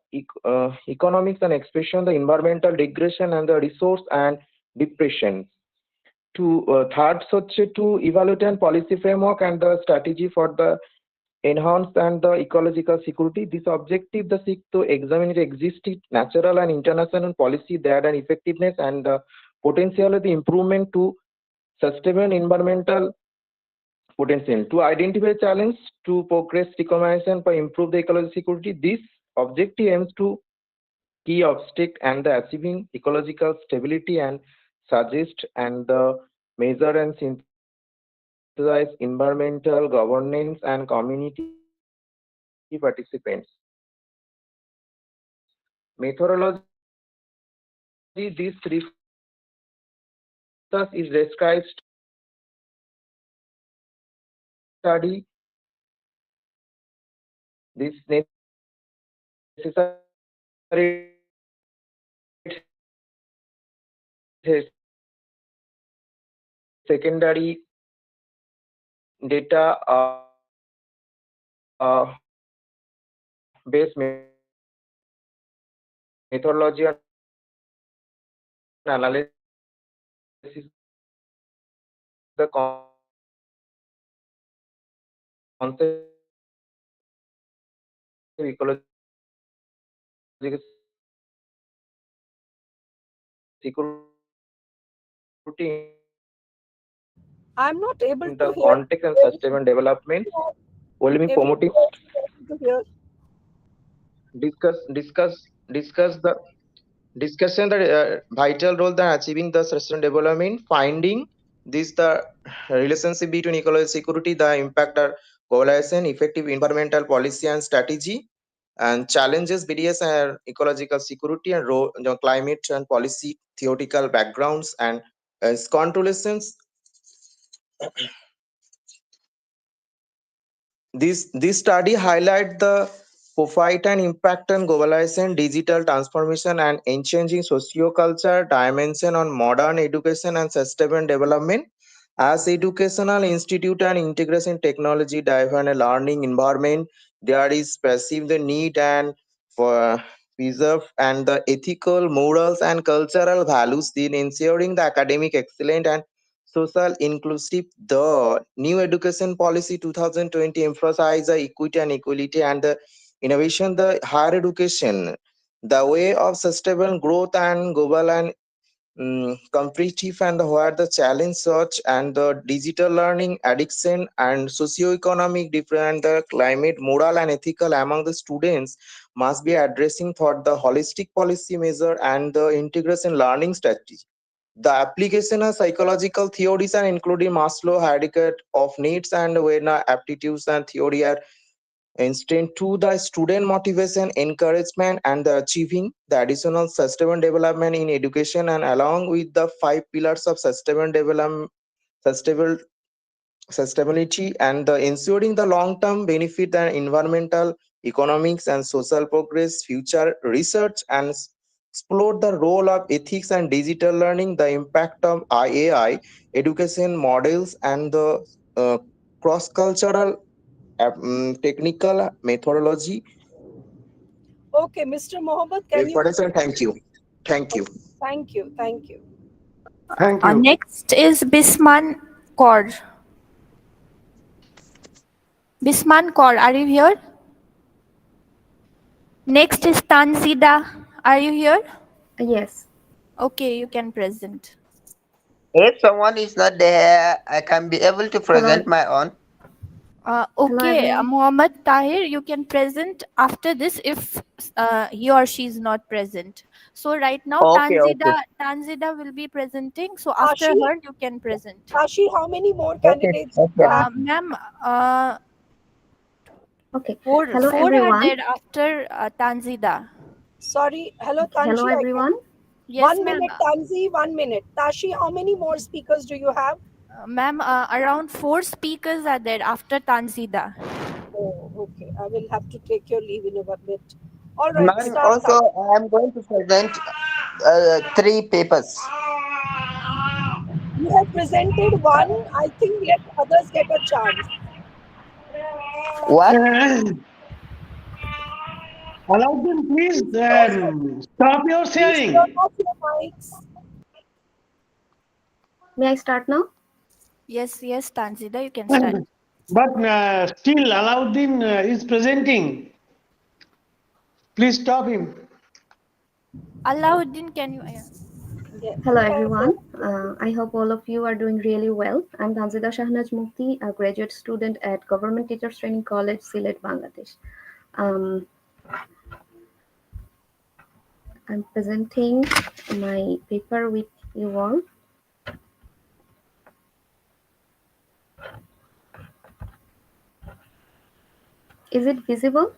economics and expression, the environmental degradation and the resource and depression. Third হচ্ছে to evaluate and policy framework and the strategy for the enhance and the ecological security. This objective the seek to examine the existing natural and international policy that and effectiveness and the potential of the improvement to sustainable environmental potential to identify challenge to progress recommendation for improve the ecological security. This objective aims to key obstacle and the achieving ecological stability and suggest and the measure and synthesize environmental governance and community participants. Methodology, this research is described study this necessary secondary data based methodology and analysis the concept of ecological security I'm not able in to the hear. context and sustainable development will be promoting To hear. discuss the discussion the vital role that achieving the sustainable development finding this the relationship between ecological security the impact of globalization effective environmental policy and strategy and challenges BDS and ecological security and role, climate and policy theoretical backgrounds and contributions. This study highlight the profile and impact on globalization, digital transformation, and changing socio-culture dimension on modern education and sustainable development. As educational institute and integration technology driven a learning environment, there is perceived the need and for preserve and the ethical, morals, and cultural values in ensuring the academic excellence and social inclusive. The new education policy 2020 emphasize the equity and equality and the innovation the higher education the way of sustainable growth and global and competitive and where the challenge search and the digital learning addiction and socio-economic different the climate moral and ethical among the students must be addressing for the holistic policy measure and the integration learning strategy. The application of psychological theories and including Maslow hierarchy of needs and Werner aptitudes and theory are instant to the student motivation, encouragement, and the achieving the additional sustainable development in education and along with the 5 pillars of sustainable development, sustainable sustainability and the ensuring the long-term benefit and environmental, economics and social progress, future research and explore the role of ethics and digital learning, the impact of AI, education models and the cross-cultural technical methodology. Okay, Mr. Mohammed, can you? Thank you. Thank you. Thank you. Thank you. Thank you. Next is Bisman Kaur. Bisman Kaur, are you here? Next is Tanzida. Are you here? Yes. Okay, you can present. If someone is not there, I can be able to present my own. Okay, everyone. Muhammad Tahir, you can present after this if he or she is not present. So right now, Okay, okay. Tanzida will be presenting. So after Ashi? her, you can present. Ashi, how many more Okay, candidates? okay. Ma'am, Okay. four Hello, are everyone. there after Tanzida. Sorry. Hello, Tanshi. Hello, everyone. Yes, 1 ma'am. minute, Tanzi, 1 minute. Tashi, how many more speakers do you have? Ma'am, around 4 speakers are there after Tanzida. Oh, okay. I will have to take your leave in a bit. All right, Ma'am, start. also I am going to present 3 papers. You have presented one. I think let others get a chance. What? Alauddin, please stop your Please sharing. turn off your mics. May I start now? Yes, yes, Tanzida, you can start. But still, Alauddin is presenting. Please stop him. Alauddin, can you? Hello everyone. I hope all of you are doing really well. I'm Tanzida Shahnaz Mufti, a graduate student at Government Teachers Training College, Sylhet, Bangladesh. I'm presenting my paper with you all. Is it visible?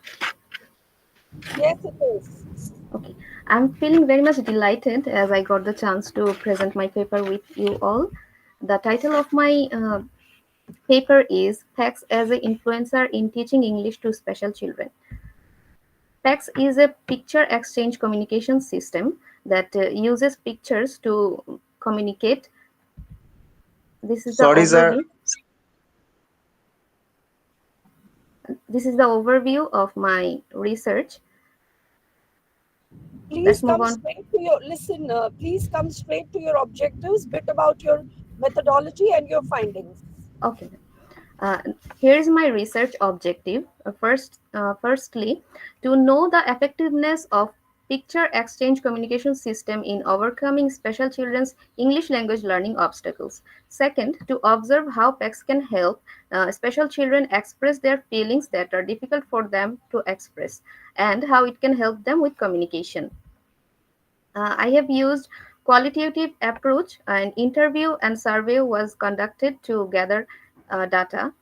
Yes, it is. Okay. I'm feeling very much delighted as I got the chance to present my paper with you all. The title of my paper is PACS as an Influencer in Teaching English to Special Children. PACS is a picture exchange communication system that uses pictures to communicate. This is the Sorry, sir. overview. This is the overview of my research. Please Let's move come on. straight to your please come straight to your objectives, bit about your methodology and your findings. Okay. Here is my research objective. Firstly, to know the effectiveness of picture exchange communication system in overcoming special children's English language learning obstacles. Second, to observe how PACS can help special children express their feelings that are difficult for them to express, and how it can help them with communication. I have used qualitative approach. An interview and survey was conducted to gather data.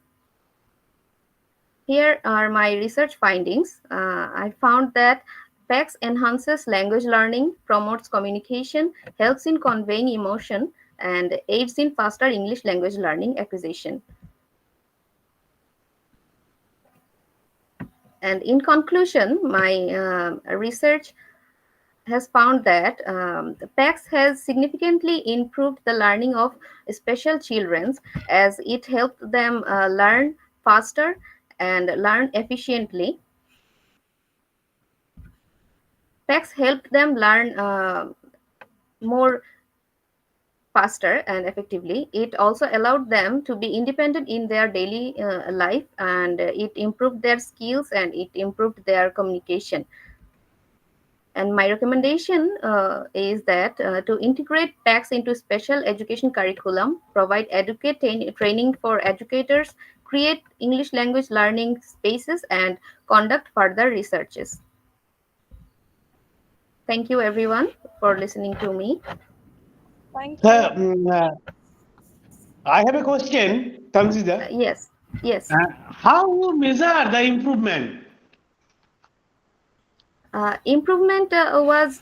Here are my research findings. I found that PACS enhances language learning, promotes communication, helps in conveying emotion, and aids in faster English language learning acquisition. And in conclusion, my research has found that the PACS has significantly improved the learning of special children as it helped them learn faster and learn efficiently. PACS helped them learn more faster and effectively. It also allowed them to be independent in their daily life, and it improved their skills and it improved their communication. And my recommendation is that to integrate PACS into special education curriculum, provide adequate training for educators, create English language learning spaces, and conduct further researches. Thank you everyone for listening to me. Thank you. I have a question, Tanzida. Yes, yes. How you measure the improvement? Improvement was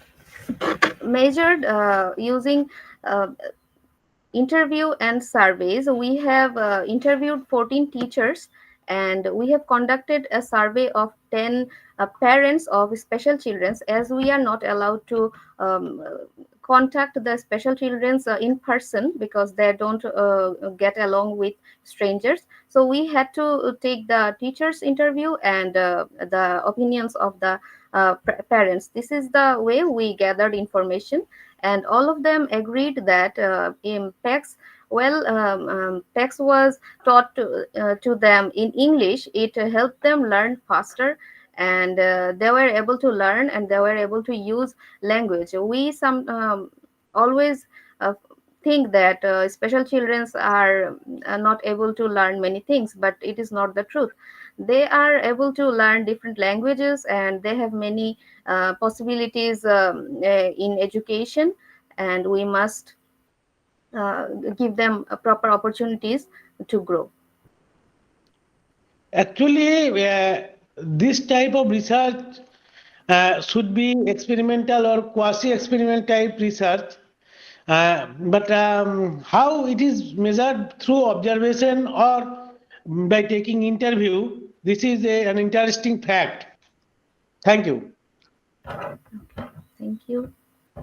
measured using interview and surveys. We have interviewed 14 teachers, and we have conducted a survey of 10 parents of special children, as we are not allowed to contact the special children in person because they don't get along with strangers. So we had to take the teachers interview and the opinions of the parents. This is the way we gathered information, and all of them agreed that in PACS, PACS was taught to them in English. It helped them learn faster, and they were able to learn and they were able to use language. We always think that special children are not able to learn many things, but it is not the truth. They are able to learn different languages, and they have many possibilities in education, and we must give them proper opportunities to grow. Actually, this type of research should be experimental or quasi-experimental type research. But how it is measured through observation or by taking interview, this is an interesting fact. Thank you. Thank you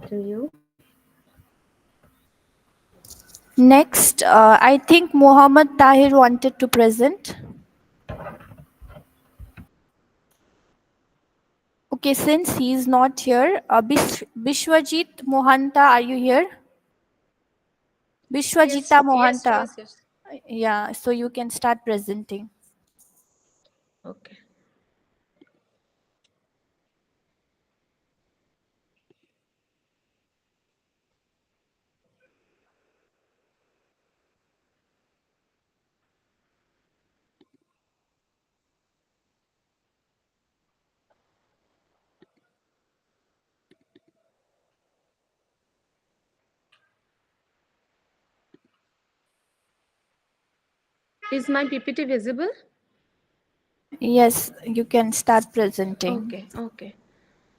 to you. Next, I think Muhammad Tahir wanted to present. Okay, since he is not here, Bishwajit Mohanta, are you here? Vishwajita Mohanta. Yes. Yeah, so you can start presenting. Okay. Is my PPT visible? Yes, you can start presenting. Okay.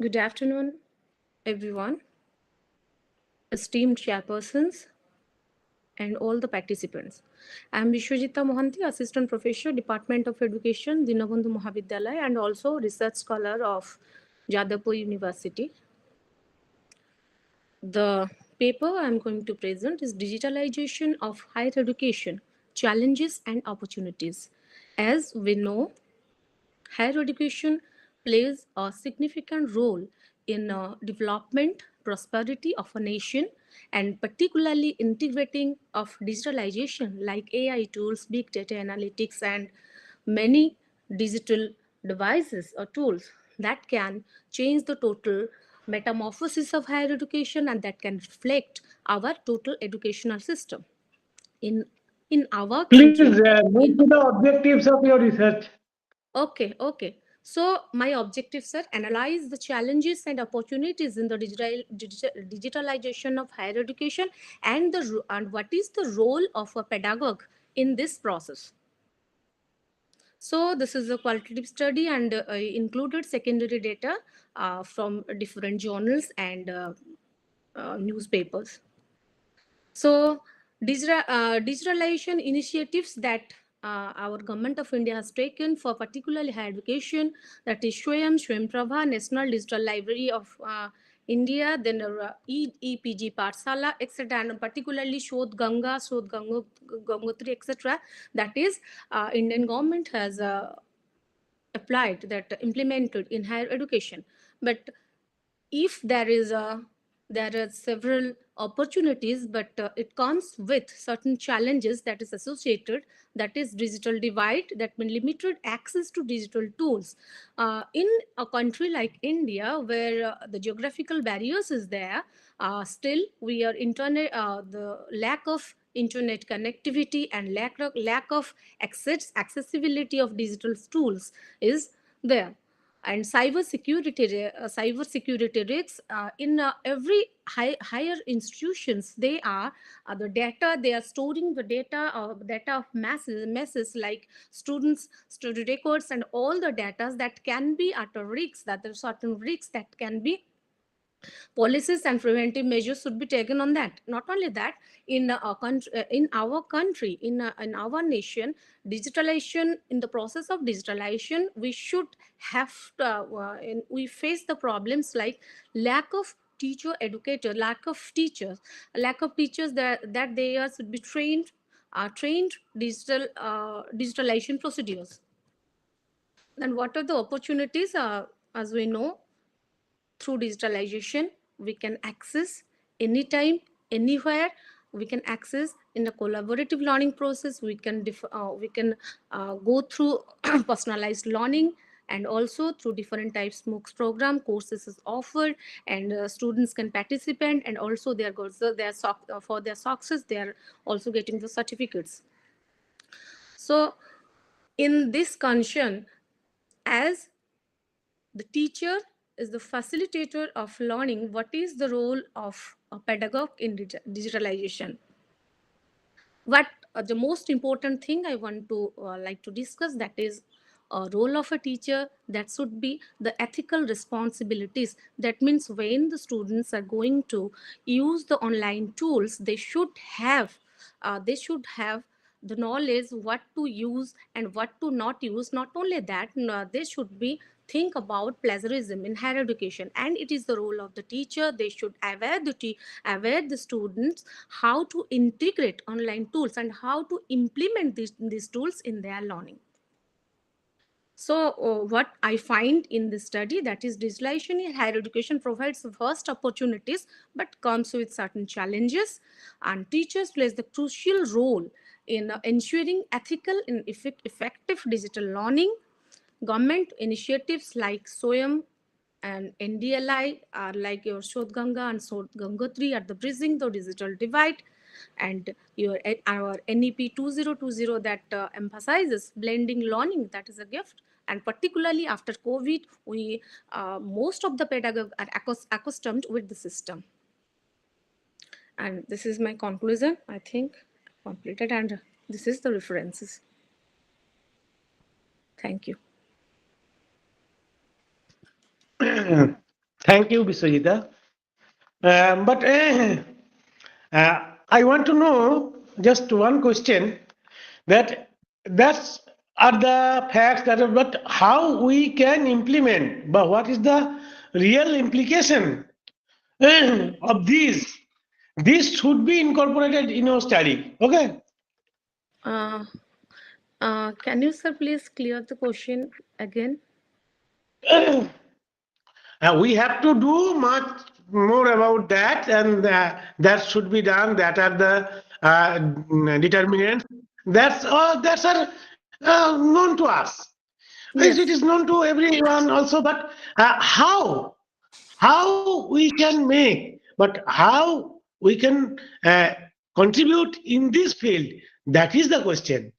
Good afternoon, everyone, esteemed chairpersons, and all the participants. I am Vishwajita Mohanty, Assistant Professor, Department of Education, Dinabandhu Mahavidyalaya, and also Research Scholar of Jadavpur University. The paper I am going to present is Digitalization of Higher Education, Challenges and Opportunities. As we know, higher education plays a significant role in development, prosperity of a nation, and particularly integrating of digitalization like AI tools, big data analytics, and many digital devices or tools that can change the total metamorphosis of higher education and that can reflect our total educational system in our Please country. move to the objectives of your research. Okay. So my objectives are analyze the challenges and opportunities in the digitalization of higher education and and what is the role of a pedagogue in this process. So this is a qualitative study and included secondary data from different journals and newspapers. So digitalization initiatives that our government of India has taken for particularly higher education, that is Swayam Prabha, National Digital Library of India, then EPG Parsala, etc., and particularly Gangotri, etc. That is, Indian government has applied, that implemented in higher education. But if there are several opportunities, but it comes with certain challenges that is associated, that is digital divide, that means limited access to digital tools in a country like India, where the geographical barriers is there. Still we are internet the lack of internet connectivity and lack of accessibility of digital tools is there. And cyber security risks in every higher institutions, they are the data, they are storing the data of masses like student records and all the data that can be at a risk, that there are certain risks that can be. Policies and preventive measures should be taken on that. Not only that, in our country, in our nation, digitalization, in the process of digitalization, we should have we face the problems like lack of teacher educator, lack of teachers that they are should be trained digitalization procedures. Then what are the opportunities? As we know, through digitalization, we can access anytime, anywhere. We can access in a collaborative learning process. We can go through personalized learning, and also through different types MOOCs program courses is offered, and students can participate, and also for their success they are also getting the certificates. So in this condition, as the teacher is the facilitator of learning, what is the role of a pedagogue in digitalization? What the most important thing I want to like to discuss, that is a role of a teacher, that should be the ethical responsibilities. That means when the students are going to use the online tools, they should have the knowledge what to use and what to not use. Not only that, they should be think about plagiarism in higher education, and it is the role of the teacher. They should aware the students how to integrate online tools and how to implement these tools in their learning. So what I find in this study, that is digitalization in higher education provides vast opportunities but comes with certain challenges, and teachers plays the crucial role in ensuring ethical and effective digital learning. Government initiatives like SOYAM and NDLI are like your Shodh Ganga and Shodh Gangotri are the bridging the digital divide, and our NEP 2020 that emphasizes blending learning, that is a gift. And particularly after COVID, we most of the pedagogues are accustomed with the system. And this is my conclusion, I think, completed, and this is the references. Thank you. Thank you, Biswajita. I want to know just one question, that's are the facts that are, but how we can implement, but what is the real implication of these? This should be incorporated in our study. Okay. Can you, sir, please clear the question again? We have to do much more about that, and that should be done. That are the determinants. That's are known to us. Yes. It is known to everyone also. But how we can make, but how we can contribute in this field? That is the question.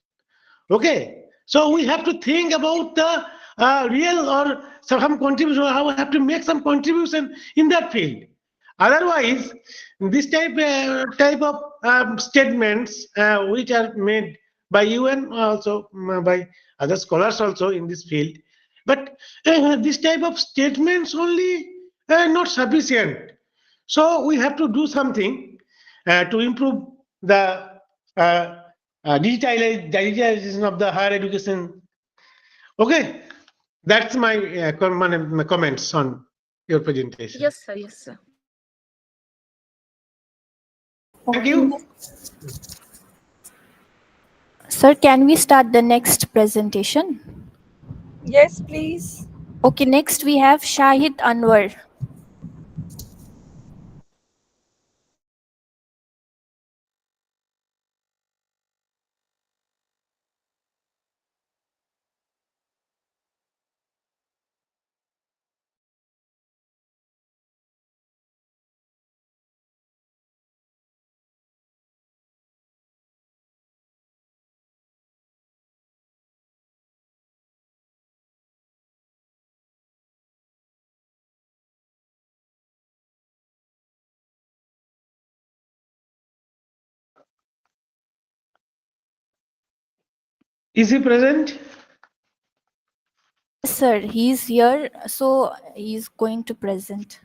Okay, so we have to think about the real or some contribution. How we have to make some contribution in that field. Otherwise, this type of statements which are made by you and also by other scholars also in this field, but this type of statements only not sufficient. So we have to do something to improve the digitalization of the higher education. Okay, that's my comments on your presentation. Yes, sir. Yes, sir. Thank you. Sir, can we start the next presentation? Yes, please. Okay, next we have Shahid Anwar. Is he present? Yes, sir, he's here, so he's going to present.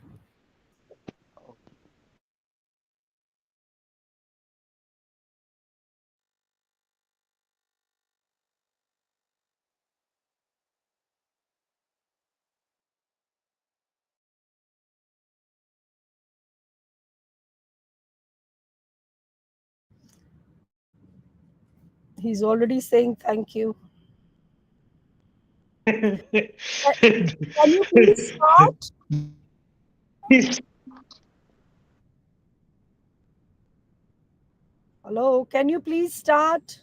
He's already saying thank you. Can you please start? Hello, can you please start?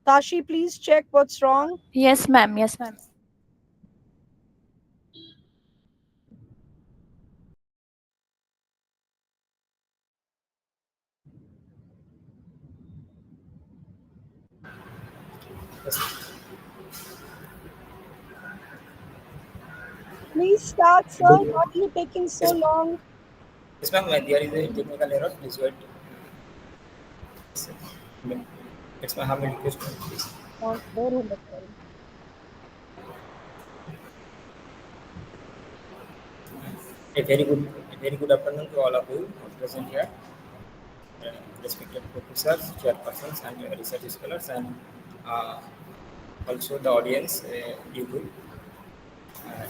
Tashi, please check what's wrong. Yes, ma'am. Yes, ma'am. Please start, sir. Why are you taking so long? Yes, ma'am. There is a technical error. Please wait. It's my humble request, please. A very good afternoon to all of you present here, respected professors, chairpersons, and research scholars, and also the audience. You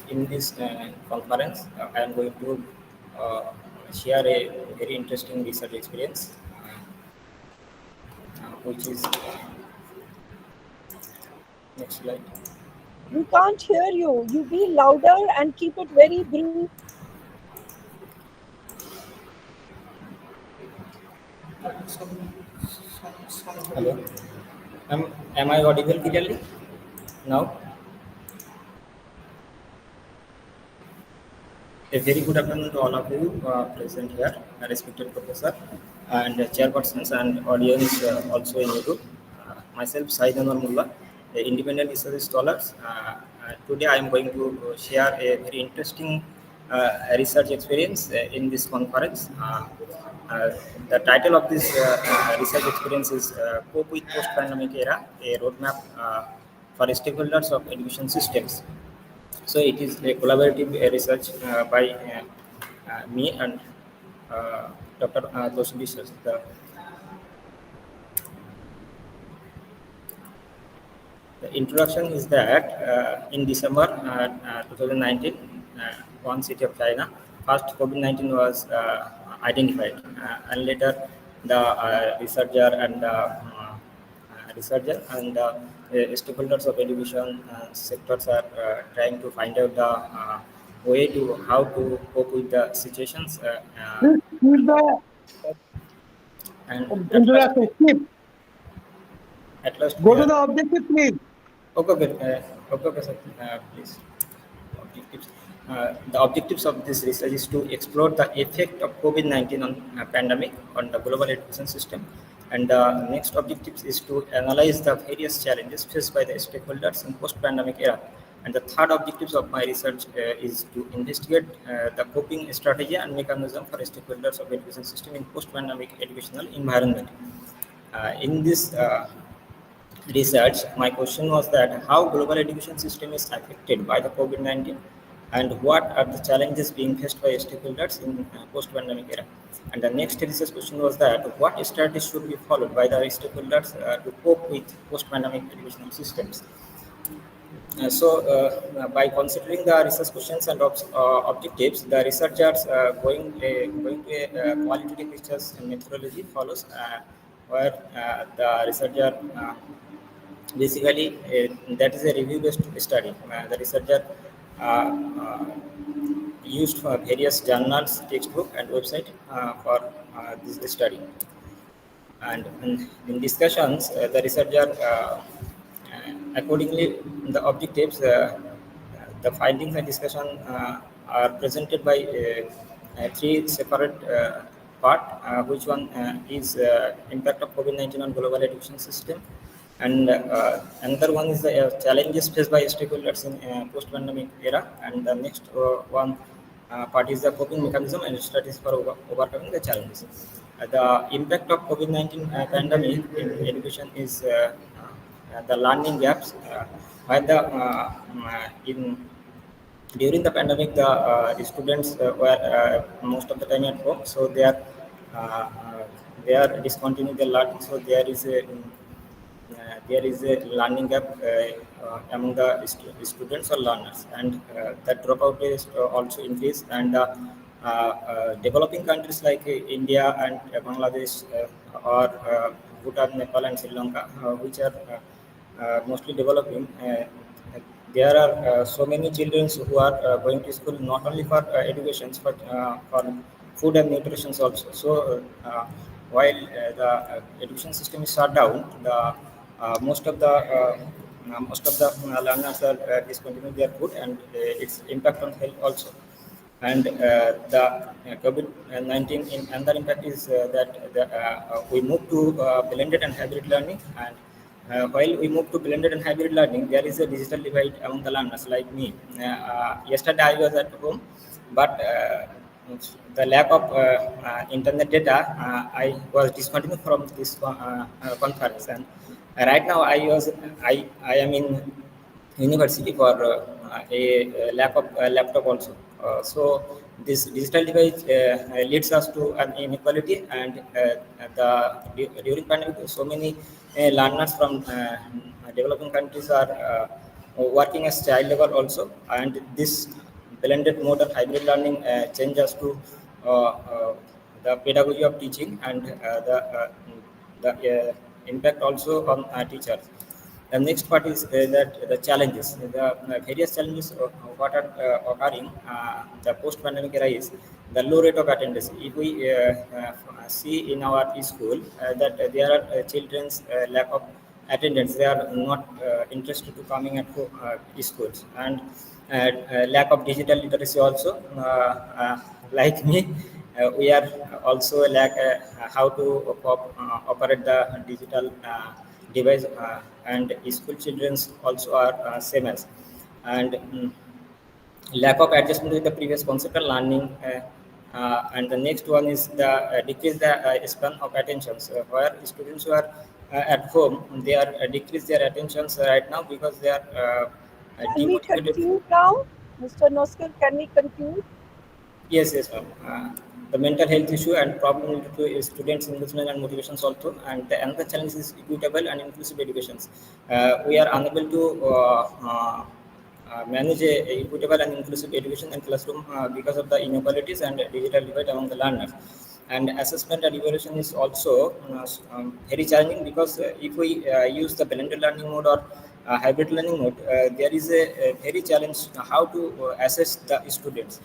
in this conference, I am going to share a very interesting research experience, which is Next slide. We can't hear you. You be louder and keep it very brief. Hello. Am I audible clearly now? A very good afternoon to all of you present here, respected professor and chairpersons and audience also in YouTube. Myself, Said Anwar Mullah, a independent research scholar. Today I am going to share a very interesting research experience in this conference. The title of this research experience is Cope with Post-Pandemic Era, a roadmap for stakeholders of education systems. So it is a collaborative research by me and Dr. Toshibi. The introduction is that in December 2019, one city of China, first COVID-19 was identified, and later the researcher and stakeholders of education sectors are trying to find out the way to how to cope with the situations. And Introduction. Skip. at last, Go to the objective, please. Okay, sir. Please. Objectives. The objectives of this research is to explore the effect of COVID-19 on pandemic on the global education system, and the next objective is to analyze the various challenges faced by the stakeholders in post-pandemic era. And the third objectives of my research is to investigate the coping strategy and mechanism for stakeholders of education system in post-pandemic educational environment. In this research, my question was that how global education system is affected by the COVID-19 and what are the challenges being faced by stakeholders in post-pandemic era. And the next research question was that what strategies should be followed by the stakeholders to cope with post-pandemic educational systems. By considering the research questions and objectives, the researchers going to a qualitative research methodology follows, where the researcher basically that is a review-based study. The researcher used for various journals, textbook, and website for this study. And in discussions, the researcher accordingly the objectives, the findings and discussion are presented by three separate part. Which one is impact of COVID-19 on global education system, and another one is the challenges faced by stakeholders in post-pandemic era, and the next one part is the coping mechanism and strategies for overcoming the challenges. The impact of COVID-19 pandemic in education is the learning gaps, where the in during the pandemic the students were most of the time at home, so they are discontinuing the learning. So there is a learning gap among the students or learners, and that dropout is also increased. And developing countries like India and Bangladesh or Bhutan, Nepal, and Sri Lanka, which are mostly developing, there are so many children who are going to school not only for education but for food and nutrition also. So while the education system is shut down, the most of the learners are discontinuing their food, and its impact on health also. And the COVID-19 another impact is that we move to blended and hybrid learning. And while we move to blended and hybrid learning, there is a digital divide among the learners like me. Yesterday I was at home, but the lack of internet data, I was discontinued from this conference. And right now I am in university for a lack of laptop also. So this digital divide leads us to an inequality, and during pandemic, so many learners from developing countries are working as child labor also, and this blended mode of hybrid learning changes to the pedagogy of teaching, and the impact also on teachers. The next part is that the challenges, the various challenges what are occurring the post-pandemic era is the low rate of attendance. If we see in our school that there are children's lack of attendance, they are not interested to coming at schools, and lack of digital literacy also. Like me, we are also lack how to operate the digital device, and school children also are same as, and lack of adjustment with the previous conceptual learning. And the next one is the decrease the span of attentions, where students who are at home, they are decrease their attentions right now because they are Can we demotivated. conclude now? Mr. Noskar, can we conclude? Yes, yes, ma'am. The mental health issue and problem related to students' engagement and motivations also, and the another challenge is equitable and inclusive educations. We are unable to manage a equitable and inclusive education in classroom because of the inequalities and digital divide among the learners. And assessment and evaluation is also very challenging because if we use the blended learning mode or hybrid learning mode, there is a very challenge how to assess the students.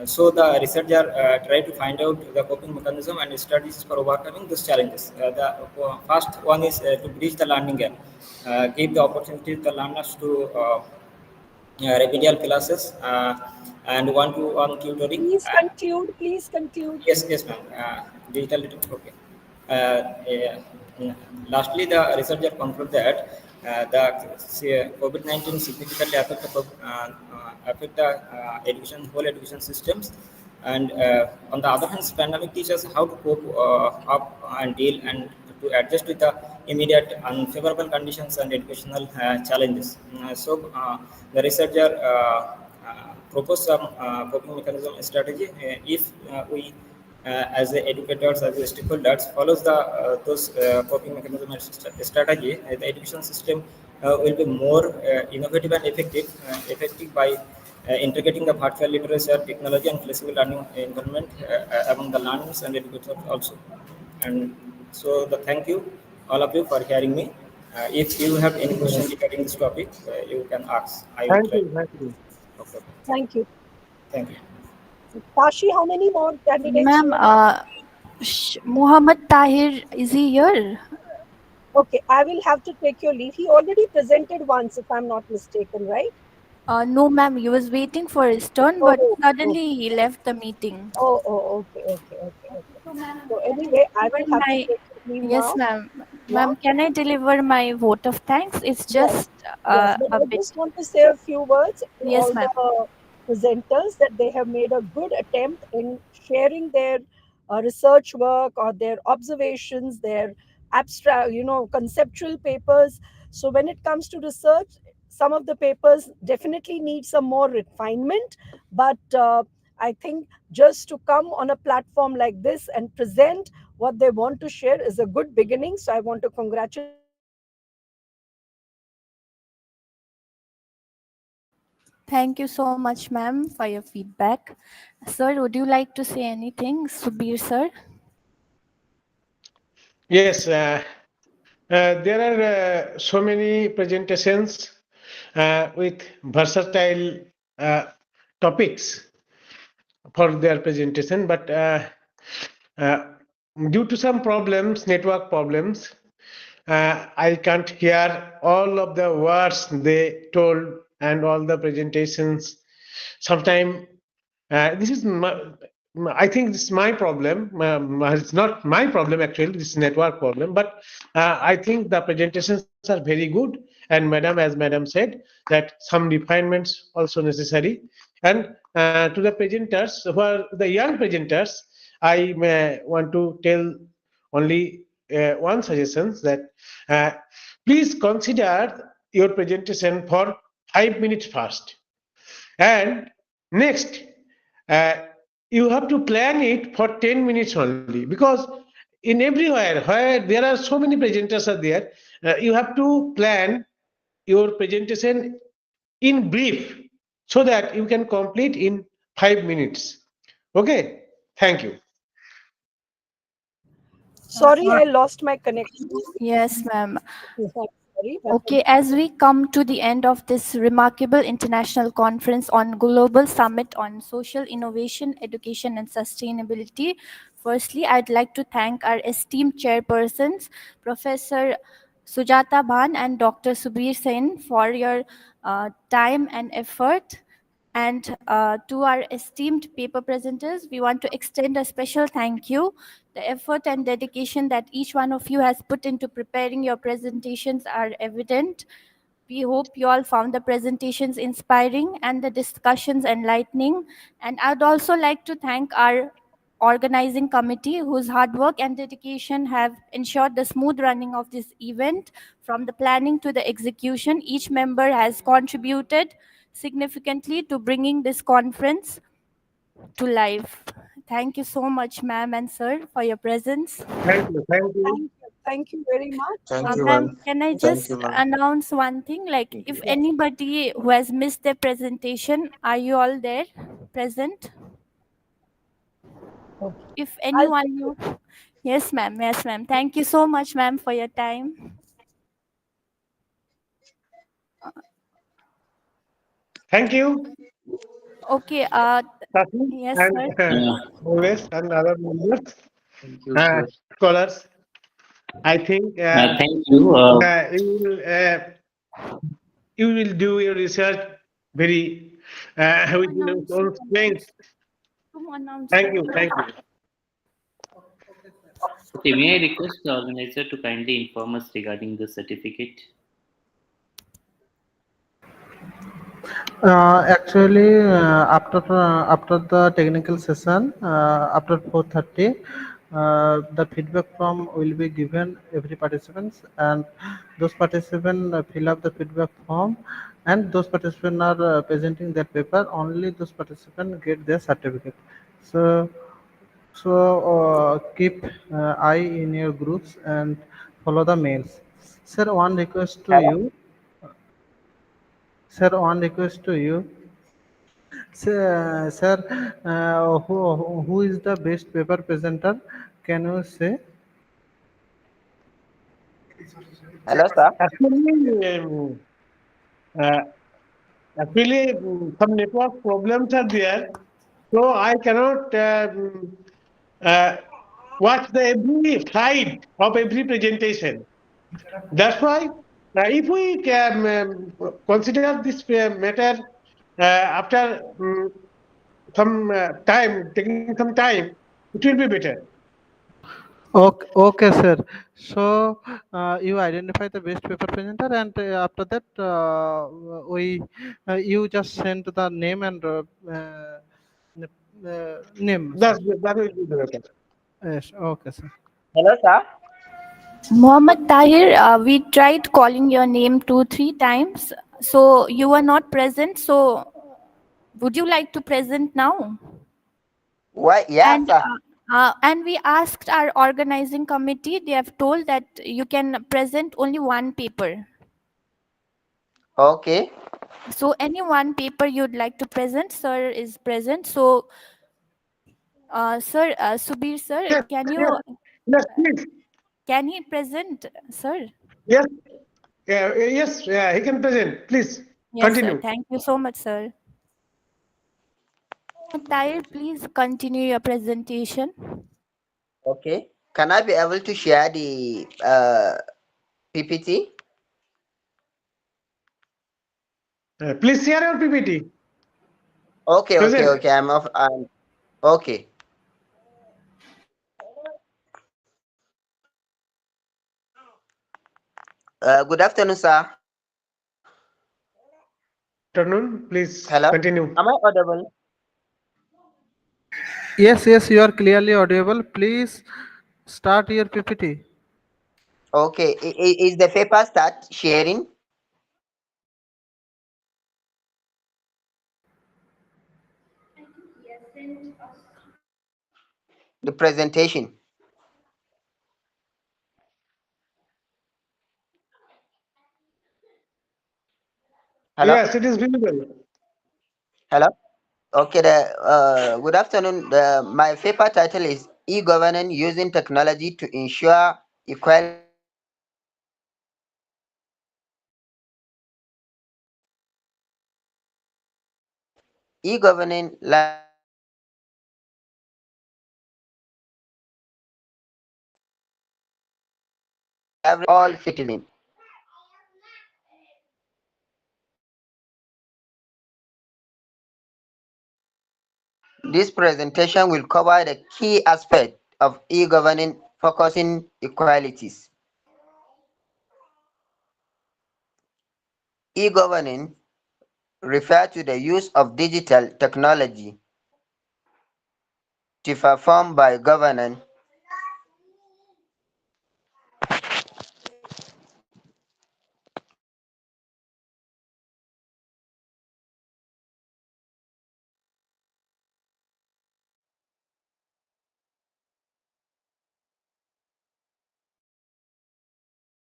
So the researcher try to find out the coping mechanism and strategies for overcoming these challenges. The first one is to bridge the learning gap, give the opportunity to the learners to remedial classes and one-to-one tutoring. Please conclude. Please conclude. Yes, yes, ma'am. Digital literacy. Okay. Lastly, the researcher concluded that the COVID-19 significantly affect the whole education systems, and on the other hand, pandemic teaches how to cope up and deal and to adjust with the immediate unfavorable conditions and educational challenges. The researcher propose some coping mechanism strategy. If we as the educators, as the stakeholders, follows the those coping mechanism and strategy, the education system will be more innovative and effective by integrating the virtual literacy, technology, and flexible learning environment among the learners and educators also. And so, the thank you all of you for hearing me. If you have any questions regarding this topic, you can ask. I will Thank try. you. Thank you. Okay. Thank you. Thank you. Tashi, how many more candidates? Ma'am, Muhammad Tahir, is he here? Okay, I will have to take your leave. He already presented once, if I'm not mistaken, right? No, ma'am, he was waiting for his turn, but Oh, oh, suddenly he left the meeting. okay, okay, okay, okay. So anyway, I will have to My, take your leave yes, now. ma'am. Yeah. Ma'am, can I deliver my vote of thanks? It's Yes, just yes, but a I bit. just want to say a few words to Yes, all ma'am. the presenters that they have made a good attempt in sharing their research work or their observations, their abstract, conceptual papers. So when it comes to research, some of the papers definitely need some more refinement, but I think just to come on a platform like this and present what they want to share is a good beginning. So I want to congratulate. Thank you so much, ma'am, for your feedback. Sir, would you like to say anything? Subir, sir? Yes, there are so many presentations with versatile topics for their presentation, but uh, due to some problems, network problems, I can't hear all of the words they told and all the presentations. Sometimes this is I think this is my problem. It's not my problem actually. This is network problem. But I think the presentations are very good. And madam, as madam said, that some refinements also necessary. And to the presenters, who are the young presenters, I want to tell only one suggestion that please consider your presentation for 5 minutes first. And next, uh, you have to plan it for 10 minutes only, because in everywhere where there are so many presenters are there, you have to plan your presentation in brief so that you can complete in 5 minutes. Okay, thank you. Sorry, I lost my connection. Yes, ma'am. Sorry, Okay, as we come to the end of this remarkable international conference on Global Summit on Social Innovation, Education and Sustainability, firstly, I'd like to thank our esteemed chairpersons, Professor Sujata Bhan and Dr. Subir Sen for your time and effort. And to our esteemed paper presenters, we want to extend a special thank you. The effort and dedication that each one of you has put into preparing your presentations are evident. We hope you all found the presentations inspiring and the discussions enlightening. And I'd also like to thank our organizing committee whose hard work and dedication have ensured the smooth running of this event. From the planning to the execution, each member has contributed significantly to bringing this conference to life. Thank you so much, ma'am and sir, for your presence. Thank you. Thank you. Thank you very much. Thank you, Ma'am, ma'am. can I Thank you, just ma'am. announce one thing? Like, if Yes. anybody who has missed their presentation, are you all there present? If anyone you, yes, ma'am. Yes, ma'am. Thank you so much, ma'am, for your time. Thank you, Okay. Sasi, Yes, sir. and always and other members, Thank you, sir. scholars. I think Thank you. you will do your research very with your own strength. Thank you. Thank you. Okay, may I request the organizer to kindly inform us regarding the certificate? Actually, after the technical session, after 4:30, the feedback form will be given every participants, and those participants fill up the feedback form, and those participants are presenting their paper. Only those participants get their certificate. So keep eye in your groups and follow the mails. Sir, one request to Hello? you. Sir, one request to you. Sir, who is the best paper presenter? Can you say? Hello, sir. Uh, Actually, some network problems are there, so I cannot uh, watch the every slide of every presentation. That's why, if we can consider this matter after some time, taking some time, it will be better. Okay, okay, sir. So you identify the best paper presenter, and after that, we you just send the name and name. Sir. That will be better. Yes. Okay, sir. Hello, sir. Mohammed Tahir, we tried calling your name 2-3 times. So you were not present. So would you like to present now? Why? Yeah, And sir. and we asked our organizing committee. They have told that you can present only one paper. Okay. So any one paper you'd like to present, sir is present. So, sir, Subir, sir, Yes, can you? yes, yes, please. Can he present, sir? Yes, yes, he can present. Please Yes, sir. continue. Thank you so much, sir. Tahir, please continue your presentation. Okay. Can I be able to share the PPT? Please share your PPT. Okay, okay, Present. okay. Okay. Good afternoon, sir. Afternoon. Please Hello. continue. Am I audible? Yes, yes, you are clearly audible. Please start your PPT. Okay. Is the paper start sharing? The presentation. Hello. Yes, it is visible. Hello. Okay. Good afternoon. My paper title is E-Governance Using Technology to Ensure Equality E-governing all citizens. This presentation will cover the key aspects of e-governing, focusing equalities. E-governing refers to the use of digital technology to perform by governance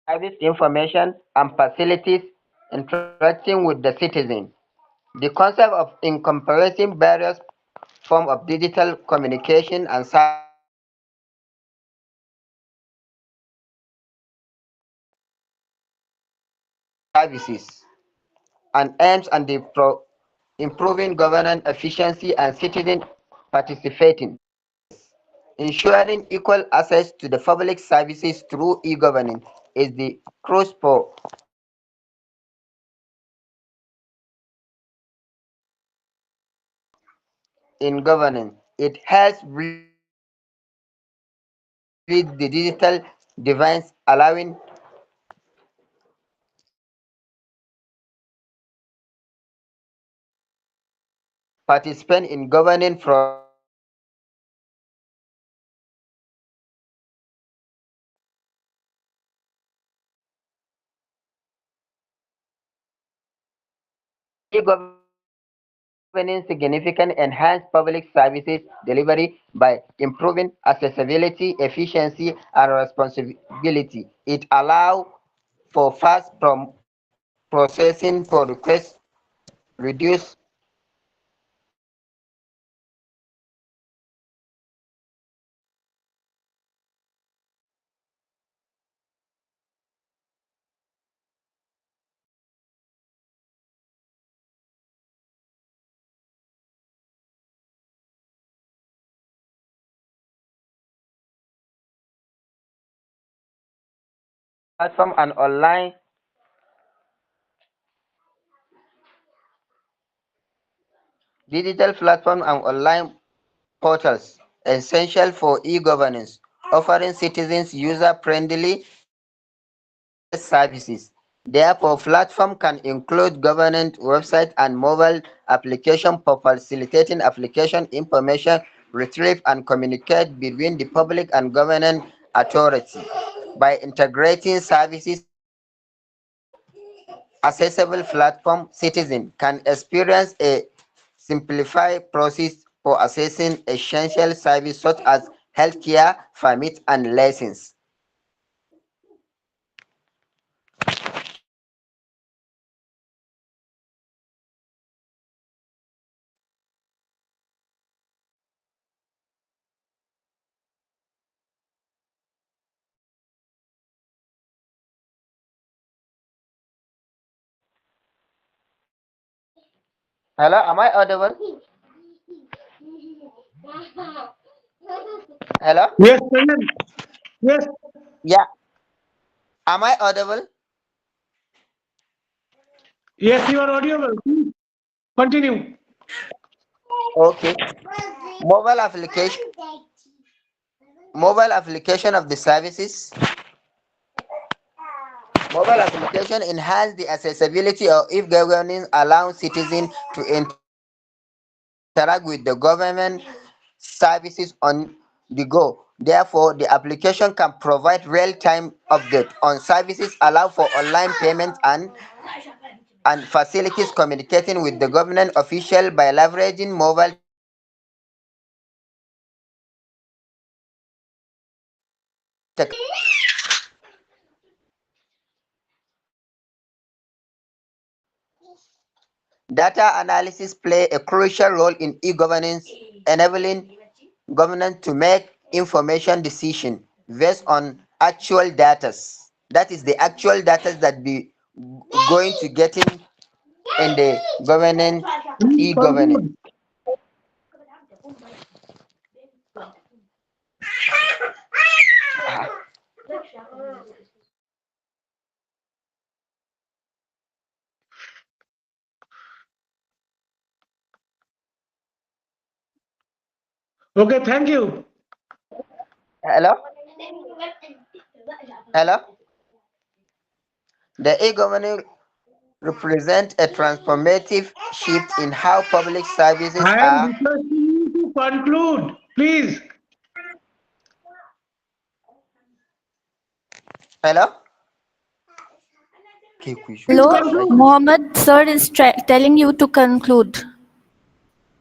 service information and facilities interacting with the citizen. The concept of encompassing various forms of digital communication and services and aims at improving governance efficiency and citizen participating. Ensuring equal access to the public services through e-governance is the crucial for in governance. It helps bridge the digital divides, allowing participants in governing from e-governance significantly enhance public services delivery by improving accessibility, efficiency, and responsibility. It allows for fast processing for requests, reduce platform and online digital platform and online portals essential for e-governance, offering citizens user-friendly services. Therefore, platform can include government website and mobile application for facilitating application information retrieve and communicate between the public and government authority. By integrating services accessible platform, citizens can experience a simplified process for accessing essential services such as healthcare, permits, and license. Hello, am I audible? Hello? Yes, Kannan. Yes. Yeah. Am I audible? Yes, you are audible. Please continue. Okay. Mobile application. Mobile application of the services. Mobile application enhance the accessibility of if governance allows citizens to interact with the government services on the go. Therefore, the application can provide real-time update on services, allow for online payments and facilities communicating with the government official by leveraging mobile tech. Data analysis play a crucial role in e-governance, enabling government to make information decision based on actual data. That is the actual data that be going to get in the governance e-governance. Okay, thank you. Hello? Hello? The e-government represent a transformative shift in how public services I am are. requesting you to conclude, please. Hello? Hello, Mohammed sir is telling you to conclude.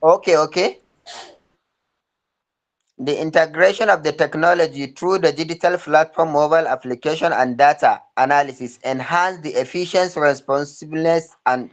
Okay. The integration of the technology through the digital platform, mobile application, and data analysis enhance the efficiency, responsiveness, and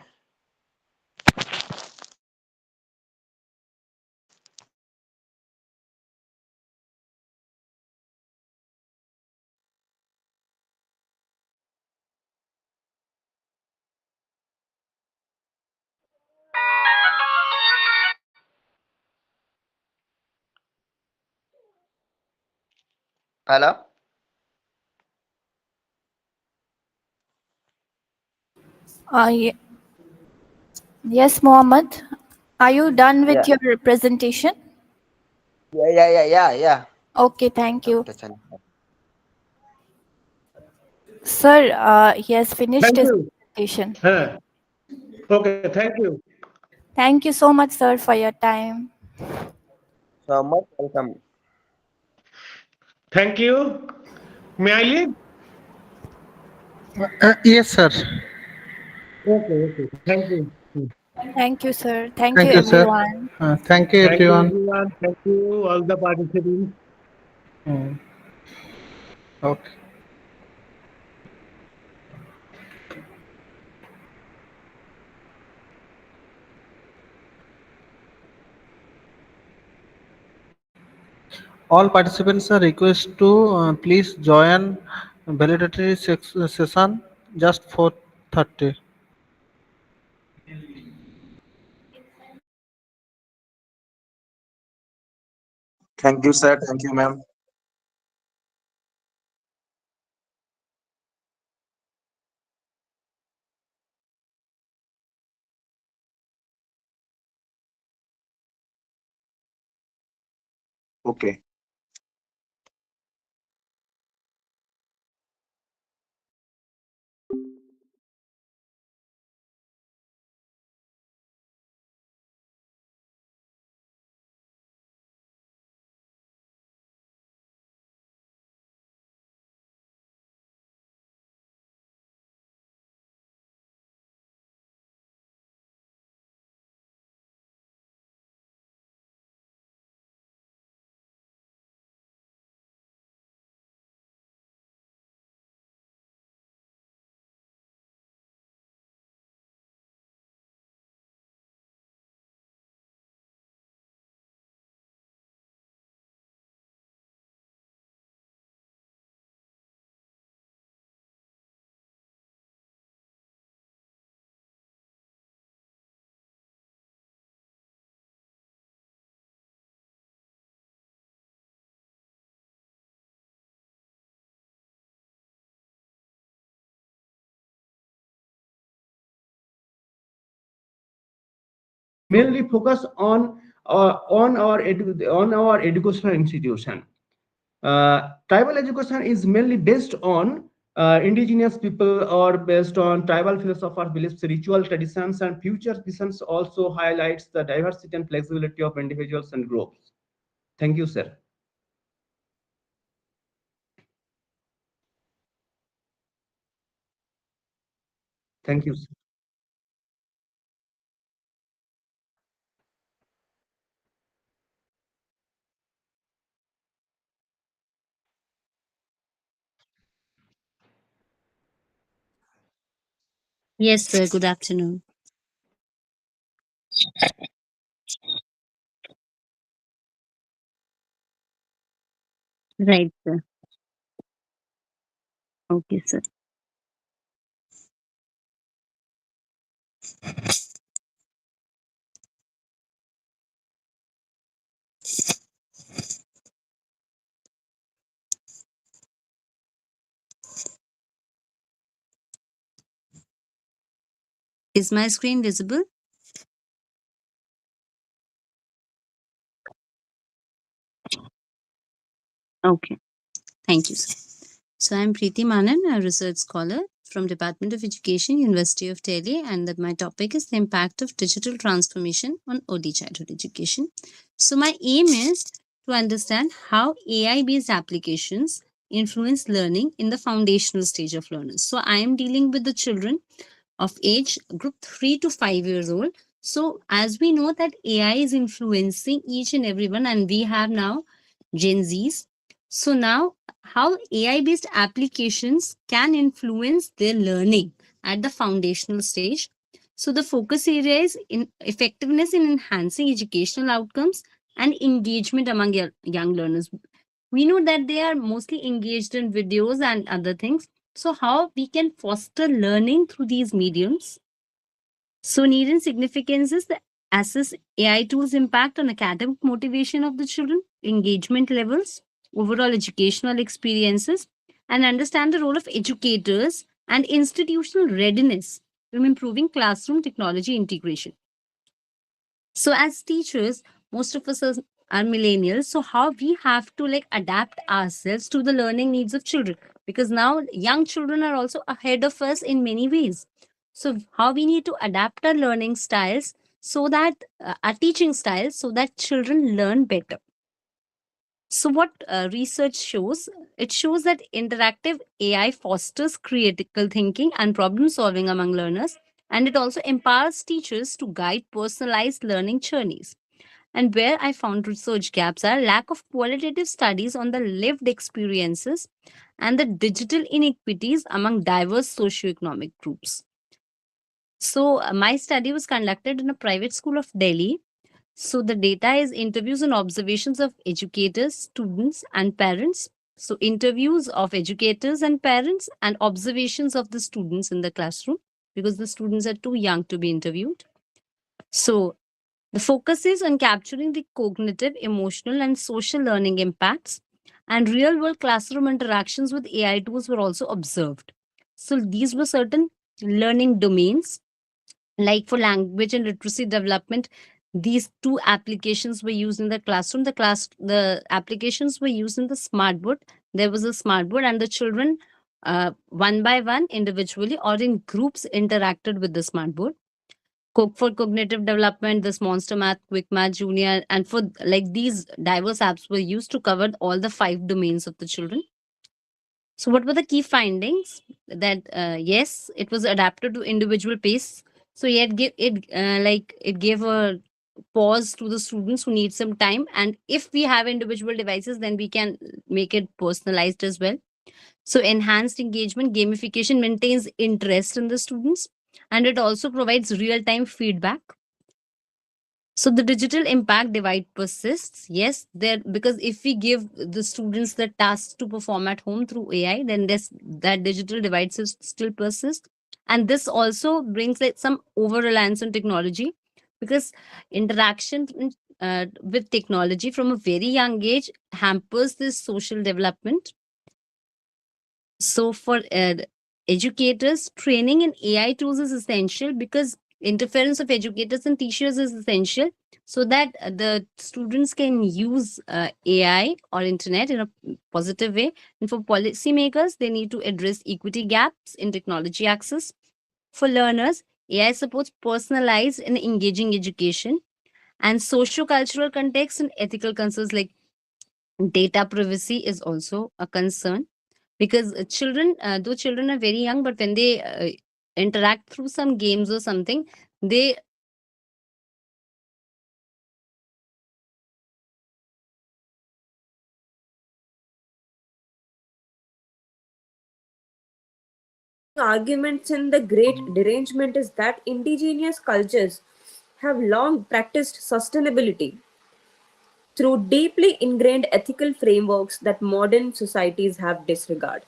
hello? Ye- yes, Mohammed. Are you done with Yeah. your presentation? Yeah. Okay, thank you. Dr. Chan. Sir, he has finished Thank his you. presentation. Okay, thank you. Thank you so much, sir, for your time. So much welcome. Thank you. May I leave? Yes, sir. Okay. Thank you. Thank you, sir. Thank you, Thank you, sir. everyone. Thank you, Thank you, everyone. everyone. Thank you, all the participants. Okay. All participants are requested to please join validatory session just 4:30. Thank you, sir. Thank you, ma'am. Okay. mainly focus on our educational institution. Tribal education is mainly based on indigenous people or based on tribal philosopher beliefs, ritual traditions, and future visions. Also highlights the diversity and flexibility of individuals and groups. Thank you, sir. Thank you, sir. Yes, sir. Good afternoon. Right, sir. Okay, sir. Is my screen visible? Okay, thank you, sir. So I'm Preeti Manan, a research scholar from Department of Education, University of Delhi, and that my topic is the impact of digital transformation on early childhood education. So my aim is to understand how AI-based applications influence learning in the foundational stage of learners. So I am dealing with the children of age group 3 to 5 years old. So as we know that AI is influencing each and everyone, and we have now Gen Zs. So now how AI based applications can influence their learning at the foundational stage. So the focus area is in effectiveness in enhancing educational outcomes and engagement among young learners. We know that they are mostly engaged in videos and other things. So how we can foster learning through these mediums? So need and significance is the assess AI tools impact on academic motivation of the children, engagement levels, overall educational experiences, and understand the role of educators and institutional readiness in improving classroom technology integration. So as teachers, most of us are millennials. So how we have to like adapt ourselves to the learning needs of children, because now young children are also ahead of us in many ways. So how we need to adapt our learning styles so that our teaching styles so that children learn better. So what research shows? It shows that interactive AI fosters critical thinking and problem solving among learners, and it also empowers teachers to guide personalized learning journeys. And where I found research gaps are lack of qualitative studies on the lived experiences and the digital inequities among diverse socioeconomic groups. So, my study was conducted in a private school of Delhi. So, the data is interviews and observations of educators, students, and parents. So, interviews of educators and parents, and observations of the students in the classroom, because the students are too young to be interviewed. So, the focus is on capturing the cognitive, emotional, and social learning impacts, and real world classroom interactions with AI tools were also observed. So, these were certain learning domains, like for language and literacy development. These two applications were used in the classroom. The applications were used in the smartboard. There was a smartboard, and the children, one by one, individually or in groups, interacted with the smartboard. For cognitive development, this Monster Math, Quick Math Junior, and for like these diverse apps were used to cover all the 5 domains of the children. So, what were the key findings? That yes, it was adapted to individual pace. So, yet give it it gave a pause to the students who need some time. And if we have individual devices, then we can make it personalized as well. So, enhanced engagement, gamification maintains interest in the students, and it also provides real time feedback. So the digital impact divide persists. Yes, there, because if we give the students the tasks to perform at home through AI, then this that digital divide still persists. And this also brings like some over reliance on technology, because interaction with technology from a very young age hampers this social development. So for educators, training in AI tools is essential, because interference of educators and teachers is essential, so that the students can use AI or internet in a positive way. And for policymakers, they need to address equity gaps in technology access. For learners, AI supports personalized and engaging education, and socio-cultural context and ethical concerns like data privacy is also a concern, because children, though children are very young, but when they interact through some games or something, they Arguments in the great derangement is that indigenous cultures have long practiced sustainability through deeply ingrained ethical frameworks that modern societies have disregarded.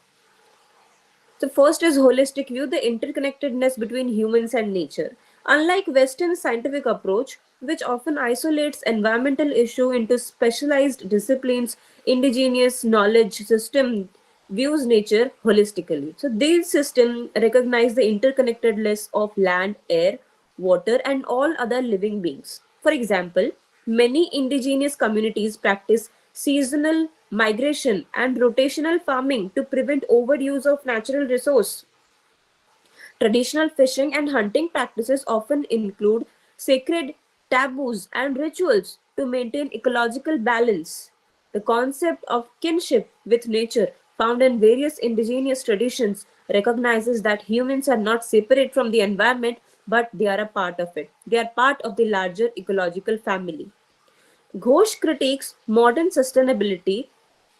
The first is holistic view, the interconnectedness between humans and nature. Unlike Western scientific approach, which often isolates environmental issue into specialized disciplines, indigenous knowledge system views nature holistically. So these systems recognize the interconnectedness of land, air, water, and all other living beings. For example, many indigenous communities practice seasonal migration and rotational farming to prevent overuse of natural resource. Traditional fishing and hunting practices often include sacred taboos and rituals to maintain ecological balance. The concept of kinship with nature, found in various indigenous traditions, recognizes that humans are not separate from the environment but they are a part of it. They are part of the larger ecological family. Ghosh critiques modern sustainability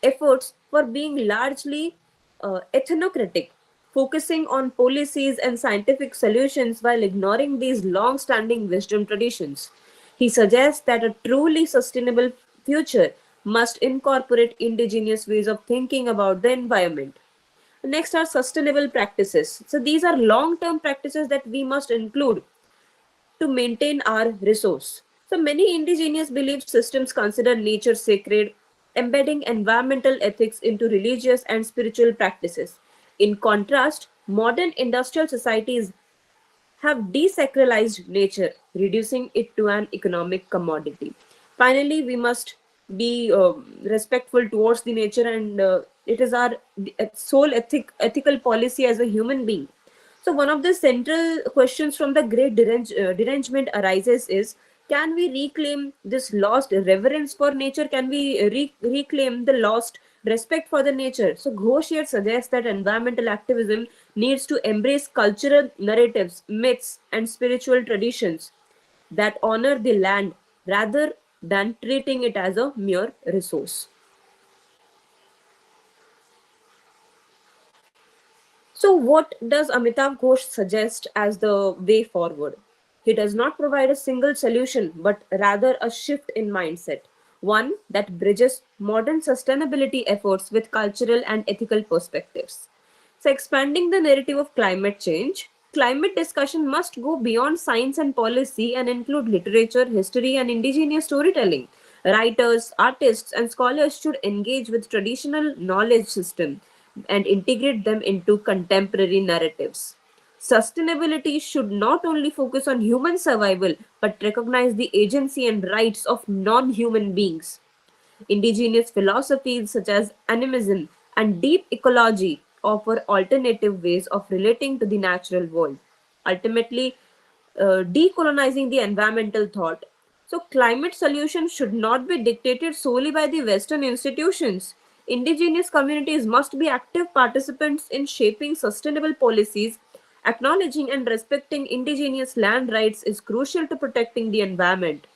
efforts for being largely ethnocratic, focusing on policies and scientific solutions while ignoring these long standing wisdom traditions. He suggests that a truly sustainable future must incorporate indigenous ways of thinking about the environment. Next are sustainable practices. So, these are long term practices that we must include to maintain our resource. So many indigenous belief systems consider nature sacred, embedding environmental ethics into religious and spiritual practices. In contrast, modern industrial societies have desacralized nature, reducing it to an economic commodity. Finally, we must be respectful towards the nature, and it is our sole ethical policy as a human being. So, one of the central questions from the great derangement arises is, can we reclaim this lost reverence for nature? Can we reclaim the lost respect for the nature? So, Ghosh here suggests that environmental activism needs to embrace cultural narratives, myths, and spiritual traditions that honor the land rather than treating it as a mere resource. So, what does Amitav Ghosh suggest as the way forward? He does not provide a single solution, but rather a shift in mindset, one that bridges modern sustainability efforts with cultural and ethical perspectives. So, expanding the narrative of climate change, climate discussion must go beyond science and policy and include literature, history, and indigenous storytelling. Writers, artists, and scholars should engage with traditional knowledge system and integrate them into contemporary narratives. Sustainability should not only focus on human survival but recognize the agency and rights of non human beings. Indigenous philosophies such as animism and deep ecology offer alternative ways of relating to the natural world, ultimately decolonizing the environmental thought. So, climate solutions should not be dictated solely by the Western institutions. Indigenous communities must be active participants in shaping sustainable policies. Acknowledging and respecting indigenous land rights is crucial to protecting the environment.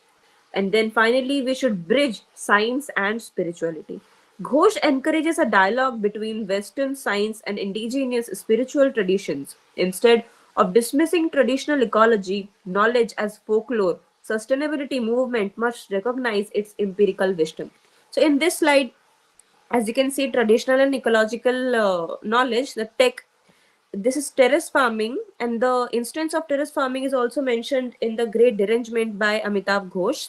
And then finally, we should bridge science and spirituality. Ghosh encourages a dialogue between Western science and indigenous spiritual traditions. Instead of dismissing traditional ecology, knowledge as folklore, sustainability movement must recognize its empirical wisdom. So in this slide, as you can see, traditional and ecological knowledge, the tech, this is terrace farming, and the instance of terrace farming is also mentioned in the Great Derangement by Amitav Ghosh.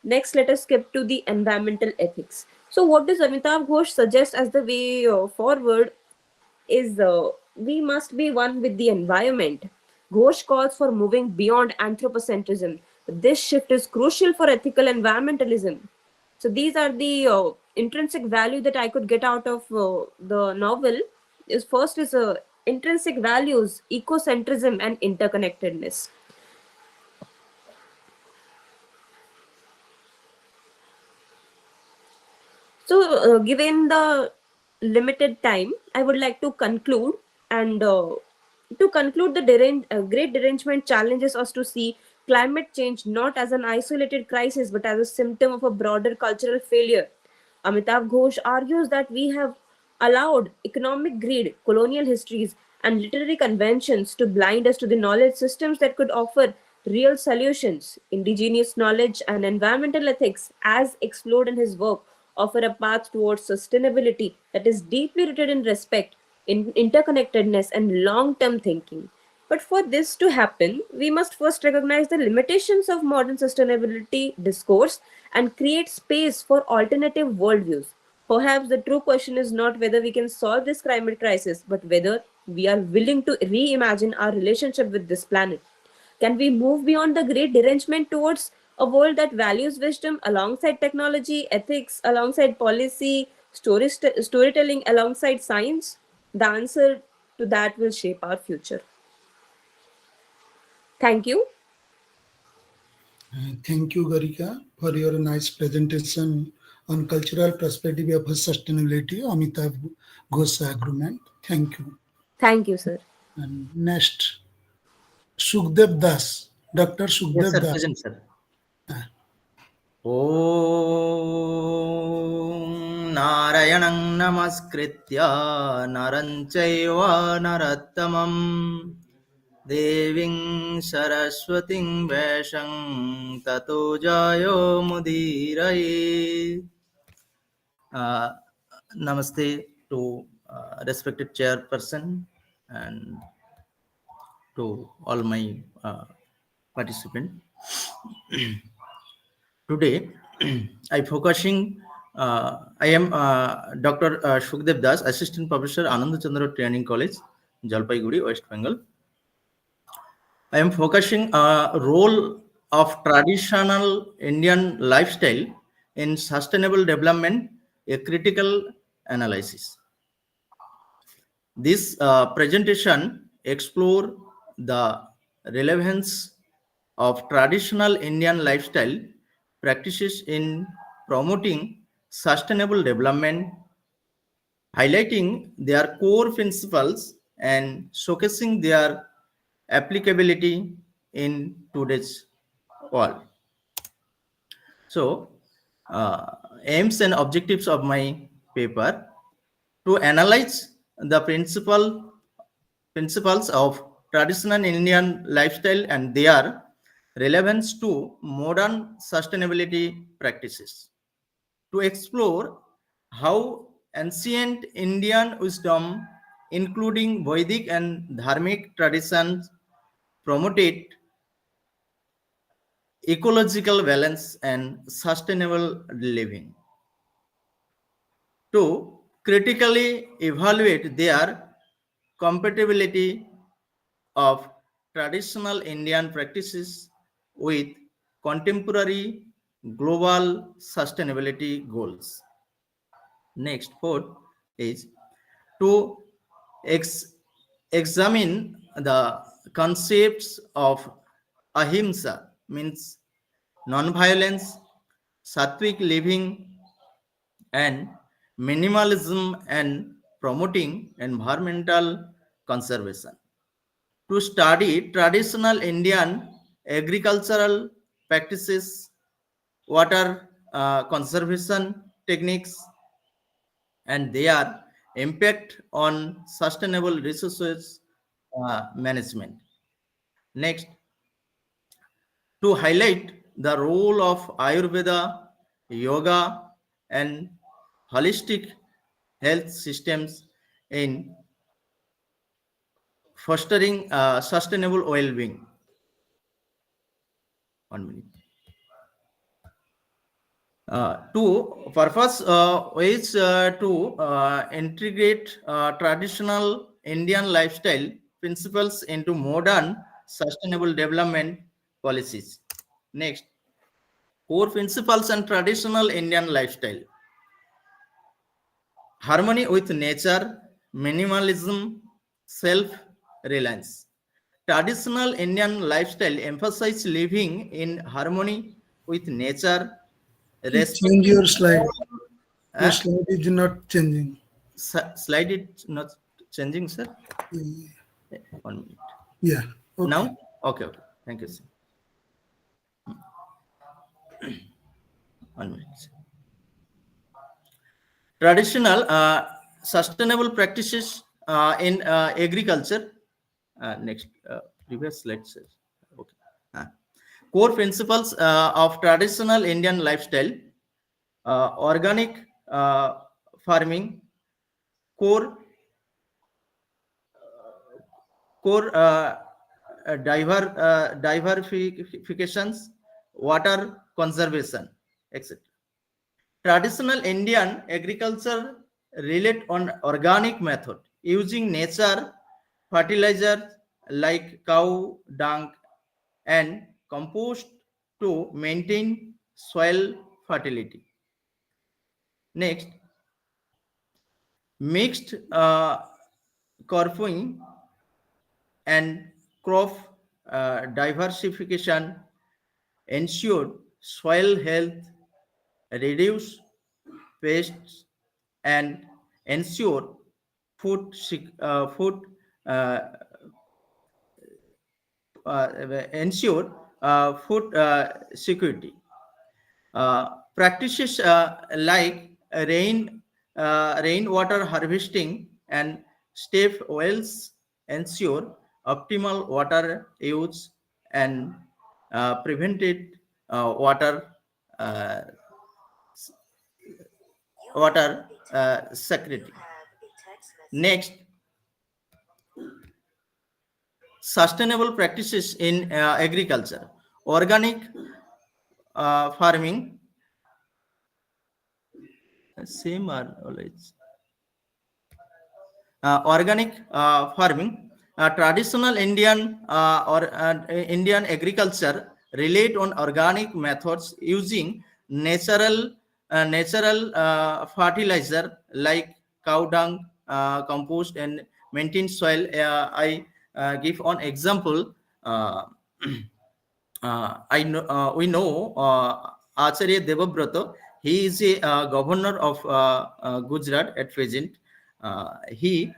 Next, let us skip to the environmental ethics. So, what does Amitav Ghosh suggest as the way forward is we must be one with the environment. Ghosh calls for moving beyond anthropocentrism. This shift is crucial for ethical environmentalism. So, these are the intrinsic value that I could get out of the novel. Is first is intrinsic values, ecocentrism, and interconnectedness. So, given the limited time, I would like to conclude. And to conclude, the great derangement challenges us to see climate change not as an isolated crisis but as a symptom of a broader cultural failure. Amitav Ghosh argues that we have allowed economic greed, colonial histories, and literary conventions to blind us to the knowledge systems that could offer real solutions. Indigenous knowledge and environmental ethics, as explored in his work, offer a path towards sustainability that is deeply rooted in respect, in interconnectedness, and long term thinking. But for this to happen, we must first recognize the limitations of modern sustainability discourse and create space for alternative worldviews. Perhaps the true question is not whether we can solve this climate crisis, but whether we are willing to reimagine our relationship with this planet. Can we move beyond the great derangement towards a world that values wisdom alongside technology, ethics alongside policy, storytelling alongside science? The answer to that will shape our future. Thank you. Thank you, Garika, for your nice presentation on cultural perspective of sustainability, Amitav Ghosh agreement. Thank you. Thank you, sir. And next, Sukhdev Das, Dr. Yes, Sukhdev sir. Das. Present, sir. ॐ नारायणं नमस्कृत्य नरं चैव नरोत्तमं देवीं सरस्वतीं वैशं ततो जयो मुदीरये. Namaste to respected chairperson and to all my participants. Today, I am Dr. Shukdev Das, Assistant Professor, Anand Chandra Training College, Jalpaiguri, West Bengal. I am focusing role of traditional Indian lifestyle in sustainable development, a critical analysis. This presentation explore the relevance of traditional Indian lifestyle practices in promoting sustainable development, highlighting their core principles and showcasing their applicability in today's world. So, aims and objectives of my paper: to analyze the principles of traditional Indian lifestyle and their relevance to modern sustainability practices, to explore how ancient Indian wisdom, including Vedic and Dharmic traditions, promoted ecological balance and sustainable living, to critically evaluate their compatibility of traditional Indian practices with contemporary global sustainability goals. Next, fourth is to examine the concepts of ahimsa, means non-violence, sattvic living, and minimalism, and promoting environmental conservation, to study traditional Indian agricultural practices, water conservation techniques, and their impact on sustainable resources management. Next, to highlight the role of Ayurveda, yoga, and holistic health systems in fostering sustainable well-being. 1 minute. To purpose is to integrate traditional Indian lifestyle principles into modern sustainable development policies. Next, core principles and traditional Indian lifestyle: harmony with nature, minimalism, self-reliance. Traditional Indian lifestyle emphasize living in harmony with nature, Please change your slide. Your Huh? slide is not changing. Slide it not changing, sir. Yeah. 1 minute. Yeah. Okay. Now, okay. Thank you, sir. 1 minute. Traditional sustainable practices in agriculture. Next, previous slide, sir. Okay. Core principles of traditional Indian lifestyle: organic farming, core diversifications, water conservation, etc. Traditional Indian agriculture relate on organic method using nature fertilizers like cow dung and compost to maintain soil fertility. Next, mixed cropping and crop diversification ensure soil health, reduce pests, and ensure food uh, ensure food security. Practices like rainwater harvesting and step wells ensure optimal water use and prevented water uh, security. Next, sustainable practices in agriculture, organic farming, same are always. Organic farming, traditional Indian or Indian agriculture relate on organic methods using natural fertilizer like cow dung, compost, and maintain soil. I give an example. We know Acharya Devabrata. He is a governor of Gujarat at present. He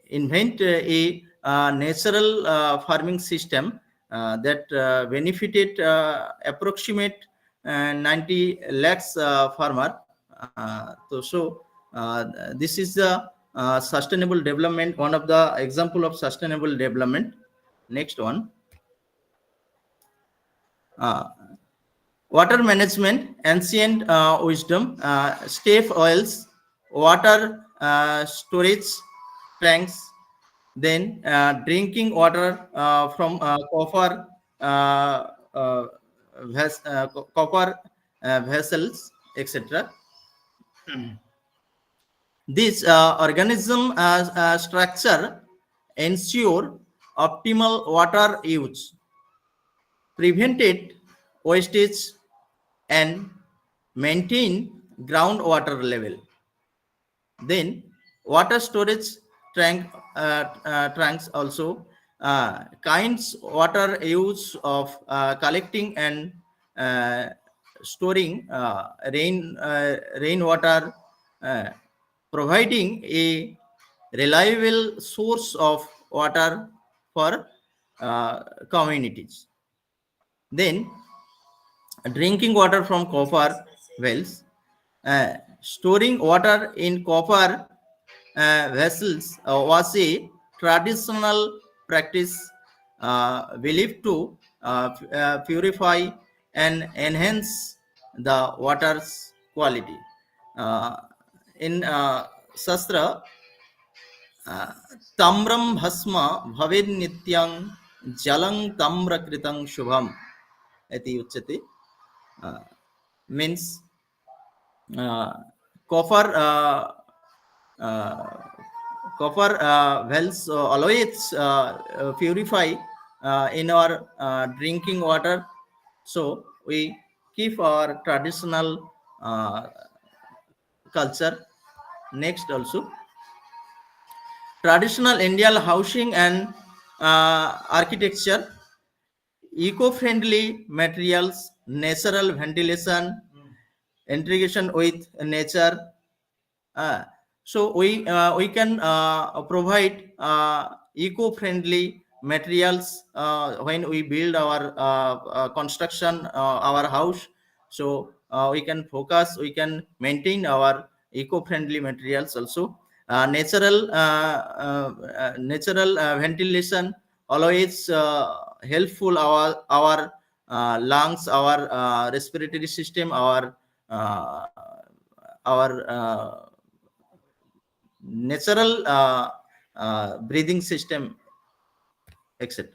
invent a natural farming system that benefited approximate 90 lakhs farmer. This is the sustainable development, one of the example of sustainable development. Next one. Water management, ancient wisdom, stave oils, water storage tanks, then drinking water from copper vessels, etc. This organism structure ensure optimal water use, prevented wastage, and maintain groundwater level. Then water storage tanks also kinds water use of collecting and storing rainwater, uh, providing a reliable source of water for communities. Then drinking water from copper wells, storing water in copper vessels was a traditional practice believed to purify and enhance the water's quality. In Sastra, Tamram Bhasma Bhavir Nityang Jalang Tamra Kritang Shubham iti uchati. Means copper wells always purify in our drinking water, so we keep our traditional culture. Next also, traditional Indian housing and architecture, eco-friendly materials, natural ventilation, integration with nature. So we can provide eco-friendly materials when we build our construction our house. So we can focus, we can maintain our eco-friendly materials also. Natural ventilation always helpful our lungs, our respiratory system, our natural breathing system, etc.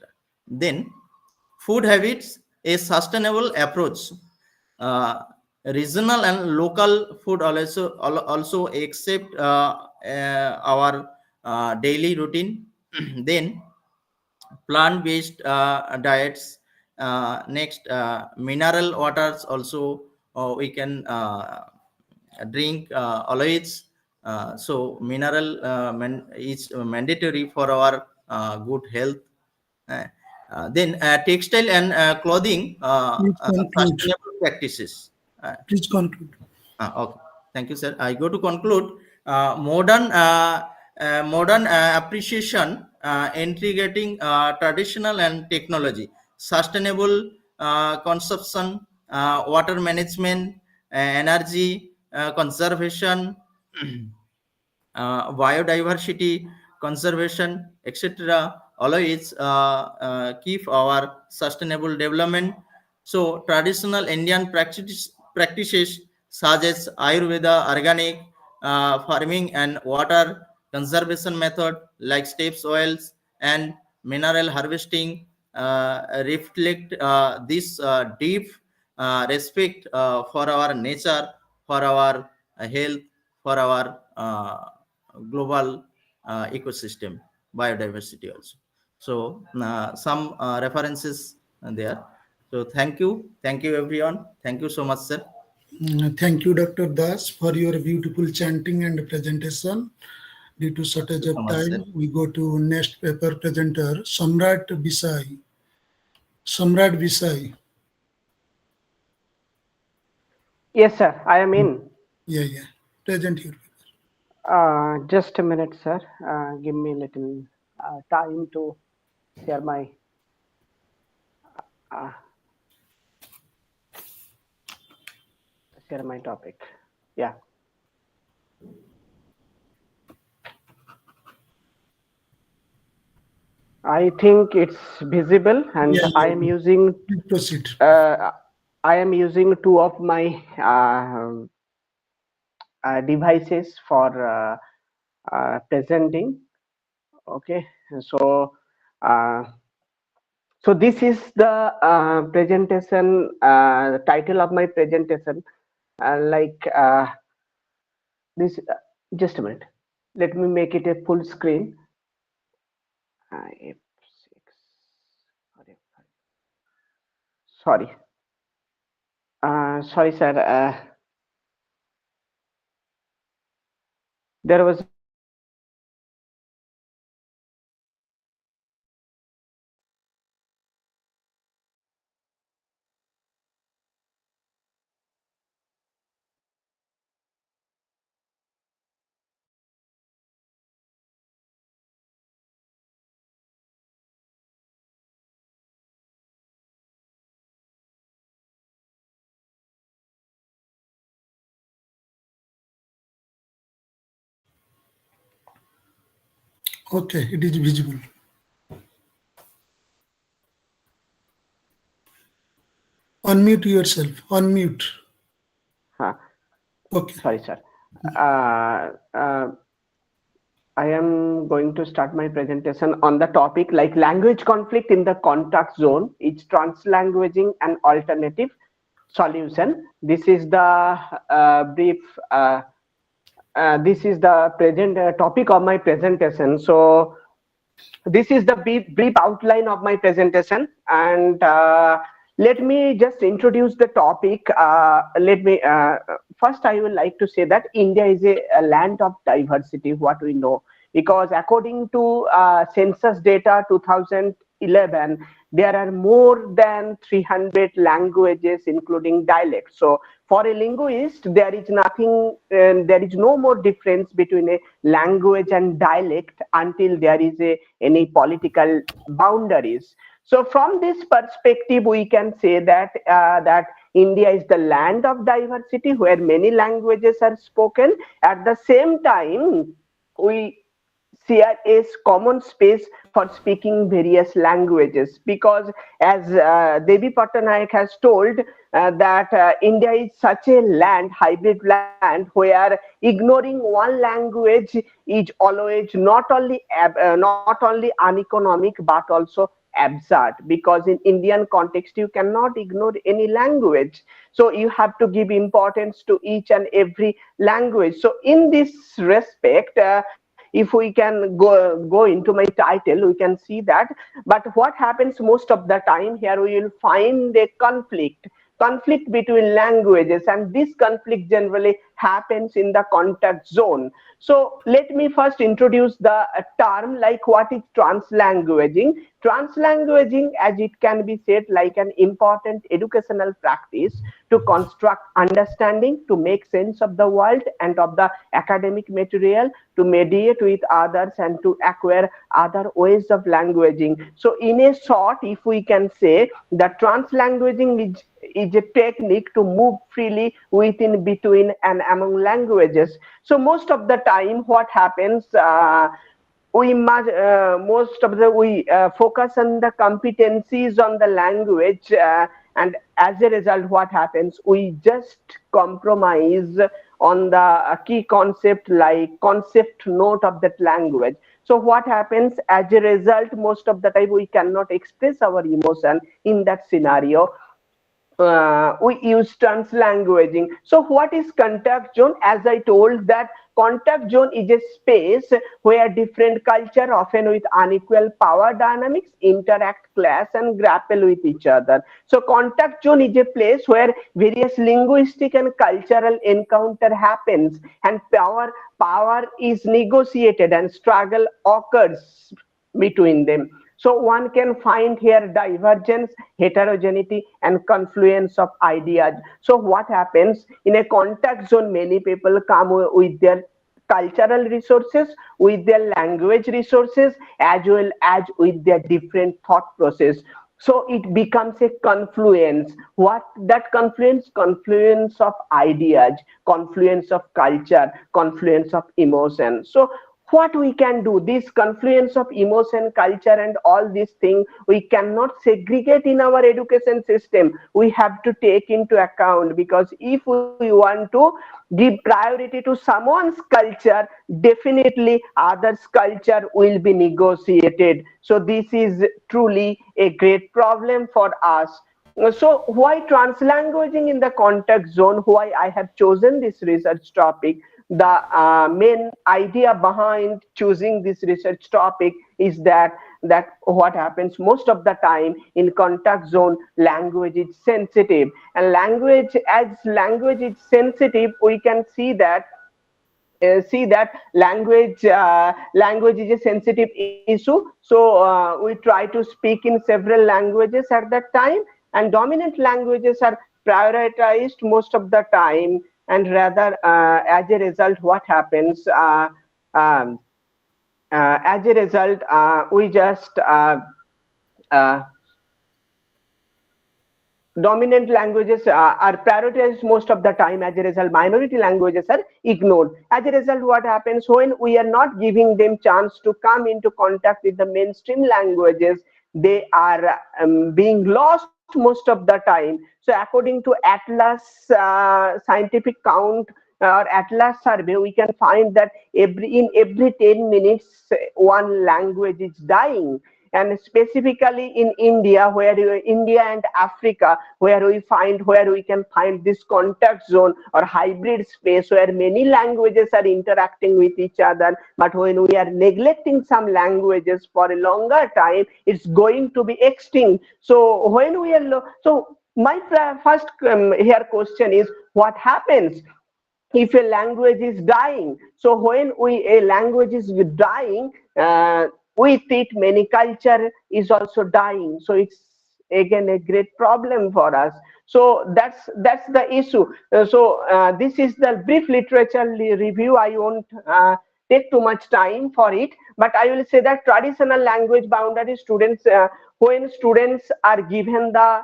Then food habits, a sustainable approach regional and local food also accept our daily routine. Then plant-based diets. Next, mineral waters also we can drink always. So mineral is mandatory for our good health. Uh, then textile and clothing Please conclude. sustainable practices. Please conclude. Okay, thank you, sir. I go to conclude. Modern appreciation, integrating traditional and technology, sustainable consumption, water management, energy conservation, biodiversity conservation, etc. Always keep our sustainable development. So traditional Indian practices such as Ayurveda, organic farming, and water conservation method like steps oils and mineral harvesting reflect this deep respect for our nature, for our health, for our global ecosystem, biodiversity also. So some references there. So thank you everyone. Thank you so much, sir. Thank you, Dr. Das, for your beautiful chanting and presentation. Due to shortage of so much, time, sir. we go to next paper presenter, Samrat Bisai. Samrat Bisai. Yes, sir. I am in. Yeah. Present here. Just a minute, sir. Give me a little time to share my uh, topic. Yeah. I think it's visible, and I am using. Proceed. I am using two of my devices for presenting. Okay, so so this is the presentation, title of my presentation, this. Just a minute. Let me make it a full screen. F6. Sorry. Sorry, sir. There was. Okay, it is visible. Unmute yourself. Unmute. Okay. Sorry, sir. I am going to start my presentation on the topic like language conflict in the contact zone. It's translanguaging an alternative solution. This is the brief. This is the present topic of my presentation. So this is the brief outline of my presentation, and let me just introduce the topic. First I would like to say that India is a land of diversity, what we know, because according to census data 2011, there are more than 300 languages including dialects. So for a linguist, there is no more difference between a language and dialect until there is any political boundaries. So from this perspective, we can say that that India is the land of diversity where many languages are spoken. At the same time, we share a common space for speaking various languages, because as Devi Pattanaik has told that India is such a hybrid land where ignoring one language is always not only uneconomic but also absurd, because in Indian context you cannot ignore any language. So you have to give importance to each and every language. So in this respect, if we can go into my title, we can see that. But what happens most of the time here, we will find a conflict between languages, and this conflict generally happens in the contact zone. So let me first introduce the term, like what is translanguaging. Translanguaging, as it can be said, like an important educational practice to construct understanding, to make sense of the world and of the academic material, to mediate with others, and to acquire other ways of languaging. So in a short, if we can say that translanguaging is a technique to move freely within, between, and among languages. So most of the time what happens, we must focus on the competencies on the language, and as a result what happens, we just compromise on the key concept, like concept note of that language. So what happens, as a result, most of the time we cannot express our emotion in that scenario. We use translanguaging. So what is contact zone? As I told, that contact zone is a space where different culture, often with unequal power dynamics, interact, clash, and grapple with each other. So contact zone is a place where various linguistic and cultural encounter happens, and power is negotiated, and struggle occurs between them. So one can find here divergence, heterogeneity, and confluence of ideas. So what happens in a contact zone, many people come with their cultural resources, with their language resources, as well as with their different thought process. So it becomes a confluence. What that confluence? Confluence of ideas, confluence of culture, confluence of emotion. So what we can do, this confluence of emotion, culture, and all these things, we cannot segregate in our education system. We have to take into account, because if we want to give priority to someone's culture, definitely others' culture will be negotiated. So this is truly a great problem for us. So why translanguaging in the contact zone? Why I have chosen this research topic? The main idea behind choosing this research topic is that what happens most of the time in contact zone, language is sensitive, and as language is sensitive, we can see that language is a sensitive issue. So we try to speak in several languages at that time, and dominant languages are prioritized most of the time, and rather as a result what happens, as a result we just dominant languages are prioritized most of the time. As a result, minority languages are ignored. As a result, what happens when we are not giving them chance to come into contact with the mainstream languages, they are being lost most of the time. So according to Atlas scientific count or Atlas survey, we can find that in every 10 minutes one language is dying. And specifically in India, India and Africa, where we can find this contact zone or hybrid space where many languages are interacting with each other. But when we are neglecting some languages for a longer time, it's going to be extinct. So when we are so my first here question is, what happens if a language is dying? So when a language is dying, with it many culture is also dying. So it's again a great problem for us. So that's the issue. This is the brief literature review. I won't take too much time for it, but I will say that traditional language boundary students, when students are given the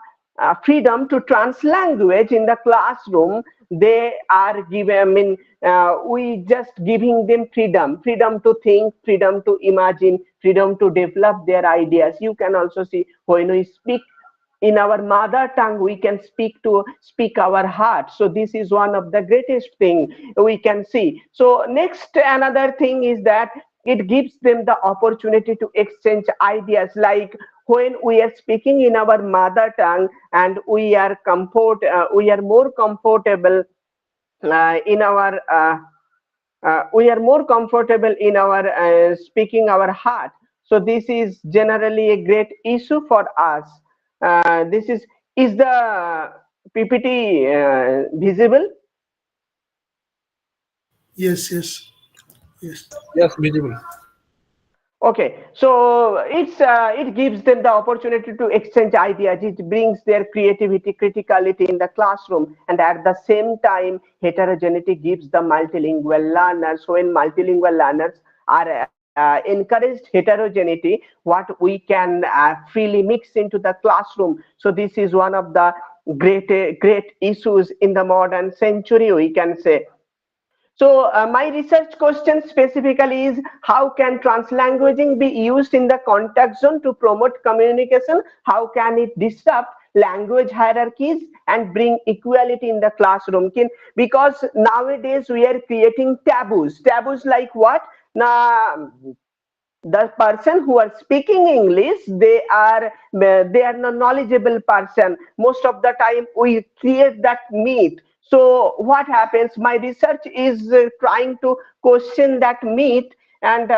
freedom to translanguage in the classroom, they are given, we just giving them freedom to think, freedom to imagine, freedom to develop their ideas. You can also see when we speak in our mother tongue, we can speak our heart. So this is one of the greatest thing we can see. So next, another thing is that it gives them the opportunity to exchange ideas. Like when we are speaking in our mother tongue, and we are more comfortable in our we are more comfortable in our speaking our heart. So this is generally a great issue for us. This is the PPT visible? Yes, yes, yes. Yes, visible. Okay, so it gives them the opportunity to exchange ideas. It brings their creativity, criticality in the classroom, and at the same time, heterogeneity gives the multilingual learners. When multilingual learners are encouraged heterogeneity, what we can freely mix into the classroom. So this is one of the great issues in the modern century, we can say. So my research question specifically is, how can translanguaging be used in the contact zone to promote communication? How can it disrupt language hierarchies and bring equality in the classroom? Because nowadays we are creating taboos. Taboos like what? Now, the person who are speaking English, they are not knowledgeable person. Most of the time we create that myth. So what happens, my research is trying to question that myth, and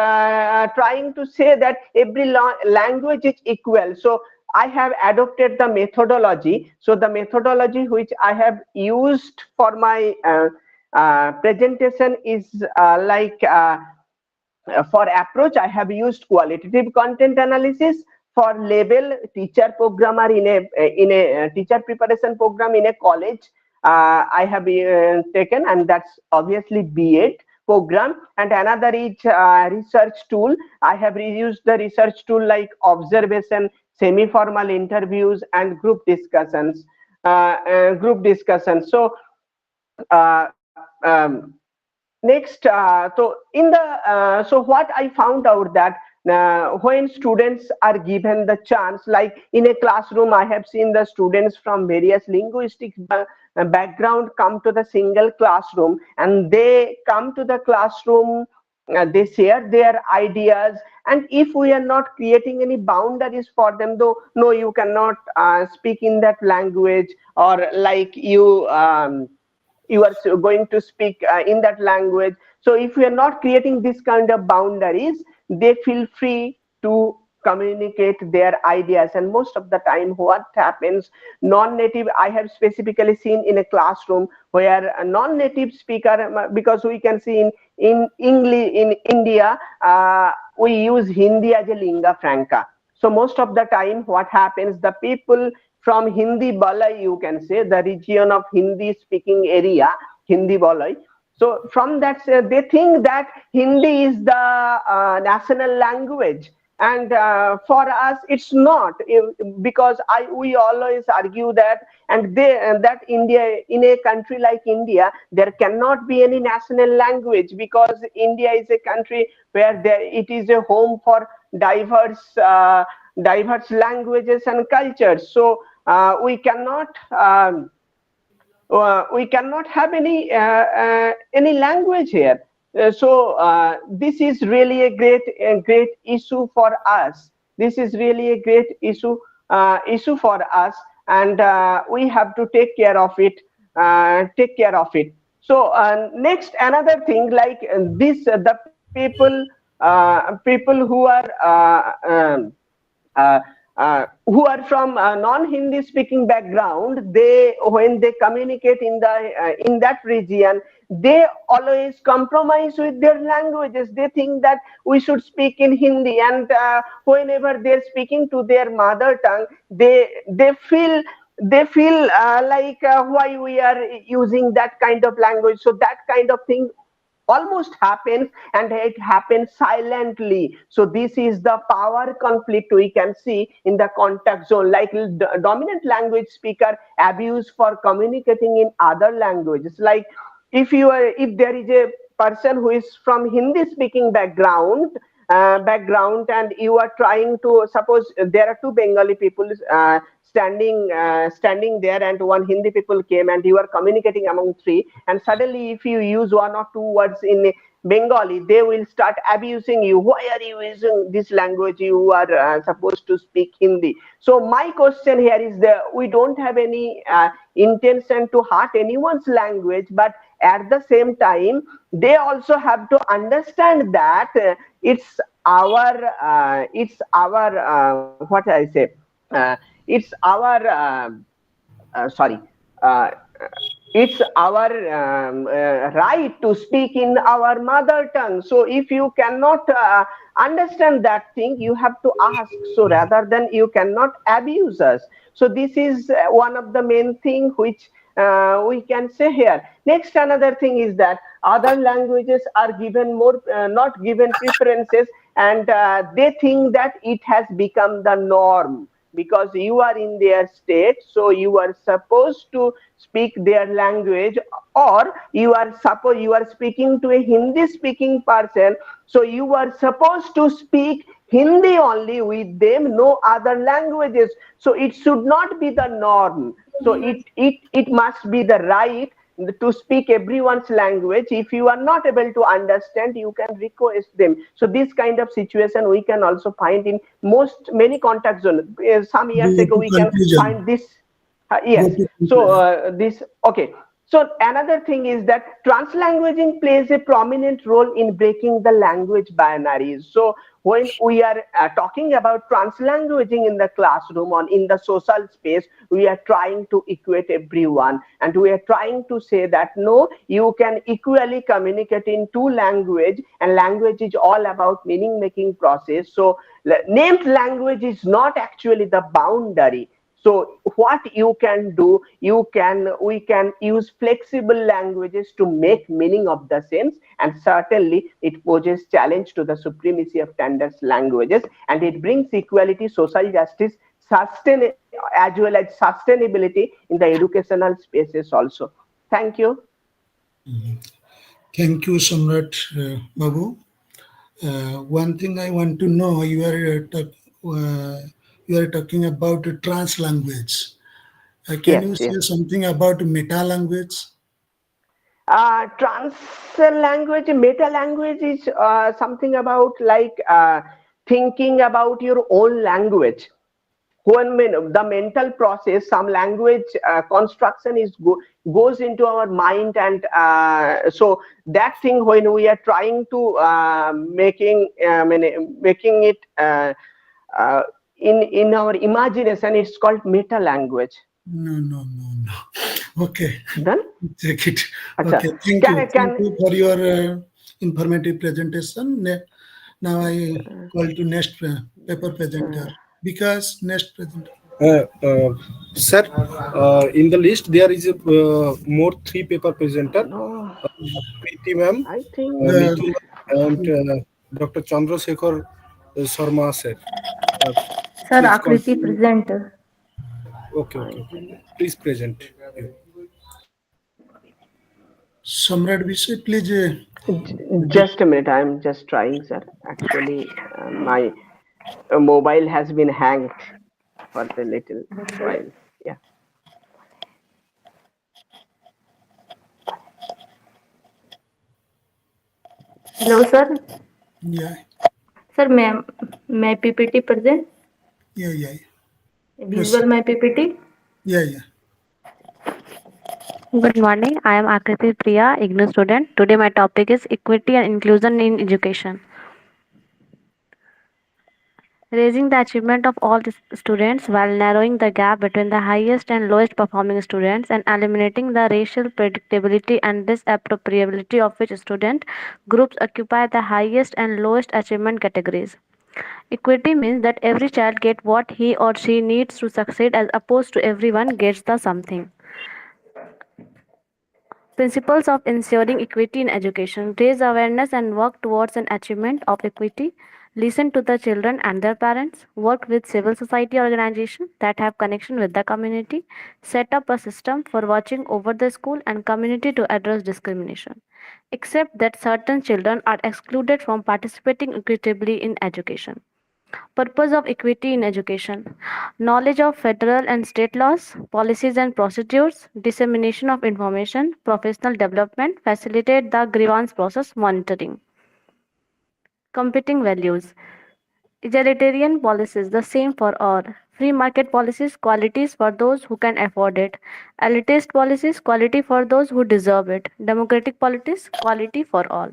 trying to say that every language is equal. So I have adopted the methodology. So the methodology which I have used for my presentation is for approach, I have used qualitative content analysis. For label, teacher programmer in a teacher preparation program in a college, I have taken, and that's obviously B.Ed program. And another is research tool. I have used the research tool like observation, semi-formal interviews, and group discussions. So uh, um, next, so what I found out that when students are given the chance, like in a classroom, I have seen the students from various linguistic background come to the single classroom, and they come to the classroom, they share their ideas, and if we are not creating any boundaries for them, though, no, you cannot speak in that language, or like you are going to speak in that language. So if we are not creating this kind of boundaries, they feel free to communicate their ideas. And most of the time what happens, non-native, I have specifically seen in a classroom where a non-native speaker, because we can see in English in India, we use Hindi as a lingua franca. So most of the time what happens, the people from Hindi Balai, you can say, the region of Hindi speaking area, Hindi Balai. So from that, they think that Hindi is the national language. And for us, it's not, because we always argue that, and that India, in a country like India, there cannot be any national language, because India is a country where it is a home for diverse languages and cultures. So we cannot have any language here. So this is really a great issue for us. This is really a great issue for us, and we have to take care of it. So next, another thing, like the people who are from non-Hindi speaking background, when they communicate in that region, they always compromise with their languages. They think that we should speak in Hindi, and whenever they're speaking to their mother tongue, they feel like why we are using that kind of language. So that kind of thing almost happens, and it happens silently. So this is the power conflict we can see in the contact zone, like dominant language speaker abuse for communicating in other languages. Like if there is a person who is from Hindi speaking background, and you are trying to, suppose there are two Bengali people standing there, and one Hindi people came, and you are communicating among three, and suddenly if you use one or two words Bengali, they will start abusing you. Why are you using this language? You are supposed to speak Hindi. So my question here is that we don't have any intention to hurt anyone's language, but at the same time, they also have to understand that what I say, it's our sorry. Uh, it's our right to speak in our mother tongue. So if you cannot understand that thing, you have to ask. So rather than you cannot abuse us. So this is one of the main thing which we can say here. Next, another thing is that other languages are given more, not given preferences, and they think that it has become the norm because you are in their state, so you are supposed to speak their language, or you are speaking to a Hindi speaking person, so you are supposed to speak Hindi only with them, no other languages. So it should not be the norm. So it must be the right to speak everyone's language. If you are not able to understand, you can request them. So this kind of situation we can also find in many contact zones. Some years ago we can find this. Yes. So this okay. So another thing is that translanguaging plays a prominent role in breaking the language binaries. So when we are talking about translanguaging in the classroom or in the social space, we are trying to equate everyone, and we are trying to say that no, you can equally communicate in two language, and language is all about meaning making process. So named language is not actually the boundary. So what you can do, we can use flexible languages to make meaning of the sense, and certainly it poses challenge to the supremacy of standards languages, and it brings equality, social justice, as well as sustainability in the educational spaces also. Thank you. Thank you, Samrat Babu. One thing I want to know, you are talking about trans language. Can you say something about meta language? Trans language, meta language is something about like thinking about your own language. When the mental process, some language construction goes into our mind, and so that thing, when we are trying to making it in our imagination, it's called meta language. No. Okay. Done? Take it. Okay. Thank you for your informative presentation. Now I call to next paper presenter. Because next presenter. Sir, in the list there is more 3 paper presenter. Preeti ma'am, Nitu and Dr. Chandrasekhar Sharma sir. Sir, Akriti presenter. Okay. Please present. Samrat Vishay, please. Just a minute, I'm just trying, sir. Actually, my mobile has been hanged for a little while. Yeah. Hello, sir. Yeah. Sir, may PPT present? Yeah. Visual my PPT? Yeah. Good morning. I am Akriti Priya, IGNOU student. Today my topic is equity and inclusion in education. Raising the achievement of all the students while narrowing the gap between the highest and lowest performing students and eliminating the racial predictability and disappropriability of which student groups occupy the highest and lowest achievement categories. Equity means that every child gets what he or she needs to succeed as opposed to everyone gets the something. Principles of ensuring equity in education. Raise awareness and work towards an achievement of equity. Listen to the children and their parents. Work with civil society organizations that have connection with the community. Set up a system for watching over the school and community to address discrimination. Accept that certain children are excluded from participating equitably in education. Purpose of equity in education: knowledge of federal and state laws, policies and procedures, dissemination of information, professional development, facilitate the grievance process, monitoring. Competing values: egalitarian policies, the same for all. Free market policies, qualities for those who can afford it. Elitist policies, quality for those who deserve it. Democratic policies, quality for all.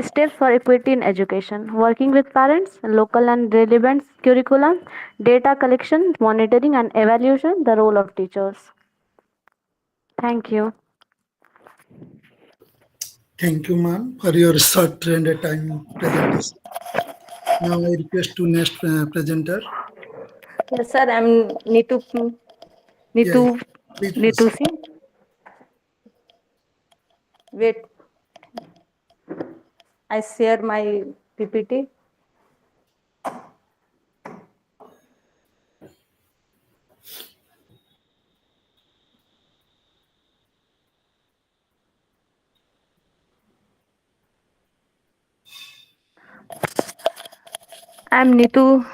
Steps for equity in education: working with parents, local and relevant curriculum, data collection, monitoring and evaluation, the role of teachers. Thank you. Thank you, ma'am, for your short and time presentation. Now I request to next presenter. Yes, sir. I'm Neetu. Yeah, Neetu. please Neetu proceed. Singh. Wait. I share my PPT. I'm Neetu.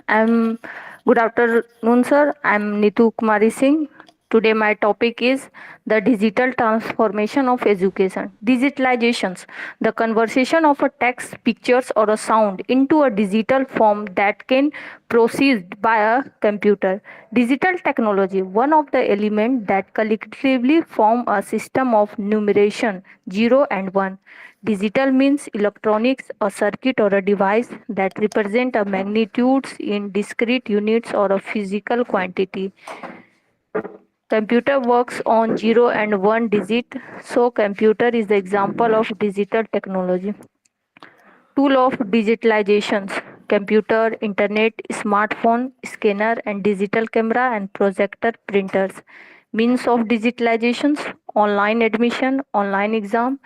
I'm Good afternoon, sir. I'm Neetu Kumari Singh. Today my topic is the digital transformation of education. Digitalizations, the conversion of a text, pictures or a sound into a digital form that can proceed by a computer. Digital technology, one of the elements that collectively form a system of numeration 0 and 1. Digital means electronics, a circuit or a device that represent a magnitudes in discrete units or a physical quantity. Computer works on 0 and 1 digit, so computer is the example of digital technology. Tool of digitalizations: computer, internet, smartphone, scanner and digital camera and projector printers. Means of digitalizations: online admission, online exam,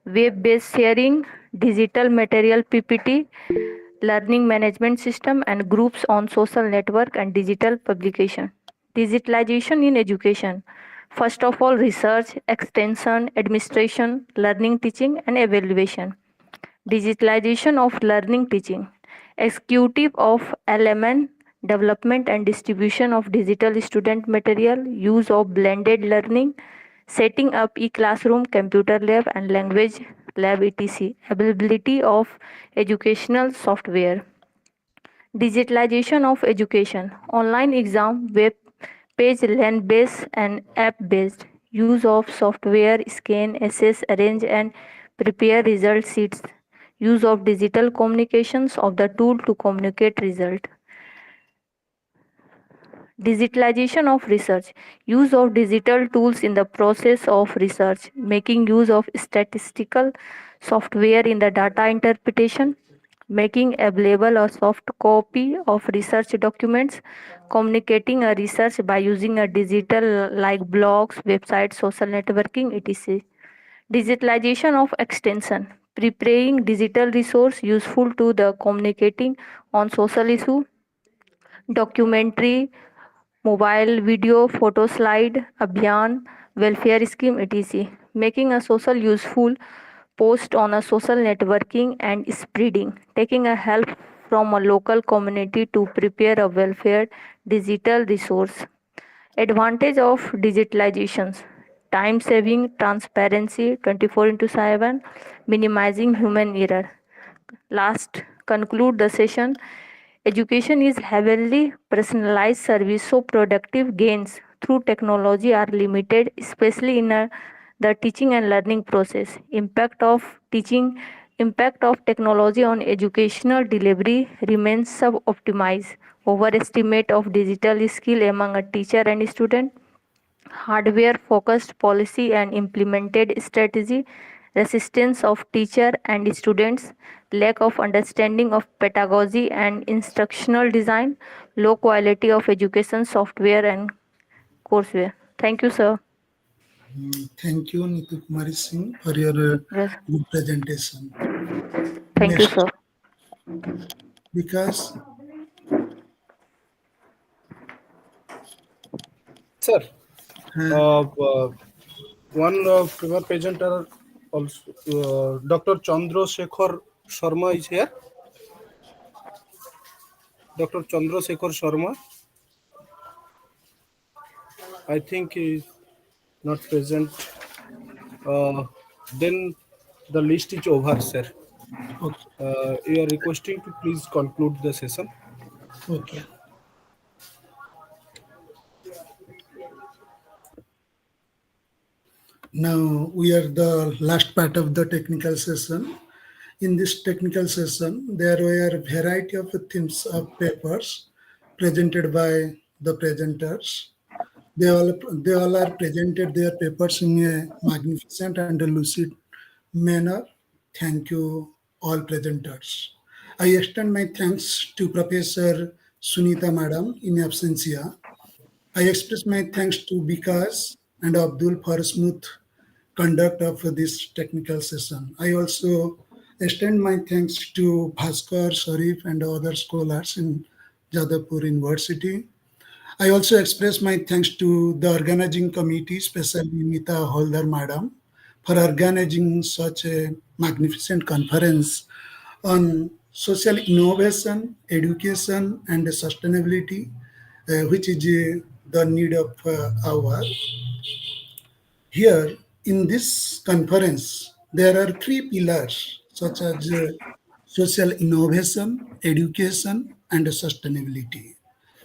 web-based sharing, digital material PPT, learning management system and groups on social network and digital publication. Digitalization in education: first of all, research, extension, administration, learning, teaching and evaluation. Digitalization of learning teaching: executive of element, development and distribution of digital student material, use of blended learning, setting up e-classroom, computer lab and language lab etc. Availability of educational software. Digitalization of education: online exam, web page, land-based and app-based. Use of software, scan, assess, arrange and prepare result sheets. Use of digital communications of the tool to communicate result. Digitalization of research: use of digital tools in the process of research, making use of statistical software in the data interpretation, making available a soft copy of research documents, communicating a research by using a digital like blogs, websites, social networking, etc. Digitalization of extension: preparing digital resource useful to the communicating on social issue, documentary, mobile video, photo slide, abhiyan, welfare scheme, etc. Making a social useful post on a social networking and spreading, taking a help from a local community to prepare a welfare digital resource. Advantage of digitalizations: time saving, transparency 24 into 7, minimizing human error. Last, conclude the session. Education is heavily personalized service, so productive gains through technology are limited, especially in the teaching and learning process. Impact of technology on educational delivery remains sub-optimized. Overestimate of digital skill among a teacher and student. Hardware focused policy and implemented strategy, resistance of teacher and students, lack of understanding of pedagogy and instructional design, low quality of education software and courseware. Thank you, sir. Thank you, Neetu Kumari Singh, for your Yes. good presentation. Thank you, Next, sir. because Sir, one paper presenter also, Dr. Chandra Shekhar Sharma is here. Dr. Chandrasekhar Sharma. I think he is not present. Then the list is over, sir. You are requesting to please conclude the session. Okay. Now we are the last part of the technical session. In this technical session, there were a variety of themes of papers presented by the presenters. They all are presented their papers in a magnificent and lucid manner. Thank you, all presenters. I extend my thanks to Professor Sunita Madam in absentia. I express my thanks to Bikas and Abdul for smooth conduct of this technical session. I also extend my thanks to Bhaskar, Sharif, and other scholars in Jadavpur University. I also express my thanks to the organizing committee, especially Nita Holdar Madam, for organizing such a magnificent conference on social innovation, education, and sustainability, which is the need of our. Here in this conference, there are three pillars such as social innovation, education, and sustainability.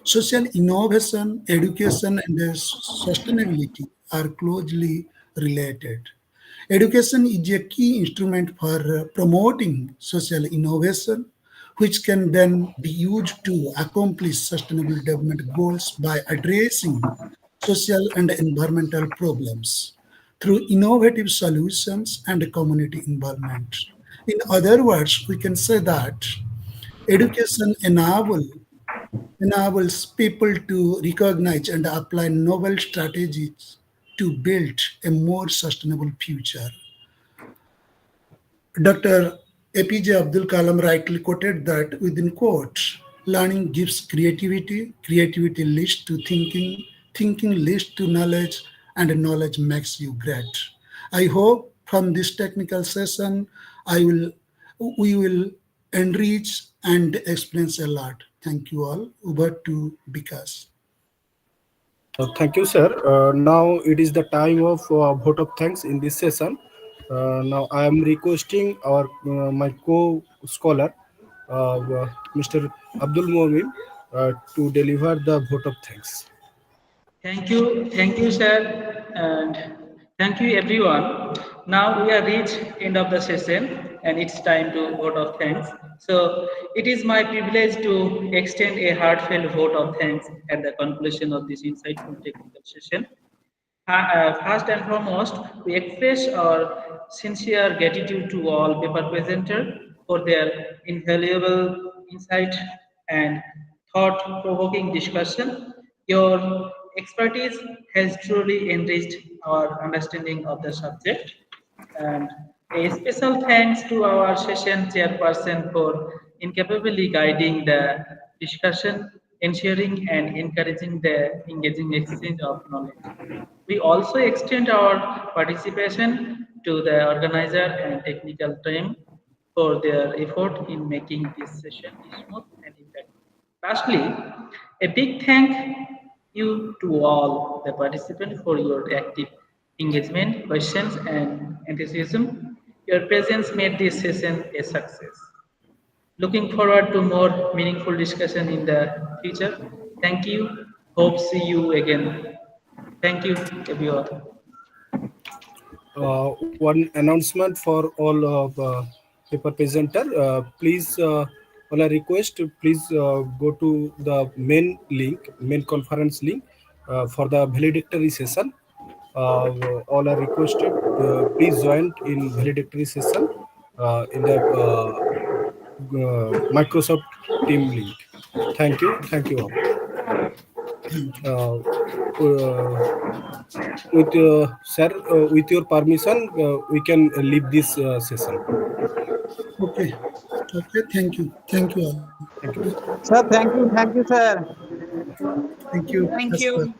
Social innovation, education, and sustainability are closely related. Education is a key instrument for promoting social innovation, which can then be used to accomplish sustainable development goals by addressing social and environmental problems through innovative solutions and community involvement. In other words, we can say that education enables people to recognize and apply novel strategies to build a more sustainable future. Dr. APJ Abdul Kalam rightly quoted that within quotes, learning gives creativity, creativity leads to thinking, thinking leads to knowledge, and knowledge makes you great. I hope from this technical session, we will enrich and explain a lot. Thank you all. Over to Bikas. Thank you, sir. Now it is the time of vote of thanks in this session. Now I am requesting our my co-scholar, Mr. Abdul Momin, to deliver the vote of thanks. Thank you, sir, and thank you, everyone. Now we are reached end of the session, and it's time to vote of thanks. So it is my privilege to extend a heartfelt vote of thanks at the conclusion of this insightful technical session. First and foremost, we express our sincere gratitude to all paper presenters for their invaluable insight and thought-provoking discussion. Your expertise has truly enriched our understanding of the subject. And a special thanks to our session chairperson for incapably guiding the discussion, ensuring and encouraging the engaging exchange of knowledge. We also extend our participation to the organizer and technical team for their effort in making this session smooth and effective. Lastly, a big thank you to all the participants for your active engagement, questions, and enthusiasm. Your presence made this session a success. Looking forward to more meaningful discussion in the future. Thank you. Hope see you again. Thank you, everyone. One announcement for all of paper presenter. Please, all I request, please go to the main link, main conference link for the valedictory session. All are requested, please join in valedictory session in the Microsoft team link. Thank you all. With sir, with your permission, we can leave this session. Okay. Okay. Thank you. Thank you all. Thank you. Sir, thank you, sir. Thank you. Thank you.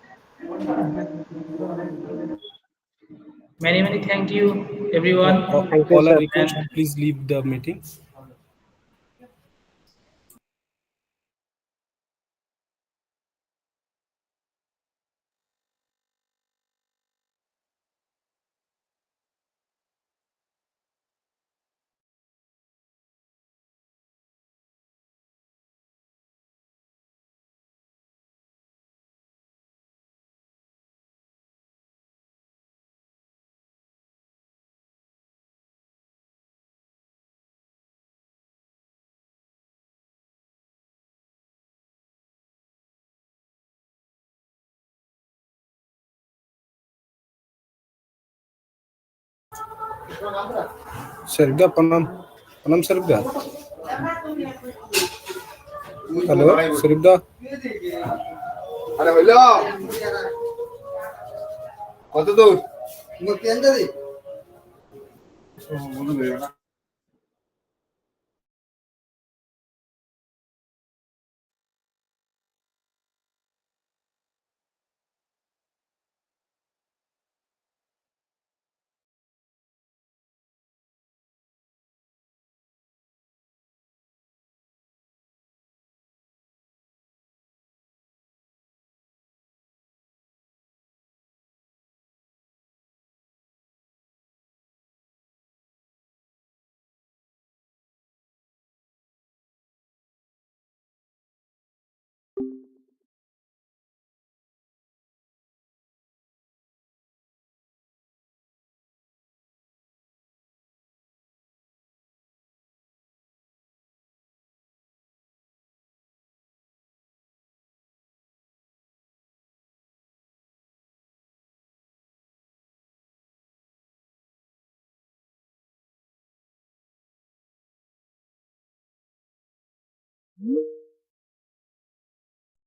Many thank you, everyone. All are requested, please leave the meeting. Sarigda, Panam Sarigda. Hello, Sarigda. কত দূর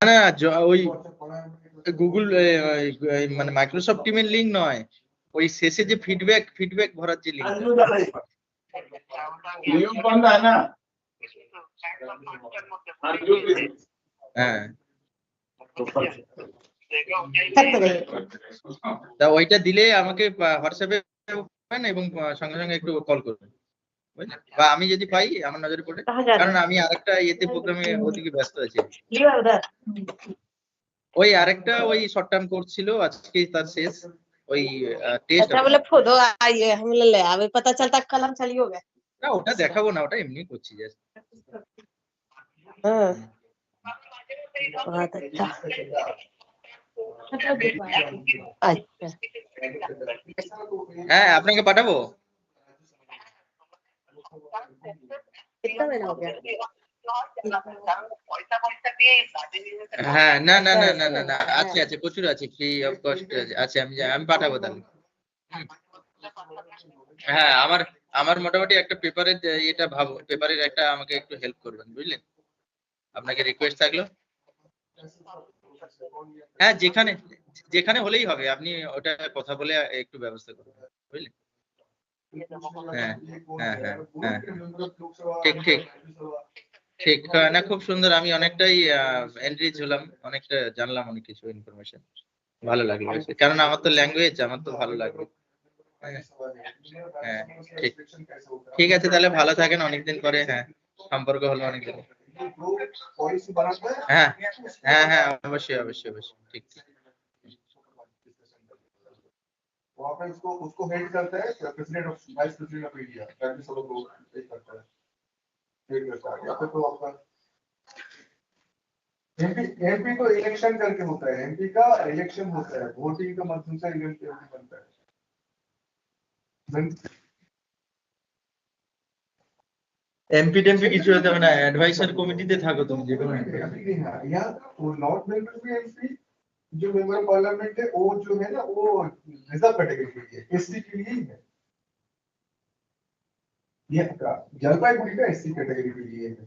না ওই Google মানে Microsoft টিমের link নয়, ওই শেষে যে ফিডব্যাক ভরার যে লিঙ্ক। হ্যাঁ, তা ওইটা দিলে আমাকে হোয়াটসঅ্যাপে এবং সঙ্গে সঙ্গে একটু কল করবেন, বুঝলেন? বা আমি যদি পাই আমার নজরে পড়ে, কারণ আমি আরেকটা প্রোগ্রামে ওদিকে ব্যস্ত আছি। ওই আরেকটা ওই শর্ট টার্ম কোর্স ছিল, আজকে তার শেষ। ওই টেস্ট हमने ले अभी पता चलता कलम चली हो गया। না, ওটা দেখাবো না, ওটা এমনি করছি জাস্ট। बहुत अच्छा। अच्छा, হ্যাঁ, আপনাকে পাঠাবো। कितना महीना हो गया? হ্যাঁ, না, আছে প্রচুর আছে, ফ্রি অফ কস্ট আছে। আমি পাঠাবো তাহলে। হ্যাঁ, আমার মোটামুটি একটা পেপারের এটা ভাবো, পেপারের একটা আমাকে একটু হেল্প করবেন, বুঝলেন? আপনাকে রিকোয়েস্ট থাকলো। হ্যাঁ, যেখানে হলেই হবে, আপনি ওটা কথা বলে একটু ব্যবস্থা করবেন, বুঝলেন? হ্যাঁ, ঠিক না, খুব সুন্দর। আমি অনেকটাই এনরিচ হলাম, অনেকটা জানলাম, অনেক কিছু ইনফরমেশন। ভালো লাগলো, কারণ আমার তো ল্যাঙ্গুয়েজ, আমার তো ভালো লাগবে। হ্যাঁ, ঠিক আছে, তাহলে ভালো থাকেন। অনেকদিন পরে সম্পর্ক হলো, অনেকদিন। হ্যাঁ, অবশ্যই ঠিক। वहाँ पे उसको हेड करता है president of vice president of India, ताकि सब लोग करता है, हेड करता है। या फिर तो आपका एमपी तो इलेक्शन करके होता है, एमपी का इलेक्शन होता है, वोटिंग के माध्यम से एमपी बनता है। এমপি টেমপি কিছু হতে হবে না, অ্যাডভাইসার কমিটিতে থাকো তুমি, যে কোনো या नॉट मेंबर भी एमपी जो मेंबर पार्लियामेंट है, वो जो है ना, वो रिजर्व कैटेगरी के लिए, एससी के लिए ही है। ये जलपाईगुड़ी का एससी कैटेगरी के लिए है।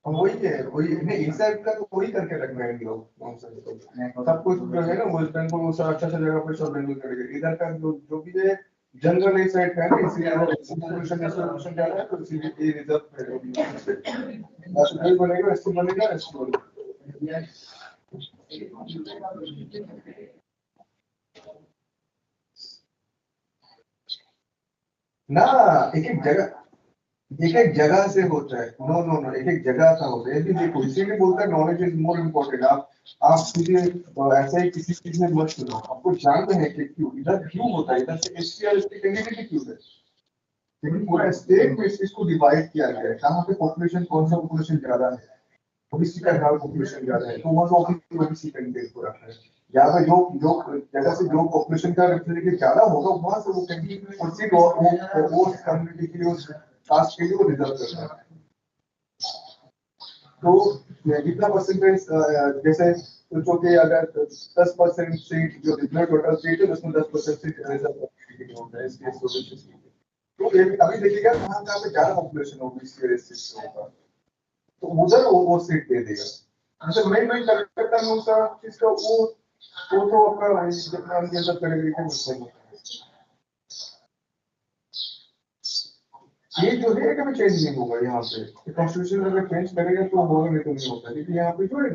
वही है, वही नहीं, इस टाइप का तो वही करके रख रहे हैं लोग। सब कुछ जो है ना, वेस्ट बंगाल वो सब अच्छा जगह पे सब रेगुलर करेंगे। इधर का जो भी है जनरल इस साइड का है, इसलिए पॉपुलेशन नेशनल जा रहा है, तो इसीलिए ये रिजर्व है। नेशनल बनेगा, एससी बनेगा, एससी बनेगा। ना एक जगह से होता है। नो, एक जगह का होता है। देखो, इसीलिए बोलता है नॉलेज इज मोर इम्पोर्टेंट। आप सीधे ऐसे ही किसी चीज में मत सुनो, आपको जानना है कि क्यों होता है, इधर से एससी और एसटी कैंडिडेट क्यों है। लेकिन पूरा स्टेट में इसको डिवाइड किया गया है, कहाँ पे पॉपुलेशन, कौन सा पॉपुलेशन ज्यादा है, ओबीसी का पॉपुलेशन ज्यादा है, तो वहाँ ओबीसी कैंडिडेट को रखा है। यहाँ पे जो जगह से जो पॉपुलेशन का रिप्रेजेंटेटिव ज्यादा होगा, वहां से वो कैंडिडेट वो कम्युनिटी के लिए, उस कास्ट के लिए वो रिजर्व करना है। तो जितना परसेंटेज, जैसे तो जो कि अगर 10% सीट जो जितना टोटल सीट है उसमें 10% सीट रिजर्व होता है इसके स्टूडेंट्स के। तो अभी देखिएगा कहाँ कहाँ पे ज्यादा पॉपुलेशन होगी इसकी वजह से होगा, तो उधर वो सीट दे देगा। मतलब मेन करता है उसका इसका वो तो अपना जितना उनके अंदर कैटेगरी के मुझसे ये जो है कभी चेंज नहीं होगा यहाँ पे। कॉन्स्टिट्यूशन अगर चेंज करेगा तो होगा, नहीं तो नहीं होता, क्योंकि यहाँ पे जो है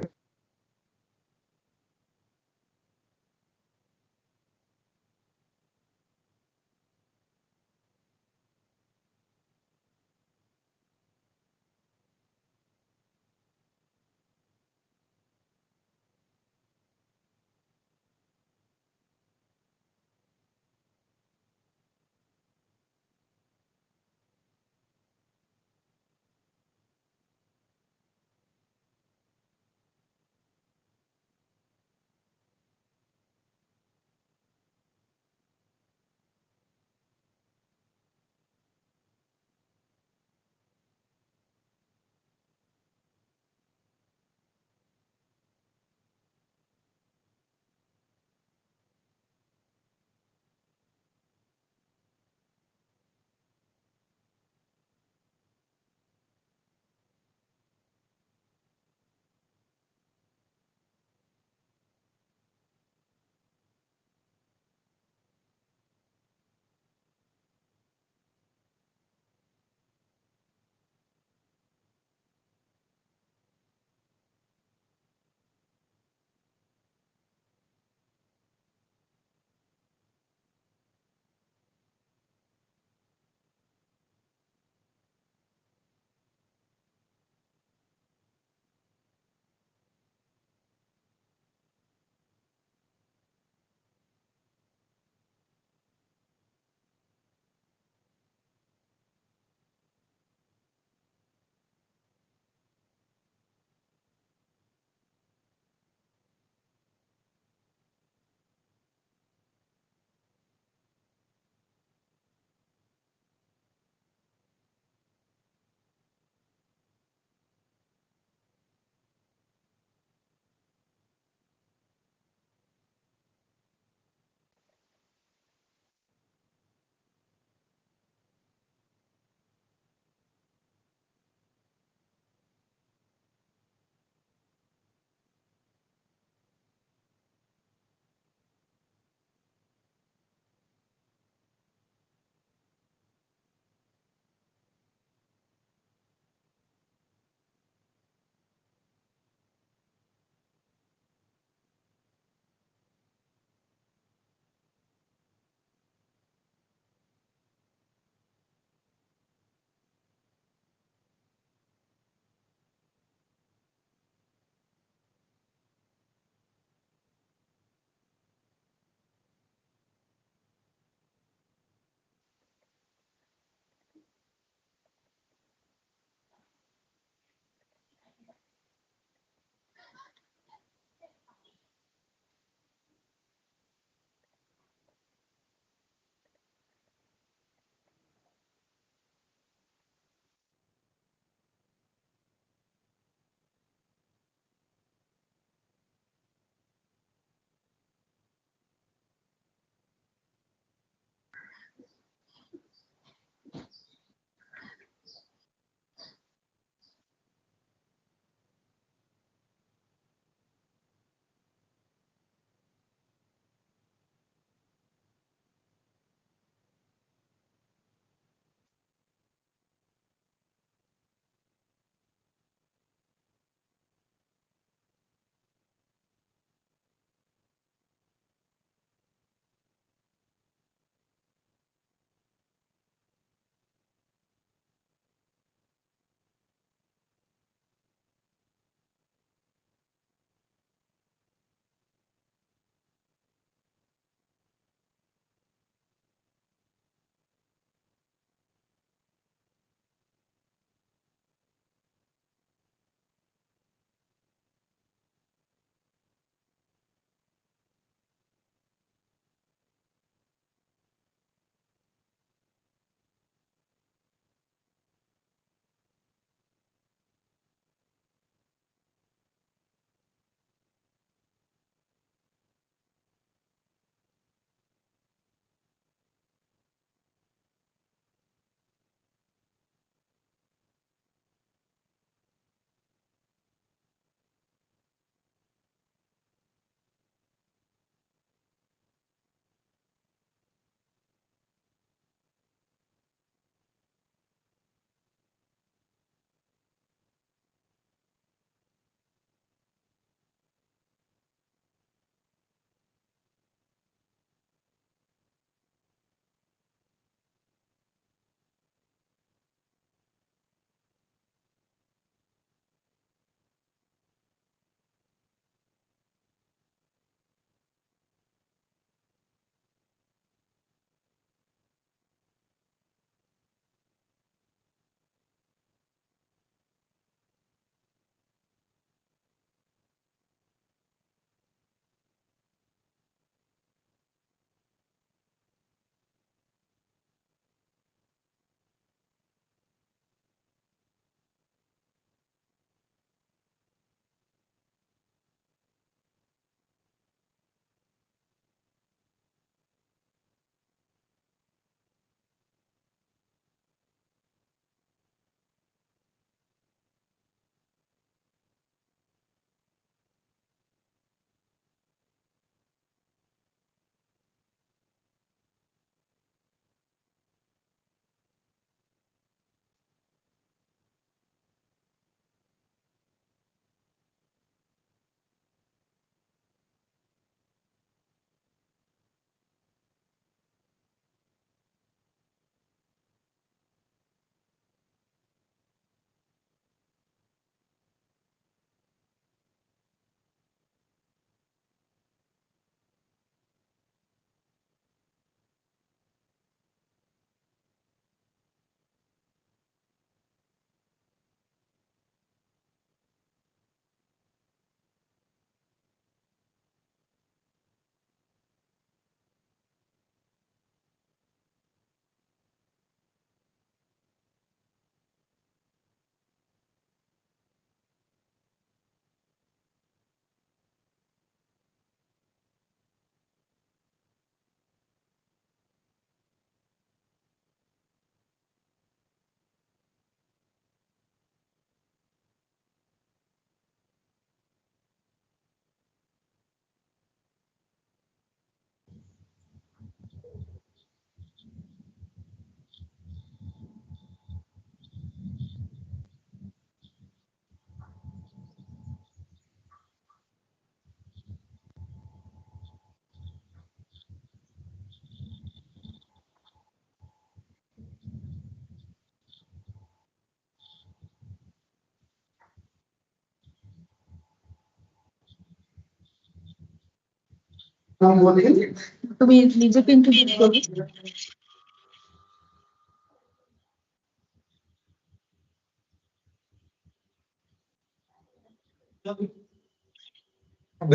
তুমি নিজেকে ইন্ট্রোডিউস করবে।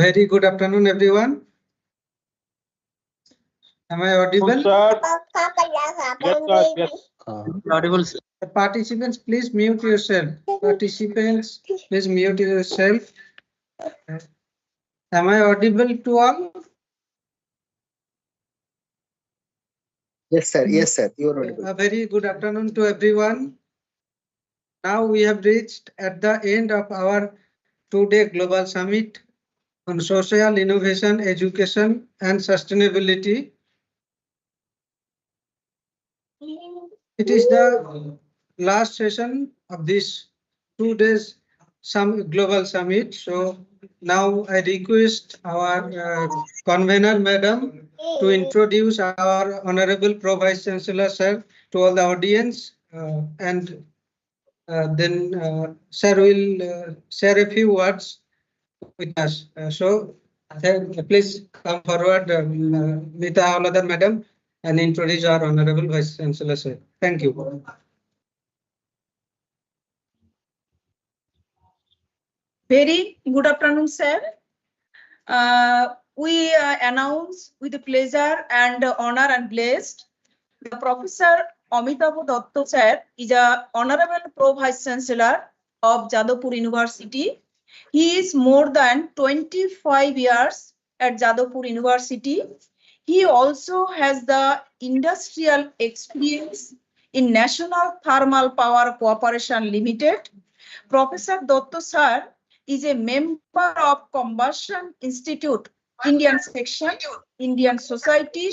Very good afternoon, everyone. Am I audible? Audible, sir. Participants, please mute yourself. Participants, please mute yourself. Am I audible to all? Yes, sir. Yes, sir. You are audible. A very good afternoon to everyone. Now we have reached at the end of our two-day global summit on social innovation, education, and sustainability. It is the last session of this 2 days global summit. So now I request our convener, madam, to introduce our honorable Pro Vice Chancellor, sir, to all the audience, and then sir will share a few words with us. Please come forward, Mita Auladar, madam, and introduce our honorable Vice Chancellor, sir. Thank you. Very good afternoon, sir. We announce with pleasure and honor and blessed the Professor Amitabh Datta, sir, is a honorable Pro Vice Chancellor of Jadavpur University. He is more than 25 years at Jadavpur University. He also has the industrial experience in National Thermal Power Corporation Limited. Professor Datta, sir, is a member of Combustion Institute, Indian Section, Indian Society,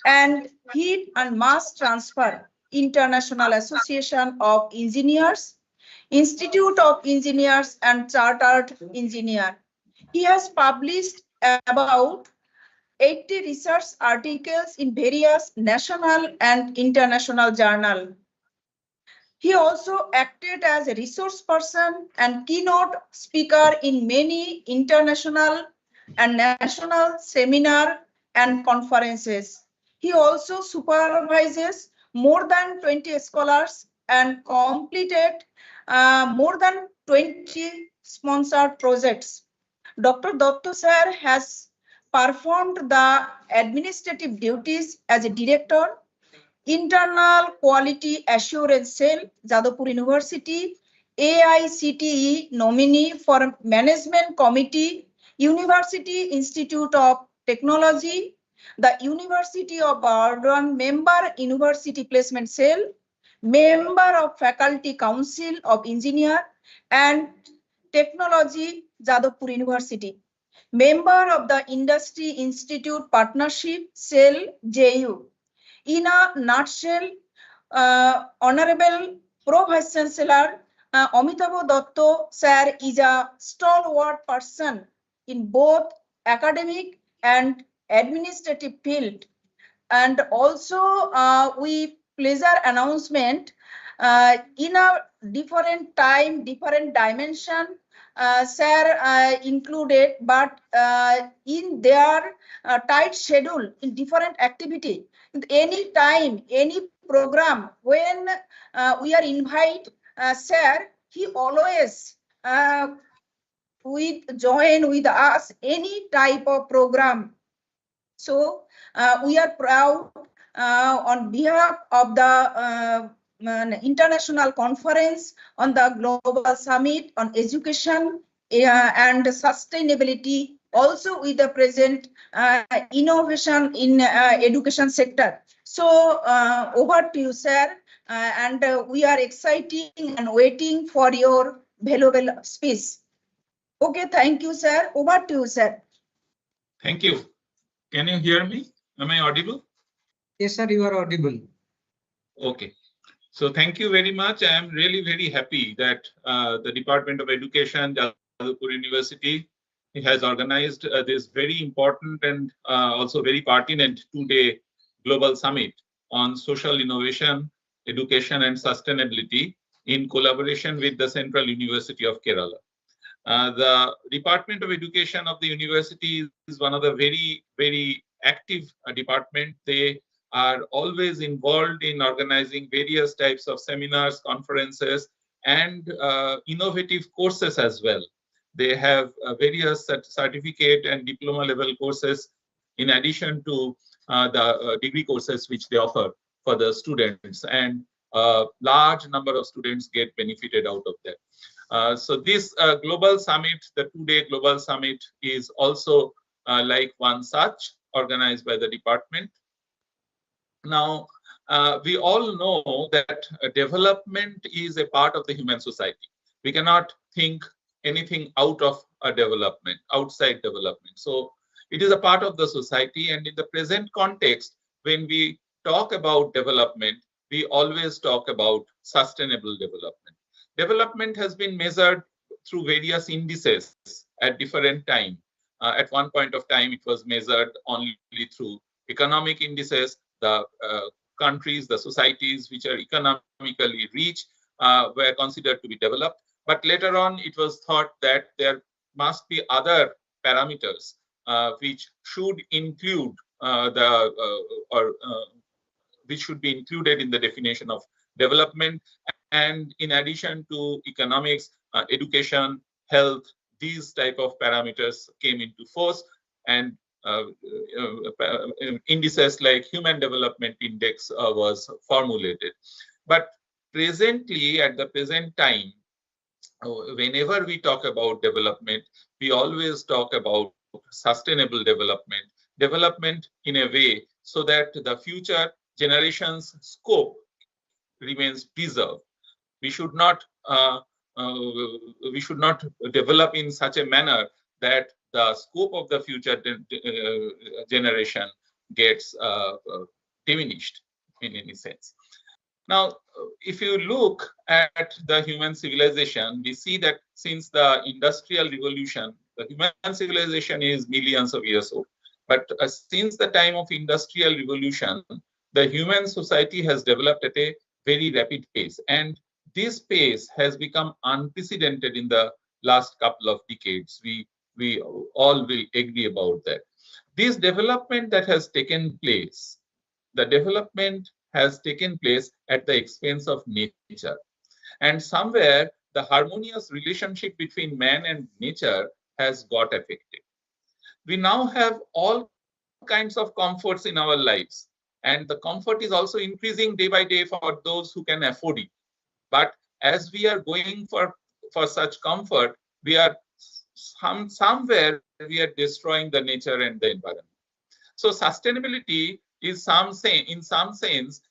and Heat and Mass Transfer, International Association of Engineers, Institute of Engineers and Chartered Engineer. He has published about 80 research articles in various national and international journals. He also acted as a resource person and keynote speaker in many international and national seminars and conferences. He also supervises more than 20 scholars and completed more than 20 sponsored projects. Dr. Datta, sir, has performed the administrative duties as a director, Internal Quality Assurance Cell, Jadavpur University, AICTE nominee for Management Committee, University Institute of Technology, the University of Bardhan member University Placement Cell, member of Faculty Council of Engineer and Technology, Jadavpur University, member of the Industry Institute Partnership Cell, JU. In a nutshell, Honorable Pro Vice Chancellor Amitabh Datta, sir, is a stalwart person in both academic and administrative field. And also, we pleasure announcement in a different time, different dimension, sir, included, but in their tight schedule in different activity. Any time, any program, when we are invited, sir, he always join with us any type of program. So we are proud on behalf of the international conference on the global summit on education and sustainability, also with the present innovation in education sector. So over to you, sir, and we are exciting and waiting for your valuable speech. Okay, thank you, sir. Over to you, sir. Thank you. Can you hear me? Am I audible? Yes, sir, you are audible. Okay. So thank you very much. I am really very happy that the Department of Education, Jadavpur University, has organized this very important and also very pertinent two-day global summit on social innovation, education, and sustainability in collaboration with the Central University of Kerala. The Department of Education of the university is one of the very, very active department. They are always involved in organizing various types of seminars, conferences, and innovative courses as well. They have various certificate and diploma level courses in addition to the degree courses which they offer for the students, and a large number of students get benefited out of that. So this global summit, the 2-day global summit, is also like one such organized by the department. Now, we all know that development is a part of the human society. We cannot think anything out of a development, outside development. So it is a part of the society, and in the present context, when we talk about development, we always talk about sustainable development. Development has been measured through various indices at different time. At one point of time, it was measured only through economic indices. The countries, the societies which are economically rich were considered to be developed. But later on, it was thought that there must be other parameters which should include which should be included in the definition of development. And in addition to economics, education, health, these type of parameters came into force, and indices like Human Development Index was formulated. But presently, at the present time, whenever we talk about development, we always talk about sustainable development, development in a way so that the future generations' scope remains preserved. We should not develop in such a manner that the scope of the future generation gets diminished in any sense. Now, if you look at the human civilization, we see that since the Industrial Revolution, the human civilization is millions of years old. But since the time of Industrial Revolution, the human society has developed at a very rapid pace. And this pace has become unprecedented in the last couple of decades. We all will agree about that. This development that has taken place, the development has taken place at the expense of nature. And somewhere the harmonious relationship between man and nature has got affected. We now have all kinds of comforts in our lives, and the comfort is also increasing day by day for those who can afford it. But as we are going for such comfort, we are somewhere we are destroying the nature and the environment. So sustainability is in some sense,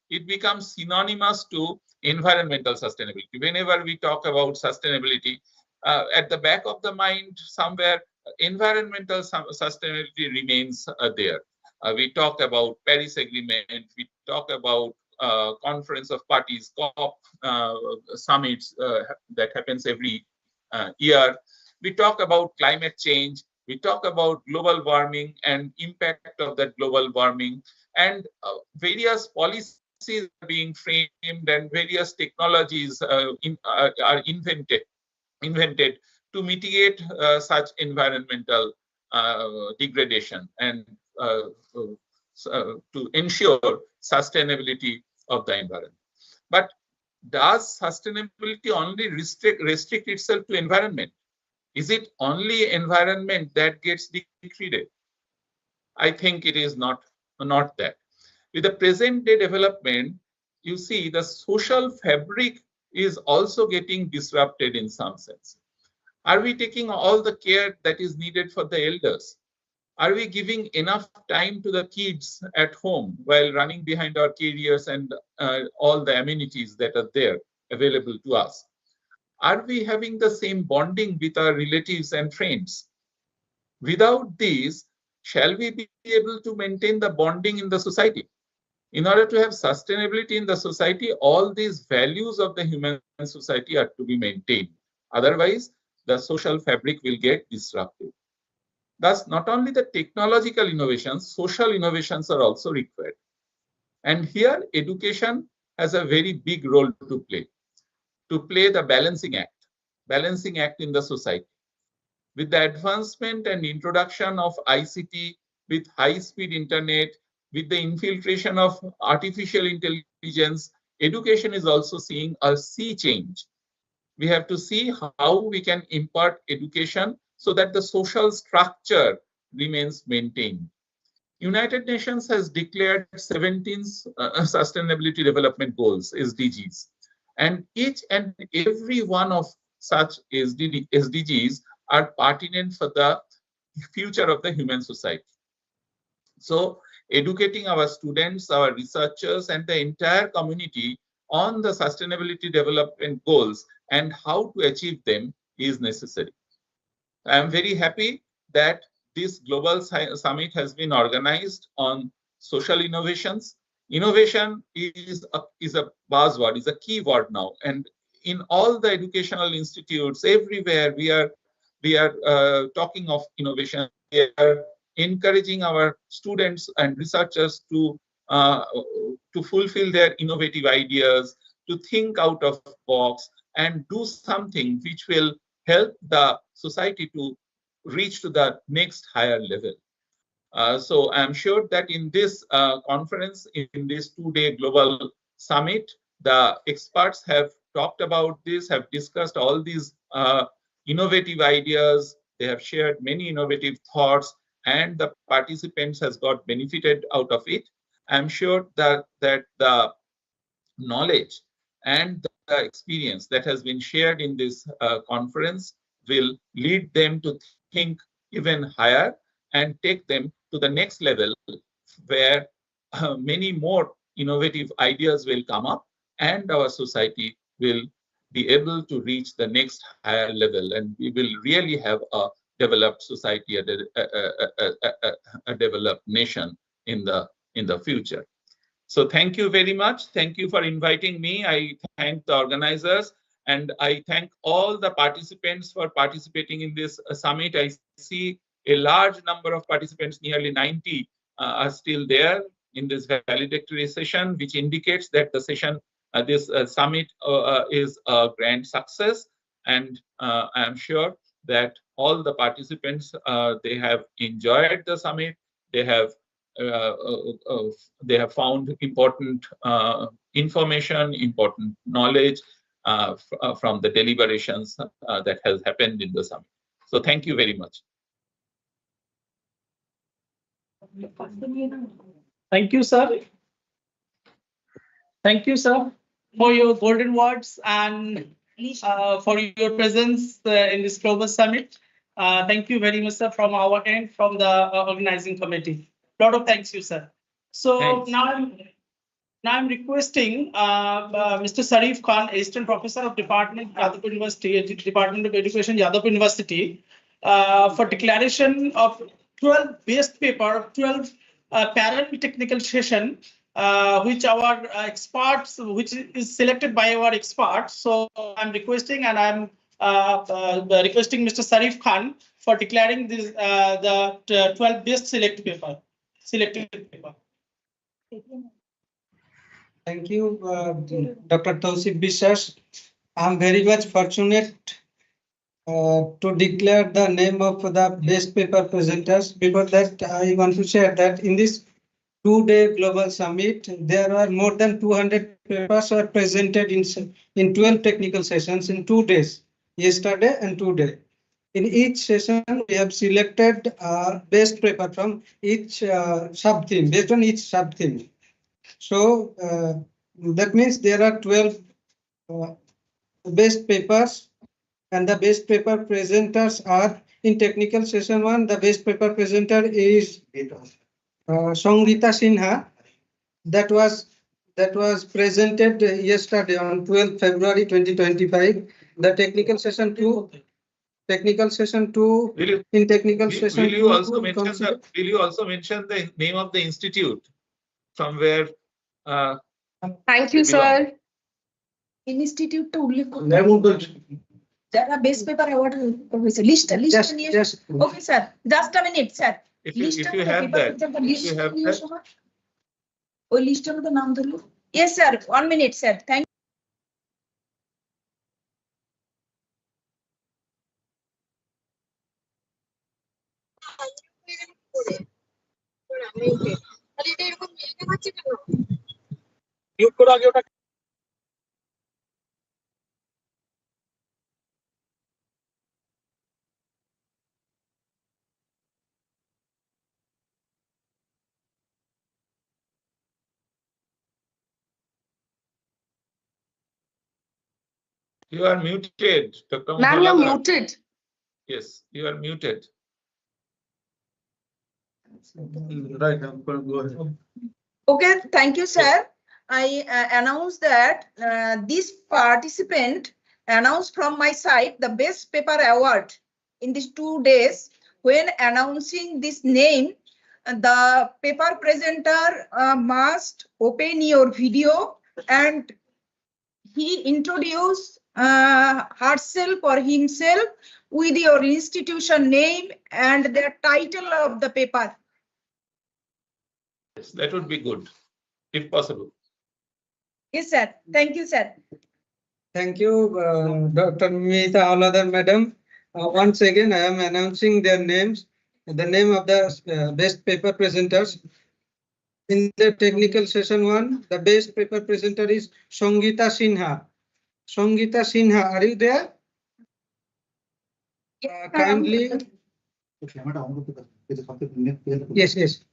it becomes synonymous to environmental sustainability. Whenever we talk about sustainability, at the back of the mind, somewhere environmental sustainability remains there. We talk about Paris Agreement, we talk about Conference of Parties, COP summits that happens every year. We talk about climate change, we talk about global warming and impact of that global warming, and various policies are being framed and various technologies are invented to mitigate such environmental degradation and to ensure sustainability of the environment. But does sustainability only restrict itself to environment? Is it only environment that gets degraded? I think it is not that. With the present day development, you see the social fabric is also getting disrupted in some sense. Are we taking all the care that is needed for the elders? Are we giving enough time to the kids at home while running behind our careers and all the amenities that are there available to us? Are we having the same bonding with our relatives and friends? Without these, shall we be able to maintain the bonding in the society? In order to have sustainability in the society, all these values of the human society are to be maintained. Otherwise, the social fabric will get disrupted. Thus, not only the technological innovations, social innovations are also required. And here, education has a very big role to play the balancing act. balancing act in the society. With the advancement and introduction of ICT, with high-speed internet, with the infiltration of artificial intelligence, education is also seeing a sea change. We have to see how we can impart education so that the social structure remains maintained. United Nations has declared 17 Sustainability Development Goals, SDGs, and each and every one of such SDGs are pertinent for the future of the human society. So, educating our students, our researchers, and the entire community on the Sustainability Development Goals and how to achieve them is necessary. I am very happy that this global summit has been organized on social innovations. Innovation is a buzzword, is a key word now, and in all the educational institutes everywhere we are talking of innovation. We are encouraging our students and researchers to fulfill their innovative ideas, to think out of the box and do something which will help the society to reach to the next higher level. So I'm sure that in this conference, in this 2-day global summit, the experts have talked about this, have discussed all these innovative ideas. They have shared many innovative thoughts, and the participants has got benefited out of it. I'm sure that the knowledge and the experience that has been shared in this conference will lead them to think even higher and take them to the next level where many more innovative ideas will come up and our society will be able to reach the next higher level, and we will really have a developed society, a developed nation in the future. So thank you very much. Thank you for inviting me. I thank the organizers and I thank all the participants for participating in this summit. I see a large number of participants, nearly 90 are still there in this valedictory session, which indicates that the session, this summit is a grand success. And I am sure that all the participants, they have enjoyed the summit. They have found important information, important knowledge from the deliberations that has happened in the summit. So thank you very much. Thank you, sir. Thank you, sir, for your golden words and for your presence in this global summit. Thank you very much, sir, from our end, from the organizing committee. Lot of thanks you, sir. So now I'm requesting Mr. Sarif Khan, Assistant Professor of Department, Jadavpur University, Department of Education, Jadavpur University, for declaration of 12 best paper, 12 parallel technical session, which our experts, which is selected by our experts. So I'm requesting and I'm requesting Mr. Sarif Khan for declaring this the 12 best selected paper. Thank you, Dr. Tausif Biswas. I'm very much fortunate to declare the name of the best paper presenters. Before that, I want to share that in this 2-day global summit, there are more than 200 papers are presented in 12 technical sessions in 2 days, yesterday and today. In each session, we have selected best paper from each sub-theme, based on each sub-theme. So that means there are 12 best papers, and the best paper presenters are in technical session 1. The best paper presenter is Sangrita Sinha. That was presented yesterday on 12th February 2025. The technical session 2. Technical session 2. In technical session will 2. You also mention the name of the institute from where? Thank you, sir. Institute to যারা best paper award হয়েছে list নিয়ে okay sir just a minute sir list ওই লিস্টের মধ্যে নাম ধরলো yes sir 1 minute sir thank You are muted, Dr. Ma'am, you're Muhaladar. muted. Yes, you are muted. Right, go ahead. Okay, thank you, sir. I announce that this participant announced from my side the best paper award in these 2 days. When announcing this name, the paper presenter must open your video and he introduced herself or himself with your institution name and the title of the paper. Yes, that would be good, if possible. Yes, sir. Thank you, sir. Thank you, Dr. Mita Auladar, madam. Once again, I am announcing their names, the name of the best paper presenters. In the technical session 1, the best paper presenter is Sangeeta Sinha. Sangeeta Sinha, are you there? Kindly. Yes, yes.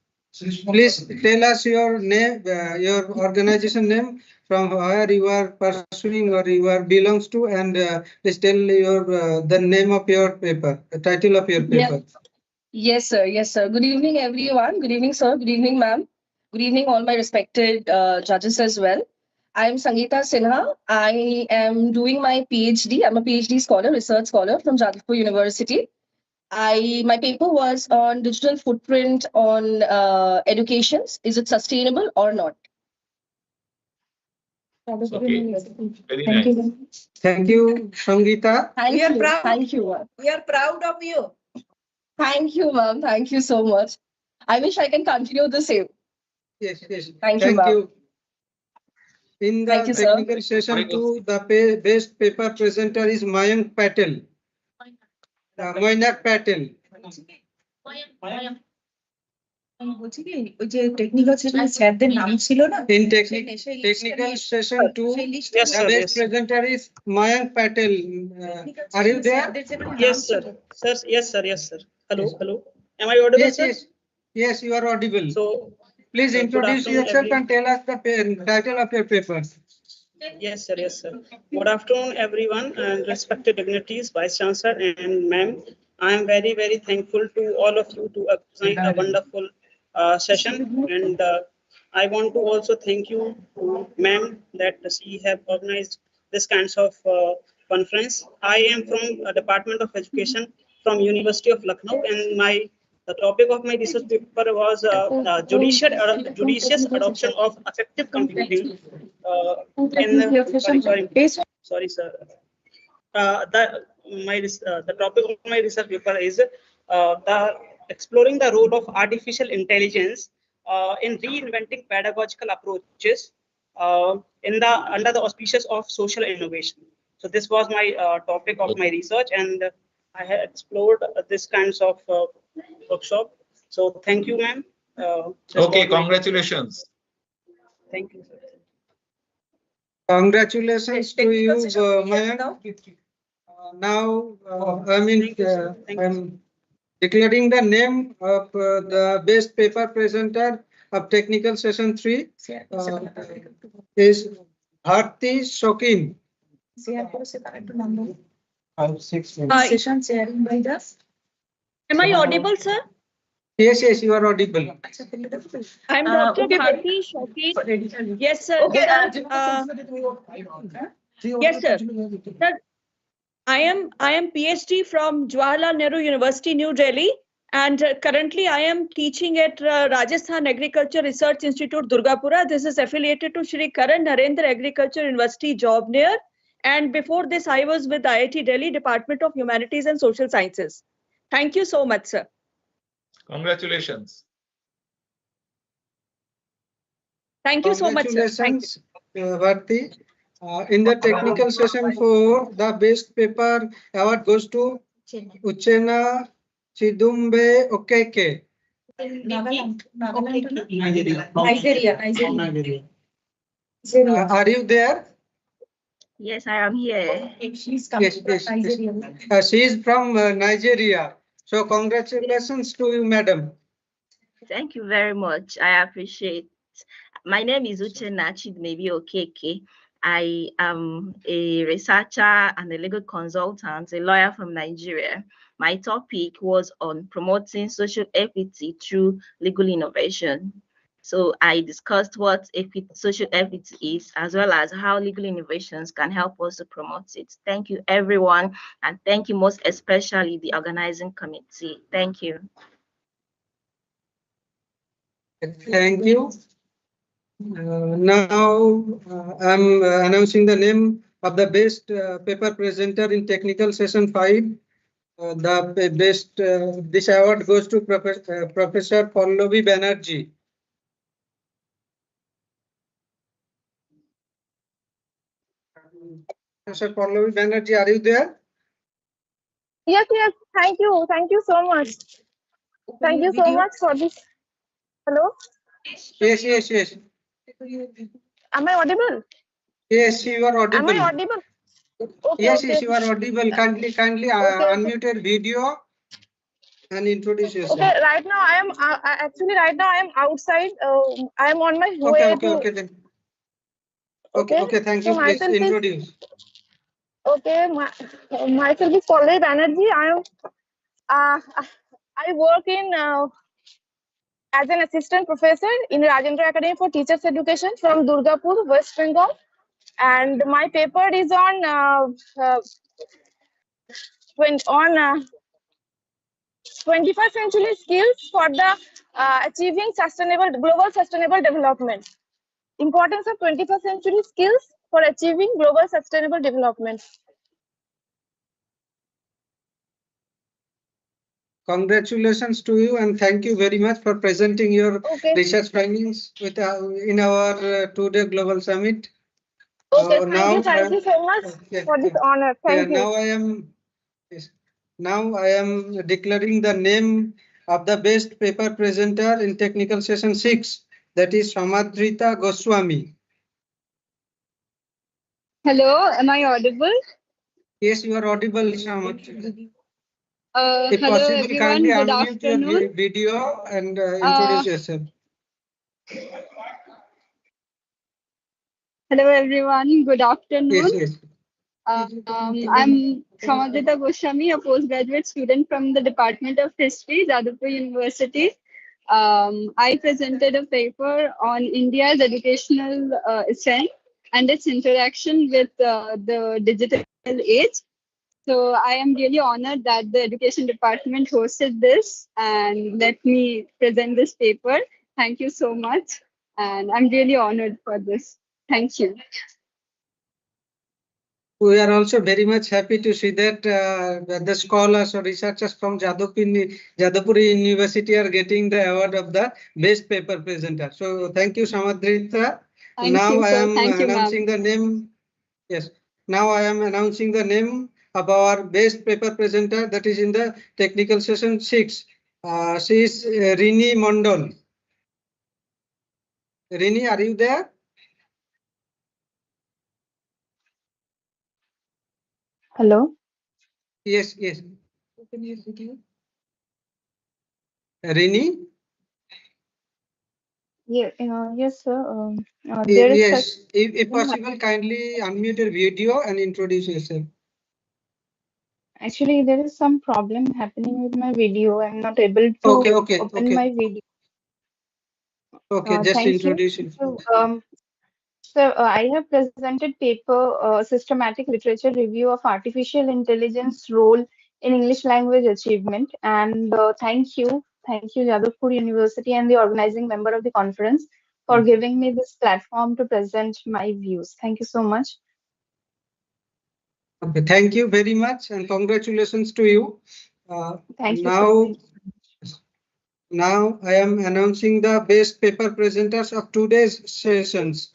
Please tell us your name, your organization name, from where you are pursuing or you are belongs to, and please tell your the name of your paper, the title of your paper. Yes, sir. Yes, sir. Good evening, everyone. Good evening, sir. Good evening, ma'am. Good evening, all my respected judges as well. I'm Sangeeta Sinha. I am doing my PhD. I'm a PhD scholar, research scholar from Jadavpur University. My paper was on digital footprint on educations. Is it sustainable or not? Okay. Very Thank nice. you. Thank you, Sangeeta. Thank We are you. proud. Thank you, ma'am. We are proud of you. Thank you, ma'am. Thank you so much. I wish I can continue the same. Yes, yes. Thank you, ma'am. In the Thank you, sir. technical session 2, the best paper presenter is Mayank Patel. Mayank Patel. বলছি কি ওই যে technical সেশনে স্যারদের নাম ছিল না In technical session 2, the best presenter is Mayank Patel. Are you there? Yes, sir. Sir, yes, sir. Yes, sir. Hello, hello. Am I audible, Yes, sir? yes. Yes, you are audible. So, please good introduce afternoon, yourself and tell us the title of your paper. yes, sir. Yes, sir. Good afternoon, everyone, and respected dignitaries, Vice Chancellor and ma'am. I am very, very thankful to all of you to organize a wonderful session, and I want to also thank you, ma'am, that she have organized this kinds of conference. I am from Department of Education from University of Lucknow, and the topic of my research paper was judicious adoption of effective computing sorry, sir. The topic of my research paper is the exploring the role of artificial intelligence in reinventing pedagogical approaches under the auspices of social innovation. So this was my topic of my research, and I had explored this kinds of workshop. So thank you, ma'am. Okay, congratulations. Thank you, sir. Congratulations to you, Mayank. Now, I'm declaring the name of the best paper presenter of technical session 3 is Bharti Shokin. Session chairing by the. Am I audible, sir? Yes, yes, you are audible. I'm Dr. Bharti Shoki. Yes, sir. Okay. Yes, sir. Sir, I am PhD from Jawaharlal Nehru University, New Delhi, and currently I am teaching at Rajasthan Agriculture Research Institute, Durgapura. This is affiliated to Shri Karan Narendra Agriculture University, Jobner. And before this, I was with IIT Delhi, Department of Humanities and Social Sciences. Thank you so much, sir. Congratulations. Thank you so much, sir. Thank you. Congratulations, Bharti. In the technical session 4, the best paper award goes to Uchena Chidumbe Okeke. Nigeria. Are you there? Yes, I am here. She's Yes. She is from Nigeria. So congratulations to you, madam. Thank you very much. I appreciate. My name is Uchenna Chidmebi Okeke. I am a researcher and a legal consultant, a lawyer from Nigeria. My topic was on promoting social equity through legal innovation. So I discussed what social equity is, as well as how legal innovations can help us to promote it. Thank you, everyone, and thank you most especially the organizing committee. Thank you. Thank you. Now I'm announcing the name of the best paper presenter in technical session 5. The best this award goes to Professor Pallavi Banerjee. Professor Pallavi Banerjee, are you there? Yes. Thank you so much. Thank you so much for this. Hello? Yes. Am I audible? Yes, you are audible. Am I audible? Okay, Yes, okay. you are audible. Kindly unmute your video and introduce yourself. Okay, right now I am right now I am outside. I am on my way to. Okay then. Okay, thank you. So Please myself introduce. Myself is Pallavi Banerjee. I work in as an assistant professor in Rajendra Academy for Teachers Education from Durgapur, West Bengal, and my paper is on 21st century skills for the achieving global sustainable development. Importance of 21st century skills for achieving global sustainable development. Congratulations to you and thank you very much for presenting your research findings with in our 2-day global summit. Okay, thank you so much for this honor. Thank you. Now I am declaring the name of the best paper presenter in technical session 6. That is Samadrita Goswami. Hello, am I audible? Yes, you are audible, Samadrita. If Hello possible, everyone, kindly good unmute your afternoon. video and introduce yourself. Hello everyone, good afternoon. Yes. I'm Samadrita Goswami, a postgraduate student from the Department of History, Jadavpur University. I presented a paper on India's educational strength and its interaction with the digital age. So I am really honored that the education department hosted this and let me present this paper. Thank you so much. And I'm really honored for this. Thank you. We are also very much happy to see that the scholars or researchers from Jadavpur University are getting the award of the best paper presenter. So thank you, Samadrita. Now I am announcing the name. Yes. Now I am announcing the name of our best paper presenter that is in the technical session 6. She is Rini Mondol. Rini, are you there? Hello. Yes. Rini? Yes, sir. Yes, if possible, kindly unmute your video and introduce yourself. Actually, there is some problem happening with my video. I'm not able to open my video. Okay, just Thank introduce you. yourself. So I have presented paper systematic literature review of artificial intelligence role in English language achievement. And thank you Jadavpur University and the organizing member of the conference for giving me this platform to present my views. Thank you so much. Okay, thank you very much and congratulations to you. Thank you. Now I am announcing the best paper presenters of today's sessions.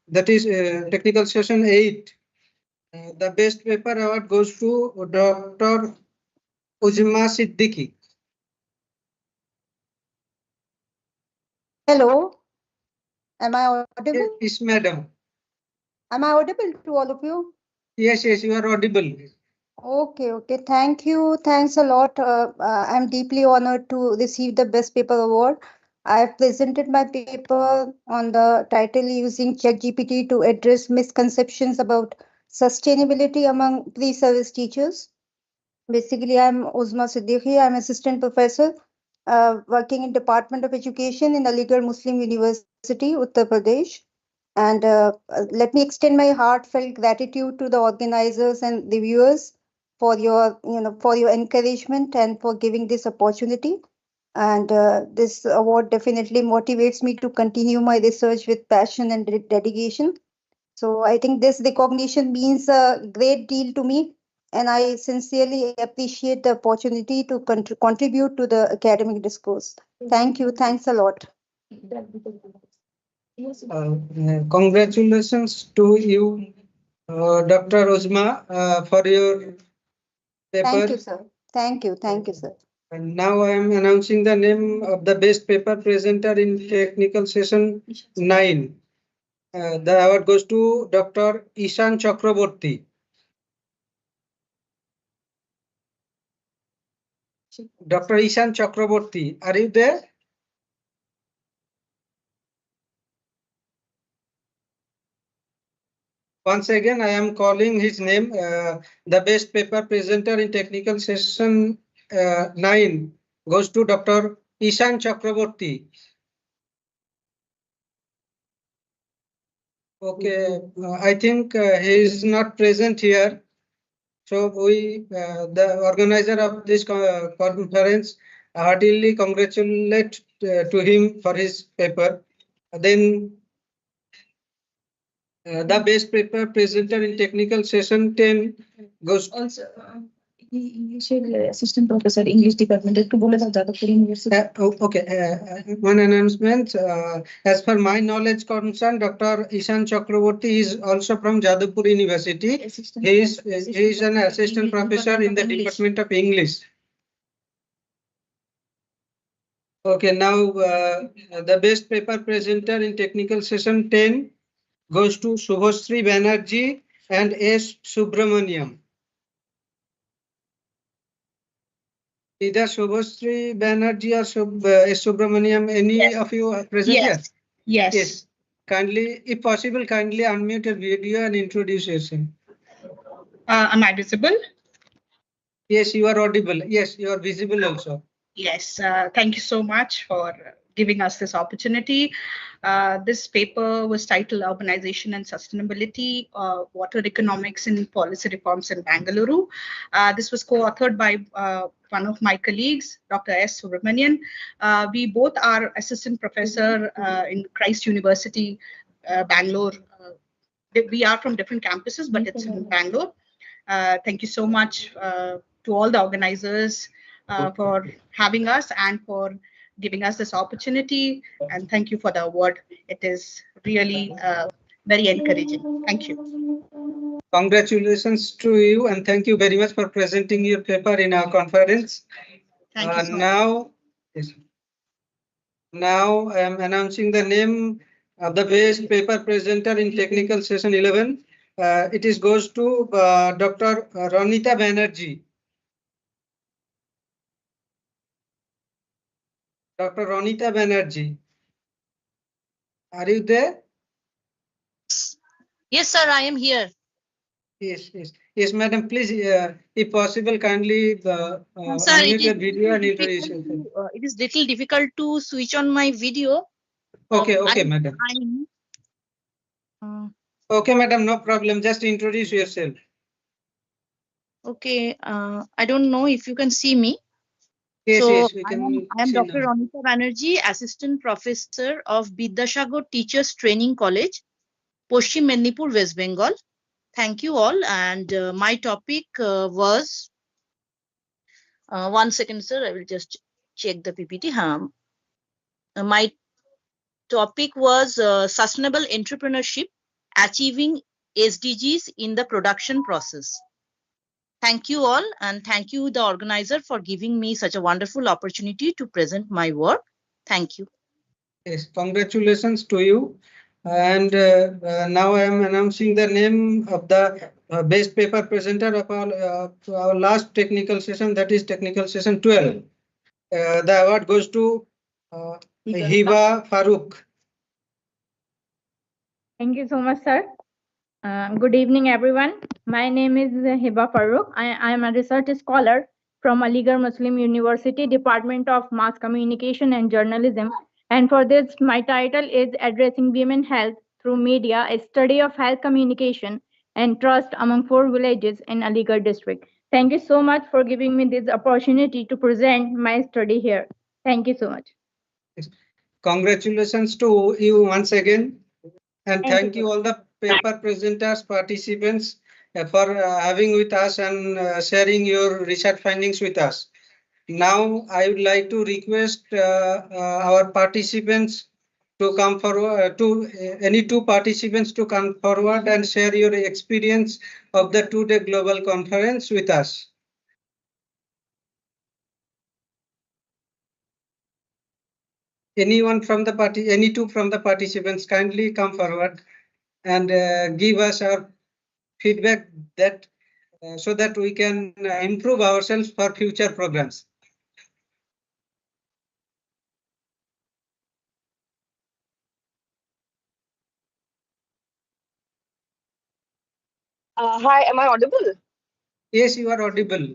That is technical session 8. The best paper award goes to Dr. Uzma Siddiqui. Hello, am I audible? Yes, madam. Am I audible to all of you? Yes, you are audible. Okay. Thank you. Thanks a lot. I'm deeply honored to receive the Best Paper Award. I've presented my paper on the title using ChatGPT to address misconceptions about sustainability among pre-service teachers. Basically, I'm Uzma Siddiqui. I'm assistant professor working in Department of Education in Aligarh Muslim University, Uttar Pradesh. And let me extend my heartfelt gratitude to the organizers and the viewers for your encouragement and for giving this opportunity. And this award definitely motivates me to continue my research with passion and dedication. So I think this recognition means a great deal to me, and I sincerely appreciate the opportunity to contribute to the academic discourse. Thank you. Thanks a lot. Congratulations to you, Dr. Uzma, for your paper. Thank you, sir. Thank you, sir. And now I am announcing the name of the best paper presenter in technical session 9. The award goes to Dr. Ishan Chakraborty. Dr. Ishan Chakraborty, are you there? Once again, I am calling his name. The best paper presenter in technical session 9 goes to Dr. Ishan Chakraborty. Okay, I think he is not present here. So we, the organizer of this conference, heartily congratulate to him for his paper. Then the best paper presenter in technical session 10 goes Also, assistant professor English department একটু বলে দাও Jadavpur university okay, one announcement. As per my knowledge concern, Dr. Ishan Chakraborty is also from Jadavpur University. He is an assistant professor in the Department of English. Okay, now the best paper presenter in technical session 10 goes to Subhasri Banerjee and S. Subramaniam. Either Subhasri Banerjee or S. Subramaniam, any of you are present here? Yes. Kindly, if possible, kindly unmute your video and introduce yourself. Am I visible? Yes, you are audible. Yes, you are visible also. Yes, thank you so much for giving us this opportunity. This paper was titled Urbanization and Sustainability, Water Economics and Policy Reforms in Bangalore. This was co-authored by one of my colleagues, Dr. S. Subramanian. We both are assistant professor in Christ University, Bangalore. We are from different campuses, but it's in Bangalore. Thank you so much to all the organizers for having us and for giving us this opportunity. And thank you for the award. It is really very encouraging. Thank you. Congratulations to you and thank you very much for presenting your paper in our conference. Thank you so much. Now I am announcing the name of the best paper presenter in technical session 11. It goes to Dr. Ronita Banerjee. Dr. Ronita Banerjee, are you there? Yes, sir, I am here. Yes, madam. Please, if possible, kindly Sir, unmute your video and introduce yourself. It is little difficult to switch on my video. Okay, madam. Okay, madam, no problem. Just introduce yourself. Okay, I don't know if you can see me. Yes, So we can. I am Dr. Ronita Banerjee, Assistant Professor of Bidyasagar Teachers Training College, Paschim Mednipur, West Bengal. Thank you all. And my topic was, one second, sir, I will just check the PPT. My topic was sustainable entrepreneurship, achieving SDGs in the production process. Thank you all, and thank you, the organizer, for giving me such a wonderful opportunity to present my work. Thank you. Yes, congratulations to you. And now I am announcing the name of the best paper presenter of our last technical session, that is technical session 12. The award goes to Hiba Farooq. Thank you so much, sir. Good evening, everyone. My name is Hiba Farooq. I am a research scholar from Aligarh Muslim University, Department of Mass Communication and Journalism. And for this, my title is Addressing Women Health Through Media, a study of health communication and trust among 4 villages in Aligarh district. Thank you so much for giving me this opportunity to present my study here. Thank you so much. Congratulations to you once again. And thank you all the paper presenters, participants for having with us and sharing your research findings with us. Now I would like to request our participants to come forward, any 2 participants to come forward and share your experience of the 2-day global conference with us. Anyone from the party, any 2 from the participants, kindly come forward and give us our feedback that so that we can improve ourselves for future programs. Hi, am I audible? Yes, you are audible.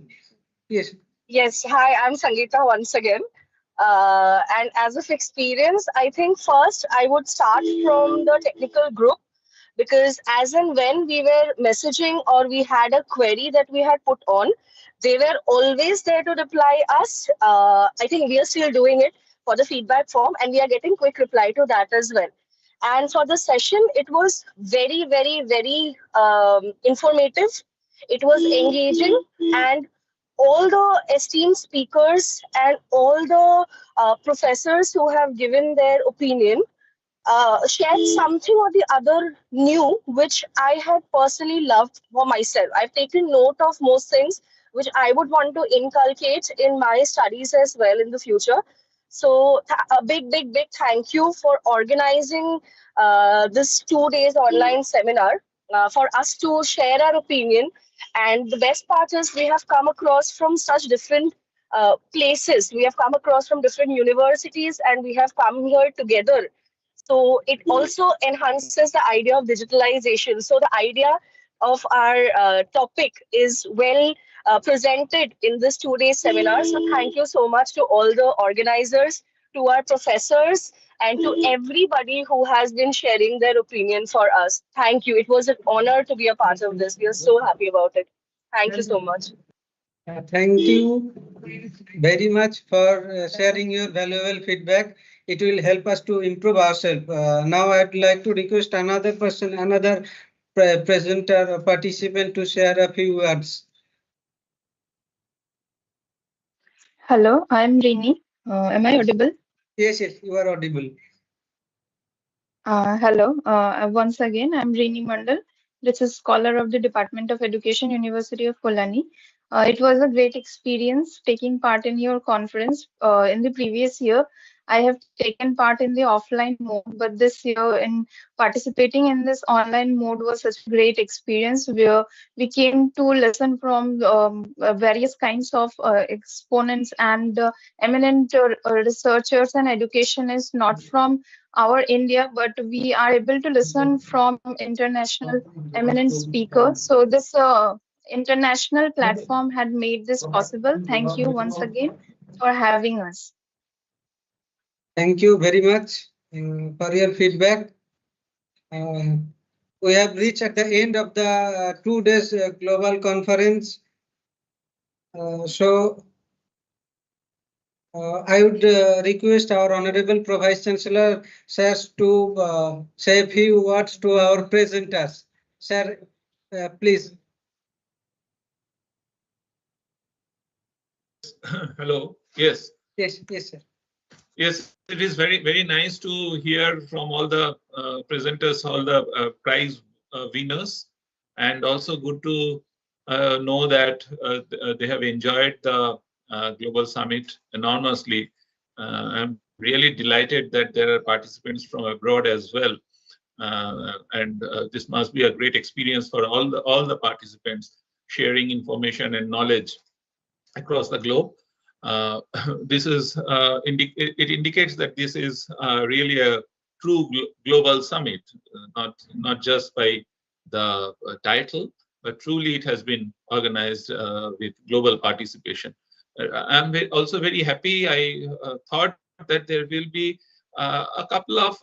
Yes. Yes, hi, I'm Sangeeta once again. And as of experience, I think first I would start from the technical group, because as and when we were messaging or we had a query that we had put on, they were always there to reply us. I think we are still doing it for the feedback form, and we are getting quick reply to that as well. And for the session, it was very, very, very informative. It was engaging, and all the esteemed speakers and all the professors who have given their opinion shared something or the other new, which I had personally loved for myself. I've taken note of most things which I would want to inculcate in my studies as well in the future. So a big, big, big thank you for organizing this 2 days online seminar for us to share our opinion. And the best part is we have come across from such different places. We have come across from different universities, and we have come here together. So it also enhances the idea of digitalization. So the idea of our topic is well presented in this 2-day seminar. So thank you so much to all the organizers, to our professors, and to everybody who has been sharing their opinion for us. Thank you. It was an honor to be a part of this. We are so happy about it. Thank you so much. Thank you very much for sharing your valuable feedback. It will help us to improve ourselves. Now I'd like to request another person, another presenter or participant to share a few words. Hello, I'm Rini. Am I audible? Yes, yes, you are audible. Hello, once again, I'm Rini Mandal. This is scholar of the Department of Education, University of Kolani. It was a great experience taking part in your conference. In the previous year, I have taken part in the offline mode, but this year in participating in this online mode was such a great experience where we came to listen from various kinds of exponents and eminent researchers and educationists, not from our India, but we are able to listen from international eminent speakers. So this international platform had made this possible. Thank you once again for having us. Thank you very much for your feedback. We have reached at the end of the 2 days global conference. I would request our Honorable Pro Vice Chancellor, sir, to say a few words to our presenters. Sir, please. Hello. Yes. Yes, yes, sir. Yes, it is very, very nice to hear from all the presenters, all the prize winners, and also good to know that they have enjoyed the Global Summit enormously. I'm really delighted that there are participants from abroad as well. And this must be a great experience for all the participants, sharing information and knowledge across the globe. This is it indicates that this is really a true global summit, not just by the title, but truly it has been organized with global participation. I'm also very happy. I thought that there will be a couple of,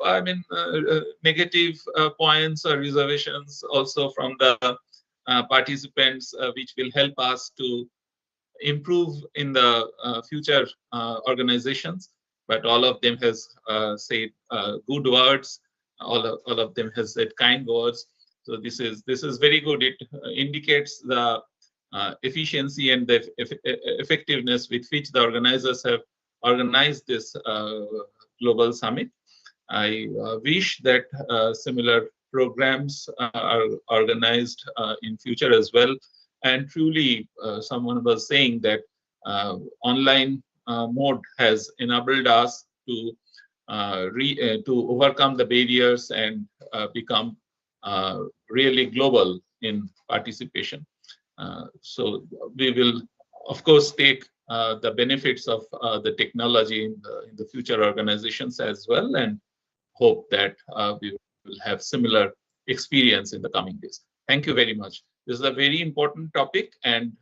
negative points or reservations also from the participants, which will help us to improve in the future organizations. But all of them has said good words. All of them has said kind words. So this is very good. It indicates the efficiency and the effectiveness with which the organizers have organized this global summit. I wish that similar programs are organized in future as well. And truly, someone was saying that online mode has enabled us to overcome the barriers and become really global in participation. So we will, of course, take the benefits of the technology in the future organizations as well, and hope that we will have similar experience in the coming days. Thank you very much. This is a very important topic, and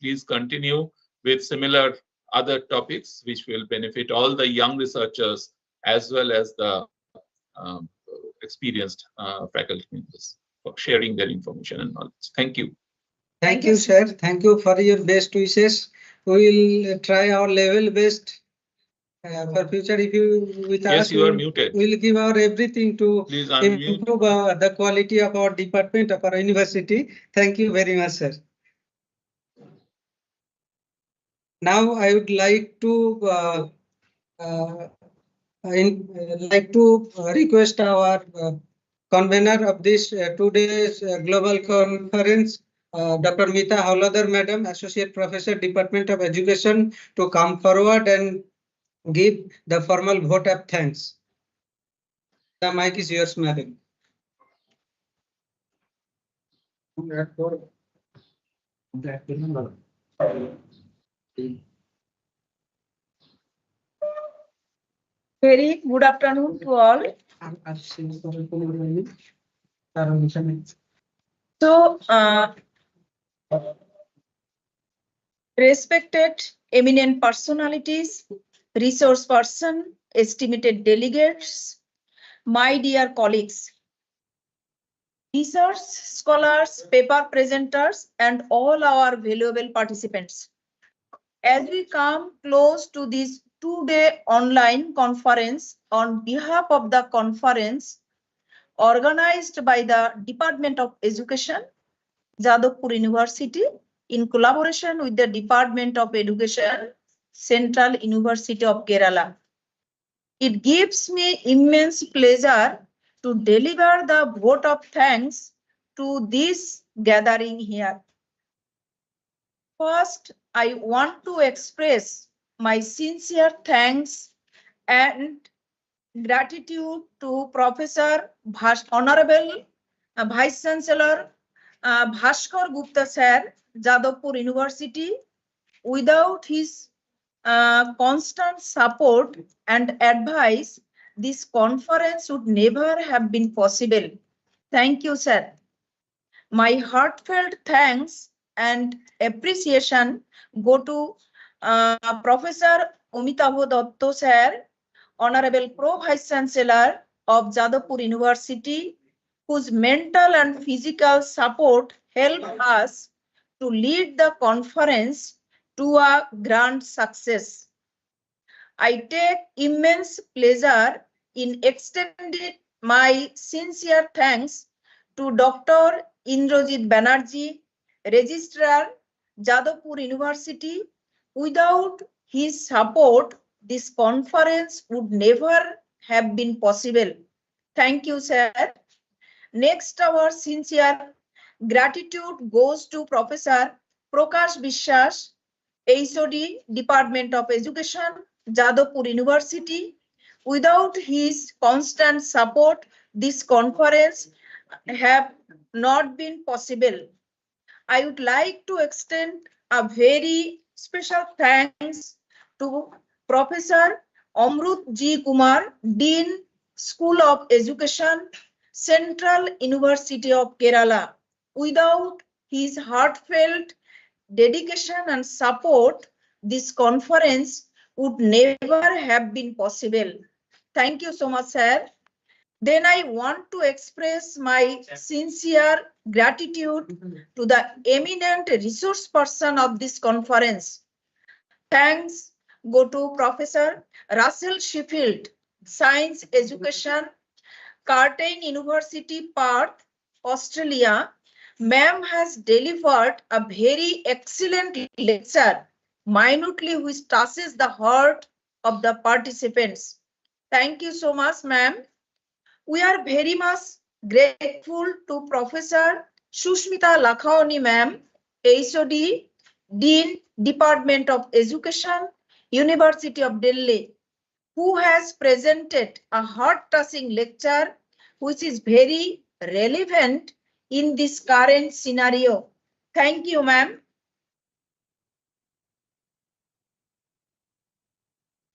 please continue with similar other topics which will benefit all the young researchers as well as the experienced faculty members for sharing their information and knowledge. Thank you. Thank you, sir. Thank you for your best wishes. We will try our level best for future. If you with yes, us, you are muted. We'll give our everything to improve the quality of our department of our university. Thank you very much, sir. Now I would like to request our convener of this today's global conference, Dr. Mita Hauladar, Madam, Associate Professor, Department of Education, to come forward and give the formal vote of thanks. The mic is yours, Madam. Very good afternoon to all. So, respected eminent personalities, resource person, estimated delegates, my dear colleagues, research scholars, paper presenters, and all our valuable participants. As we come close to this two-day online conference on behalf of the conference organized by the Department of Education, Jadavpur University, in collaboration with the Department of Education, Central University of Kerala. It gives me immense pleasure to deliver the vote of thanks to this gathering here. First, I want to express my sincere thanks and gratitude to Professor Honorable Vice Chancellor Bhaskar Gupta sir, Jadavpur University. Without his constant support and advice, this conference would never have been possible. Thank you, sir. My heartfelt thanks and appreciation go to Professor Amitavo Dotto sir, Honorable Pro Vice Chancellor of Jadavpur University, whose mental and physical support helped us to lead the conference to a grand success. I take immense pleasure in extending my sincere thanks to Dr. Indrajit Banerjee, Registrar, Jadavpur University. Without his support, this conference would never have been possible. Thank you, sir. Next, our sincere Gratitude goes to Professor Prakash Bishwas, HOD, Department of Education, Jadavpur University. Without his constant support, this conference have not been possible. I would like to extend a very special thanks to Professor Amrut G. Kumar, Dean, School of Education, Central University of Kerala. Without his heartfelt dedication and support, this conference would never have been possible. Thank you so much, sir. Then I want to express my sincere gratitude to the eminent resource person of this conference. Thanks go to Professor Russell Sheffield, Science Education, Curtin University, Perth, Australia. Ma'am has delivered a very excellent lecture, minutely which touches the heart of the participants. Thank you so much, ma'am. We are very much grateful to Professor Sushmita Lakhaoni ma'am, HOD, Dean, Department of Education, University of Delhi, who has presented a heart-touching lecture which is very relevant in this current scenario. Thank you, ma'am.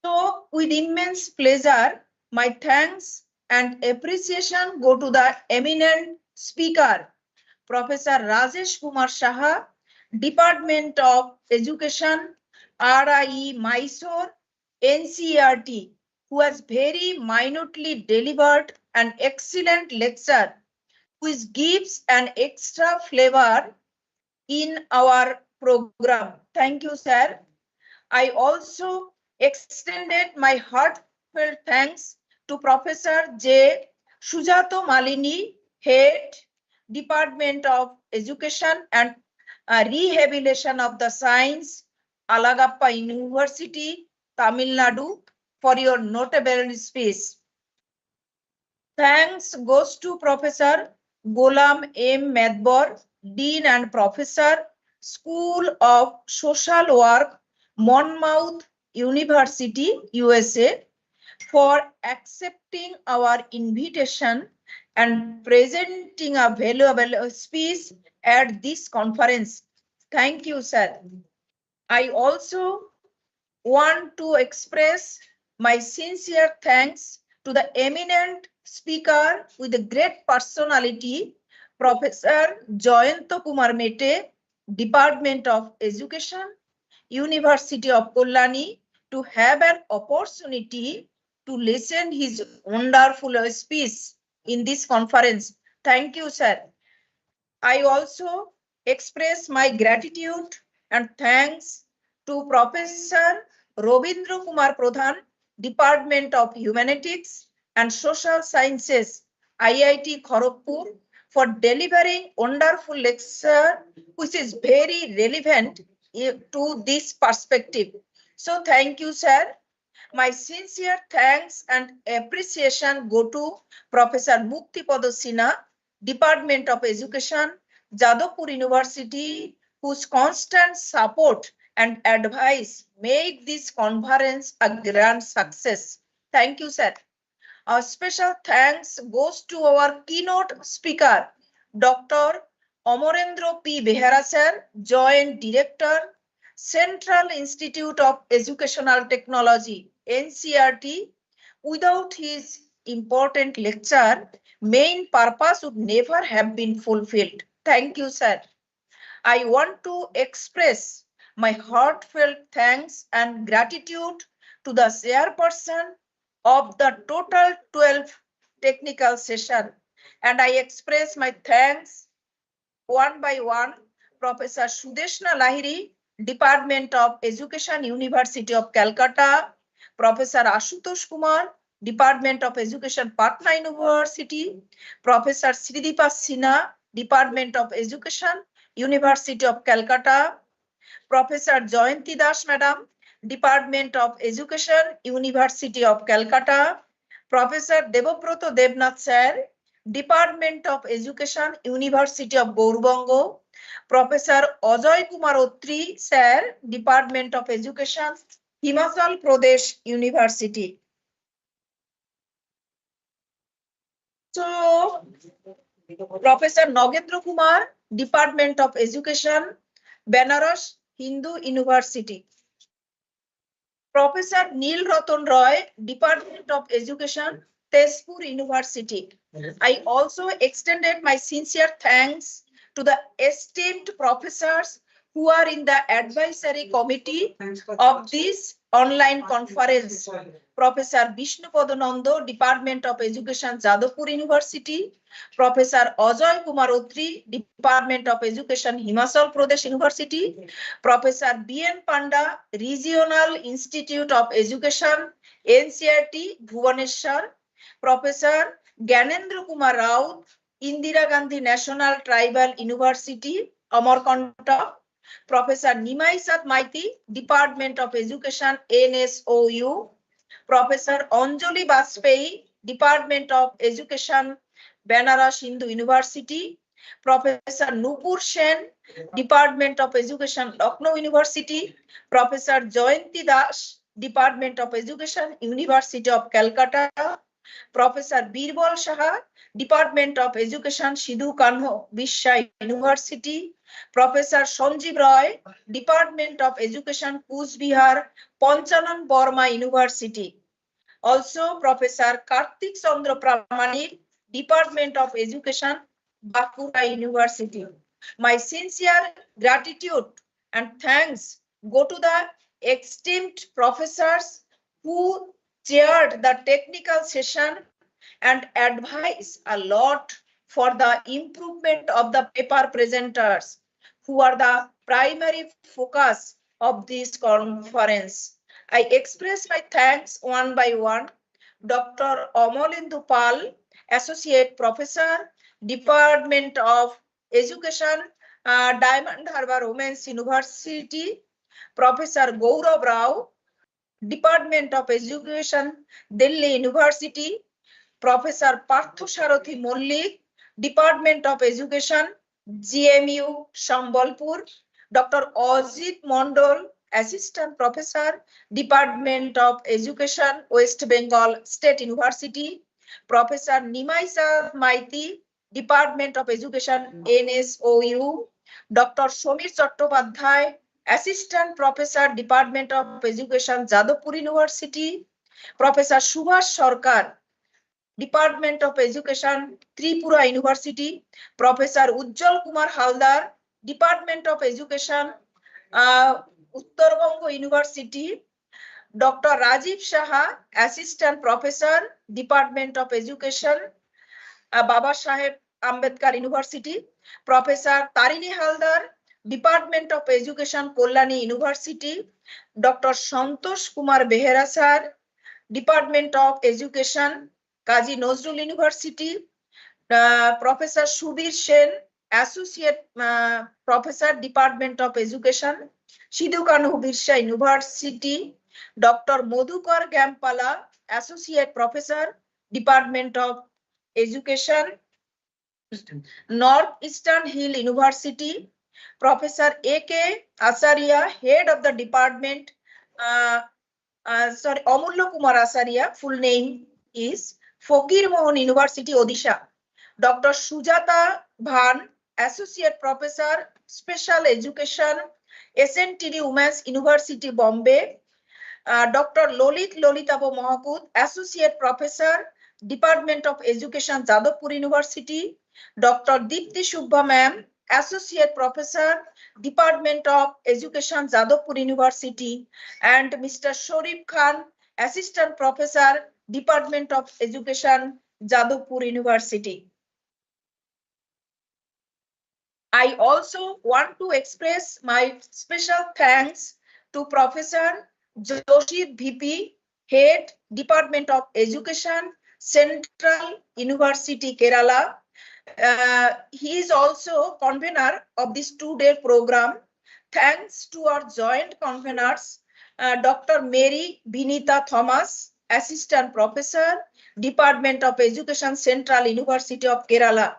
So, with immense pleasure, my thanks and appreciation go to the eminent speaker, Professor Rajesh Kumar Saha, Department of Education, RIE Mysore, NCERT, who has very minutely delivered an excellent lecture which gives an extra flavor in our program. Thank you, sir. I also extended my heartfelt thanks to Professor J. Sujato Malini, Head, Department of Education and Rehabilitation of the Science, Alagappa University, Tamil Nadu, for your notable speech. Thanks goes to Professor Golam M. Madbor, Dean and Professor, School of Social Work, Monmouth University, USA, for accepting our invitation and presenting a valuable speech at this conference. Thank you, sir. I also want to express my sincere thanks to the eminent speaker with a great personality, Professor Jayanta Kumar Mete, Department of Education, University of Pollani, to have an opportunity to listen his wonderful speech in this conference. Thank you, sir. I also express my gratitude and thanks to Professor Robindra Kumar Pradhan, Department of Humanities and Social Sciences, IIT Kharagpur, for delivering wonderful lecture which is very relevant to this perspective. So thank you, sir. My sincere thanks and appreciation go to Professor Muktipada Sinha, Department of Education, Jadavpur University, whose constant support and advice make this conference a grand success. Thank you, sir. Our special thanks goes to our keynote speaker, Dr. Amarendra P. Behera, sir, Joint Director, Central Institute of Educational Technology, NCERT. Without his important lecture, main purpose would never have been fulfilled. Thank you, sir. I want to express my heartfelt thanks and gratitude to the chairperson of the total 12 technical session. And I express my thanks one by one. Professor Sudeshna Lahiri, Department of Education, University of Calcutta. Professor Ashutosh Kumar, Department of Education, Patna University. Professor Sridipa Sinha, Department of Education, University of Calcutta. Professor Jayanti Das, Madam, Department of Education, University of Calcutta. Professor Debabrata Devnath, Sir, Department of Education, University of Gaurbanga. Professor Ajay Kumar Otri, Sir, Department of Education, Himachal Pradesh University. So, Professor Nagendra Kumar, Department of Education, Benaras Hindu University. Professor Neil Ratan Roy, Department of Education, Tezpur University. I also extended my sincere thanks to the esteemed professors who are in the advisory committee of this online conference. Professor Vishnu Padananda, Department of Education, Jadavpur University. Professor Ajay Kumar Otri, Department of Education, Himachal Pradesh University. Professor B.N. Panda, Regional Institute of Education, NCRT, Bhubaneswar. Professor Gyanendra Kumar Rao, Indira Gandhi National Tribal University, Amarkantak. Professor Nimai Sat Maiti, Department of Education, NSOU. Professor Anjali Bajpayee, Department of Education, Benaras Hindu University. Professor Nupur Sen, Department of Education, Lucknow University. Professor Jayanti Das, Department of Education, University of Calcutta. Professor Birbal Shah, Department of Education, Sidhu Kanho Vishwa University. Professor Sanjeev Roy, Department of Education, Coach Bihar, Panchanan Burma University. Also, Professor Kartik Chandra Pramanik, Department of Education, Bankura University. My sincere gratitude and thanks go to the esteemed professors who chaired the technical session and advised a lot for the improvement of the paper presenters, who are the primary focus of this conference. I express my thanks one by one. Dr. Amolindu Pal, Associate Professor, Department of Education, Diamond Harbour Women's University. Professor Gaurav Rao, Department of Education, Delhi University. Professor Partho Sarathi Mollik, Department of Education, GMU, Sambalpur. Dr. Ajit Mondol, Assistant Professor, Department of Education, West Bengal State University. Professor Nimai Sat Maiti, Department of Education, NSOU. Dr. Somir Chattopadhyay, Assistant Professor, Department of Education, Jadavpur University. Professor Subhash Sarkar, Department of Education, Tripura University. Professor Ujjwal Kumar Haldar, Department of Education, Uttarbanga University. Dr. Rajiv Shah, Assistant Professor, Department of Education, Baba Saheb Ambedkar University. Professor Tarini Haldar, Department of Education, Kollani University. Dr. Santosh Kumar Behera Sir, Department of Education, Kazi Nazrul University. Professor Subir Sen, Associate Professor, Department of Education, Sidhu Kanhu Birsa University. Dr. Madhukar Gampala, Associate Professor, Department of Education, Northeastern Hill University. Professor A.K. Asaria, Head of the Department, Amulya Kumar Asaria, full name is Fakir Mohan University, Odisha. Dr. Sujata Bhan, Associate Professor, Special Education, SNTD Women's University, Bombay. Dr. Lolitabo Mahakut, Associate Professor, Department of Education, Jadavpur University. Dr. Deepti Shubha Ma'am, Associate Professor, Department of Education, Jadavpur University. And Mr. Sharif Khan, Assistant Professor, Department of Education, Jadavpur University. I also want to express my special thanks to Professor Joshit VP, Head, Department of Education, Central University, Kerala. He is also convener of this two-day program. Thanks to our joint conveners, Dr. Mary Binita Thomas, Assistant Professor, Department of Education, Central University of Kerala.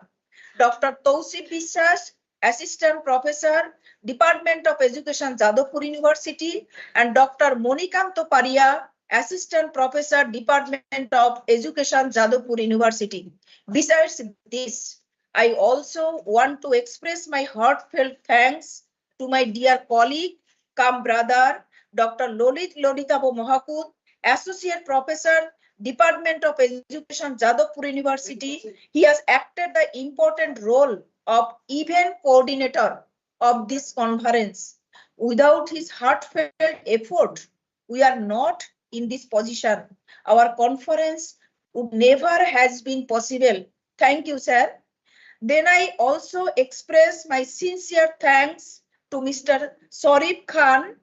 Dr. Tausif Biswas, Assistant Professor, Department of Education, Jadavpur University, and Dr. Monikanto Paria, Assistant Professor, Department of Education, Jadavpur University. Besides this, I also want to express my heartfelt thanks to my dear colleague, come brother, Dr. Lolitabo Mohakut, Associate Professor, Department of Education, Jadavpur University. He has acted the important role of event coordinator of this conference. Without his heartfelt effort, we are not in this position. Our conference would never has been possible. Thank you, sir. Then I also express my sincere thanks to Mr. Sorif Khan,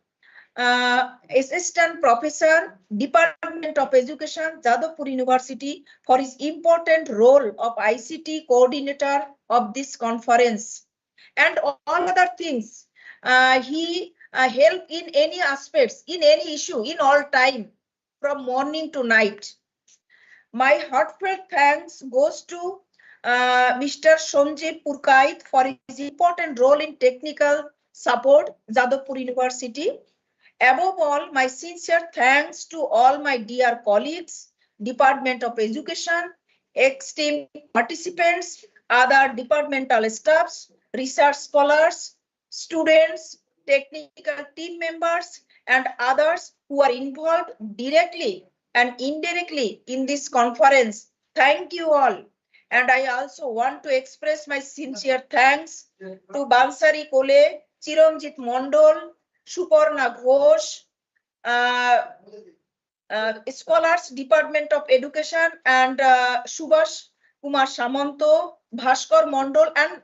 Assistant Professor, Department of Education, Jadavpur University, for his important role of ICT coordinator of this conference. And all other things, he helped in any aspects, in any issue, in all time, from morning to night. My heartfelt thanks goes to Mr. Sonjeev Purkait for his important role in technical support, Jadavpur University. Above all, my sincere thanks to all my dear colleagues, Department of Education, ex-team participants, other departmental staffs, research scholars, students, technical team members, and others who are involved directly and indirectly in this conference. Thank you all. And I also want to express my sincere thanks to Bansari Kole, Chiranjit Mondol, Suparna Ghosh, Scholars, Department of Education, and Subhash Kumar Samanto, Bhaskar Mondol, and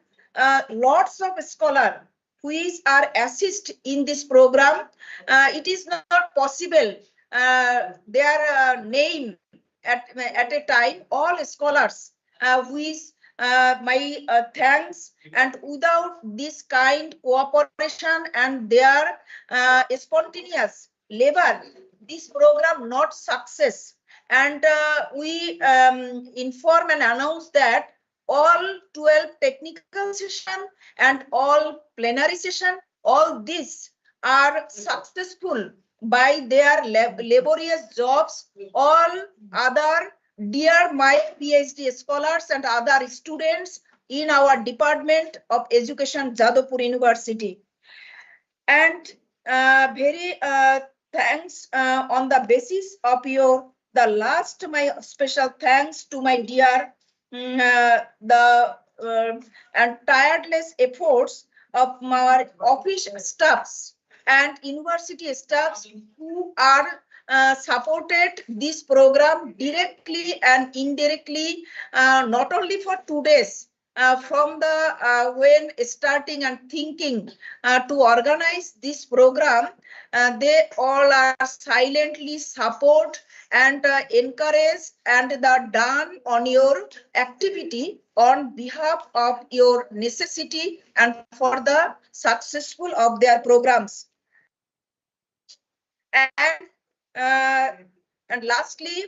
lots of scholars who are assist in this program. It is not possible their name at a time. All scholars who is my thanks, and without this kind cooperation and their spontaneous labor, this program not success. And we inform and announce that all 12 technical session and all plenary session, all these are successful by their laborious jobs. All other dear my PhD scholars and other students in our Department of Education, Jadavpur University. And very thanks on the basis of the last, my special thanks to my dear and tireless efforts of our office staffs and university staffs who are supported this program directly and indirectly, not only for 2 days, from the when starting and thinking to organize this program, they all are silently support and encourage and the done on your activity on behalf of your necessity and for the successful of their programs. And lastly,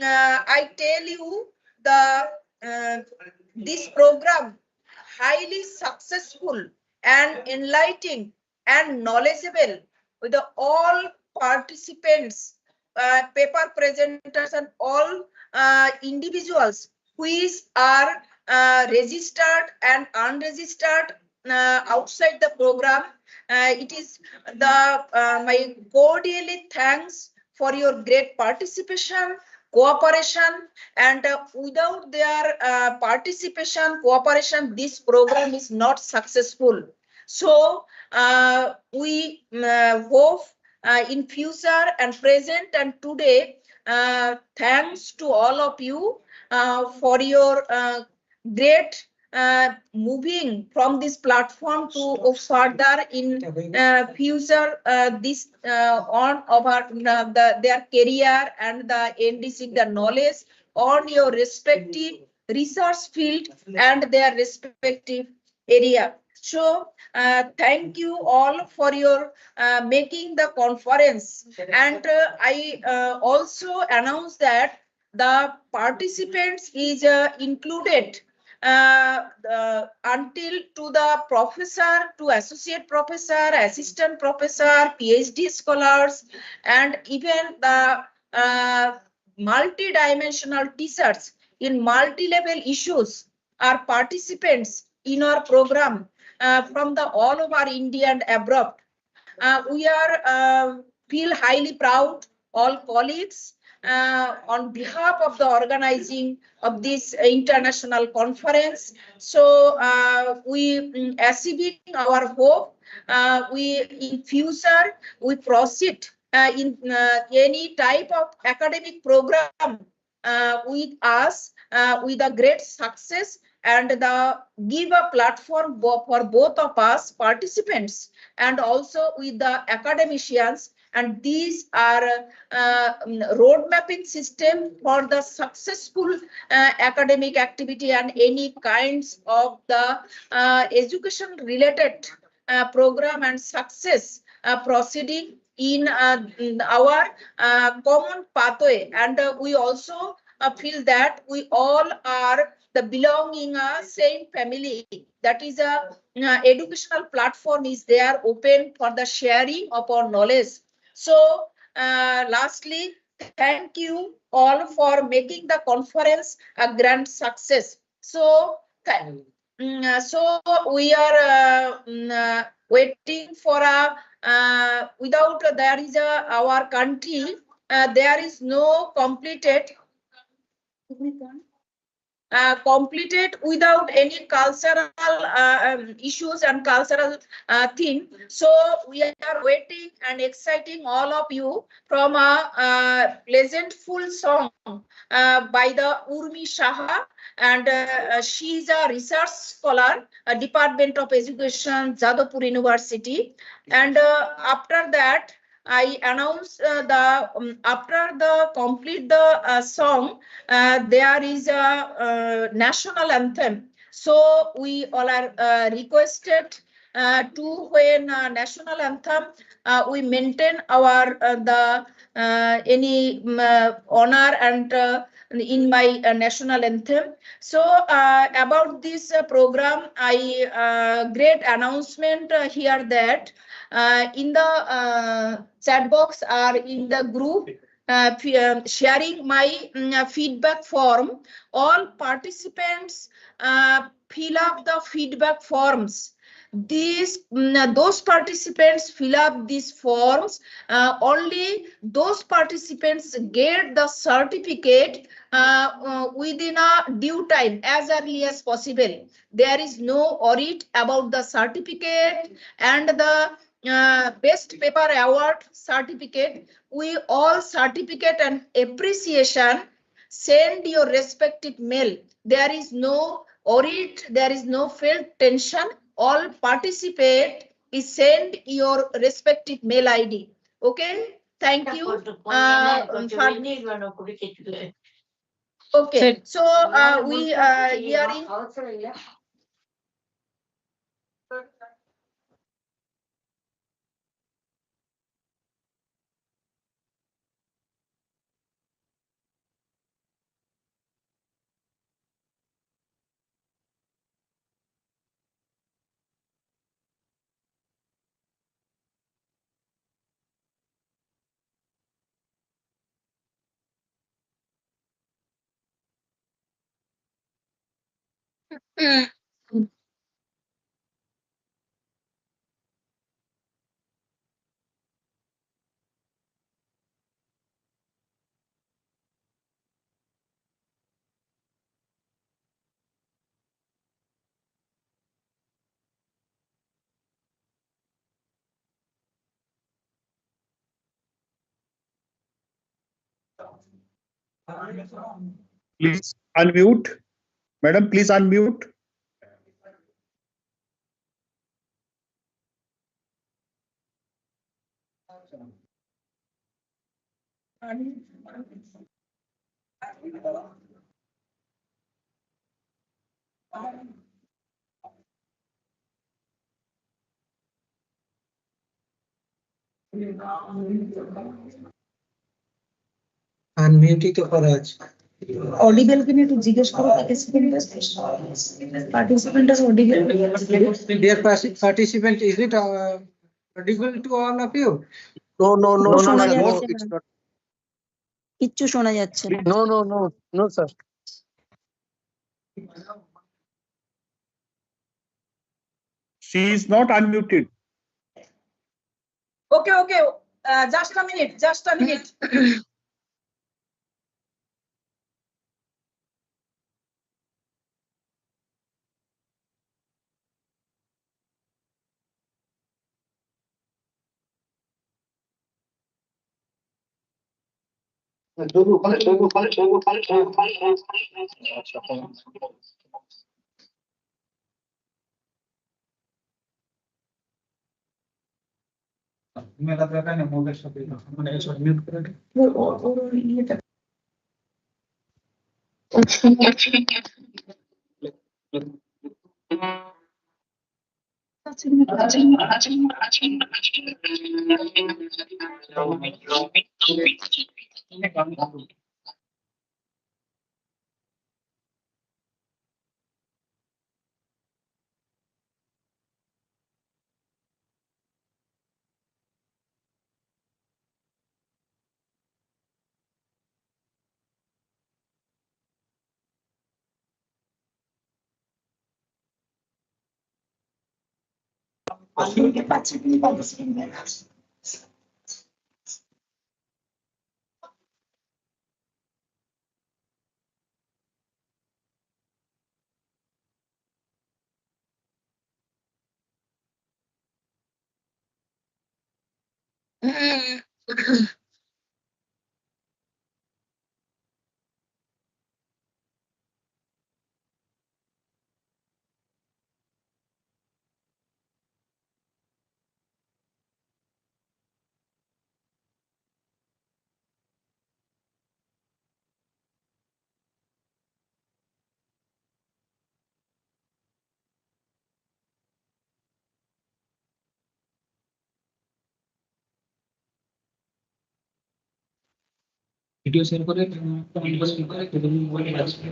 I tell you the this program highly successful and enlightening and knowledgeable with all participants, paper presenters, and all individuals who are registered and unregistered outside the program. It is the my cordially thanks for your great participation, cooperation, and without their participation, cooperation, this program is not successful. So we hope in future and present and today, thanks to all of you for your great moving from this platform to further in future this on our their career and the NDC, the knowledge on your respective research field and their respective area. So thank you all for your making the conference. And I also announce that the participants is included until to the professor, to associate professor, assistant professor, PhD scholars, and even the multi-dimensional teachers in multi-level issues are participants in our program from the all over India and abroad. We are feel highly proud, all colleagues, on behalf of the organizing of this international conference. So we achieving our hope. We in future we proceed in any type of academic program with us with a great success, and the give a platform for both of us participants and also with the academicians, and these are road mapping system for the successful academic activity and any kinds of the education related program and success proceeding in our common pathway. And we also feel that we all are the belonging a same family. That is a educational platform is there open for the sharing of our knowledge. So lastly, thank you all for making the conference a grand success. So so we are waiting for a without there is a our country there is no completed completed without any cultural issues and cultural thing. So we are waiting and exciting all of you from a pleasantful song by the Urmi Shaha, and she is a research scholar, Department of Education, Jadavpur University. And after that, I announce after the complete the song, there is a national anthem. So we all are requested to when national anthem, we maintain our the any honor and in my national anthem. So about this program, I great announcement here that in the chat box or in the group sharing my feedback form. All participants fill up the feedback forms. Those participants fill up these forms. Only those participants get the certificate within a due time, as early as possible. There is no audit about the certificate and the best paper award certificate. We all certificate and appreciation send your respective mail. There is no audit, there is no felt tension. All participate is send your respective mail ID. Okay, thank you. Okay, so we hearing. Please unmute. Madam, please unmute. আনমিউটিং তো করা আছে। Audible কে নিয়ে একটু জিজ্ঞেস করো participant আছে Audible Dear participant, is it audible to all of you? No, শোনা sir. No, যাচ্ছে it's না not. কিচ্ছু শোনা যাচ্ছে না No, sir. She is not unmuted. Okay just a minute মেলাতে কানে মোবাইল সাথে মানে এসব মিউট করে দিই। ওর ইয়েটা শুনতে পাচ্ছি তুমি পার্টিসিপেন্ট ভিডিও শেয়ার করে কমেন্ট করে মোবাইলে আসবে।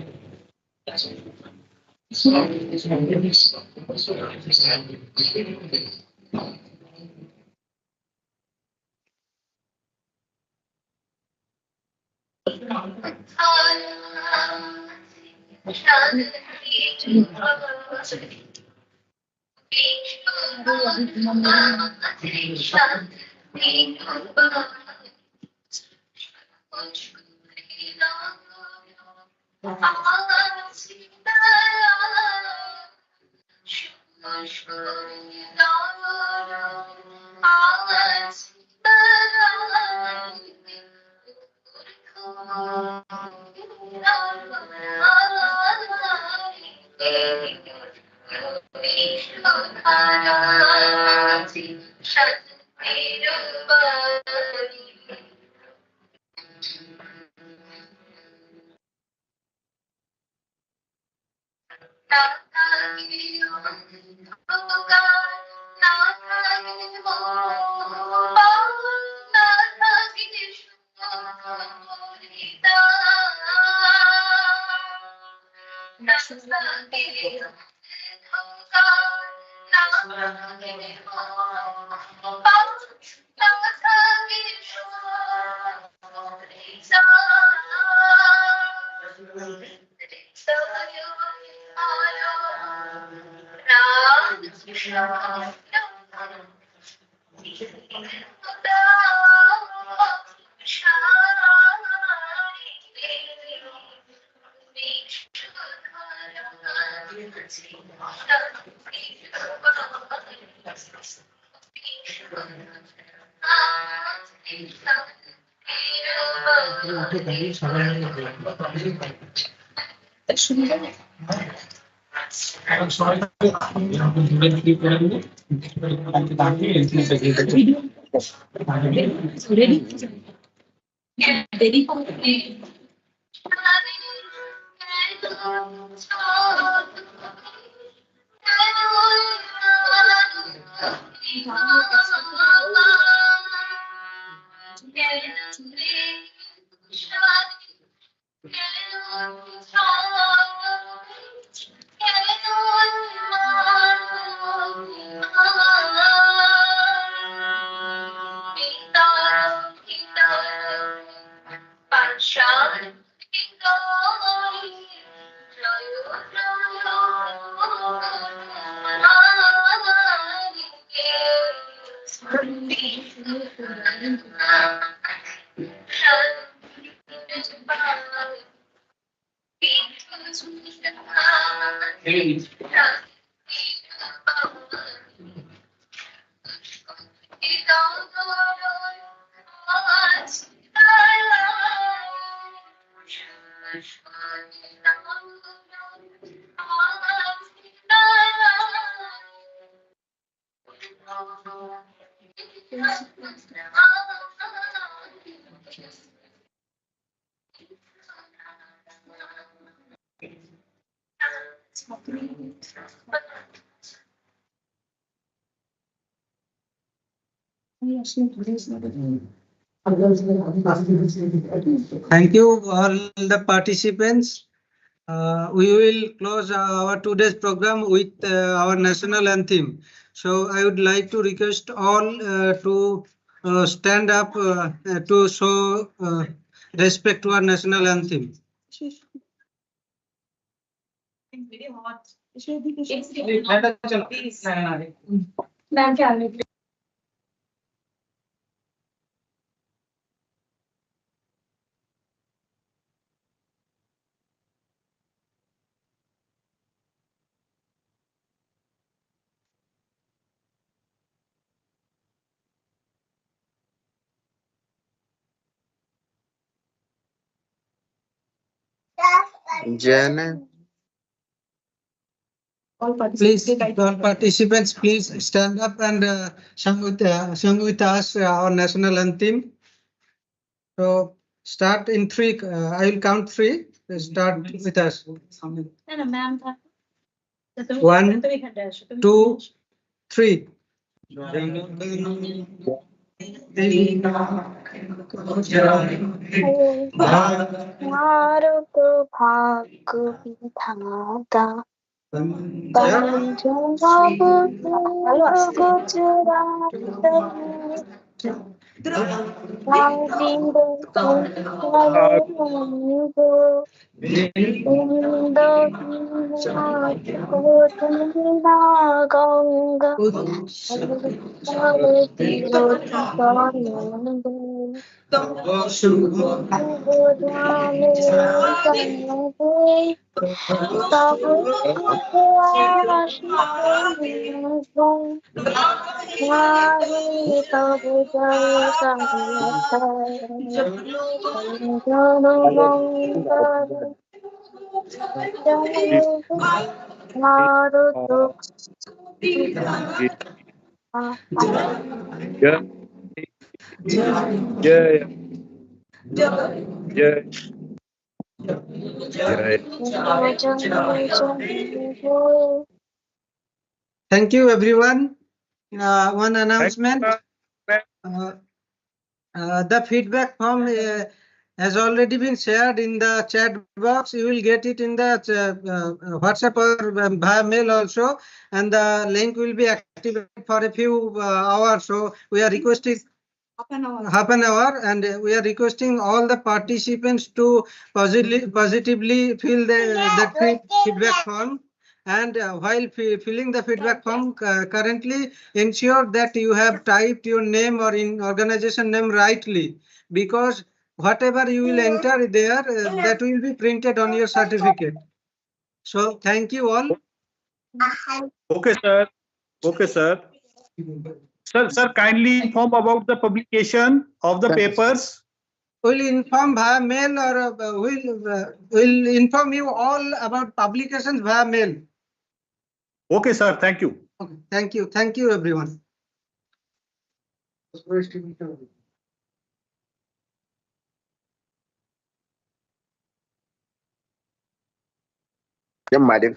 Thank you all the participants. We will close our today's program with our national anthem. So I would like to request all to stand up to show respect to our national anthem. Jana. Please, all participants, please stand up and sing with us our national anthem. So start in three. I will count three. Start with us. 1, 2, 3. Bharat भाग्य विधाता Punjab Gujarat Thank you, everyone. One announcement. The feedback form has already been shared in the chat box. You will get it in the WhatsApp or via mail also, and the link will be activated for a few hours. So we are requesting half an hour, and we are requesting all the participants to positively fill that feedback form. And while filling the feedback form, currently ensure that you have typed your name or in organization name rightly, because whatever you will enter there, that will be printed on your certificate. So thank you all. Okay, sir. Okay, sir. Sir, kindly inform about the publication of the papers. We'll inform via mail, or we'll inform you all about publications via mail. Okay, sir. Thank you. Okay, thank you. Thank you, everyone. Madam